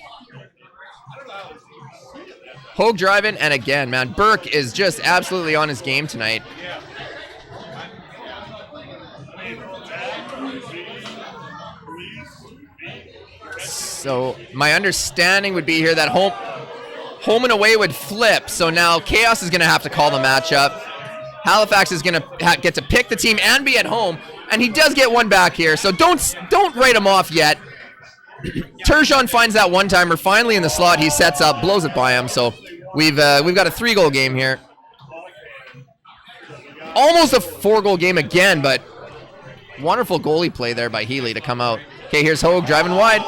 Hogue driving, and again, man, Burke is just absolutely on his game tonight. So my understanding would be here that home and away would flip. So now Chaos is going to have to call the matchup. Halifax is going to get to pick the team and be at home, and he does get one back here. So don't write him off yet. Turgeon finds that one-timer finally in the slot. He sets up, blows it by him. So we've got a 3-goal game here. Almost a 4-goal game again, but wonderful goalie play there by Healy to come out. Okay, here's Hogue driving wide.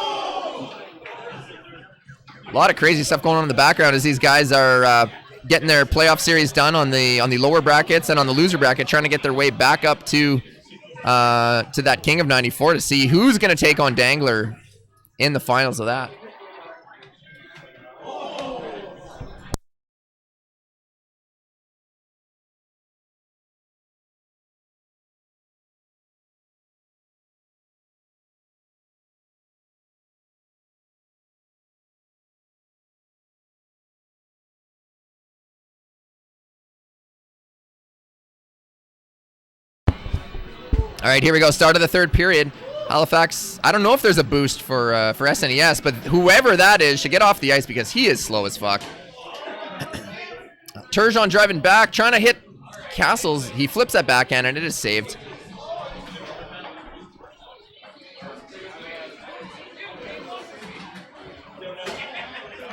A lot of crazy stuff going on in the background as these guys are getting their playoff series done on the lower brackets and on the loser bracket, trying to get their way back up to that King of 94 to see who's going to take on Dangler in the finals of that. All right, here we go. Start of the third period. Halifax, I don't know if there's a boost for SNES, but whoever that is should get off the ice because he is slow as fuck. Turgeon driving back, trying to hit Castles. He flips that backhand, and it is saved.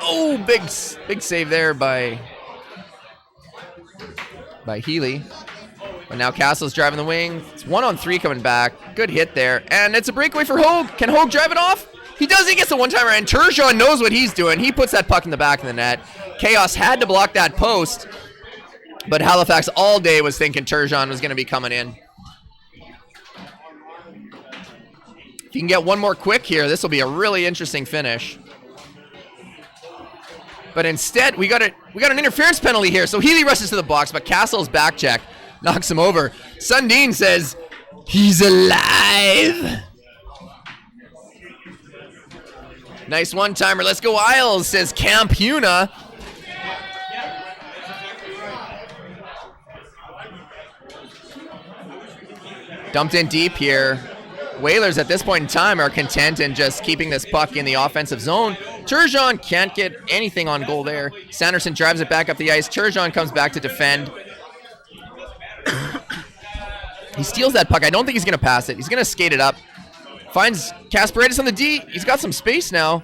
Oh, big save there by Healy. But now Castle's driving the wing. It's 1-on-3 coming back. Good hit there. And it's a breakaway for Hogue. Can Hogue drive it off? He does. He gets a one-timer. And Turgeon knows what he's doing. He puts that puck in the back of the net. Chaos had to block that post. But Halifax all day was thinking Turgeon was going to be coming in. If you can get one more quick here, this will be a really interesting finish. But instead, we got an interference penalty here. So Healy rushes to the box, but Castle's back check knocks him over. Sundin says, he's alive. Nice one-timer. Let's go Isles, says Campuna. Dumped in deep here. Whalers at this point in time are content in just keeping this puck in the offensive zone. Turgeon can't get anything on goal there. Sanderson drives it back up the ice. Turgeon comes back to defend. He steals that puck. I don't think he's going to pass it. He's going to skate it up. Finds Kasparidis on the D. He's got some space now.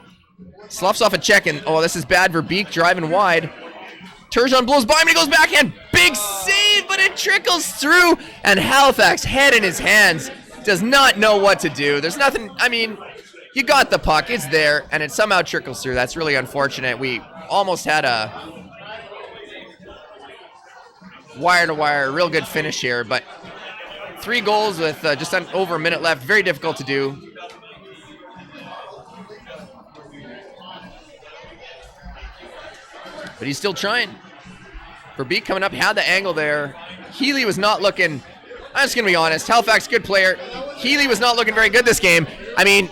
Sloughs off a check, and oh, this is bad for Beek driving wide. Turgeon blows by him, and he goes backhand. Big save, but it trickles through, and Halifax, head in his hands, does not know what to do. There's nothing, I mean, you got the puck. It's there, and it somehow trickles through. That's really unfortunate. We almost had a wire-to-wire, real good finish here, but 3 goals with just over a minute left. Very difficult to do. but he's still trying. Verbeek coming up, had the angle there. Healy was not looking, I'm just going to be honest, Halifax, good player. Healy was not looking very good this game. I mean,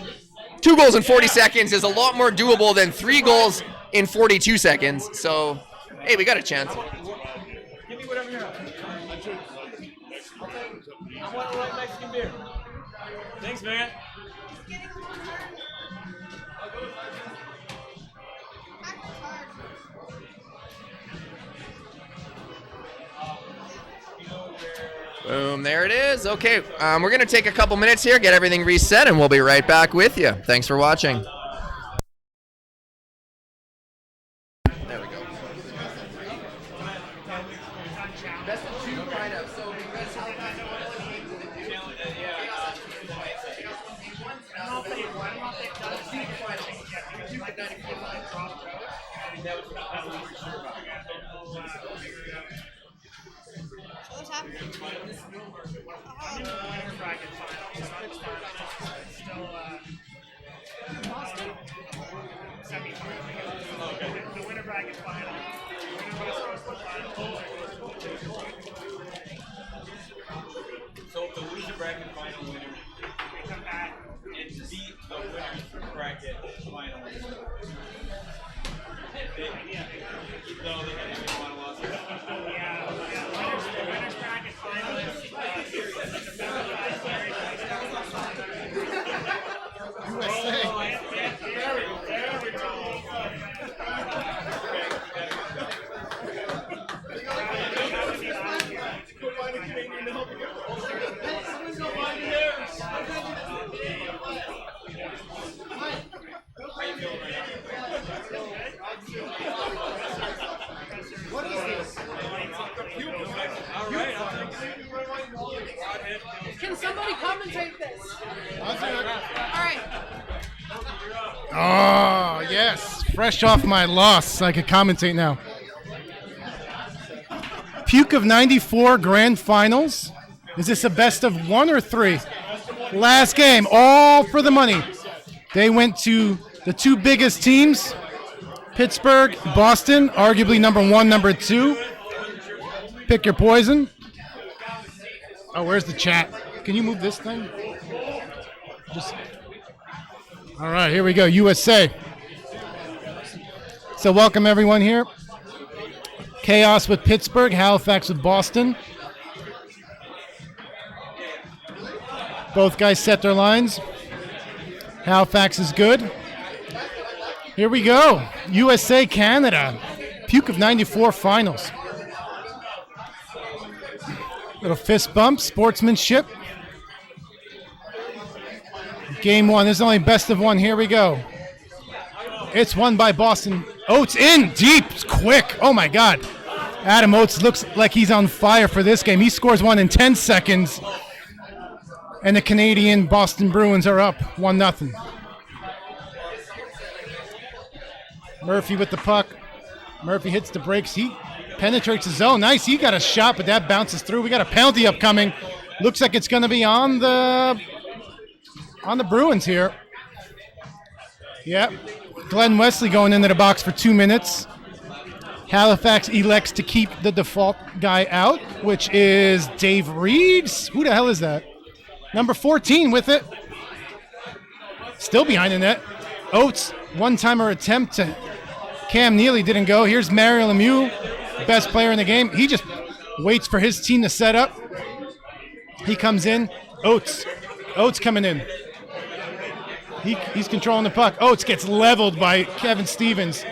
2 goals in 40 seconds is a lot more doable than 3 goals in 42 seconds. So, hey, we got a chance. Give me whatever you want. I want a light Mexican beer. Thanks, man. Boom, there it is. Okay, we're going to take a couple minutes here, get everything reset, and we'll be right back with you. Thanks for watching. There we go. Best of 2 kind of. So because What's happening? Boston? Semifinals. The winner bracket final. So if the loser bracket final winner Come back. and beat the winner's bracket final, even though they had to won a loss. Yeah. The winner's bracket final is What is this? Can somebody commentate this? Alright. Oh, yes. Fresh off my loss. I could commentate now. Puke of 94 Grand Finals. Is this a best of 1 or 3? Last game, all for the money. They went to the 2 biggest teams, Pittsburgh, Boston, arguably number 1, number 2. Pick your poison. Oh, where's the chat? Can you move this thing? Just. All right, here we go. USA. So welcome everyone here. Chaos with Pittsburgh, Halifax with Boston. Both guys set their lines. Halifax is good. Here we go. USA, Canada. Puke of 94 finals. Little fist bump, sportsmanship. Game 1. This is only best of 1. Here we go. It's won by Boston. Oates in deep, quick. Oh my God. Adam Oates looks like he's on fire for this game. He scores 1 in 10 seconds. And the Canadian Boston Bruins are up 1-0. Murphy with the puck. Murphy hits the brakes. He penetrates the zone. Nice. He got a shot, but that bounces through. We got a penalty upcoming. Looks like it's going to be on the Bruins here. Yep. Glenn Wesley going into the box for 2 minutes. Halifax elects to keep the default guy out, which is Dave Reeves. Who the hell is that? Number 14 with it. Still behind the net. Oates, one-timer attempt to Cam Neely didn't go. Here's Mario Lemieux, best player in the game. He just waits for his team to set up. He comes in. Oates coming in. He's controlling the puck. Oates gets leveled by Kevin Stevens.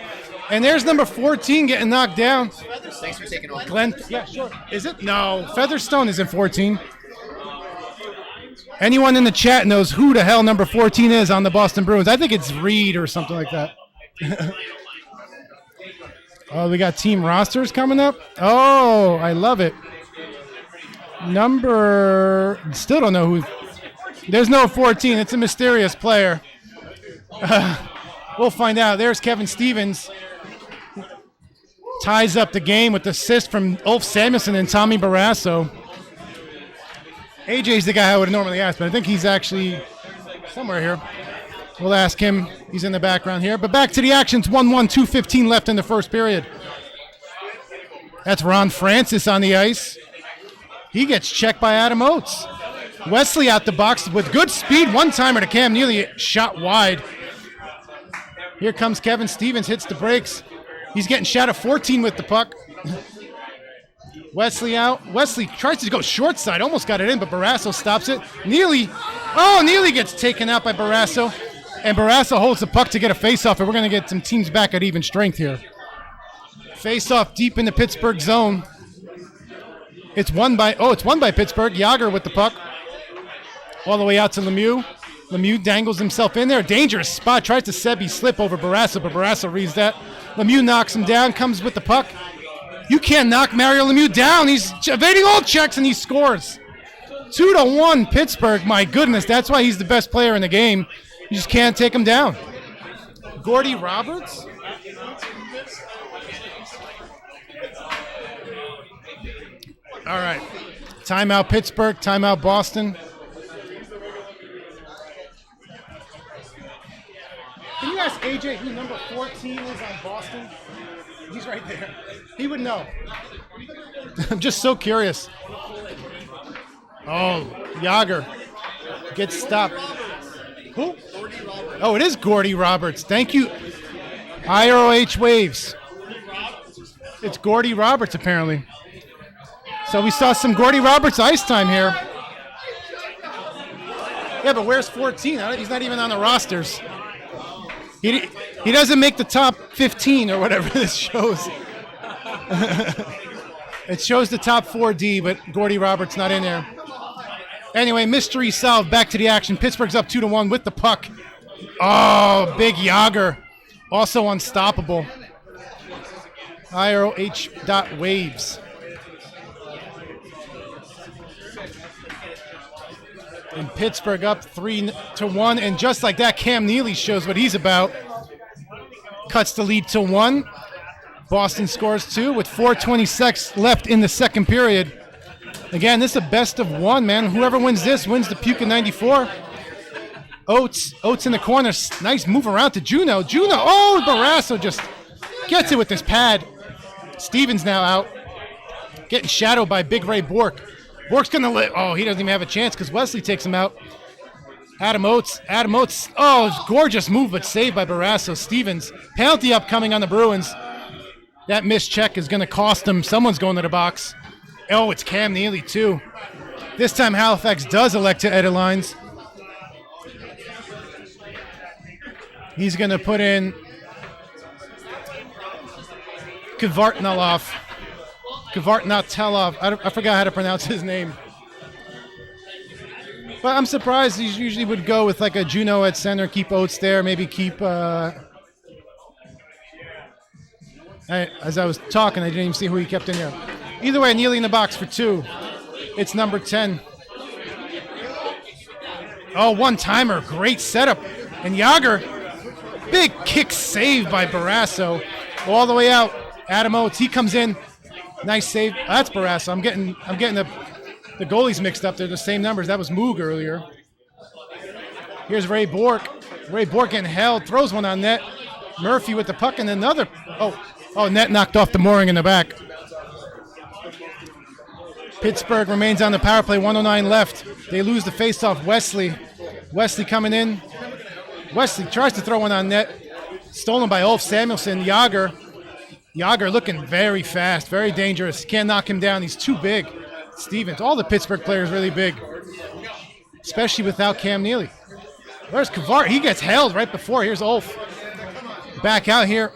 And there's number 14 getting knocked down. Thanks for taking over. Glenn, yeah, sure. Is it? No, Featherstone is in 14. Anyone in the chat knows who the hell number 14 is on the Boston Bruins. I think it's Reed or something like that. Oh, we got team rosters coming up. Oh, I love it. Still don't know who. There's no 14. It's a mysterious player. We'll find out. There's Kevin Stevens. Ties up the game with the assist from Ulf Samuelsson and Tommy Barrasso. AJ's the guy I would normally ask, but I think he's actually somewhere here. We'll ask him. He's in the background here. But back to the action. It's 1-1, 2:15 left in the first period. That's Ron Francis on the ice. He gets checked by Adam Oates. Wesley out the box with good speed. One-timer to Cam Neely, shot wide. Here comes Kevin Stevens, hits the brakes. He's getting shot at 14 with the puck. Wesley out. Wesley tries to go short side, almost got it in, but Barrasso stops it. Neely gets taken out by Barrasso. And Barrasso holds the puck to get a face-off, and we're going to get some teams back at even strength here. Face-off deep in the Pittsburgh zone. It's won by Pittsburgh. Yager with the puck. All the way out to Lemieux. Lemieux dangles himself in there. Dangerous spot. Tries to Sebi slip over Barrasso, but Barrasso reads that. Lemieux knocks him down, comes with the puck. You can't knock Mario Lemieux down. He's evading all checks, and he scores. 2-1 Pittsburgh. My goodness, that's why he's the best player in the game. You just can't take him down. Gordy Roberts? All right. Timeout Pittsburgh, timeout Boston. Can you ask AJ who number 14 is on Boston? He's right there. He would know. I'm just so curious. Oh, Yager gets stopped. Who? Oh, it is Gordy Roberts. Thank you. IROH Waves. It's Gordy Roberts, apparently. So we saw some Gordy Roberts ice time here. Yeah, but where's 14? He's not even on the rosters. He doesn't make the top 15 or whatever this shows. It shows the top 4D, but Gordy Roberts not in there. Anyway, mystery solved. Back to the action. Pittsburgh's up 2-1 with the puck. Oh, big Yager. Also unstoppable. IROH.waves. And Pittsburgh up 3-1. And just like that, Cam Neely shows what he's about. Cuts the lead to 1. Boston scores 2 with 4:26 left in the second period. Again, this is a best of 1, man. Whoever wins this wins the Puke 94. Oates in the corner. Nice move around to Juno. Oh, Barrasso just gets it with his pad. Stevens now out. Getting shadowed by Big Ray Bork. Bork's going to oh, he doesn't even have a chance because Wesley takes him out. Adam Oates. Oh, gorgeous move, but saved by Barrasso. Stevens. Penalty upcoming on the Bruins. That missed check is going to cost them. Someone's going to the box. Oh, it's Cam Neely, too. This time Halifax does elect to edit lines. He's going to put in Kvartnatelov. I forgot how to pronounce his name. But I'm surprised he usually would go with like a Juno at center, keep Oates there, maybe keep... as I was talking, I didn't even see who he kept in there. Either way, Neely in the box for 2. It's number 10. Oh, one-timer. Great setup. And Yager, big kick saved by Barrasso. All the way out. Adam Oates, he comes in. Nice save. That's Barrasso. I'm getting the goalies mixed up. They're the same numbers. That was Moog earlier. Here's Ray Bork. Ray Bork getting held. Throws one on net. Murphy with the puck and another. Oh, net knocked off the mooring in the back. Pittsburgh remains on the power play, 1:09 left. They lose the faceoff. Wesley coming in. Wesley tries to throw one on net. Stolen by Ulf Samuelsson. Yager looking very fast, very dangerous. Can't knock him down. He's too big. Stevens, all the Pittsburgh players really big, especially without Cam Neely. Where's Kavart? He gets held right before. Here's Ulf. Back out here.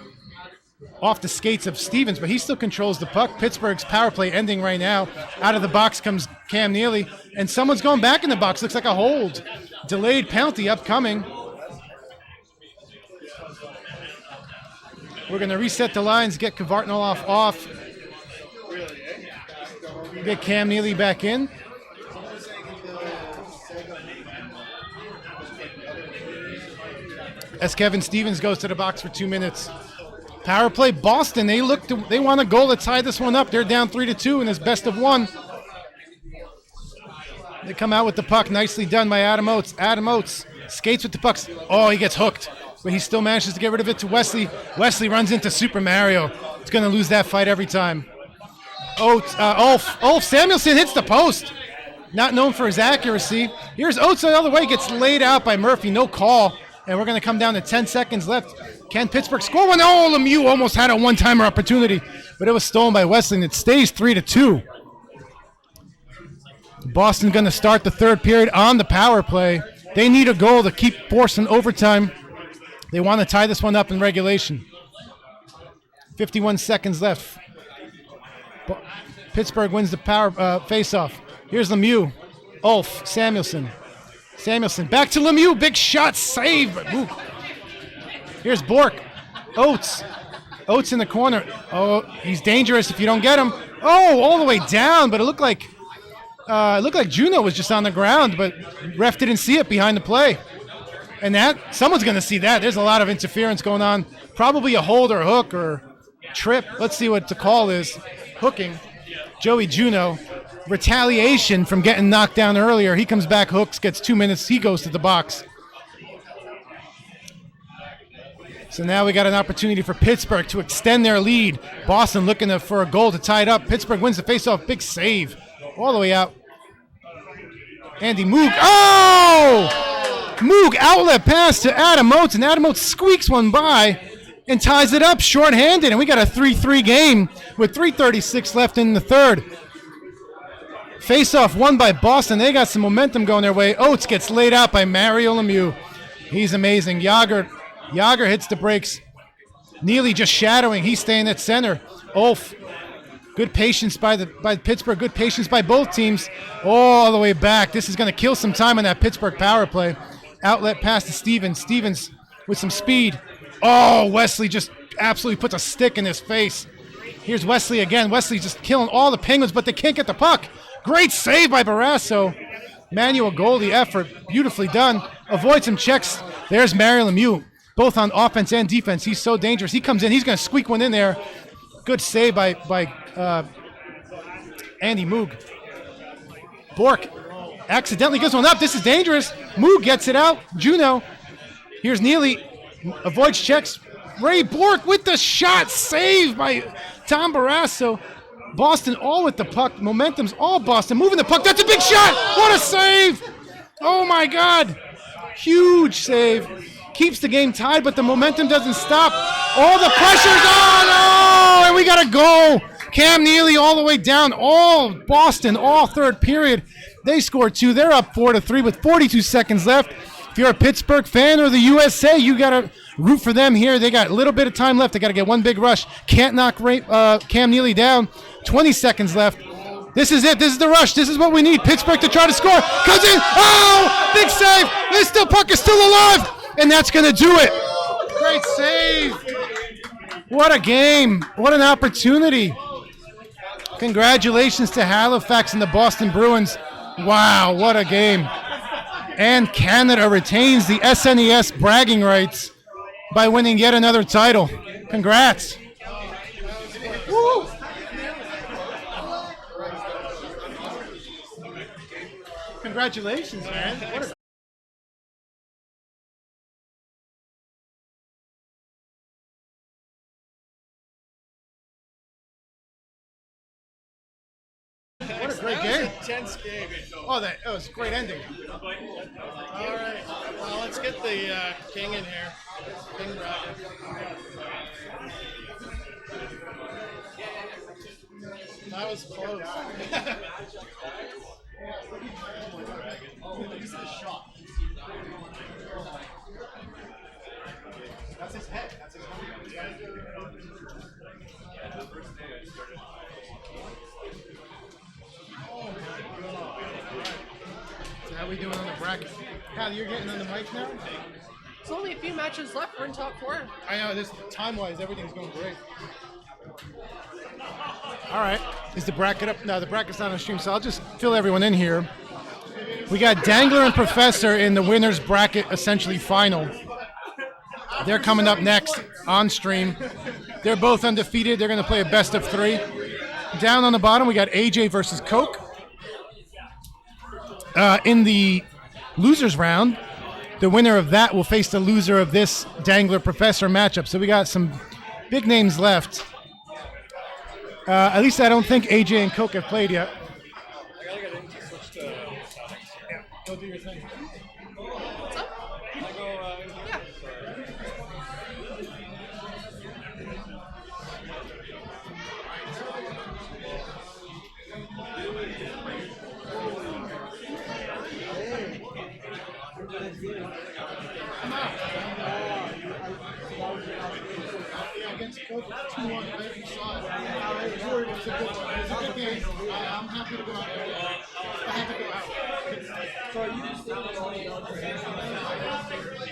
Off the skates of Stevens, but he still controls the puck. Pittsburgh's power play ending right now. Out of the box comes Cam Neely, and someone's going back in the box. Looks like a hold. Delayed penalty upcoming. We're going to reset the lines, get Kvartnatelov off. Get Cam Neely back in. As Kevin Stevens goes to the box for 2 minutes. Power play Boston. They want a goal to tie this one up. They're down 3-2 in this best of 1. They come out with the puck. Nicely done by Adam Oates. Adam Oates Skates with the pucks. Oh, he gets hooked. But he still manages to get rid of it to Wesley. Wesley runs into Super Mario. He's going to lose that fight every time. Ulf Samuelson hits the post. Not known for his accuracy. Here's Oates the other way. Gets laid out by Murphy. No call. And we're going to come down to 10 seconds left. Can Pittsburgh score one? Oh, Lemieux almost had a one-timer opportunity. But it was stolen by Wesley, and it stays 3-2. Boston going to start the third period on the power play. They need a goal to keep forcing overtime. They want to tie this one up in regulation. 51 seconds left. Pittsburgh wins the power face-off. Here's Lemieux. Ulf, Samuelson. Samuelson back to Lemieux. Big shot, save. Ooh. Here's Bork. Oates. Oates in the corner. Oh, he's dangerous if you don't get him. Oh, all the way down, but it looked like Juno was just on the ground, but ref didn't see it behind the play. And that, someone's going to see that. There's a lot of interference going on. Probably a hold or a hook or trip. Let's see what the call is. Hooking. Joey Juno. Retaliation from getting knocked down earlier. He comes back, hooks, gets 2 minutes. He goes to the box. So now we got an opportunity for Pittsburgh to extend their lead. Boston looking for a goal to tie it up. Pittsburgh wins the faceoff. Big save. All the way out. Andy Moog. Oh! Moog outlet pass to Adam Oates, and Adam Oates squeaks one by and ties it up shorthanded. And we got a 3-3 game with 3:36 left in the third. Face-off won by Boston. They got some momentum going their way. Oates gets laid out by Mario Lemieux. He's amazing. Yager hits the brakes. Neely just shadowing. He's staying at center. Ulf. Good patience by Pittsburgh. Good patience by both teams. All the way back. This is going to kill some time on that Pittsburgh power play. Outlet pass to Stevens. Stevens with some speed. Oh, Wesley just absolutely puts a stick in his face. Here's Wesley again. Wesley just killing all the Penguins, but they can't get the puck. Great save by Barrasso. Manuel Goldie effort. Beautifully done. Avoids some checks. There's Mario Lemieux. Both on offense and defense. He's so dangerous. He comes in. He's going to squeak one in there. Good save by Andy Moog. Bork accidentally gives one up. This is dangerous. Moog gets it out. Juno. Here's Neely. Avoids checks. Ray Bork with the shot. Save by Tom Barrasso. Boston all with the puck. Momentum's all Boston. Moving the puck. That's a big shot. What a save. Oh, my God. Huge save. Keeps the game tied, but the momentum doesn't stop. All the pressure's on. Oh, and we got a goal. Cam Neely all the way down. All Boston, all third period. They scored 2. They're up 4-3 with 42 seconds left. If you're a Pittsburgh fan or the USA, you got to root for them here. They got a little bit of time left. They got to get one big rush. Can't knock Cam Neely down. 20 seconds left. This is it. This is the rush. This is what we need. Pittsburgh to try to score. Comes in. Oh, big save. This still puck is still alive. And that's going to do it. Great save. What a game. What an opportunity. Congratulations to Halifax and the Boston Bruins. Wow, what a game. And Canada retains the SNES bragging rights by winning yet another title. Congrats. Woo. Congratulations, man. What a What a great game. Intense game. Oh, that was a great ending. All right. Well, let's get the king in here. KingRaph. That was close. That's his head. That's his head. So how we doing on the bracket? Hal, you're getting on the mic now? There's only a few matches left. We're in top 4. I know, this time-wise, everything's going great. All right. Is the bracket up? No, the bracket's not on stream, so I'll just fill everyone in here. We got Dangler and Professor in the winner's bracket, essentially final. They're coming up next on stream. They're both undefeated. They're going to play a best of 3. Down on the bottom, we got AJ versus Coke. In the losers round, the winner of that will face the loser of this Dangler Professor matchup. So we got some big names left. At least I don't think AJ and Coke have played yet. I gotta get in to switch to settings. Yeah, go do your thing. What's up? Can I go Yeah. Against Coke, 2-1, right? You saw it. It was a good one. It was a good game. I'm happy to go out there. I have to go out. So are you just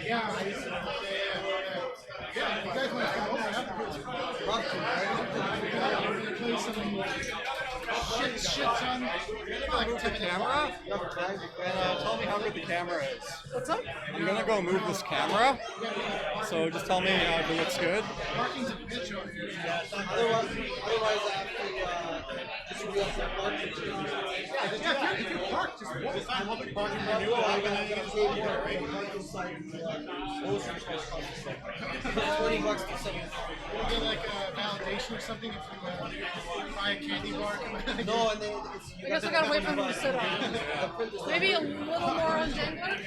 Yeah, yeah, you guys want to come over afterwards? We're going to play some shit, son. Like the camera? Tell me how good the camera is. What's up? I'm gonna go move this camera. So just tell me if it looks good. Parking's a bitch over here. Otherwise, just be up Yeah, if you park, just walk. This public parking renewal, I'm going to pay more, right? $20 to set it. We'll get like a validation or something if you buy a candy bar. No, and then I guess I gotta wait for him to sit on. Maybe a little more on Dangler.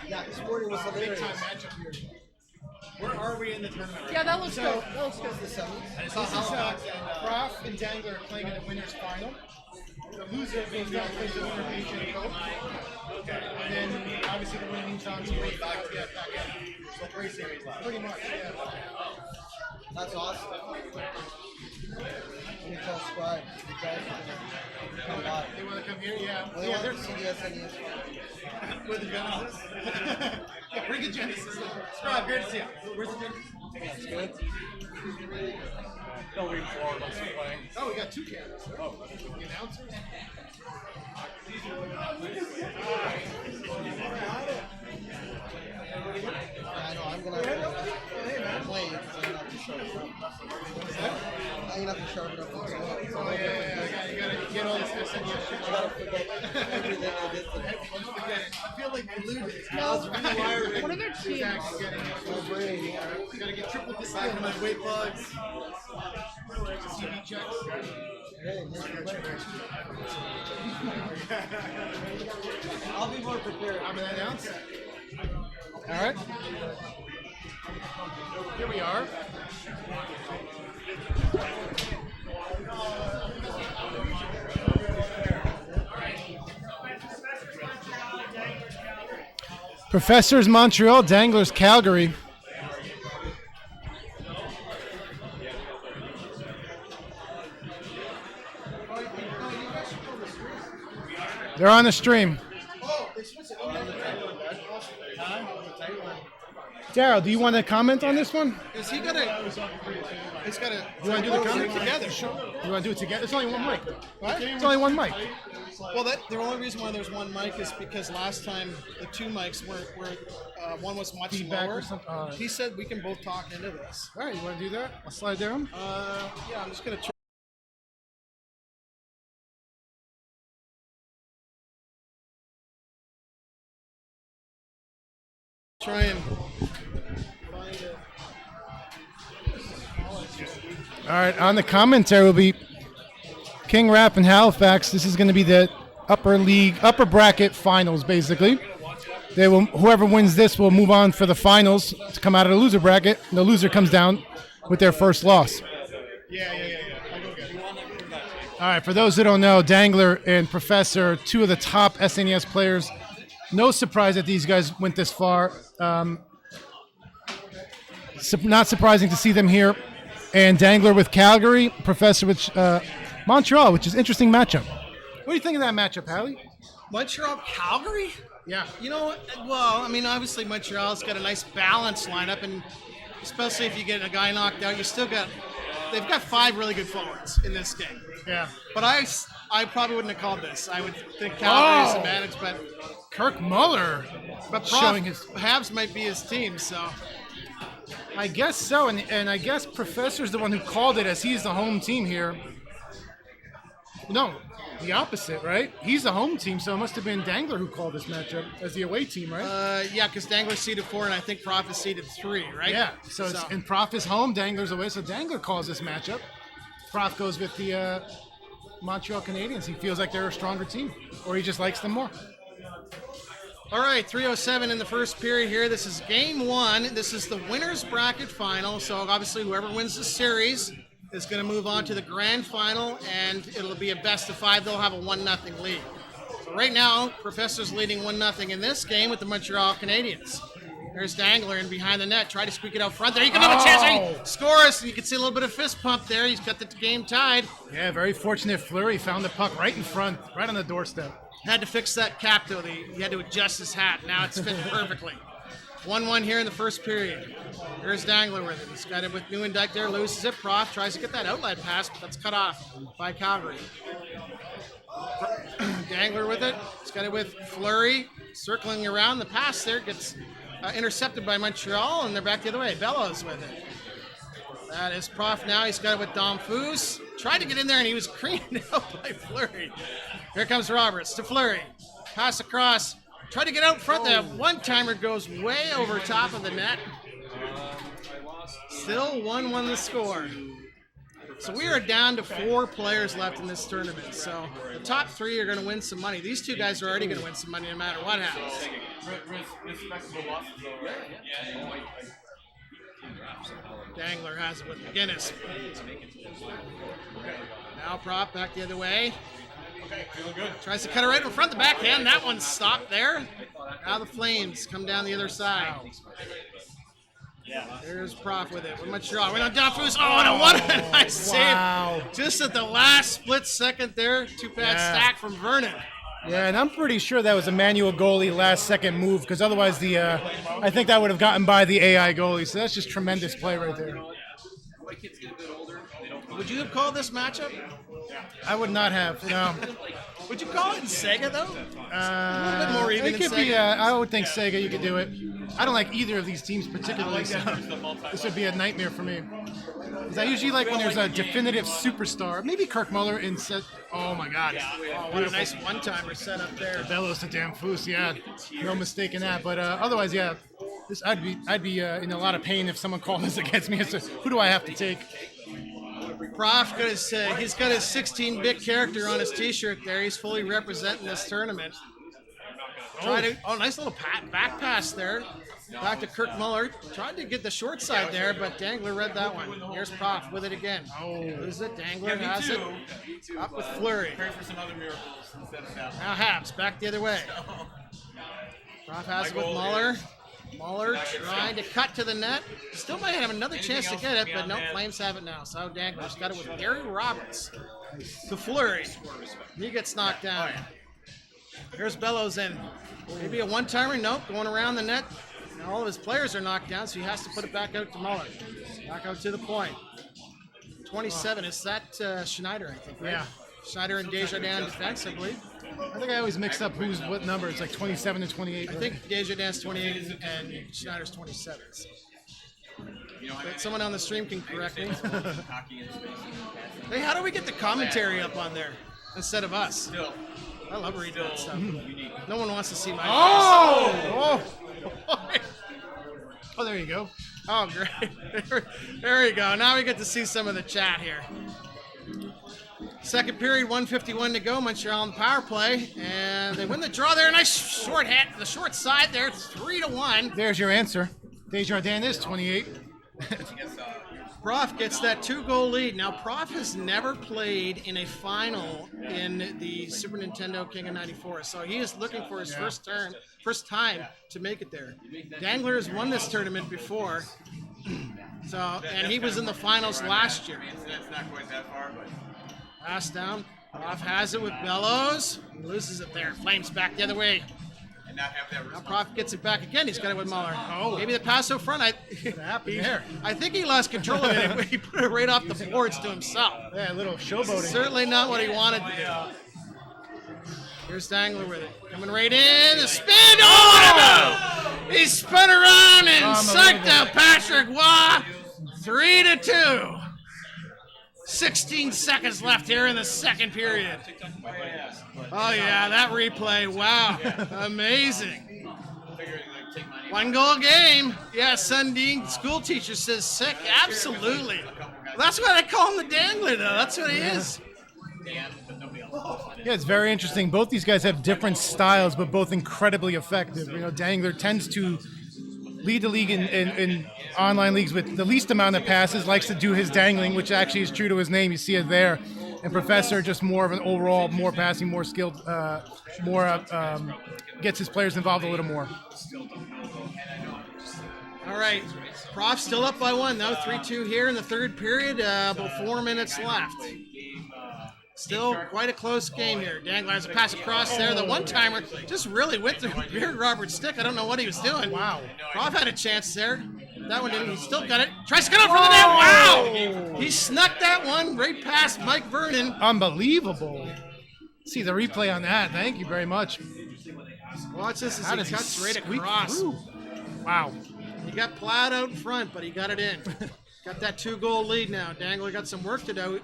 Yeah, this morning was Big hilarious. time matchup here. Where are we in the tournament? Yeah, that looks good. That looks good. This is Krapf and Dangler are playing in the winners final. The loser goes down and plays the winner of AJ and Coke. And then obviously the winning team's on to wait back out. So 3 series left. Pretty much, yeah. That's awesome. Let me tell Scribe, you guys are come by. They want to come here? Yeah. Well, they Yeah, want to see the SNES. with the Genesis. Yeah, bring the Genesis. Scribe, great to see you. Where's the Genesis? That's good. They'll leave forward once we're playing. Oh, we got 2 cameras. Oh, the announcers. I know, I'm going to play it because I'm going to have to sharpen it up. I'm going to have to sharpen it up. Oh, yeah. You got to get all this SNES shit. I got to forget everything I did today. I feel like I lose it. What are their teams? My brain, yeah. You got to get triple this back my weight bugs. TV checks. Hey, I'll be more prepared. I'm an announcer. All right. Here we are. Professor's Montreal, Dangler's Calgary. They're on the stream. Daryl, do you want to comment on this one? Is he gonna? He's gotta. You want to do the comment together? You want to do it together? It's only one mic. What? It's only one mic. Well, the only reason why there's one mic is because last time the 2 mics were one was much Feedback lower. or something? He said we can both talk into this. All right, you want to do that? I'll slide down. Yeah, I'm just gonna try and find it. All right, on the commentary will be KingRaph and Halifax. This is going to be the upper bracket finals, basically. They will, whoever wins this will move on for the finals to come out of the loser bracket. And the loser comes down with their first loss. Yeah. I'll go get it. All right, for those who don't know, Dangler and Professor, 2 of the top SNES players. No surprise that these guys went this far. Not surprising to see them here. And Dangler with Calgary, Professor with Montreal, which is an interesting matchup. What do you think of that matchup, Hallie? Montreal, Calgary? Yeah. You know, well, I mean, obviously Montreal's got a nice balanced lineup, and especially if you get a guy knocked out, they've got 5 really good forwards in this game. Yeah. But I probably wouldn't have called this. I would think Calgary's advantage, but Kirk Muller but showing his Habs might be his team, so. I guess so, and I guess Professor's the one who called it as he's the home team here. No, the opposite, right? He's the home team, so it must have been Dangler who called this matchup as the away team, right? Yeah, because Dangler seeded 4, and I think Prof is seeded 3, right? Yeah, so it's, and Prof is home, Dangler's away, so Dangler calls this matchup. Prof goes with the Montreal Canadiens. He feels like they're a stronger team, or he just likes them more. All right, 3:07 in the first period here. This is game 1. This is the winner's bracket final, so obviously whoever wins the series is going to move on to the grand final, and it'll be a best of 5. They'll have a 1-0 lead. So right now, Professor's leading 1-0 in this game with the Montreal Canadiens. There's Dangler in behind the net. Try to squeak it out front there. He can have a chance. He scores. You can see a little bit of fist pump there. He's got the game tied. Yeah, very fortunate. Fleury found the puck right in front, right on the doorstep. Had to fix that cap, though. He had to adjust his hat. Now it's fit perfectly. 1-1 here in the first period. Here's Dangler with it. He's got it with Newendike there. Loses it. Prof tries to get that outlet pass, but that's cut off by Calgary. Dangler with it. He's got it with Fleury. Circling around. The pass there gets intercepted by Montreal, and they're back the other way. Bellows with it. That is Prof now. He's got it with Dom Foos. Tried to get in there, and he was creamed out by Fleury. Here comes Roberts to Fleury. Pass across. Tried to get out in front. That one-timer goes way over top of the net. Still 1-1 the score. So we are down to 4 players left in this tournament. So the top 3 are going to win some money. These 2 guys are already going to win some money no matter what happens. Dangler has it with McGinnis. Now Prop back the other way. Tries to cut it right in front of the backhand. That one's stopped there. Now the Flames come down the other side. There's Prof with it. With Montreal. Right on Duffus. Oh, and what a nice save. Just at the last split second there. 2-pad stack from Vernon. Yeah, and I'm pretty sure that was a manual goalie last second move, because otherwise I think that would have gotten by the AI goalie. So that's just tremendous play right there. Would you have called this matchup? I would not have. No. Would you call it in Sega though? A little bit more even. It could be. I would think Sega. You could do it. I don't like either of these teams particularly. So this would be a nightmare for me. Because I usually like when there's a definitive superstar. Maybe Kirk Muller in set. Oh my God! Oh, what a nice one-timer set up there. Bellows to damn Foos. Yeah, no mistake in that. But otherwise, yeah, I'd be in a lot of pain if someone called this against me. So who do I have to take? Prof he's got his 16-bit character on his T-shirt there. He's fully representing this tournament. Nice little back pass there. Back to Kirk Muller. Tried to get the short side there, but Dangler read that one. Here's Prof with it again. Loses it. Dangler has it. Up with Fleury. Pray for some other miracles instead of that. Now Habs back the other way. Prof has it with Muller. Muller trying to cut to the net. Still might have another chance to get it, but no, Flames have it now. So Dangler's got it with Gary Roberts. To Fleury. He gets knocked down. Here's Bellows in. Maybe a one-timer. Nope, going around the net. Now all of his players are knocked down, so he has to put it back out to Muller. Back out to the point. 27, is that Schneider, I think, right? Yeah. Schneider and Desjardins defense, I believe. I think I always mix up who's what number. It's like 27 and 28. I think Desjardins 28 and Schneider's 27. But someone on the stream can correct me. Hey, how do we get the commentary up on there instead of us? I love reading that stuff. No one wants to see my face. Oh, there you go. Oh, great. There you go. Now we get to see some of the chat here. Second period, 1:51 to go. Montreal on the power play, and they win the draw there. Nice short hit to the short side there. 3-1. There's your answer. Desjardins is 28. Prof gets that 2-goal lead. Now, Prof has never played in a final in the Super Nintendo King of '94, so he is looking for his first time to make it there. Dangler has won this tournament before, and he was in the finals last year. It's not quite that far, but pass down. Prof has it with Bellows. He loses it there. Flames back the other way. and not have that. Now Prof gets it back again. He's got it with Muller. Oh. Maybe the pass up front. What happened there? I think he lost control of it. He put it right off the boards to himself. Yeah, a little showboating. Certainly not what he wanted to do. Here's Dangler with it. Coming right in. The spin. Oh, what a move! He spun around and sucked out Patrick Waugh. 3-2. 16 seconds left here in the second period. Oh yeah, that replay, wow, amazing. 1 goal game. Yeah, Sundin school teacher says sick, absolutely. That's why they call him the Dangler though, that's what he is. Yeah, it's very interesting. Both these guys have different styles, but both incredibly effective. You know, Dangler tends to lead the league in online leagues with the least amount of passes, likes to do his dangling, which actually is true to his name. You see it there. And Professor, just more of an overall, more passing, more skilled, gets his players involved a little more. All right, Prof still up by 1 though, 3-2 here in the third period, about 4 minutes left. Still quite a close game here. Dangler has a pass across there. The one-timer just really went through Beard Robert's stick. I don't know what he was doing. Wow. Prof had a chance there. That one didn't. He still got it. Tries to get out for the net. Wow! He snuck that one right past Mike Vernon. Unbelievable. See the replay on that. Thank you very much. Watch this as he cuts right across. Through? Wow. He got plowed out in front, but he got it in. Got that 2-goal lead now. Dangler got some work to do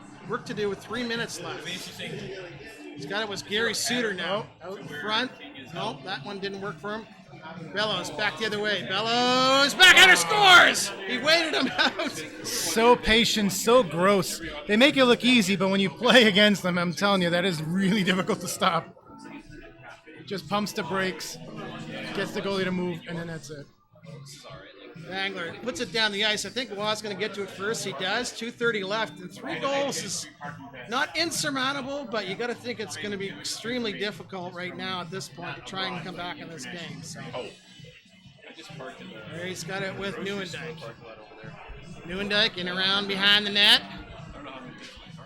with 3 minutes left. He's got it with Gary Suter now. Out in front. Nope, that one didn't work for him. Bellows back the other way. Bellows backhander scores! He waited him out. So patient, so gross. They make it look easy, but when you play against them, I'm telling you, that is really difficult to stop. Just pumps the brakes, gets the goalie to move, and then that's it. Dangler puts it down the ice. I think Wa's going to get to it first. He does. 2:30 left, and 3 goals is not insurmountable, but you got to think it's going to be extremely difficult right now at this point to try and come back in this game. So. There he's got it with Nieuwendyk. Nieuwendyk in around behind the net.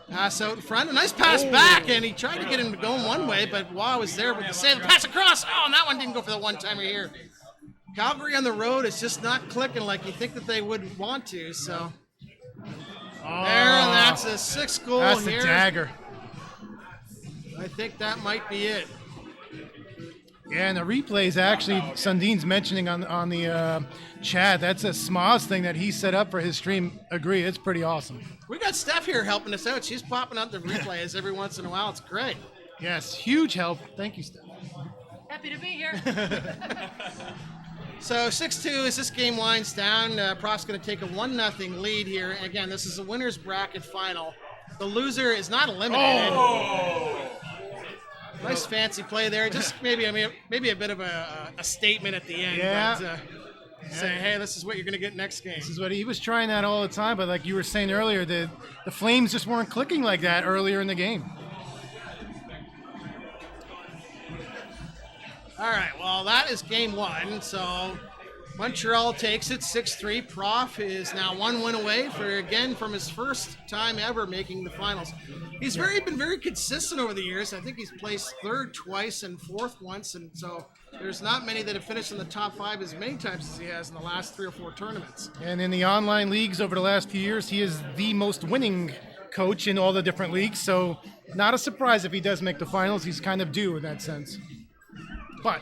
Pass out in front. A nice pass back, and he tried to get him going one way, but Wa was there with the save. The pass across. Oh, and that one didn't go for the one-timer here. Calgary on the road is just not clicking like you think that they would want to, so. There, and that's a 6th goal that's here. That's the dagger. I think that might be it. Yeah, and the replays actually, Sundin's mentioning on the chat, that's a Smoz thing that he set up for his stream. Agree, it's pretty awesome. We got Steph here helping us out. She's popping out the replays every once in a while. It's great. Yes, huge help. Thank you, Steph. Happy to be here. So 6-2 as this game winds down. Prof's going to take a 1-0 lead here. Again, this is a winner's bracket final. The loser is not eliminated. Oh! Nice fancy play there. Just maybe a bit of a statement at the end. Yeah. But, saying, hey, this is what you're going to get next game. This is what he was trying that all the time, but like you were saying earlier, the Flames just weren't clicking like that earlier in the game. All right, well, that is game 1. So Montreal takes it 6-3. Prof is now 1 win away from his first time ever making the finals. He's been very consistent over the years. I think he's placed 3rd twice and 4th once, and so there's not many that have finished in the top 5 as many times as he has in the last 3 or 4 tournaments. And in the online leagues over the last few years, he is the most winning coach in all the different leagues, so not a surprise if he does make the finals. He's kind of due in that sense. But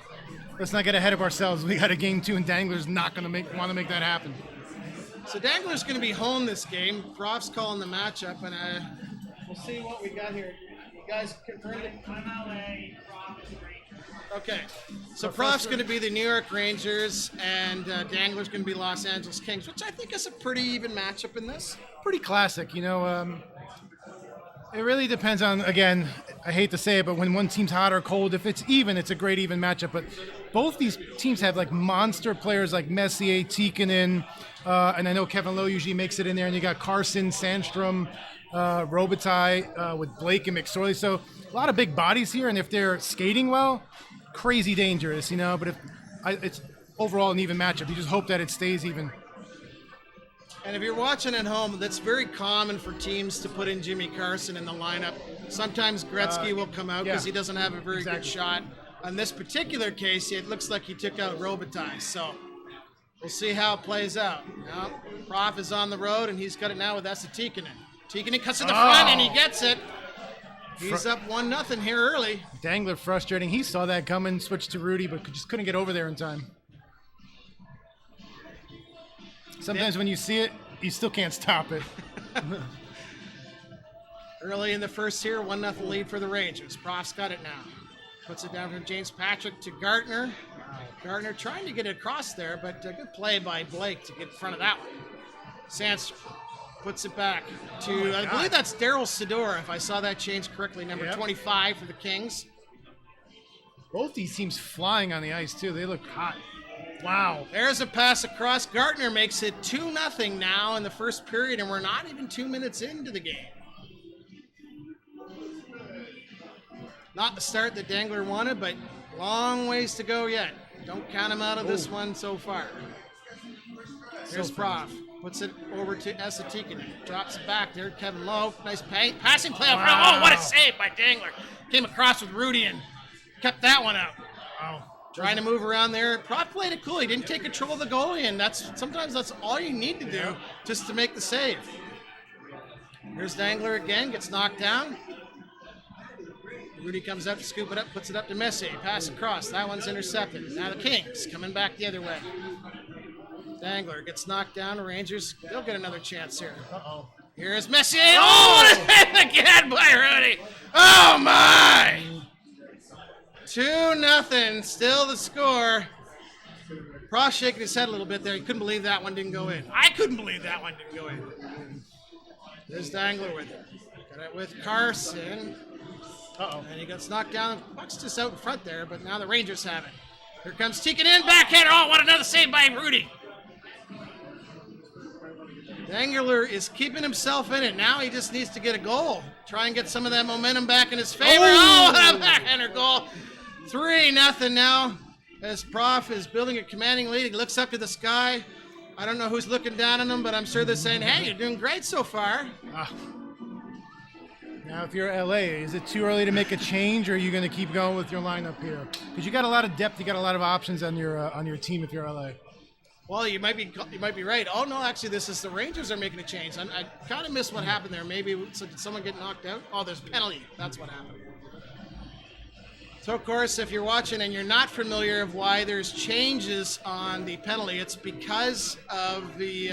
let's not get ahead of ourselves. We got a game 2, and Dangler's not going to want to make that happen. So Dangler's going to be home this game. Prof's calling the matchup, and we'll see what we got here. You guys confirmed it? Okay. So Prof's going to be the New York Rangers, and Dangler's going to be Los Angeles Kings, which I think is a pretty even matchup in this. Pretty classic, you know. It really depends on, again, I hate to say it, but when one team's hot or cold, if it's even, it's a great even matchup. But both these teams have like monster players like Messier, Tikkanen, and I know Kevin Lowe usually makes it in there. And you got Carson, Sandstrom, Robitaille with Blake and McSorley. So a lot of big bodies here. And if they're skating well, crazy dangerous, you know. But if it's overall an even matchup, you just hope that it stays even. And if you're watching at home, that's very common for teams to put in Jimmy Carson in the lineup. Sometimes Gretzky will come out because he doesn't have a very good shot. On this particular case, it looks like he took out Robitaille. So we'll see how it plays out. Now, Prof is on the road, and he's got it now with Tikkanen. Tikkanen cuts to the front, and he gets it. He's up 1-0 here early. Dangler frustrating. He saw that coming, switched to Rudy, but just couldn't get over there in time. Sometimes when you see it, you still can't stop it. Early in the first here, 1-0 lead for the Rangers. Prof's got it now. Puts it down from James Patrick to Gartner. Gartner trying to get it across there, but a good play by Blake to get in front of that one. Sandstrom puts it back to, I believe that's Daryl Sador, if I saw that change correctly, number 25 for the Kings. Both these teams flying on the ice, too. They look hot. Wow. There's a pass across. Gartner makes it 2-0 now in the first period, and we're not even 2 minutes into the game. Not the start that Dangler wanted, but long ways to go yet. Don't count him out of this one so far. Here's Prof. Puts it over to Esatikin. Drops it back there. Kevin Lowe. Nice passing play. Wow. Oh, what a save by Dangler. Came across with Rudy and kept that one out. Wow. Trying to move around there. Prof played it cool. He didn't take control of the goalie, and sometimes that's all you need to do just to make the save. Here's Dangler again. Gets knocked down. Rudy comes up to scoop it up, puts it up to Messier. Pass across. That one's intercepted. Now the Kings coming back the other way. Dangler gets knocked down. The Rangers, they'll get another chance here. Uh-oh. Here's Messier. Oh, what a hit again by Rudy. Oh, my. 2-0. Still the score. Pross shaking his head a little bit there. He couldn't believe that one didn't go in. I couldn't believe that one didn't go in. There's Dangler with it. Got it with Carson. Uh-oh. And he gets knocked down. Puck's just out in front there, but now the Rangers have it. Here comes Tikin in, backhander. Oh, what another save by Rudy. Dangler is keeping himself in it. Now he just needs to get a goal. Try and get some of that momentum back in his favor. Oh, what a backhander goal. 3-0 now as Prof is building a commanding lead. He looks up to the sky. I don't know who's looking down on him, but I'm sure they're saying, hey, you're doing great so far. Now, if you're LA, is it too early to make a change, or are you going to keep going with your lineup here? Because you got a lot of depth, you got a lot of options on your team if you're LA. Well, you might be right. Oh no, actually, this is the Rangers are making a change. I kind of missed what happened there. Maybe did someone get knocked out? Oh, there's a penalty. That's what happened. So, of course, if you're watching and you're not familiar of why there's changes on the penalty, it's because of the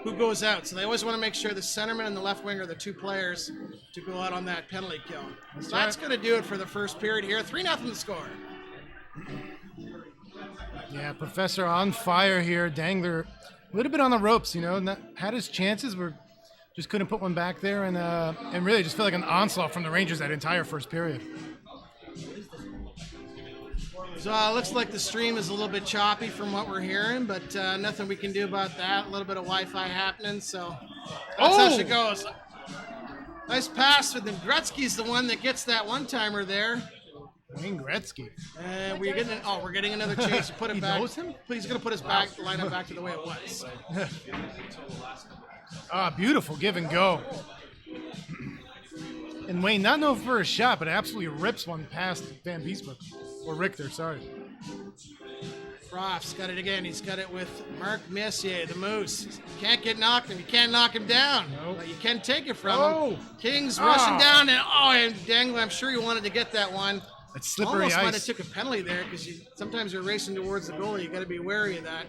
who goes out. So they always want to make sure the centerman and the left winger are the two players to go out on that penalty kill. So that's going to do it for the first period here. 3-0 to score. Yeah, Professor on fire here. Dangler a little bit on the ropes, had his chances, just couldn't put one back there, and really just felt like an onslaught from the Rangers that entire first period. So it looks like the stream is a little bit choppy from what we're hearing, but nothing we can do about that. A little bit of Wi-Fi happening, so that's how she goes. Nice pass with the Gretzky's the one that gets that one-timer there. Wayne Gretzky. We're getting another chance to put it He back. knows him? He's going to put his lineup back to the way it was. Beautiful give and go. And Wayne, not known for a shot, but absolutely rips one past Van Biesbroek. Or Richter, sorry. Prof's got it again. He's got it with Mark Messier, the Moose. You can't get knocked him. You can't knock him down. Nope. But you can take it from him. King's rushing down, and Dangler, I'm sure he wanted to get that one. It's slippery Almost ice. might have took a penalty there because sometimes you're racing towards the goalie. You got to be wary of that.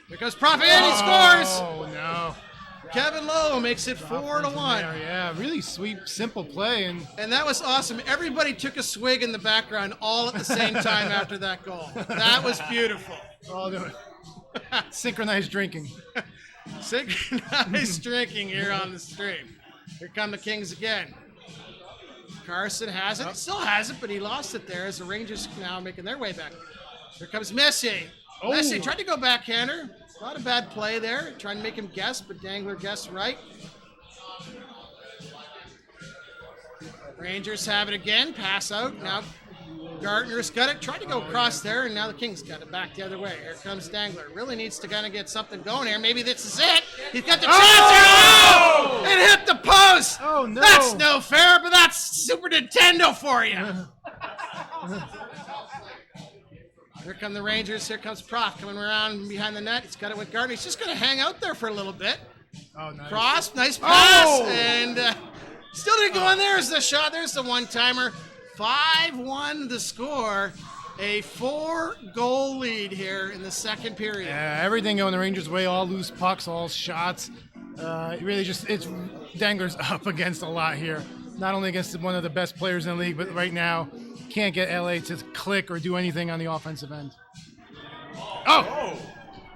Here goes Prof, and he scores. Oh no! Kevin Lowe makes it 4-1. Yeah, really sweet, simple play, and that was awesome. Everybody took a swig in the background all at the same time after that goal. That was beautiful. All doing synchronized drinking. Synchronized drinking here on the stream. Here come the Kings again. Carson has it. Still has it, but he lost it there as the Rangers now making their way back. Here comes Messier. Messier tried to go backhander. Not a bad play there. Trying to make him guess, but Dangler guessed right. Rangers have it again. Pass out. Now Gartner's got it. Tried to go across there, and now the Kings got it back the other way. Here comes Dangler. Really needs to kind of get something going here. Maybe this is it. He's got the chance here. Oh! It hit the post. Oh, no. That's no fair, but that's Super Nintendo for you. Here come the Rangers. Here comes Prof coming around behind the net. He's got it with Gardner. He's just going to hang out there for a little bit. Oh, nice. Cross, nice pass. And still didn't go in. There's the shot. There's the one-timer. 5-1 the score. A 4-goal lead here in the second period. Yeah, everything going the Rangers' way. All loose pucks, all shots. Really it's Dangler's up against a lot here. Not only against one of the best players in the league, but right now can't get LA to click or do anything on the offensive end. Oh!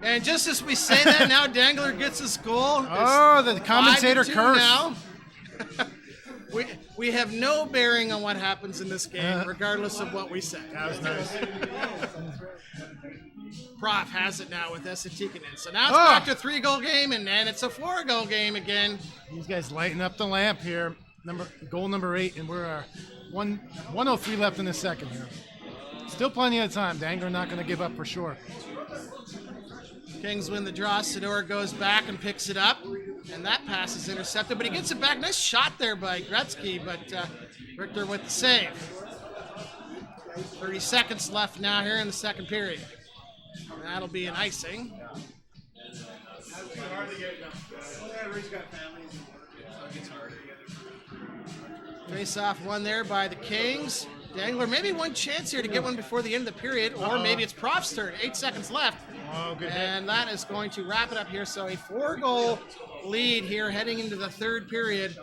And just as we say that, now Dangler gets his goal. Oh, the commentator 5-2 curse. now. we have no bearing on what happens in this game, regardless of what we say. That was nice. Prof has it now with Tikkanen. So now it's back to a 3-goal game, and then it's a 4-goal game again. These guys lighting up the lamp here. Goal number 8, and we're 1:03 left in the second here. Still plenty of time. Dangler not going to give up for sure. Kings win the draw. Sador goes back and picks it up, and that pass is intercepted, but he gets it back. Nice shot there by Gretzky, but Richter with the save. 30 seconds left now here in the second period. That'll be an icing. Face-off won there by the Kings. Dangler, maybe one chance here to get one before the end of the period, or maybe it's Prof's turn. 8 seconds left. Oh, good and that is going to wrap it up here. So a 4-goal lead here heading into the third period.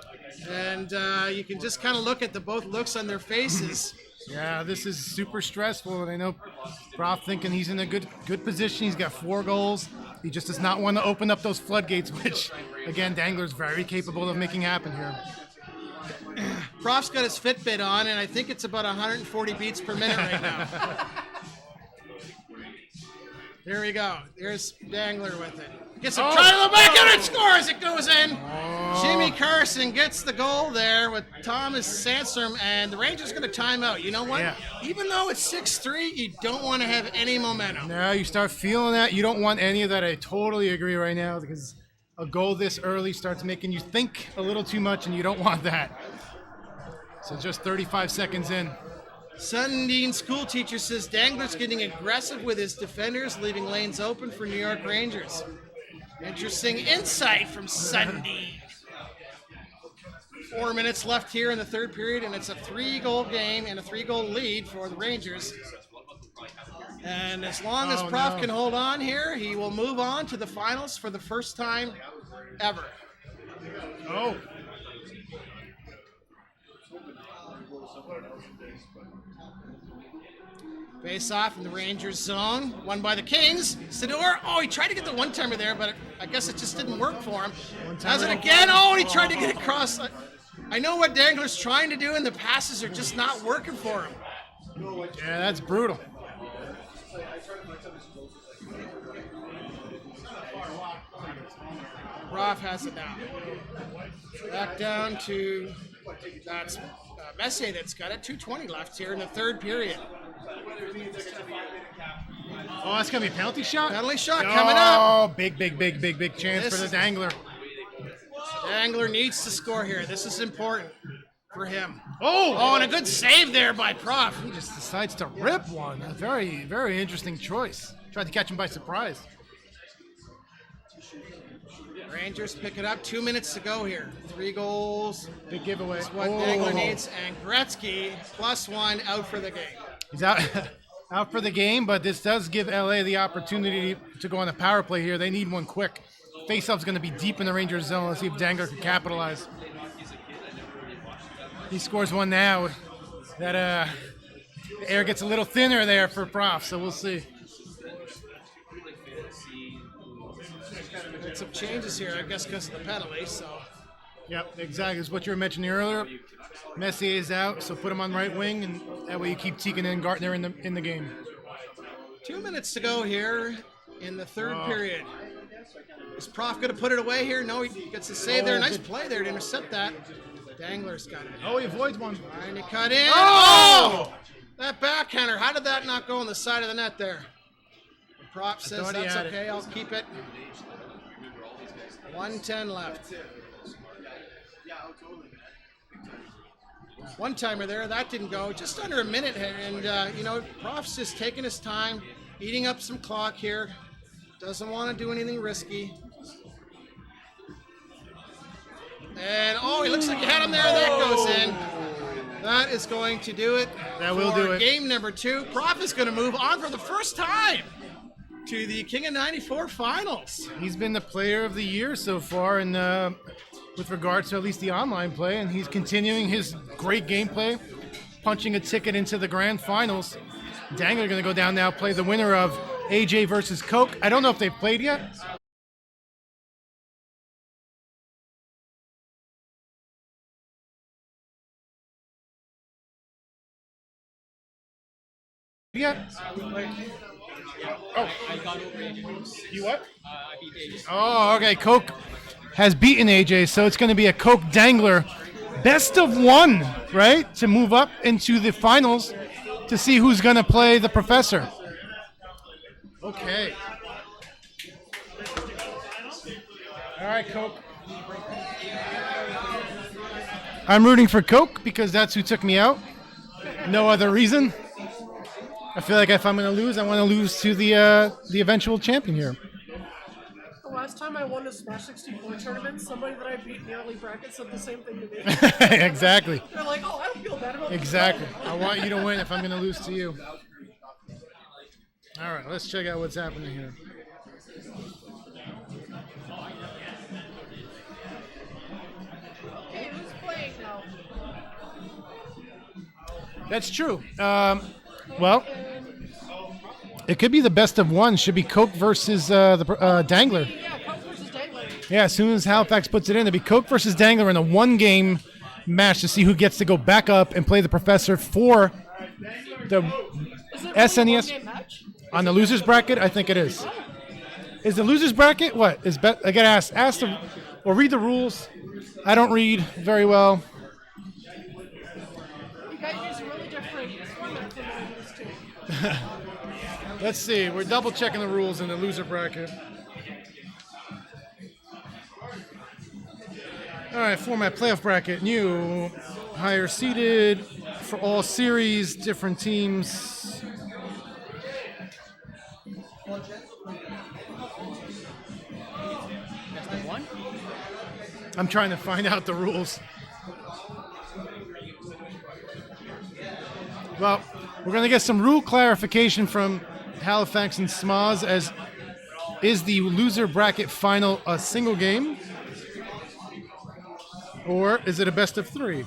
And you can just kind of look at the both looks on their faces. Yeah, this is super stressful, and I know Prof thinking he's in a good position. He's got 4 goals. He just does not want to open up those floodgates, which, again, Dangler's very capable of making happen here. Prof's got his Fitbit on, and I think it's about 140 beats per minute right now. Here we go. There's Dangler with it. Gets a try to the back and it scores. It goes in. Jimmy Carson gets the goal there with Thomas Sandstrom, and the Rangers going to time out. You know what? Yeah. Even though it's 6-3, you don't want to have any momentum. No, you start feeling that. You don't want any of that. I totally agree right now, because a goal this early starts making you think a little too much, and you don't want that. So just 35 seconds in. Sundin school teacher says Dangler's getting aggressive with his defenders, leaving lanes open for New York Rangers. Interesting insight from Sundin. 4 minutes left here in the third period, and it's a 3-goal game and a 3-goal lead for the Rangers. And as long as Prof can hold on here, he will move on to the finals for the first time ever. Oh. Face off in the Rangers zone, won by the Kings. Sador, he tried to get the one-timer there, but I guess it just didn't work for him. Has it again. He tried to get it across. I know what Dangler's trying to do, and the passes are just not working for him. Yeah, that's brutal. Prof has it now. Back down to, that's Messier that's got it. 2:20 left here in the third period. Oh, that's going to be a penalty shot? Penalty shot coming up. Oh, big chance for the Dangler. Dangler needs to score here. This is important for him. Oh, and a good save there by Prof. He just decides to rip one. A very, very interesting choice. Tried to catch him by surprise. Rangers pick it up. 2 minutes to go here. 3 goals. Big giveaway. That's what Dangler needs. And Gretzky, +1, out for the game. He's out for the game, but this does give LA the opportunity to go on a power play here. They need one quick. Faceoff's going to be deep in the Rangers zone. Let's see if Dangler can capitalize. He scores one now. That the air gets a little thinner there for Prof, so we'll see. Some changes here, I guess, because of the penalty. So. Yep, exactly. It's what you were mentioning earlier. Messier is out, so put him on right wing, and that way you keep Tikkanen and Gartner in the game. 2 minutes to go here in the third period. Is Prof going to put it away here? No, he gets the save there. Nice play there to intercept that. Dangler's got it. Oh, he avoids one. Trying to cut in. Oh! That backhander. How did that not go on the side of the net there? The Prof says that's okay. I'll keep it. 1:10 left. One-timer there. That didn't go. Just under a minute. And, Prof's just taking his time, eating up some clock here. Doesn't want to do anything risky. And, he looks like he had him there. That goes in. That is going to do it. That will do it. Game number 2. Prof is going to move on for the first time to the King of 94 finals. He's been the player of the year so far, and with regards to at least the online play, and he's continuing his great gameplay, punching a ticket into the grand finals. Dangler going to go down now, play the winner of AJ versus Coke. I don't know if they've played yet. Yeah. Oh, I got over AJ. You what? I beat AJ. Oh, okay. Coke has beaten AJ, so it's going to be a Coke Dangler best of one, right? To move up into the finals to see who's going to play the Professor. Okay. All right, Coke. I'm rooting for Coke because that's who took me out. No other reason. I feel like if I'm going to lose, I want to lose to the eventual champion here. The last time I won a Smash 64 tournament, somebody that I beat in the early bracket said the same thing to me. Exactly. They're like, oh, I don't feel bad about this. Exactly. I want you to win if I'm going to lose to you. All right, let's check out what's happening here. Hey, who's playing now? That's true. Well, it could be the best of one. Should be Coke versus the Dangler. Yeah, Coke versus Dangler. Yeah, as soon as Halifax puts it in, it'll be Coke versus Dangler in a one-game match to see who gets to go back up and play the Professor for the SNES. On the losers bracket, I think it is. Is the losers bracket what? I gotta ask them or read the rules. I don't read very well. You guys use a really different format than I used to. Let's see. We're double checking the rules in the loser bracket. All right, format playoff bracket. New, higher seeded for all series, different teams. I'm trying to find out the rules. Well, we're going to get some rule clarification from Halifax and Smoz as is the loser bracket final a single game? Or is it a best of three?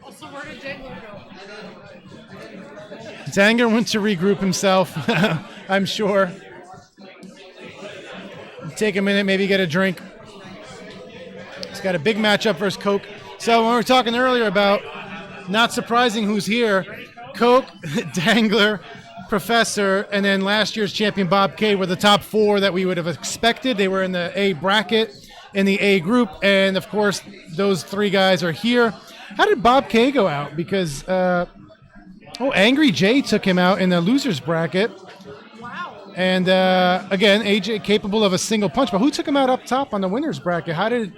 Also, where did Dangler go? Dangler went to regroup himself, I'm sure. Take a minute, maybe get a drink. He's got a big matchup versus Coke. So when we were talking earlier about not surprising who's here, Coke, Dangler, Professor, and then last year's champion Bob K were the top four that we would have expected. They were in the A bracket, in the A group, and of course those three guys are here. How did Bob K go out? Because Angry Jay took him out in the losers bracket. And again, AJ capable of a single punch, but who took him out up top on the winners bracket? How did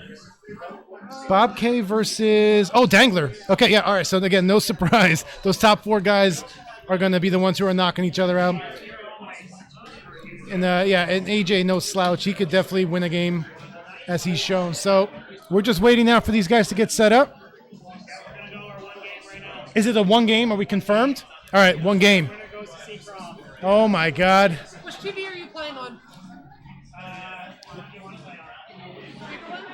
Bob K versus Dangler? Okay, yeah, all right. So again, no surprise. Those top four guys are going to be the ones who are knocking each other out. And and AJ, no slouch. He could definitely win a game, as he's shown. So we're just waiting now for these guys to get set up. Is it a one game? Are we confirmed? All right, one game. Oh my God. Which TV are you playing on? Paper one?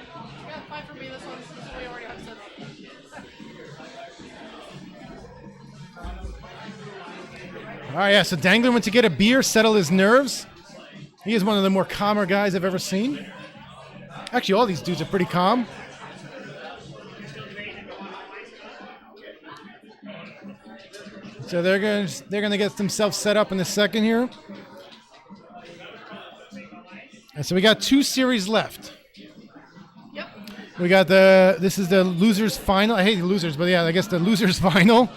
Yeah, fine for me. This one we already have set up. All right, yeah, so Dangler went to get a beer, settle his nerves. He is one of the more calmer guys I've ever seen. Actually, all these dudes are pretty calm. So they're gonna get themselves set up in a second here. And so we got two series left. Yep. We got this is the losers final. I hate the losers, but yeah, I guess the losers final.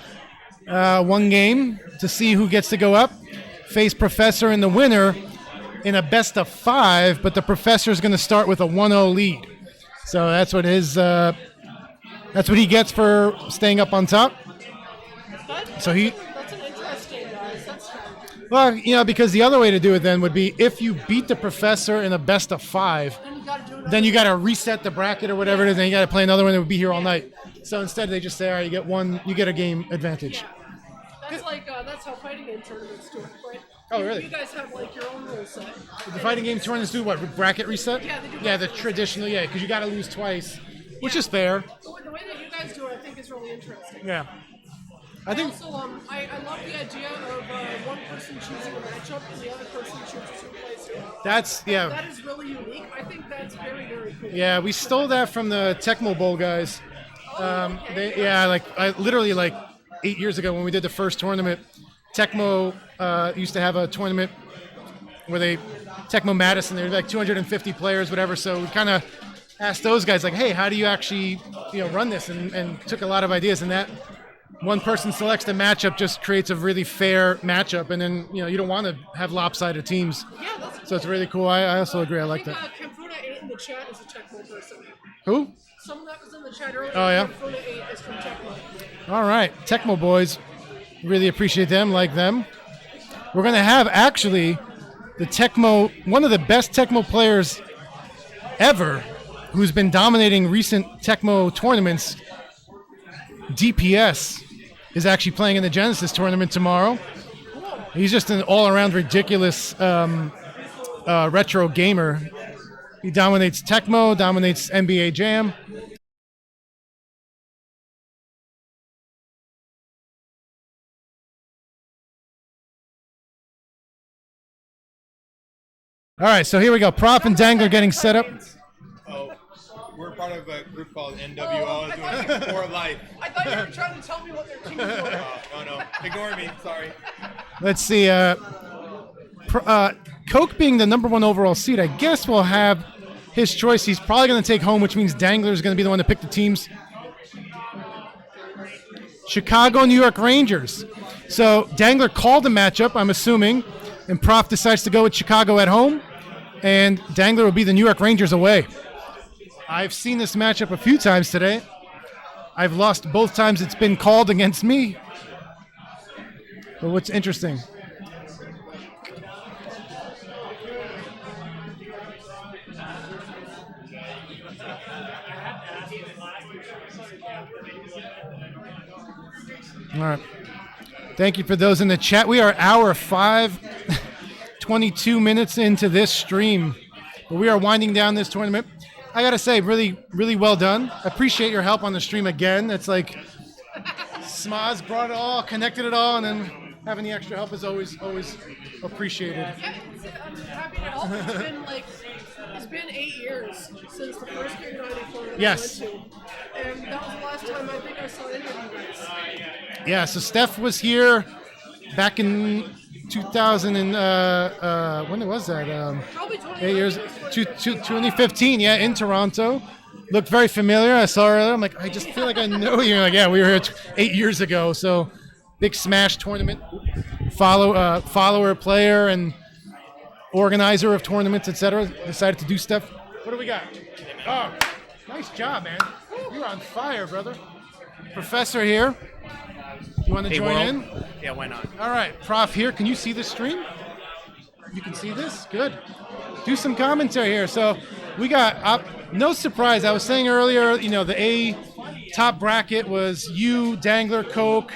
One game to see who gets to go up. Face Professor and the winner in a best of five, but the Professor is going to start with a 1-0 lead. So that's what that's what he gets for staying up on top. That's an interesting set strategy. Well, because the other way to do it then would be if you beat the Professor in a best of five, then you got to reset the bracket or whatever it is, and you got to play another one that would be here all night. So instead, they just say, all right, you get a game advantage. That's like that's how fighting game tournaments do it, right? Oh, really? You guys have like your own rule set. The fighting game tournaments do what? Bracket reset? Yeah, they do. Yeah, the traditional, because you got to lose twice, which is fair. The way that you guys do it, I think, is really interesting. Yeah. I think. Also, I love the idea of one person choosing a matchup and the other person chooses who plays who. That is really unique. I think that's very, very cool. Yeah, we stole that from the Tecmo Bowl guys. I literally 8 years ago when we did the first tournament, Tecmo used to have a tournament where Tecmo Madison, there were 250 players, whatever. So we kind of asked those guys hey, how do you actually run this? And took a lot of ideas, and that one person selects the matchup just creates a really fair matchup, and then you don't want to have lopsided teams. Yeah, that's cool. So it's really cool. I also agree. I like that. Kemfuda8 in the chat is a Tecmo person. Who? Someone that was in the chat earlier. Oh, yeah? Kemfuda8 is from Tecmo. All right, Tecmo boys, really appreciate them, like them. We're gonna have actually one of the best Tecmo players ever, who's been dominating recent Tecmo tournaments. DPS is actually playing in the Genesis tournament tomorrow. He's just an all-around ridiculous retro gamer. He dominates Tecmo, dominates NBA Jam. All right, so here we go. Prof and Dangler getting set up. Oh, we're part of a group called NWO doing For Life. I thought you were trying to tell me what their teams were. No. Ignore me. Sorry. Let's see. Coke being the number 1 overall seed, I guess we'll have his choice. He's probably going to take home, which means Dangler is going to be the one to pick the teams. Chicago, New York Rangers. So Dangler called the matchup, I'm assuming, and Prof decides to go with Chicago at home, and Dangler will be the New York Rangers away. I've seen this matchup a few times today. I've lost both times it's been called against me. But what's interesting? All right. Thank you for those in the chat. We are hour 5, 22 minutes into this stream. But we are winding down this tournament. I got to say, really, really well done. Appreciate your help on the stream again. It's like Smoz brought it all, connected it all, and then having the extra help is always appreciated. Yeah, I'm happy to help. It's been 8 years since the first KingRaph that Yes. I went to. And that was the last time I think I saw any of you guys. Yeah, so Steph was here back in 2000 and when was that? Probably 8 years, 2015. Yeah, in Toronto. Looked very familiar. I saw her earlier. I'm like, I just feel like I know you. Like, yeah, we were here 8 years ago. So, big Smash tournament. Follower, player, and organizer of tournaments, etc. Decided to do stuff. What do we got? Oh, nice job, man. You're on fire, brother. Professor here. You want to join in? Yeah, why not? All right, Prof here. Can you see the stream? You can see this? Good. Do some commentary here. So we got, no surprise, I was saying earlier, the A top bracket was you, Dangler, Coke,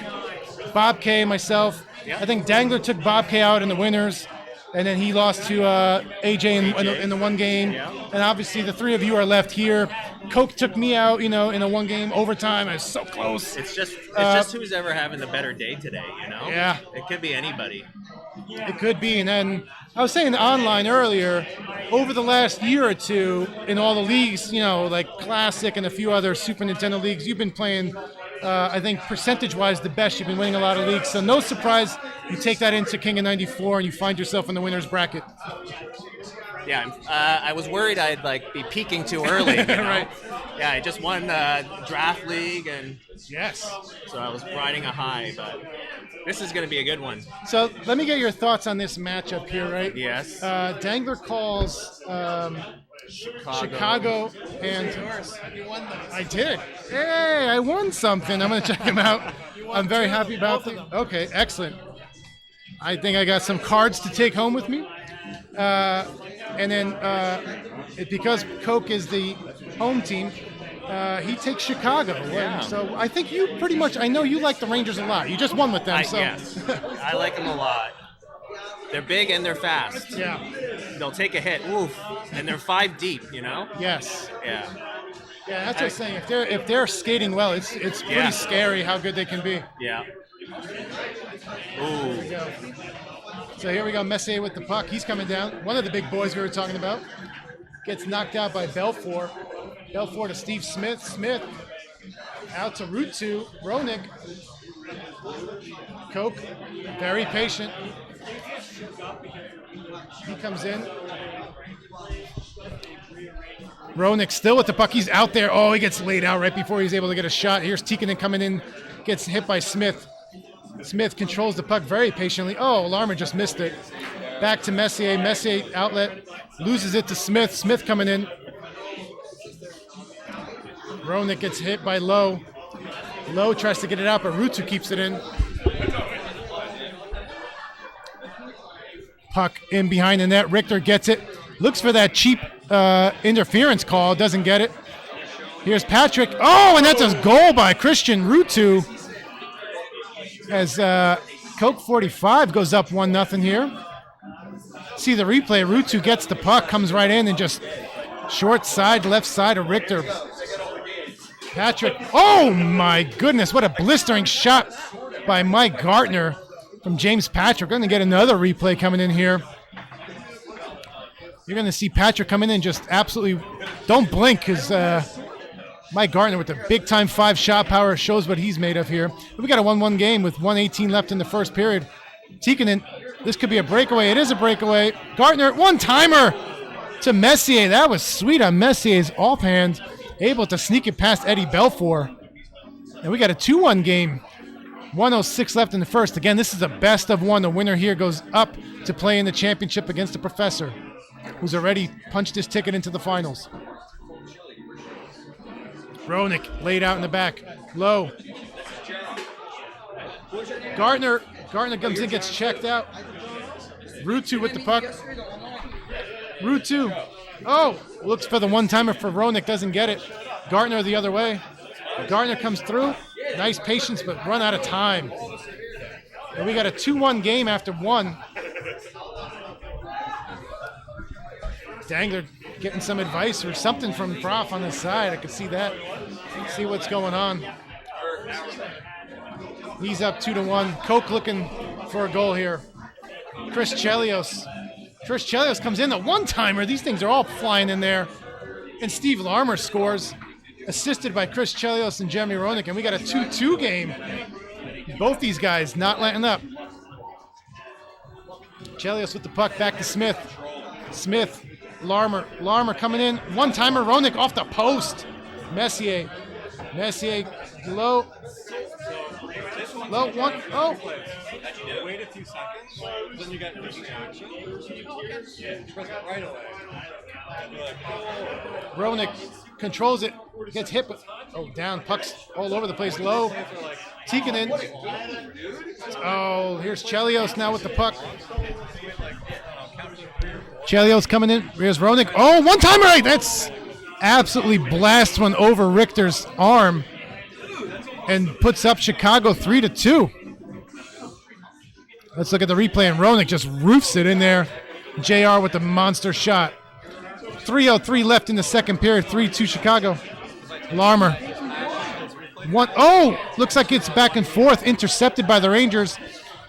Bob K, myself. Yeah. I think Dangler took Bob K out in the winners, and then he lost to AJ in the one game. Yeah. And obviously the three of you are left here. Coke took me out, in a one game overtime. I was so close. It's just who's ever having the better day today, Yeah. It could be anybody. It could be. And then I was saying online earlier, over the last year or two, in all the leagues, like Classic and a few other Super Nintendo leagues, you've been playing, I think, percentage-wise, the best. You've been winning a lot of leagues. So no surprise you take that into King'94 and you find yourself in the winner's bracket. Yeah, I was worried I'd be peaking too early. Right. Yeah, I just won draft league, and yes, so I was riding a high. But this is going to be a good one. So let me get your thoughts on this matchup here, right? Yes. Dangler calls Chicago, and You won those. I did. Hey, I won something. I'm going to check him out. I'm very happy about it. Okay, excellent. I think I got some cards to take home with me. And then because Coke is the home team, He takes Chicago. Yeah. So I think you pretty much, I know you like the Rangers a lot. You just won with them. Yes, I like them a lot. They're big and they're fast. Yeah. They'll take a hit, oof, and they're 5 deep, you know? Yes. Yeah. Yeah, that's what I'm saying. If they're skating well, it's pretty scary how good they can be. Yeah. There we go. So here we go, Messier with the puck. He's coming down. One of the big boys we were talking about gets knocked out by Belfour. Belfour to Steve Smith. Smith out to Route 2. Roenick. Koch, very patient. He comes in. Roenick still with the puck. He's out there. Oh, he gets laid out right before he's able to get a shot. Here's Tikkanen coming in. Gets hit by Smith. Smith controls the puck very patiently. Oh, Larmer just missed it. Back to Messier. Messier outlet. Loses it to Smith. Smith coming in. Roenick gets hit by Lowe. Lowe tries to get it out, but Rutu keeps it in. Puck in behind the net. Richter gets it. Looks for that cheap interference call. Doesn't get it. Here's Patrick. Oh, and that's a goal by Christian Rutu. As Coke 45 goes up 1-0 here. See the replay. Rutu gets the puck, comes right in, and just short side, left side of Richter. Patrick. Oh my goodness, what a blistering shot by Mike Gartner from James Patrick. Going to get another replay coming in here. You're going to see Patrick come in and just absolutely don't blink because Mike Gartner with the big-time 5 shot power shows what he's made of here. We got a 1-1 game with 1:18 left in the first period. Tikkanen, this could be a breakaway. It is a breakaway. Gartner, one-timer to Messier. That was sweet on Messier's offhand. Able to sneak it past Eddie Belfour. And we got a 2-1 game. 1:06 left in the first. Again, this is a best of one. The winner here goes up to play in the championship against the Professor, who's already punched his ticket into the finals. Roenick laid out in the back. Low. Gartner comes in, gets checked out. Rutu with the puck. Rutu. Oh, looks for the one-timer for Roenick, doesn't get it. Gartner the other way. Gartner comes through. Nice patience, but run out of time. And we got a 2-1 game after one. Dangler getting some advice or something from Prof on the side. I could see that. See what's going on. He's up 2-1. Koch looking for a goal here. Chris Chelios comes in, the one-timer. These things are all flying in there. And Steve Larmer scores, assisted by Chris Chelios and Jeremy Roenick. And we got a 2-2 game. Both these guys not letting up. Chelios with the puck, back to Smith. Smith, Larmer coming in. One-timer, Roenick off the post. Messier, low, one, oh. Wait a few seconds, then you get the action. You press it right away. Roenick controls it, gets hit, but down, pucks all over the place, low. Tikkanen. Oh, here's Chelios now with the puck. Chelios coming in. Here's Roenick. Oh, one-timer right. That's absolutely blasts one over Richter's arm and puts up Chicago 3-2. Let's look at the replay, and Roenick just roofs it in there. JR with the monster shot. 3:03 left in the second period. 3-2 Chicago. Larmer. Looks like it's back and forth, intercepted by the Rangers.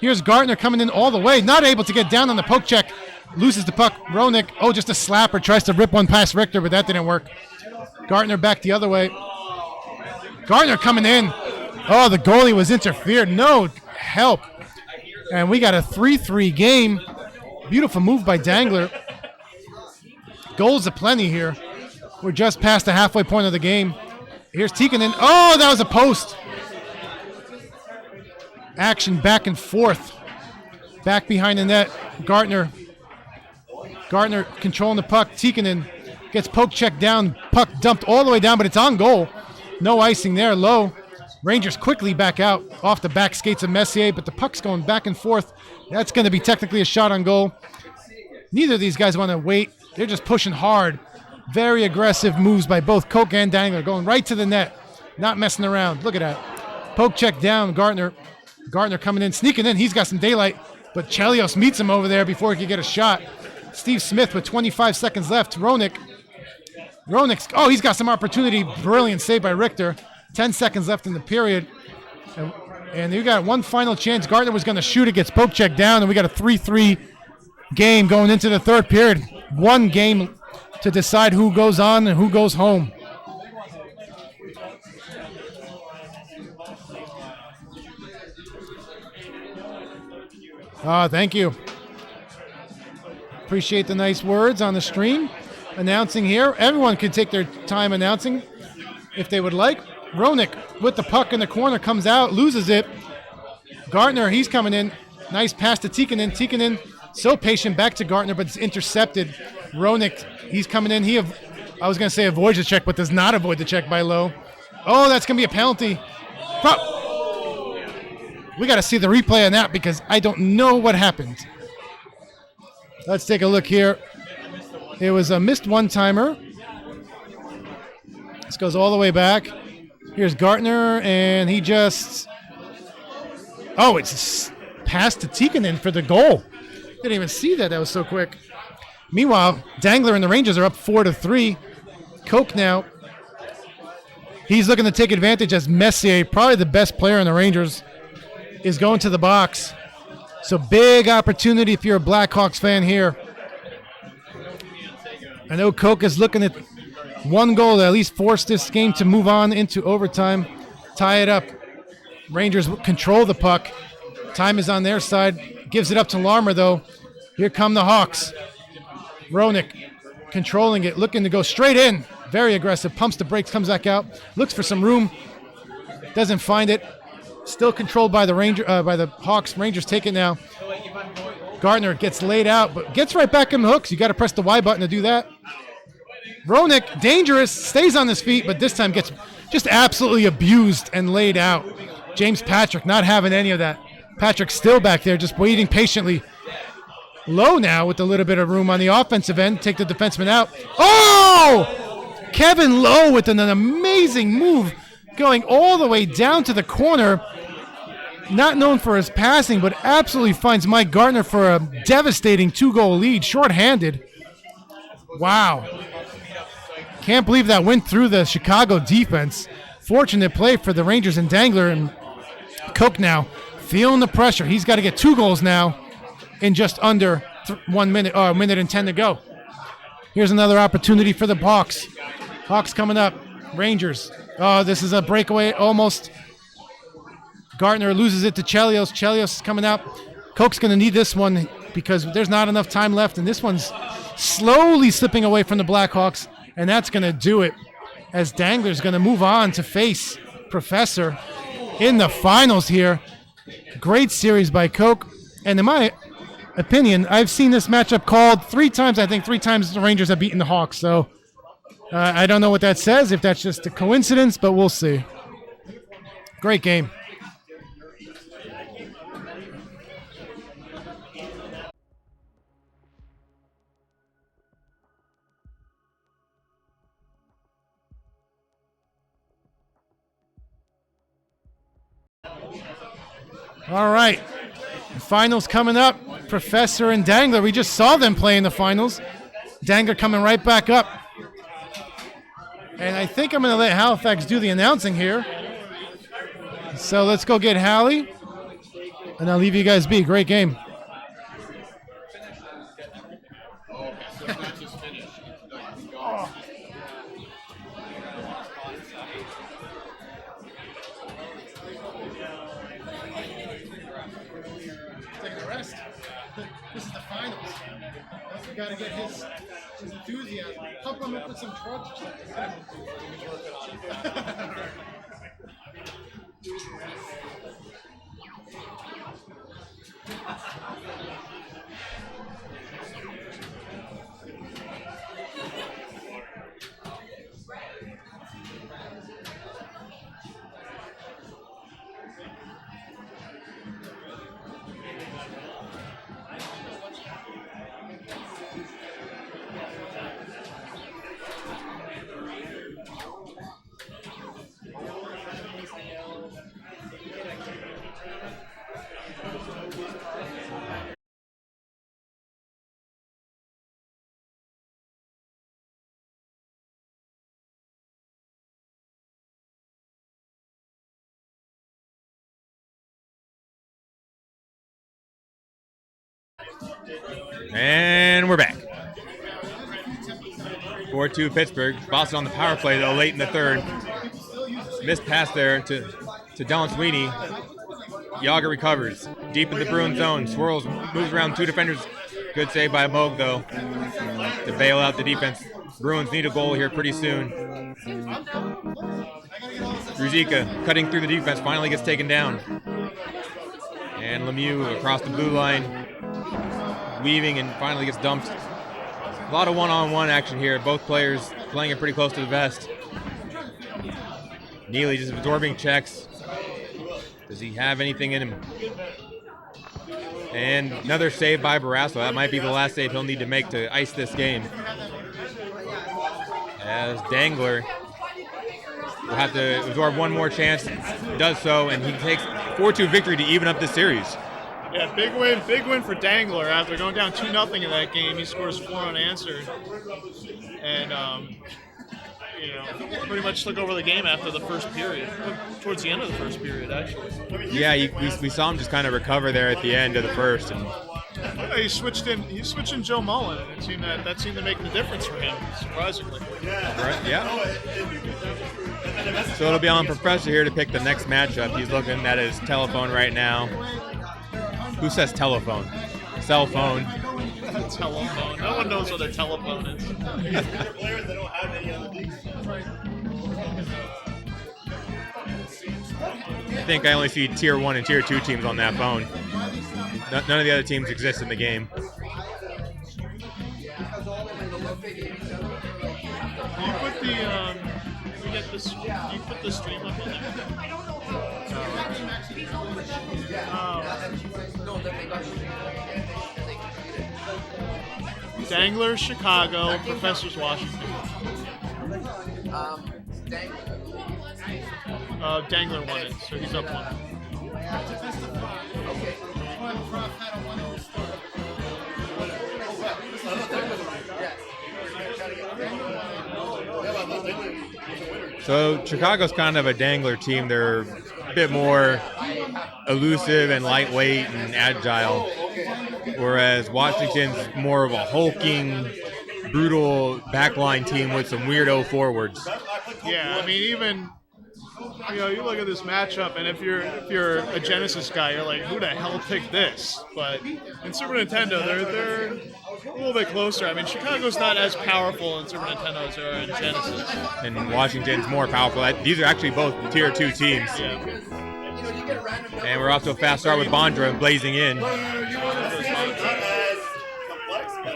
Here's Gartner coming in all the way, not able to get down on the poke check. Loses the puck. Roenick, just a slapper. Tries to rip one past Richter, but that didn't work. Gartner back the other way. Gartner coming in. Oh, the goalie was interfered. No help. And we got a 3-3 game. Beautiful move by Dangler. Goals aplenty here. We're just past the halfway point of the game. Here's Tikkanen. Oh, that was a post. Action back and forth. Back behind the net. Gartner controlling the puck. Tikkanen gets poke checked down. Puck dumped all the way down, but it's on goal. No icing there. Low. Rangers quickly back out off the back skates of Messier, but the puck's going back and forth. That's going to be technically a shot on goal. Neither of these guys want to wait. They're just pushing hard. Very aggressive moves by both Coke and Dangler, going right to the net, not messing around. Look at that. Poke check down, Gartner. Gartner coming in, sneaking in. He's got some daylight, but Chelios meets him over there before he could get a shot. Steve Smith with 25 seconds left. Roenick, oh, he's got some opportunity. Brilliant save by Richter. 10 seconds left in the period. And you got one final chance. Gartner was going to shoot it, gets poke check down, and we got a 3-3 game going into the third period. One game to decide who goes on and who goes home. Thank you. Appreciate the nice words on the stream. Announcing here. Everyone can take their time announcing if they would like. Roenick with the puck in the corner comes out, loses it. Gartner, he's coming in. Nice pass to Tikkanen. Tikkanen, so patient back to Gartner, but it's intercepted. Roenick, he's coming in. I was going to say avoids the check, but does not avoid the check by Lowe. Oh, that's going to be a penalty. We got to see the replay on that because I don't know what happened. Let's take a look here. It was a missed one-timer. This goes all the way back. Here's Gartner, and he just... Oh, it's a pass to Tikkanen for the goal. Didn't even see that. That was so quick. Meanwhile, Dangler and the Rangers are up 4-3. Coke now. He's looking to take advantage as Messier, probably the best player in the Rangers, is going to the box. So big opportunity if you're a Blackhawks fan here. I know Coke is looking at one goal to at least force this game to move on into overtime, tie it up. Rangers control the puck. Time is on their side. Gives it up to Larmer, though. Here come the Hawks. Roenick controlling it, looking to go straight in. Very aggressive. Pumps the brakes, comes back out. Looks for some room. Doesn't find it. Still controlled by the Hawks. Rangers take it now. Gartner gets laid out, but gets right back in the hooks. You got to press the Y button to do that. Roenick, dangerous, stays on his feet, but this time gets just absolutely abused and laid out. James Patrick not having any of that. Patrick still back there, just waiting patiently. Lowe now with a little bit of room on the offensive end. Take the defenseman out. Oh! Kevin Lowe with an amazing move going all the way down to the corner. Not known for his passing, but absolutely finds Mike Gartner for a devastating 2-goal lead, shorthanded. Wow. Can't believe that went through the Chicago defense. Fortunate play for the Rangers and Dangler, and Coke now feeling the pressure. He's got to get 2 goals now in just under 1 minute, or a minute and 10 to go. Here's another opportunity for the Hawks. Hawks coming up. Rangers. Oh, this is a breakaway almost. Gartner loses it to Chelios. Chelios is coming out. Coke's going to need this one because there's not enough time left, and this one's slowly slipping away from the Blackhawks, and that's going to do it as Dangler's going to move on to face Professor in the finals here. Great series by Coke, and in my opinion, I've seen this matchup called 3 times. I think 3 times the Rangers have beaten the Hawks, so I don't know what that says, if that's just a coincidence, but we'll see. Great game. All right, finals coming up. Professor and Dangler, we just saw them play in the finals. Dangler coming right back up. And I think I'm going to let Halifax do the announcing here. So let's go get Hallie, and I'll leave you guys be. Great game. This is the finals. We got to get his enthusiasm. Pump him up with some drugs. And we're back. 4-2 Pittsburgh. Boston on the power play, though, late in the third. Missed pass there to Don Sweeney. Yager recovers. Deep in the Bruin zone. Swirls, moves around 2 defenders. Good save by Moog, though, to bail out the defense. Bruins need a goal here pretty soon. Ruzicka cutting through the defense, finally gets taken down. And Lemieux across the blue line, weaving and finally gets dumped. A lot of one-on-one action here. Both players playing it pretty close to the vest. Neely just absorbing checks. Does he have anything in him? And another save by Barrasso. That might be the last save he'll need to make to ice this game. As Dangler will have to absorb one more chance, does so, and he takes 4-2 victory to even up the series. Yeah, big win for Dangler. After going down 2-0 in that game, he scores 4 unanswered. And, pretty much took over the game after the first period, towards the end of the first period, actually. Yeah, we saw him just kind of recover there at the end of the first. And he switched in Joe Mullen, and it seemed that seemed to make the difference for him, surprisingly. Right, yeah. So it'll be on Professor here to pick the next matchup. He's looking at his telephone right now. Who says telephone? Cell phone. Telephone. No one knows what a telephone is. I think I only see Tier 1 and Tier 2 teams on that phone. None of the other teams exist in the game. Do you put the stream up on there? Dangler, Chicago, Professor's Washington. Dangler won it, so he's up 1. So Chicago's kind of a Dangler team. They're a bit more elusive and lightweight and agile, whereas Washington's more of a hulking, brutal backline team with some weirdo forwards. Yeah, I mean, even you look at this matchup, and if you're a Genesis guy, you're like, who the hell picked this? But in Super Nintendo, they're a little bit closer. I mean, Chicago's not as powerful in Super Nintendo as they are in Genesis. And Washington's more powerful. These are actually both Tier 2 teams. Yeah. And we're off to a fast start with Bondra blazing in.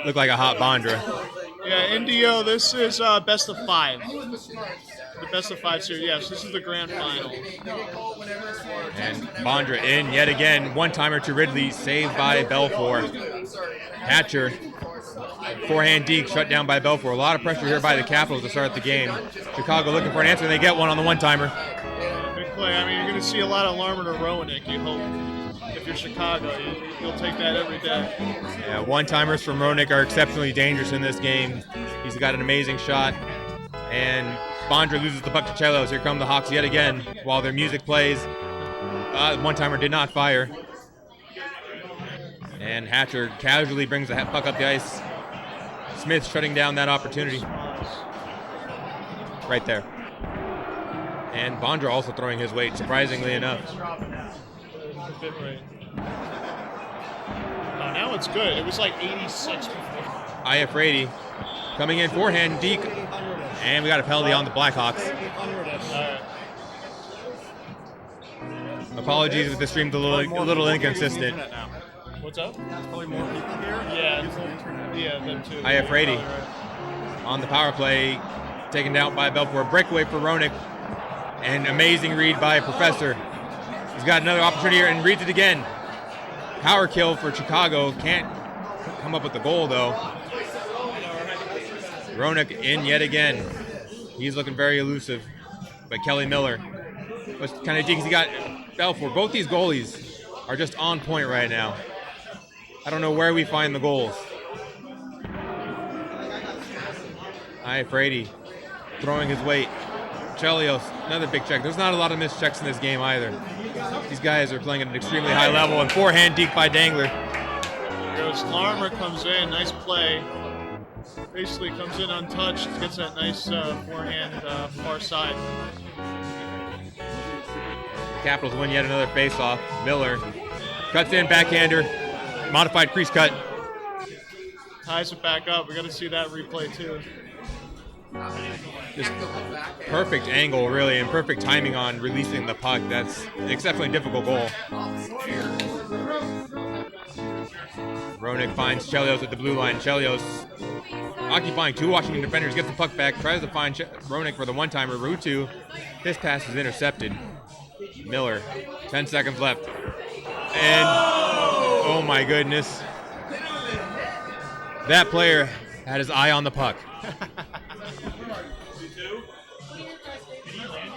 Looked like a hot Bondra. Yeah, Indio, this is best of 5. The best of 5 series. Yes, this is the grand final. And Bondra in yet again. One-timer to Ridley, saved by Belfour. Hatcher, forehand deke, shut down by Belfour. A lot of pressure here by the Capitals to start the game. Chicago looking for an answer, and they get one on the one-timer. Big play. I mean, you're going to see a lot of Larman or Rowanek, you hope. If you're Chicago, you'll take that every day. Yeah, one-timers from Rowanek are exceptionally dangerous in this game. He's got an amazing shot. And Bondra loses the puck to Chelos. Here come the Hawks yet again while their music plays. One-timer did not fire. And Hatcher casually brings the puck up the ice. Smith shutting down that opportunity. Right there. And Bondra also throwing his weight, surprisingly enough. Oh, now it's good. It was like 86 before. Iafrady coming in forehand, deke. And we got a penalty on the Blackhawks. Apologies if the stream's a little inconsistent. What's up? Probably more people here. Yeah, them too. Iafrady on the power play, taken down by Belfour. Breakaway for Roenick, and amazing read by Professor. He's got another opportunity here and reads it again. Power kill for Chicago. Can't come up with the goal though. Roenick in yet again. He's looking very elusive, but Kelly Miller was kind of deep. He got Belfour. Both these goalies are just on point right now. I don't know where we find the goals. Iafrady throwing his weight. Chelios, another big check. There's not a lot of missed checks in this game either. These guys are playing at an extremely high level, and forehand deke by Dangler. Here goes as Larmer comes in. Nice play. Basically comes in untouched. Gets that nice forehand far side. The Capitals win yet another face-off. Miller cuts in, backhander, modified crease cut. Ties it back up. We got to see that replay too. Just perfect angle, really, and perfect timing on releasing the puck. That's an exceptionally difficult goal. Roenick finds Chelios at the blue line. Chelios occupying two Washington defenders, gets the puck back, tries to find Roenick for the one-timer. Ruutu, his pass is intercepted. Miller, 10 seconds left. And, oh my goodness. That player had his eye on the puck.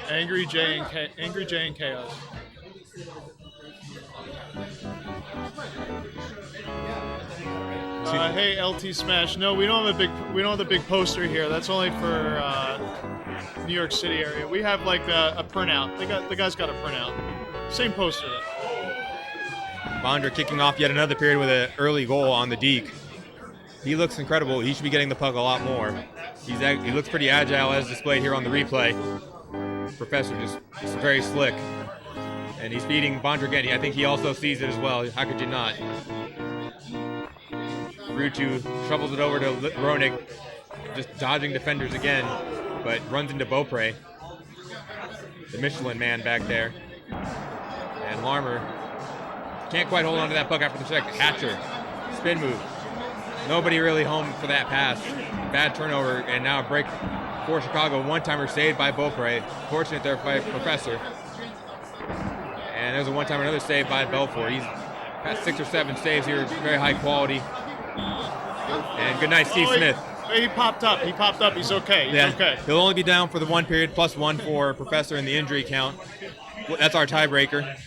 Angry Jay and Chaos. Hey LT Smash. No, we don't have the big poster here. That's only for New York City area. We have like a printout. The guy's got a printout. Same poster. Bondra kicking off yet another period with an early goal on the deke. He looks incredible. He should be getting the puck a lot more. He looks pretty agile as displayed here on the replay. Professor just very slick. And he's feeding Bondra again. I think he also sees it as well. How could you not? Ruutu shovels it over to Roenick, just dodging defenders again, but runs into Beaupre, the Michelin man back there. And Larmer can't quite hold on to that puck after the second. Hatcher, spin move. Nobody really home for that pass. Bad turnover, and now a break for Chicago. One-timer saved by Beaupre. Fortunate there by Professor. And there's a one-timer, another save by Belfour. He's got 6 or 7 saves here, very high quality. And good night, Steve Smith. He popped up. He's okay. He's okay. He'll only be down for the one period, +1 for Professor in the injury count. That's our tiebreaker.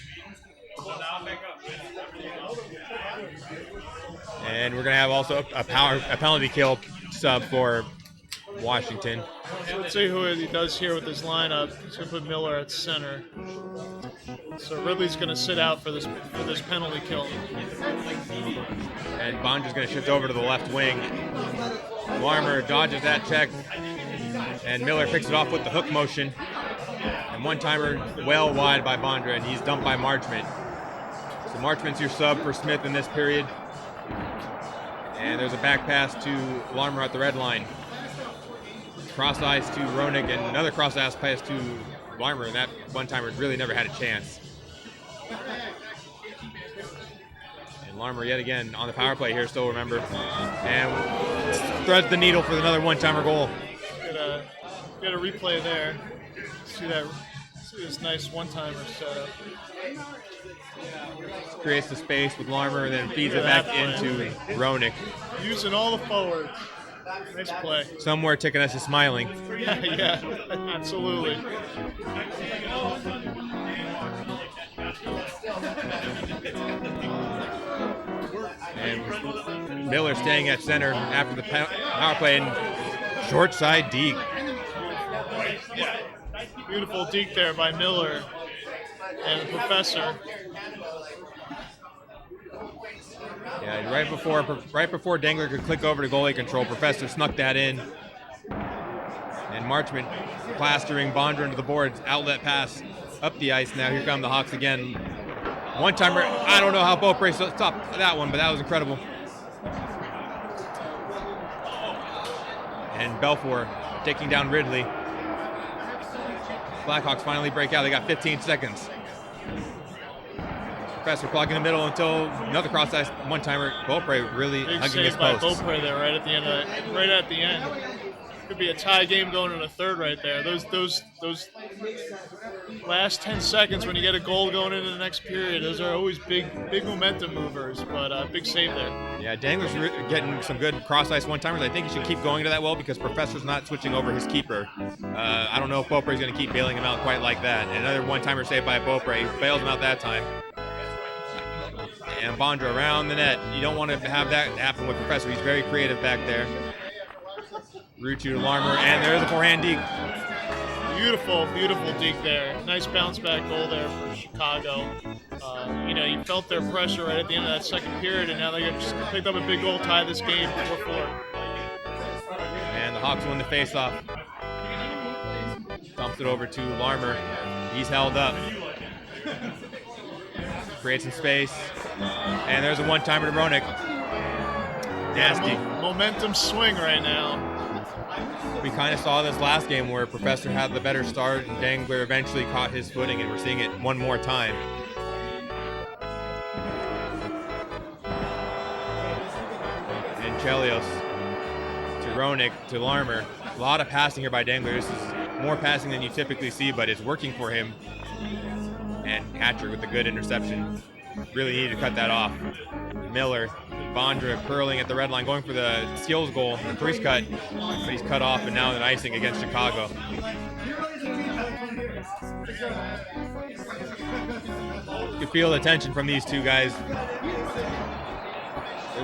And we're going to have also a penalty kill sub for Washington. So let's see who he does here with his lineup. He's going to put Miller at center. So Ridley's going to sit out for this penalty kill. And Bondra's going to shift over to the left wing. Larmer dodges that check, and Miller picks it off with the hook motion. And one-timer well wide by Bondra, and he's dumped by Marchment. So Marchment's your sub for Smith in this period. And there's a back pass to Larmer at the red line. Cross ice to Roenick, and another cross ice pass to Larmer, and that one-timer really never had a chance. And Larmer yet again on the power play here, still remember. And threads the needle for another one-timer goal. Get a replay there. See this nice one-timer setup. Creates the space with Larmer and then feeds it back into Roenick. Using all the forwards. Nice play. Somewhere Tickeness is smiling. Yeah, absolutely. And Miller staying at center after the power play and short side deke. Beautiful deke there by Miller and the Professor. Yeah, right before Dangler could click over to goalie control, Professor snuck that in. And Marchment plastering Bondra into the boards. Outlet pass up the ice. Now here come the Hawks again. One-timer. I don't know how Beaupre stopped that one, but that was incredible. And Belfour taking down Ridley. Blackhawks finally break out. They got 15 seconds. Professor clogging the middle until another cross ice one-timer. Beaupre really Big hugging his save by post. Beaupre there right at the end of it. Right at the end. Could be a tie game going in a third right there. Those last 10 seconds when you get a goal going into the next period, those are always big momentum movers, but big save there. Yeah, Dangler's getting some good cross-ice one-timers. I think he should keep going to that well because Professor's not switching over his keeper. I don't know if Beaupre's going to keep bailing him out quite like that. And another one-timer saved by Beaupre. He bails him out that time. And Bondra around the net. You don't want to have that happen with Professor. He's very creative back there. Ruutu to Larmer, and there's a forehand deke. Beautiful deke there. Nice bounce back goal there for Chicago. you felt their pressure right at the end of that second period, and now they just picked up a big goal, tie this game 4-4. And the Hawks win the faceoff. Dumps it over to Larmer. He's held up. Creates some space. And there's a one-timer to Roenick. Nasty. Momentum swing right now. We kind of saw this last game where Professor had the better start and Dangler eventually caught his footing, and we're seeing it one more time. And Chelios to Roenick to Larmer. A lot of passing here by Dangler. This is more passing than you typically see, but it's working for him. And Hatcher with a good interception. Really needed to cut that off. Miller, Bondra curling at the red line, going for the skills goal, the crease cut, but he's cut off, and now an icing against Chicago. You can feel the tension from these two guys.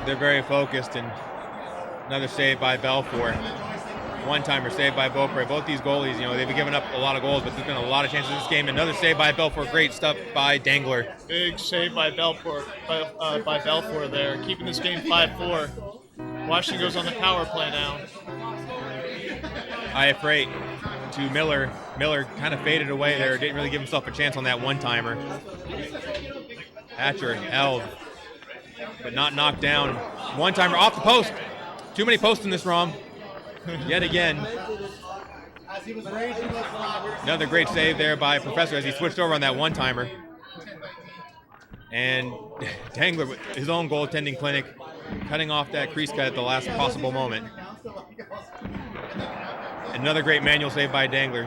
They're very focused, and another save by Belfour. One-timer saved by Beaupre. Both these goalies, they've been giving up a lot of goals, but there's been a lot of chances in this game. Another save by Belfour. Great stuff by Dangler. Big save by Belfour there, keeping this game 5-4. Washington goes on the power play now. High freight to Miller. Miller kind of faded away there. Didn't really give himself a chance on that one-timer. Hatcher held, but not knocked down. One-timer off the post. Too many posts in this ROM. Yet again. Another great save there by Professor as he switched over on that one-timer. And Dangler with his own goaltending clinic, cutting off that crease cut at the last possible moment. Another great manual save by Dangler.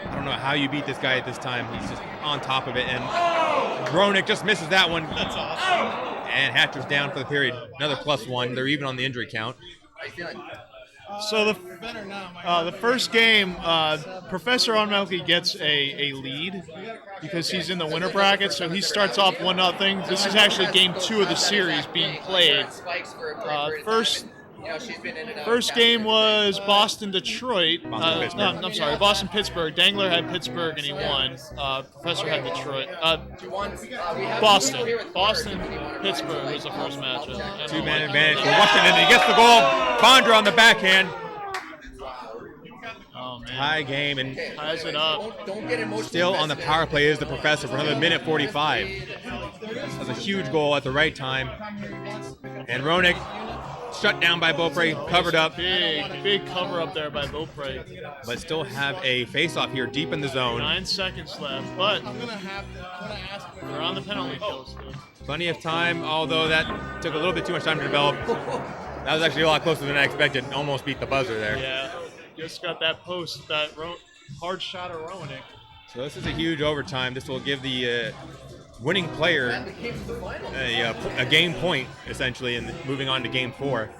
I don't know how you beat this guy at this time. He's just on top of it. And Roenick just misses that one. That's awesome. And Hatcher's down for the period. Another +1. They're even on the injury count. So the first game, Professor automatically gets a lead because he's in the winner bracket, so he starts off 1-0. This is actually game 2 of the series being played. First game was Boston-Detroit. Boston-Pittsburgh. Dangler had Pittsburgh and he won. Professor had Detroit. Boston-Pittsburgh was the first matchup. Two-man advantage for Washington. He gets the goal. Bondra on the backhand. Oh, man. Tie game, and ties it up. Still on the power play is the Professor for another minute 45. That's a huge goal at the right time. And Roenick shut down by Beaupre, covered up. Big cover up there by Beaupre. But still have a face-off here deep in the zone. 9 seconds left, but they're on the penalty kill still. Plenty of time, although that took a little bit too much time to develop. That was actually a lot closer than I expected. Almost beat the buzzer there. Yeah, just got that post, that hard shot of Roenick. So this is a huge overtime. This will give the winning player a game point, essentially, and moving on to game 4.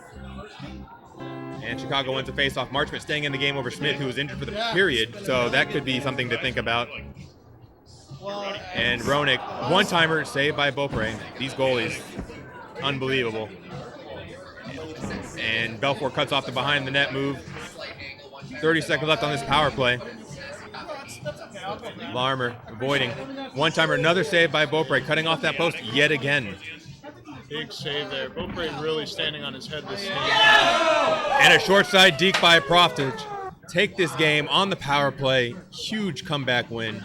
And Chicago wins the face-off. Marchment staying in the game over Smith, who was injured for the period, so that could be something to think about. And Roenick, one-timer saved by Beaupre. These goalies, unbelievable. And Belfour cuts off the behind-the-net move. 30 seconds left on this power play. Larmer avoiding. One-timer, another save by Beaupre, cutting off that post yet again. Big save there. Beaupre really standing on his head this game. And a short side deke by Prof to take this game on the power play. Huge comeback win.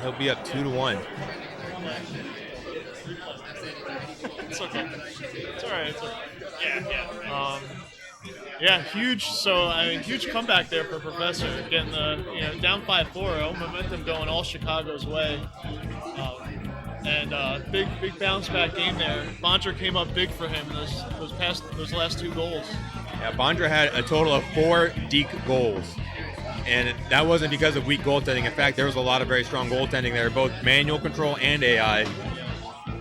He'll be up 2-1. It's okay. It's all right. It's okay. Yeah, huge. So huge comeback there for Professor, getting the down 5-4. Momentum going all Chicago's way, and big bounce back game there. Bondra came up big for him in those last 2 goals. Yeah, Bondra had a total of 4 deke goals, and that wasn't because of weak goaltending. In fact, there was a lot of very strong goaltending there, both manual control and AI.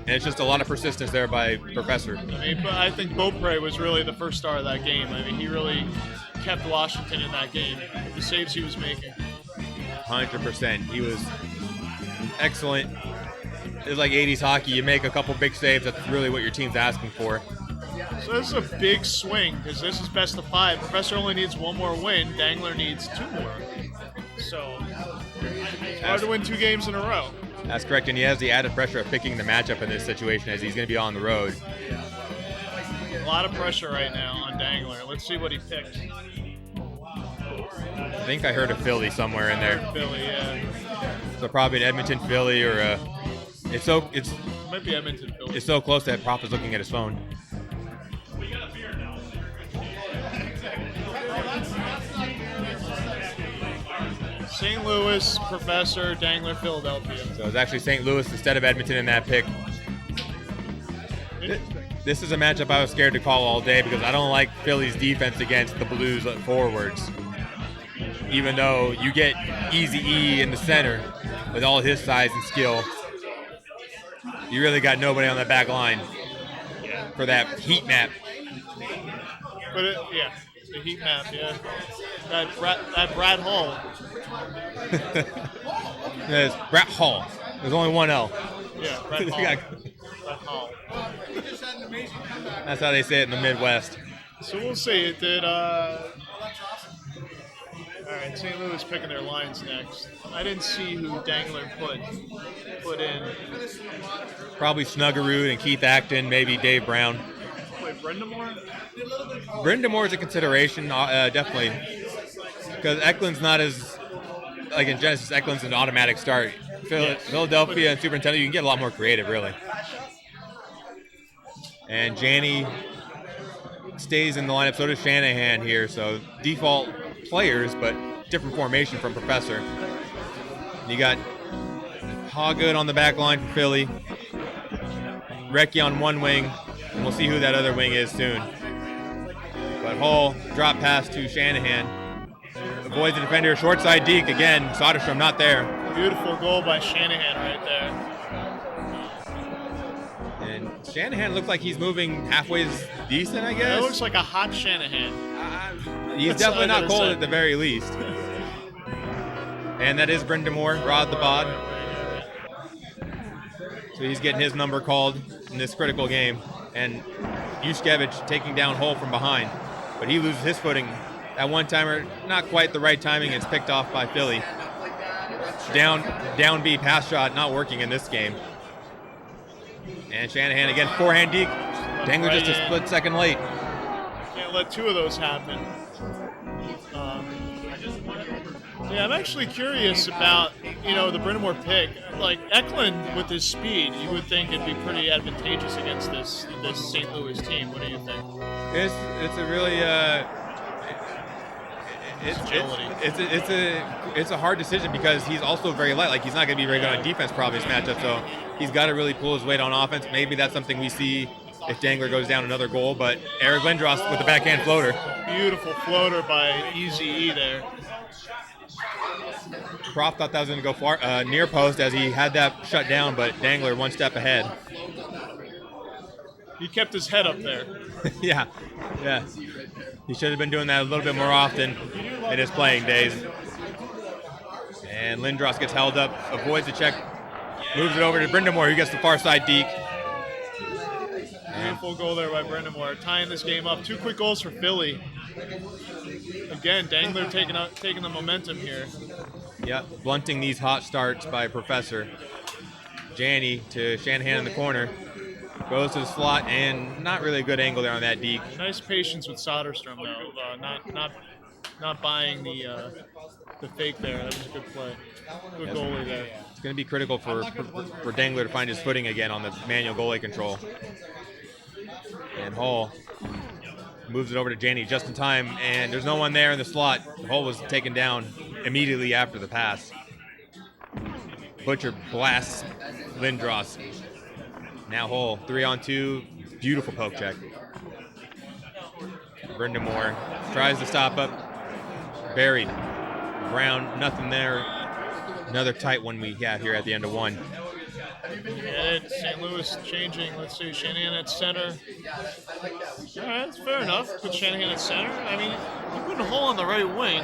And it's just a lot of persistence there by Professor. But I think Beaupre was really the first star of that game. He really kept Washington in that game. The saves he was making. 100%. He was excellent. It's like 80s hockey. You make a couple big saves. That's really what your team's asking for. So this is a big swing because this is best of 5. Professor only needs 1 more win. Dangler needs 2 more. So it's hard to win 2 games in a row. That's correct, and he has the added pressure of picking the matchup in this situation as he's going to be on the road. A lot of pressure right now on Dangler. Let's see what he picks. I think I heard a Philly somewhere in there. Philly, yeah. So probably an Edmonton Philly or a. It might be Edmonton Philly. It's so close that Prof is looking at his phone. St. Louis, Professor, Dangler, Philadelphia. So it's actually St. Louis instead of Edmonton in that pick. This is a matchup I was scared to call all day because I don't like Philly's defense against the Blues forwards. Even though you get Easy E in the center with all his size and skill, you really got nobody on the back line for that heat map. But the heat map, yeah. That Brad Hall. It's Brad Hall. There's only one L. Yeah, Brad Hall. Brad Hall. That's how they say it in the Midwest. So we'll see. It did. All right, St. Louis picking their lines next. I didn't see who Dangler put in. Probably Snuggerud and Keith Acton, maybe Dave Brown. Wait, Brendamore? Brendamore is a consideration, definitely. Because Eklund's not as, like in Genesis, Eklund's an automatic start. Philadelphia and Superintendent, you can get a lot more creative, really. And Janney stays in the lineup, so does Shanahan here. So default players, but different formation from Professor. You got Hawgood on the back line for Philly. Recchi on one wing, and we'll see who that other wing is soon. But Hull, drop pass to Shanahan. Avoids the defender, short side deke again. Soderstrom not there. Beautiful goal by Shanahan right there. And Shanahan looks like he's moving halfway decent, I guess. That looks like a hot Shanahan. He's definitely not cold at the very least. And that is Brendamore, Rod the Bod. So he's getting his number called in this critical game. And Yushkevich taking down Hull from behind. But he loses his footing. That one-timer, not quite the right timing. It's picked off by Philly. Down B pass shot not working in this game. And Shanahan again, forehand deke. Dangler just a split second late. Can't let two of those happen. Yeah, I'm actually curious about, the Brendamore pick. Like, Eklund with his speed, you would think it'd be pretty advantageous against this St. Louis team. What do you think? It's a really it's a hard decision because he's also very light. Like, he's not going to be very good on defense probably this matchup, so he's got to really pull his weight on offense. Maybe that's something we see if Dangler goes down another goal. But Eric Lindros with the backhand floater. Beautiful floater by Easy E there. Prof thought that was going to go far near post as he had that shut down, but Dangler one step ahead. He kept his head up there. Yeah. He should have been doing that a little bit more often in his playing days. And Lindros gets held up, avoids the check, moves it over to Brendamore, who gets the far side deke. Beautiful goal there by Brendamore, tying this game up. 2 quick goals for Philly. Again, Dangler taking the momentum here. Yeah, blunting these hot starts by Professor. Janney to Shanahan in the corner. Goes to the slot, and not really a good angle there on that deke. Nice patience with Soderstrom, though. Not buying the fake there. That was a good play. Good goalie there. It's going to be critical for Dangler to find his footing again on the manual goalie control. And Hull moves it over to Janney just in time, and there's no one there in the slot. Hull was taken down immediately after the pass. Butcher blasts Lindros. Now Hull, 3-on-2, beautiful poke check. Brendamore tries to stop up, buried. Brown, nothing there. Another tight one we have here at the end of one. And St. Louis changing. Let's see, Shanahan at center. All right, that's fair enough. Put Shanahan at center. I mean, you're putting Hull on the right wing.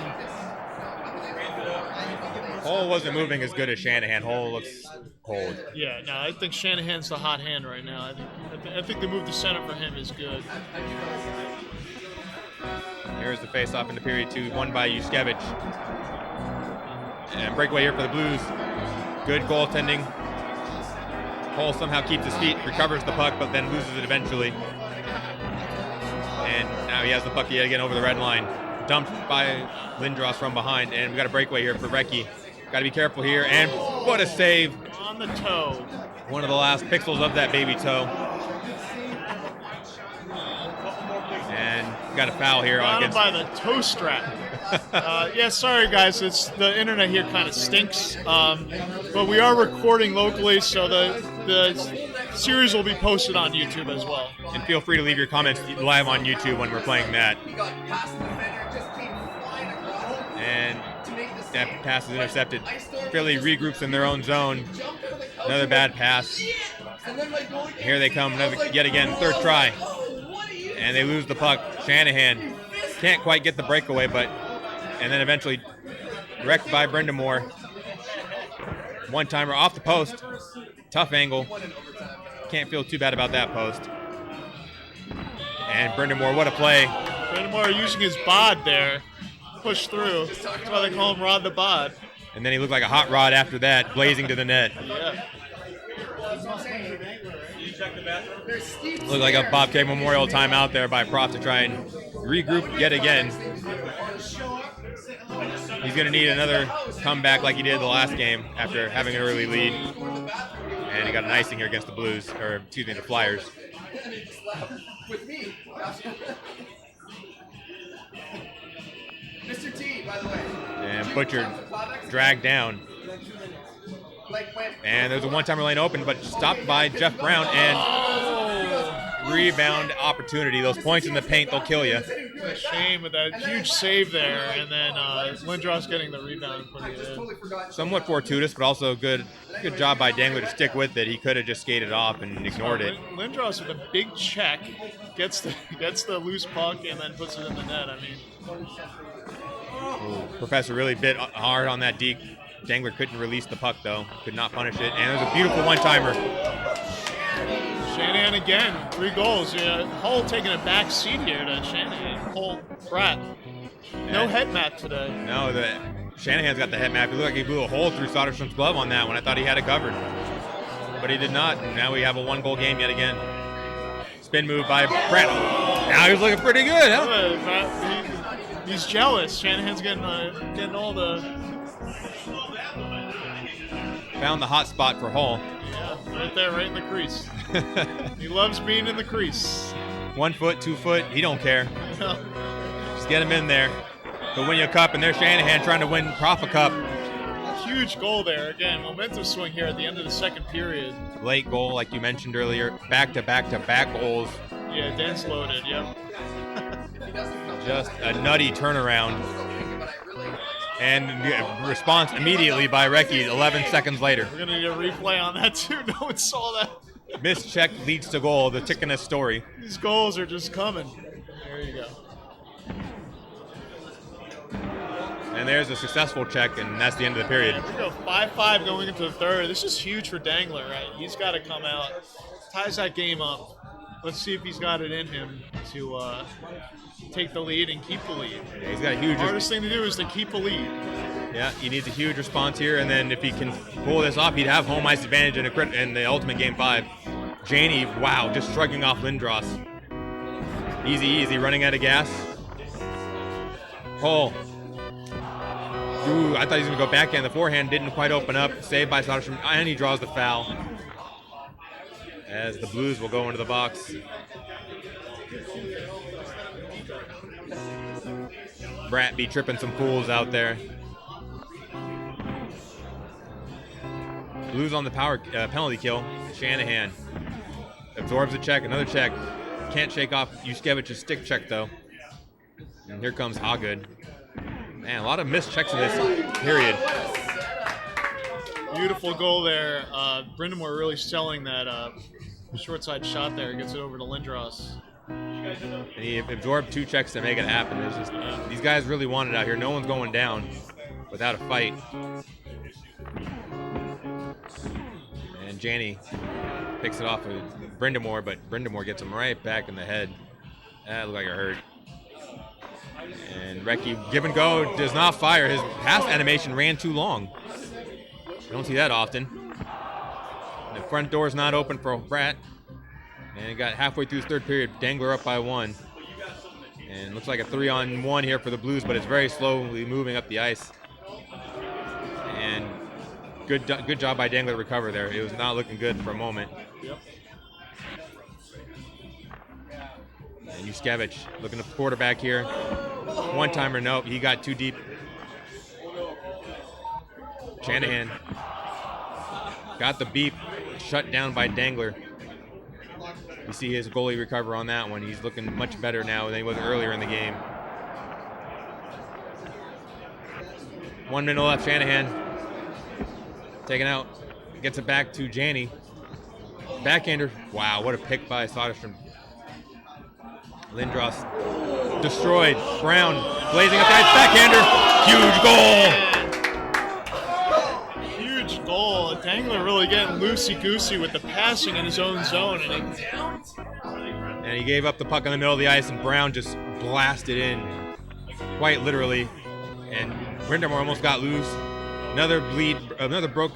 Hull wasn't moving as good as Shanahan. Hull looks cold. Yeah, no, I think Shanahan's the hot hand right now. I think the move to center for him is good. Here's the face-off in the period 2, won by Yushkevich. And breakaway here for the Blues. Good goaltending Cole somehow keeps his feet, recovers the puck, but then loses it eventually. And now he has the puck yet again over the red line. Dumped by Lindros from behind, and we got a breakaway here for Recchi. Got to be careful here, and what a save. On the toe. One of the last pixels of that baby toe. And got a foul here. Got him against by the toe strap. Yeah, sorry guys, it's the internet here kind of stinks. But we are recording locally, so the series will be posted on YouTube as well. And feel free to leave your comments live on YouTube when we're playing that. And that pass is intercepted. Philly regroups in their own zone. Another bad pass. Here they come, yet again, third try. And they lose the puck. Shanahan can't quite get the breakaway, and then eventually wrecked by Brendamore. One-timer off the post. Tough angle. Can't feel too bad about that post. And Brendamore, what a play. Brendamore using his bod there. Push through. That's why they call him Rod the Bod. And then he looked like a hot rod after that, blazing to the net. Yeah. Looked like a Bob K. Memorial timeout there by Prof to try and regroup yet again. He's going to need another comeback like he did the last game after having an early lead. And he got an icing here against the Blues, or excuse me, the Flyers. Mr. T, by the way. And Butcher dragged down. And there's a one-timer lane open, but stopped by Jeff Brown, and rebound opportunity. Those points in the paint, they'll kill you. A shame with that huge save there, and then Lindros getting the rebound and putting it in. Somewhat fortuitous, but also good job by Dangler to stick with it. He could have just skated off and ignored it. Lindros with a big check, gets the loose puck, and then puts it in the net. I mean, Professor really bit hard on that deke. Dangler couldn't release the puck, though. Could not punish it. And there's a beautiful one-timer. Shanahan again, 3 goals. Yeah, Hull taking a back seat here to Shanahan. Hull, Pratt. No head map today. No, Shanahan's got the head map. It looked like he blew a hole through Soderstrom's glove on that one. I thought he had it covered. But he did not. And now we have a 1-goal game yet again. Spin move by Pratt. Now he's looking pretty good, huh? He's jealous. Shanahan's getting all the... Found the hot spot for Hull. Yeah, right there, right in the crease. He loves being in the crease. 1 foot, 2 foot, he don't care. Just get him in there. He'll win you a cup, and there's Shanahan trying to win Prof a cup. Huge goal there. Again, momentum swing here at the end of the second period. Late goal, like you mentioned earlier. Back-to-back-to-back goals. Yeah, dense loaded, yep. Just a nutty turnaround. And response immediately by Recchi 11 seconds later. We're going to need a replay on that, too. No one saw that. Missed check leads to goal, the tickiness story. These goals are just coming. There you go. And there's a successful check, and that's the end of the period. Yeah, we go 5-5 going into the third. This is huge for Dangler, right? He's got to come out, ties that game up. Let's see if he's got it in him to take the lead and keep the lead. Yeah, he's got a huge... The hardest thing to do is to keep the lead. Yeah, he needs a huge response here, and then if he can pull this off, he'd have home ice advantage in the ultimate Game 5. Janie, wow, just shrugging off Lindros. Easy, running out of gas. Hull. Ooh, I thought he was going to go backhand. The forehand didn't quite open up. Saved by Soderstrom, and he draws the foul. As the Blues will go into the box. Brat be tripping some fools out there. Blues on the penalty kill. Shanahan absorbs the check, another check. Can't shake off Yuskevich's stick check, though. And here comes Hagood. Man, a lot of missed checks in this period. Beautiful goal there. Brindamore really selling that short side shot there. Gets it over to Lindros. And he absorbed 2 checks to make it happen. These guys really want it out here. No one's going down without a fight. And Janney picks it off of Brindamore, but Brindamore gets him right back in the head. That looked like it hurt. And Recchi, give and go, does not fire. His pass animation ran too long. You don't see that often. The front door's not open for Brat. And it got halfway through the third period. Dangler up by 1. And looks like a 3-on-1 here for the Blues, but it's very slowly moving up the ice. And good job by Dangler to recover there. It was not looking good for a moment. Yep. And Yuskevich looking at the quarterback here. One-timer, nope, he got too deep. Shanahan got the beep, shut down by Dangler. You see his goalie recover on that one. He's looking much better now than he was earlier in the game. 1 minute left, Shanahan taken out, gets it back to Janney. Backhander, wow, what a pick by Soderstrom. Lindros destroyed. Brown blazing up the ice. Backhander. Huge goal. Dangler really getting loosey-goosey with the passing in his own zone. And he gave up the puck in the middle of the ice, and Brown just blasted in, quite literally. And Brindamore almost got loose. Another broke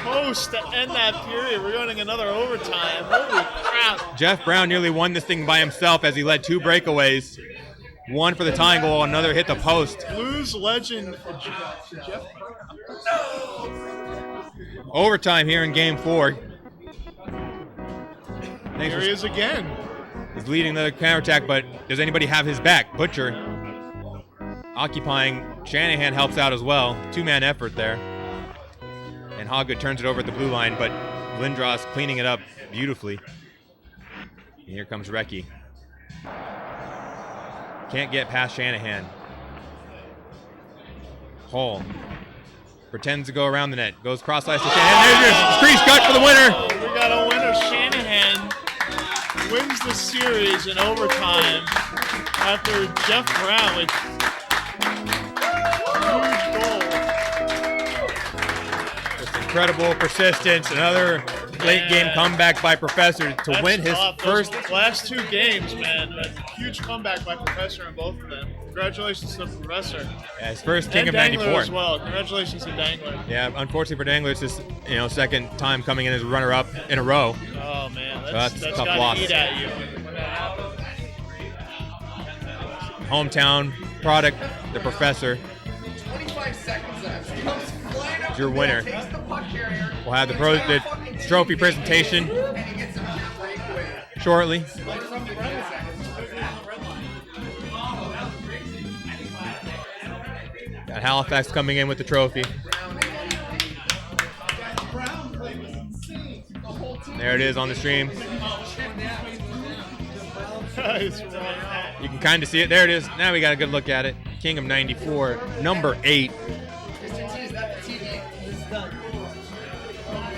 Post to end that period. We're running another overtime. Holy crap. Jeff Brown nearly won this thing by himself as he led 2 breakaways. One for the tying goal, another hit the post. Blues legend Jeff Overtime here in Game 4. Here he is again. He's leading the counterattack, but does anybody have his back? Butcher occupying. Shanahan helps out as well. 2-man effort there. And Hoggood turns it over at the blue line, but Lindros cleaning it up beautifully. And here comes Recchi. Can't get past Shanahan. Hall pretends to go around the net. Goes cross ice to Shanahan. There's your crease cut for the winner. We got a winner. Shanahan wins the series in overtime after Jeff Brown with huge goal. Just incredible persistence. Another late game comeback by Professor to win his first. Last 2 games, man. A huge comeback by Professor in both of them. Congratulations to Professor. Yeah, his first King of Dangler 94 as well. Congratulations to Dangler. Yeah, unfortunately for Dangler, it's his second time coming in as a runner-up in a row. Oh man, that's that's a tough gotta loss. eat at you when that happens. Hometown product, the Professor. 25 seconds left. He comes flying up Is your the winner. middle, takes the puck carrier, We'll have the trophy presentation and he gets him breakaway. shortly. Got Halifax coming in with the trophy. There it is on the stream. You can kind of see it. There it is. Now we got a good look at it. King of 94, number 8. Mr. T, is that the TV? Is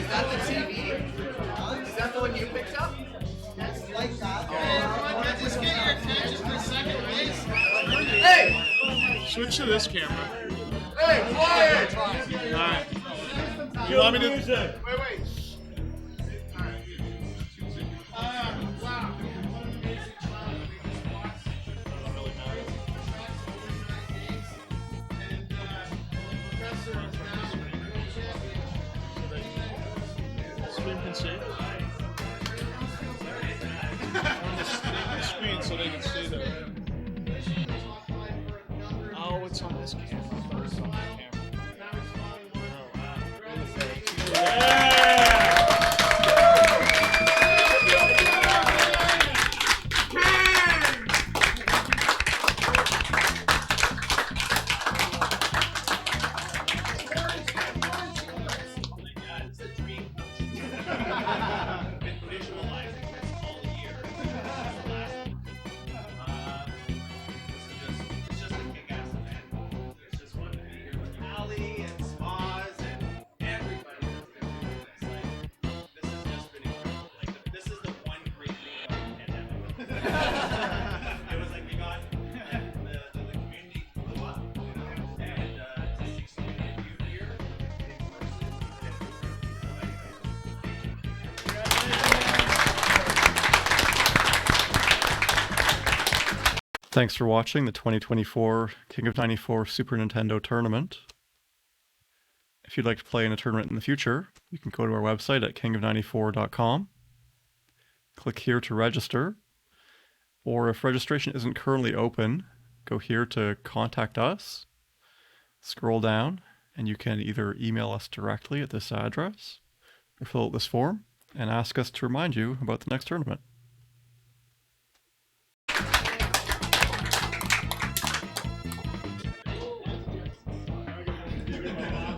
that the TV? Is that the one you picked up? That's like that. Just get your attention for a second, please. Hey! Switch to this camera. Hey, quiet! Alright. You want me to? Wait. Wow. Screen can see. On the screen so they can see there. Oh, it's on this camera. It's on that camera. Oh, Thanks for watching the 2024 King of 94 Super Nintendo Tournament. If you'd like to play in a tournament in the future, you can go to our website at king-of-94.com. Click here to register. Or if registration isn't currently open, go here to contact us. Scroll down, and you can either email us directly at this address, or fill out this form, and ask us to remind you about the next tournament.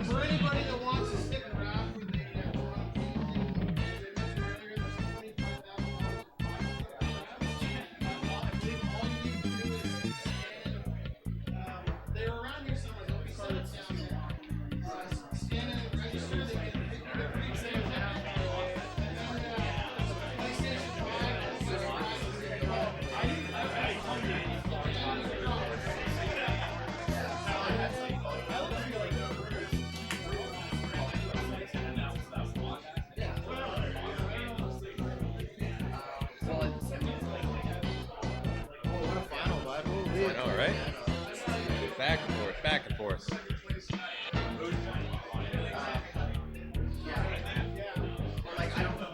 For anybody that wants to stick around for the they're around here somewhere. They'll be sent down. Scan in and register. They can pick your free save down. And then PlayStation I know, right? Back and forth, back and forth.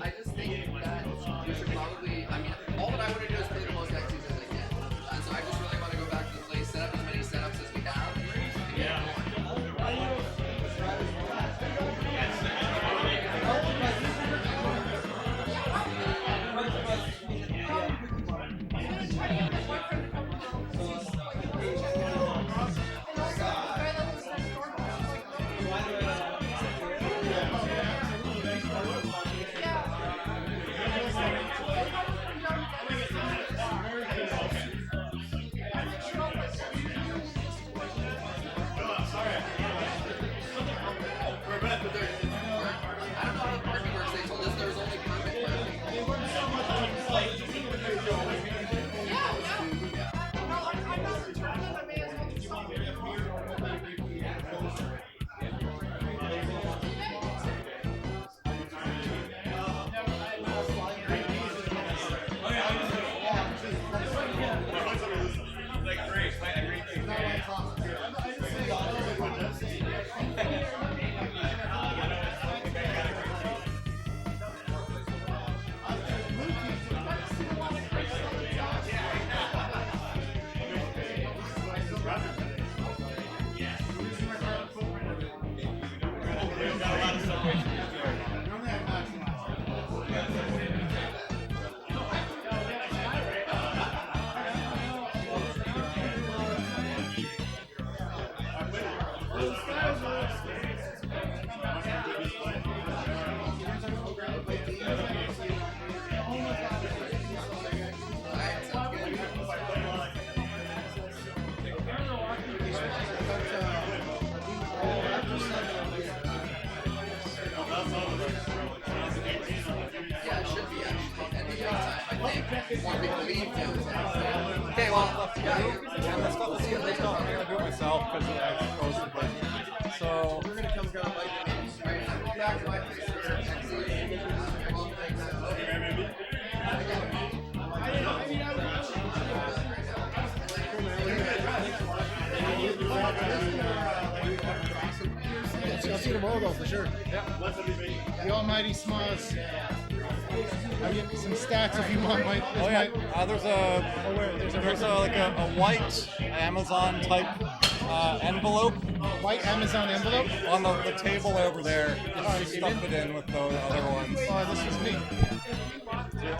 I just think that we should probably, I mean, all that I want to do is play the most X's as I can. And so I just really want to go back to the play, set up as many setups as we have. Okay, well, let's go. I'm gonna do it myself because I posted it. So we're gonna come down like I'm going back to my place I'll see you tomorrow though for sure. Yeah. The almighty Smoz. I'll give you some stats if you want. Oh yeah, there's a white Amazon type envelope. White Amazon envelope? On the table over there. Just stuff it in with the other ones. Oh, this is me.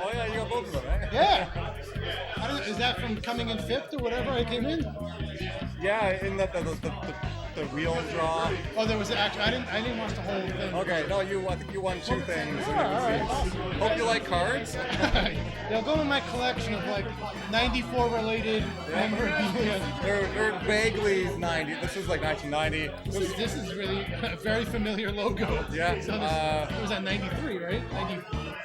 Oh yeah, you got both of them, eh? Yeah. Is that from coming in fifth or whatever I came in? Yeah, in the wheel draw. Oh, there was actually. I didn't watch the whole thing. Okay, no, I think you won 2 things. Yeah, all right. Hope you like cards. They'll go in my collection of like 94 related memorabilia. They're vaguely 90. This is like 1990. This is really a very familiar logo. Yeah. So it was at 93, right?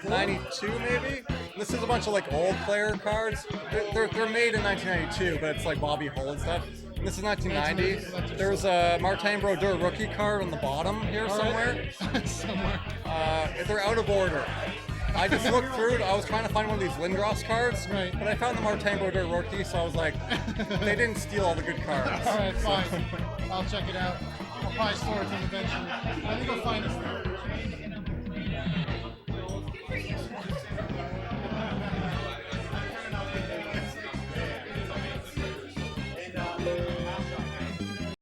92 maybe? This is a bunch of like old player cards. They're made in 1992, but it's like Bobby Hull and stuff. And this is 1990. There's a Martin Brodeur rookie card on the bottom here somewhere. Somewhere. They're out of order. I just looked through it. I was trying to find one of these Lindros cards, Right. but I found the Martin Brodeur rookie, so I was like, they didn't steal all the good cards. All right, fine. I'll check it out. I'll probably store it to eventually. Let me go find this thing.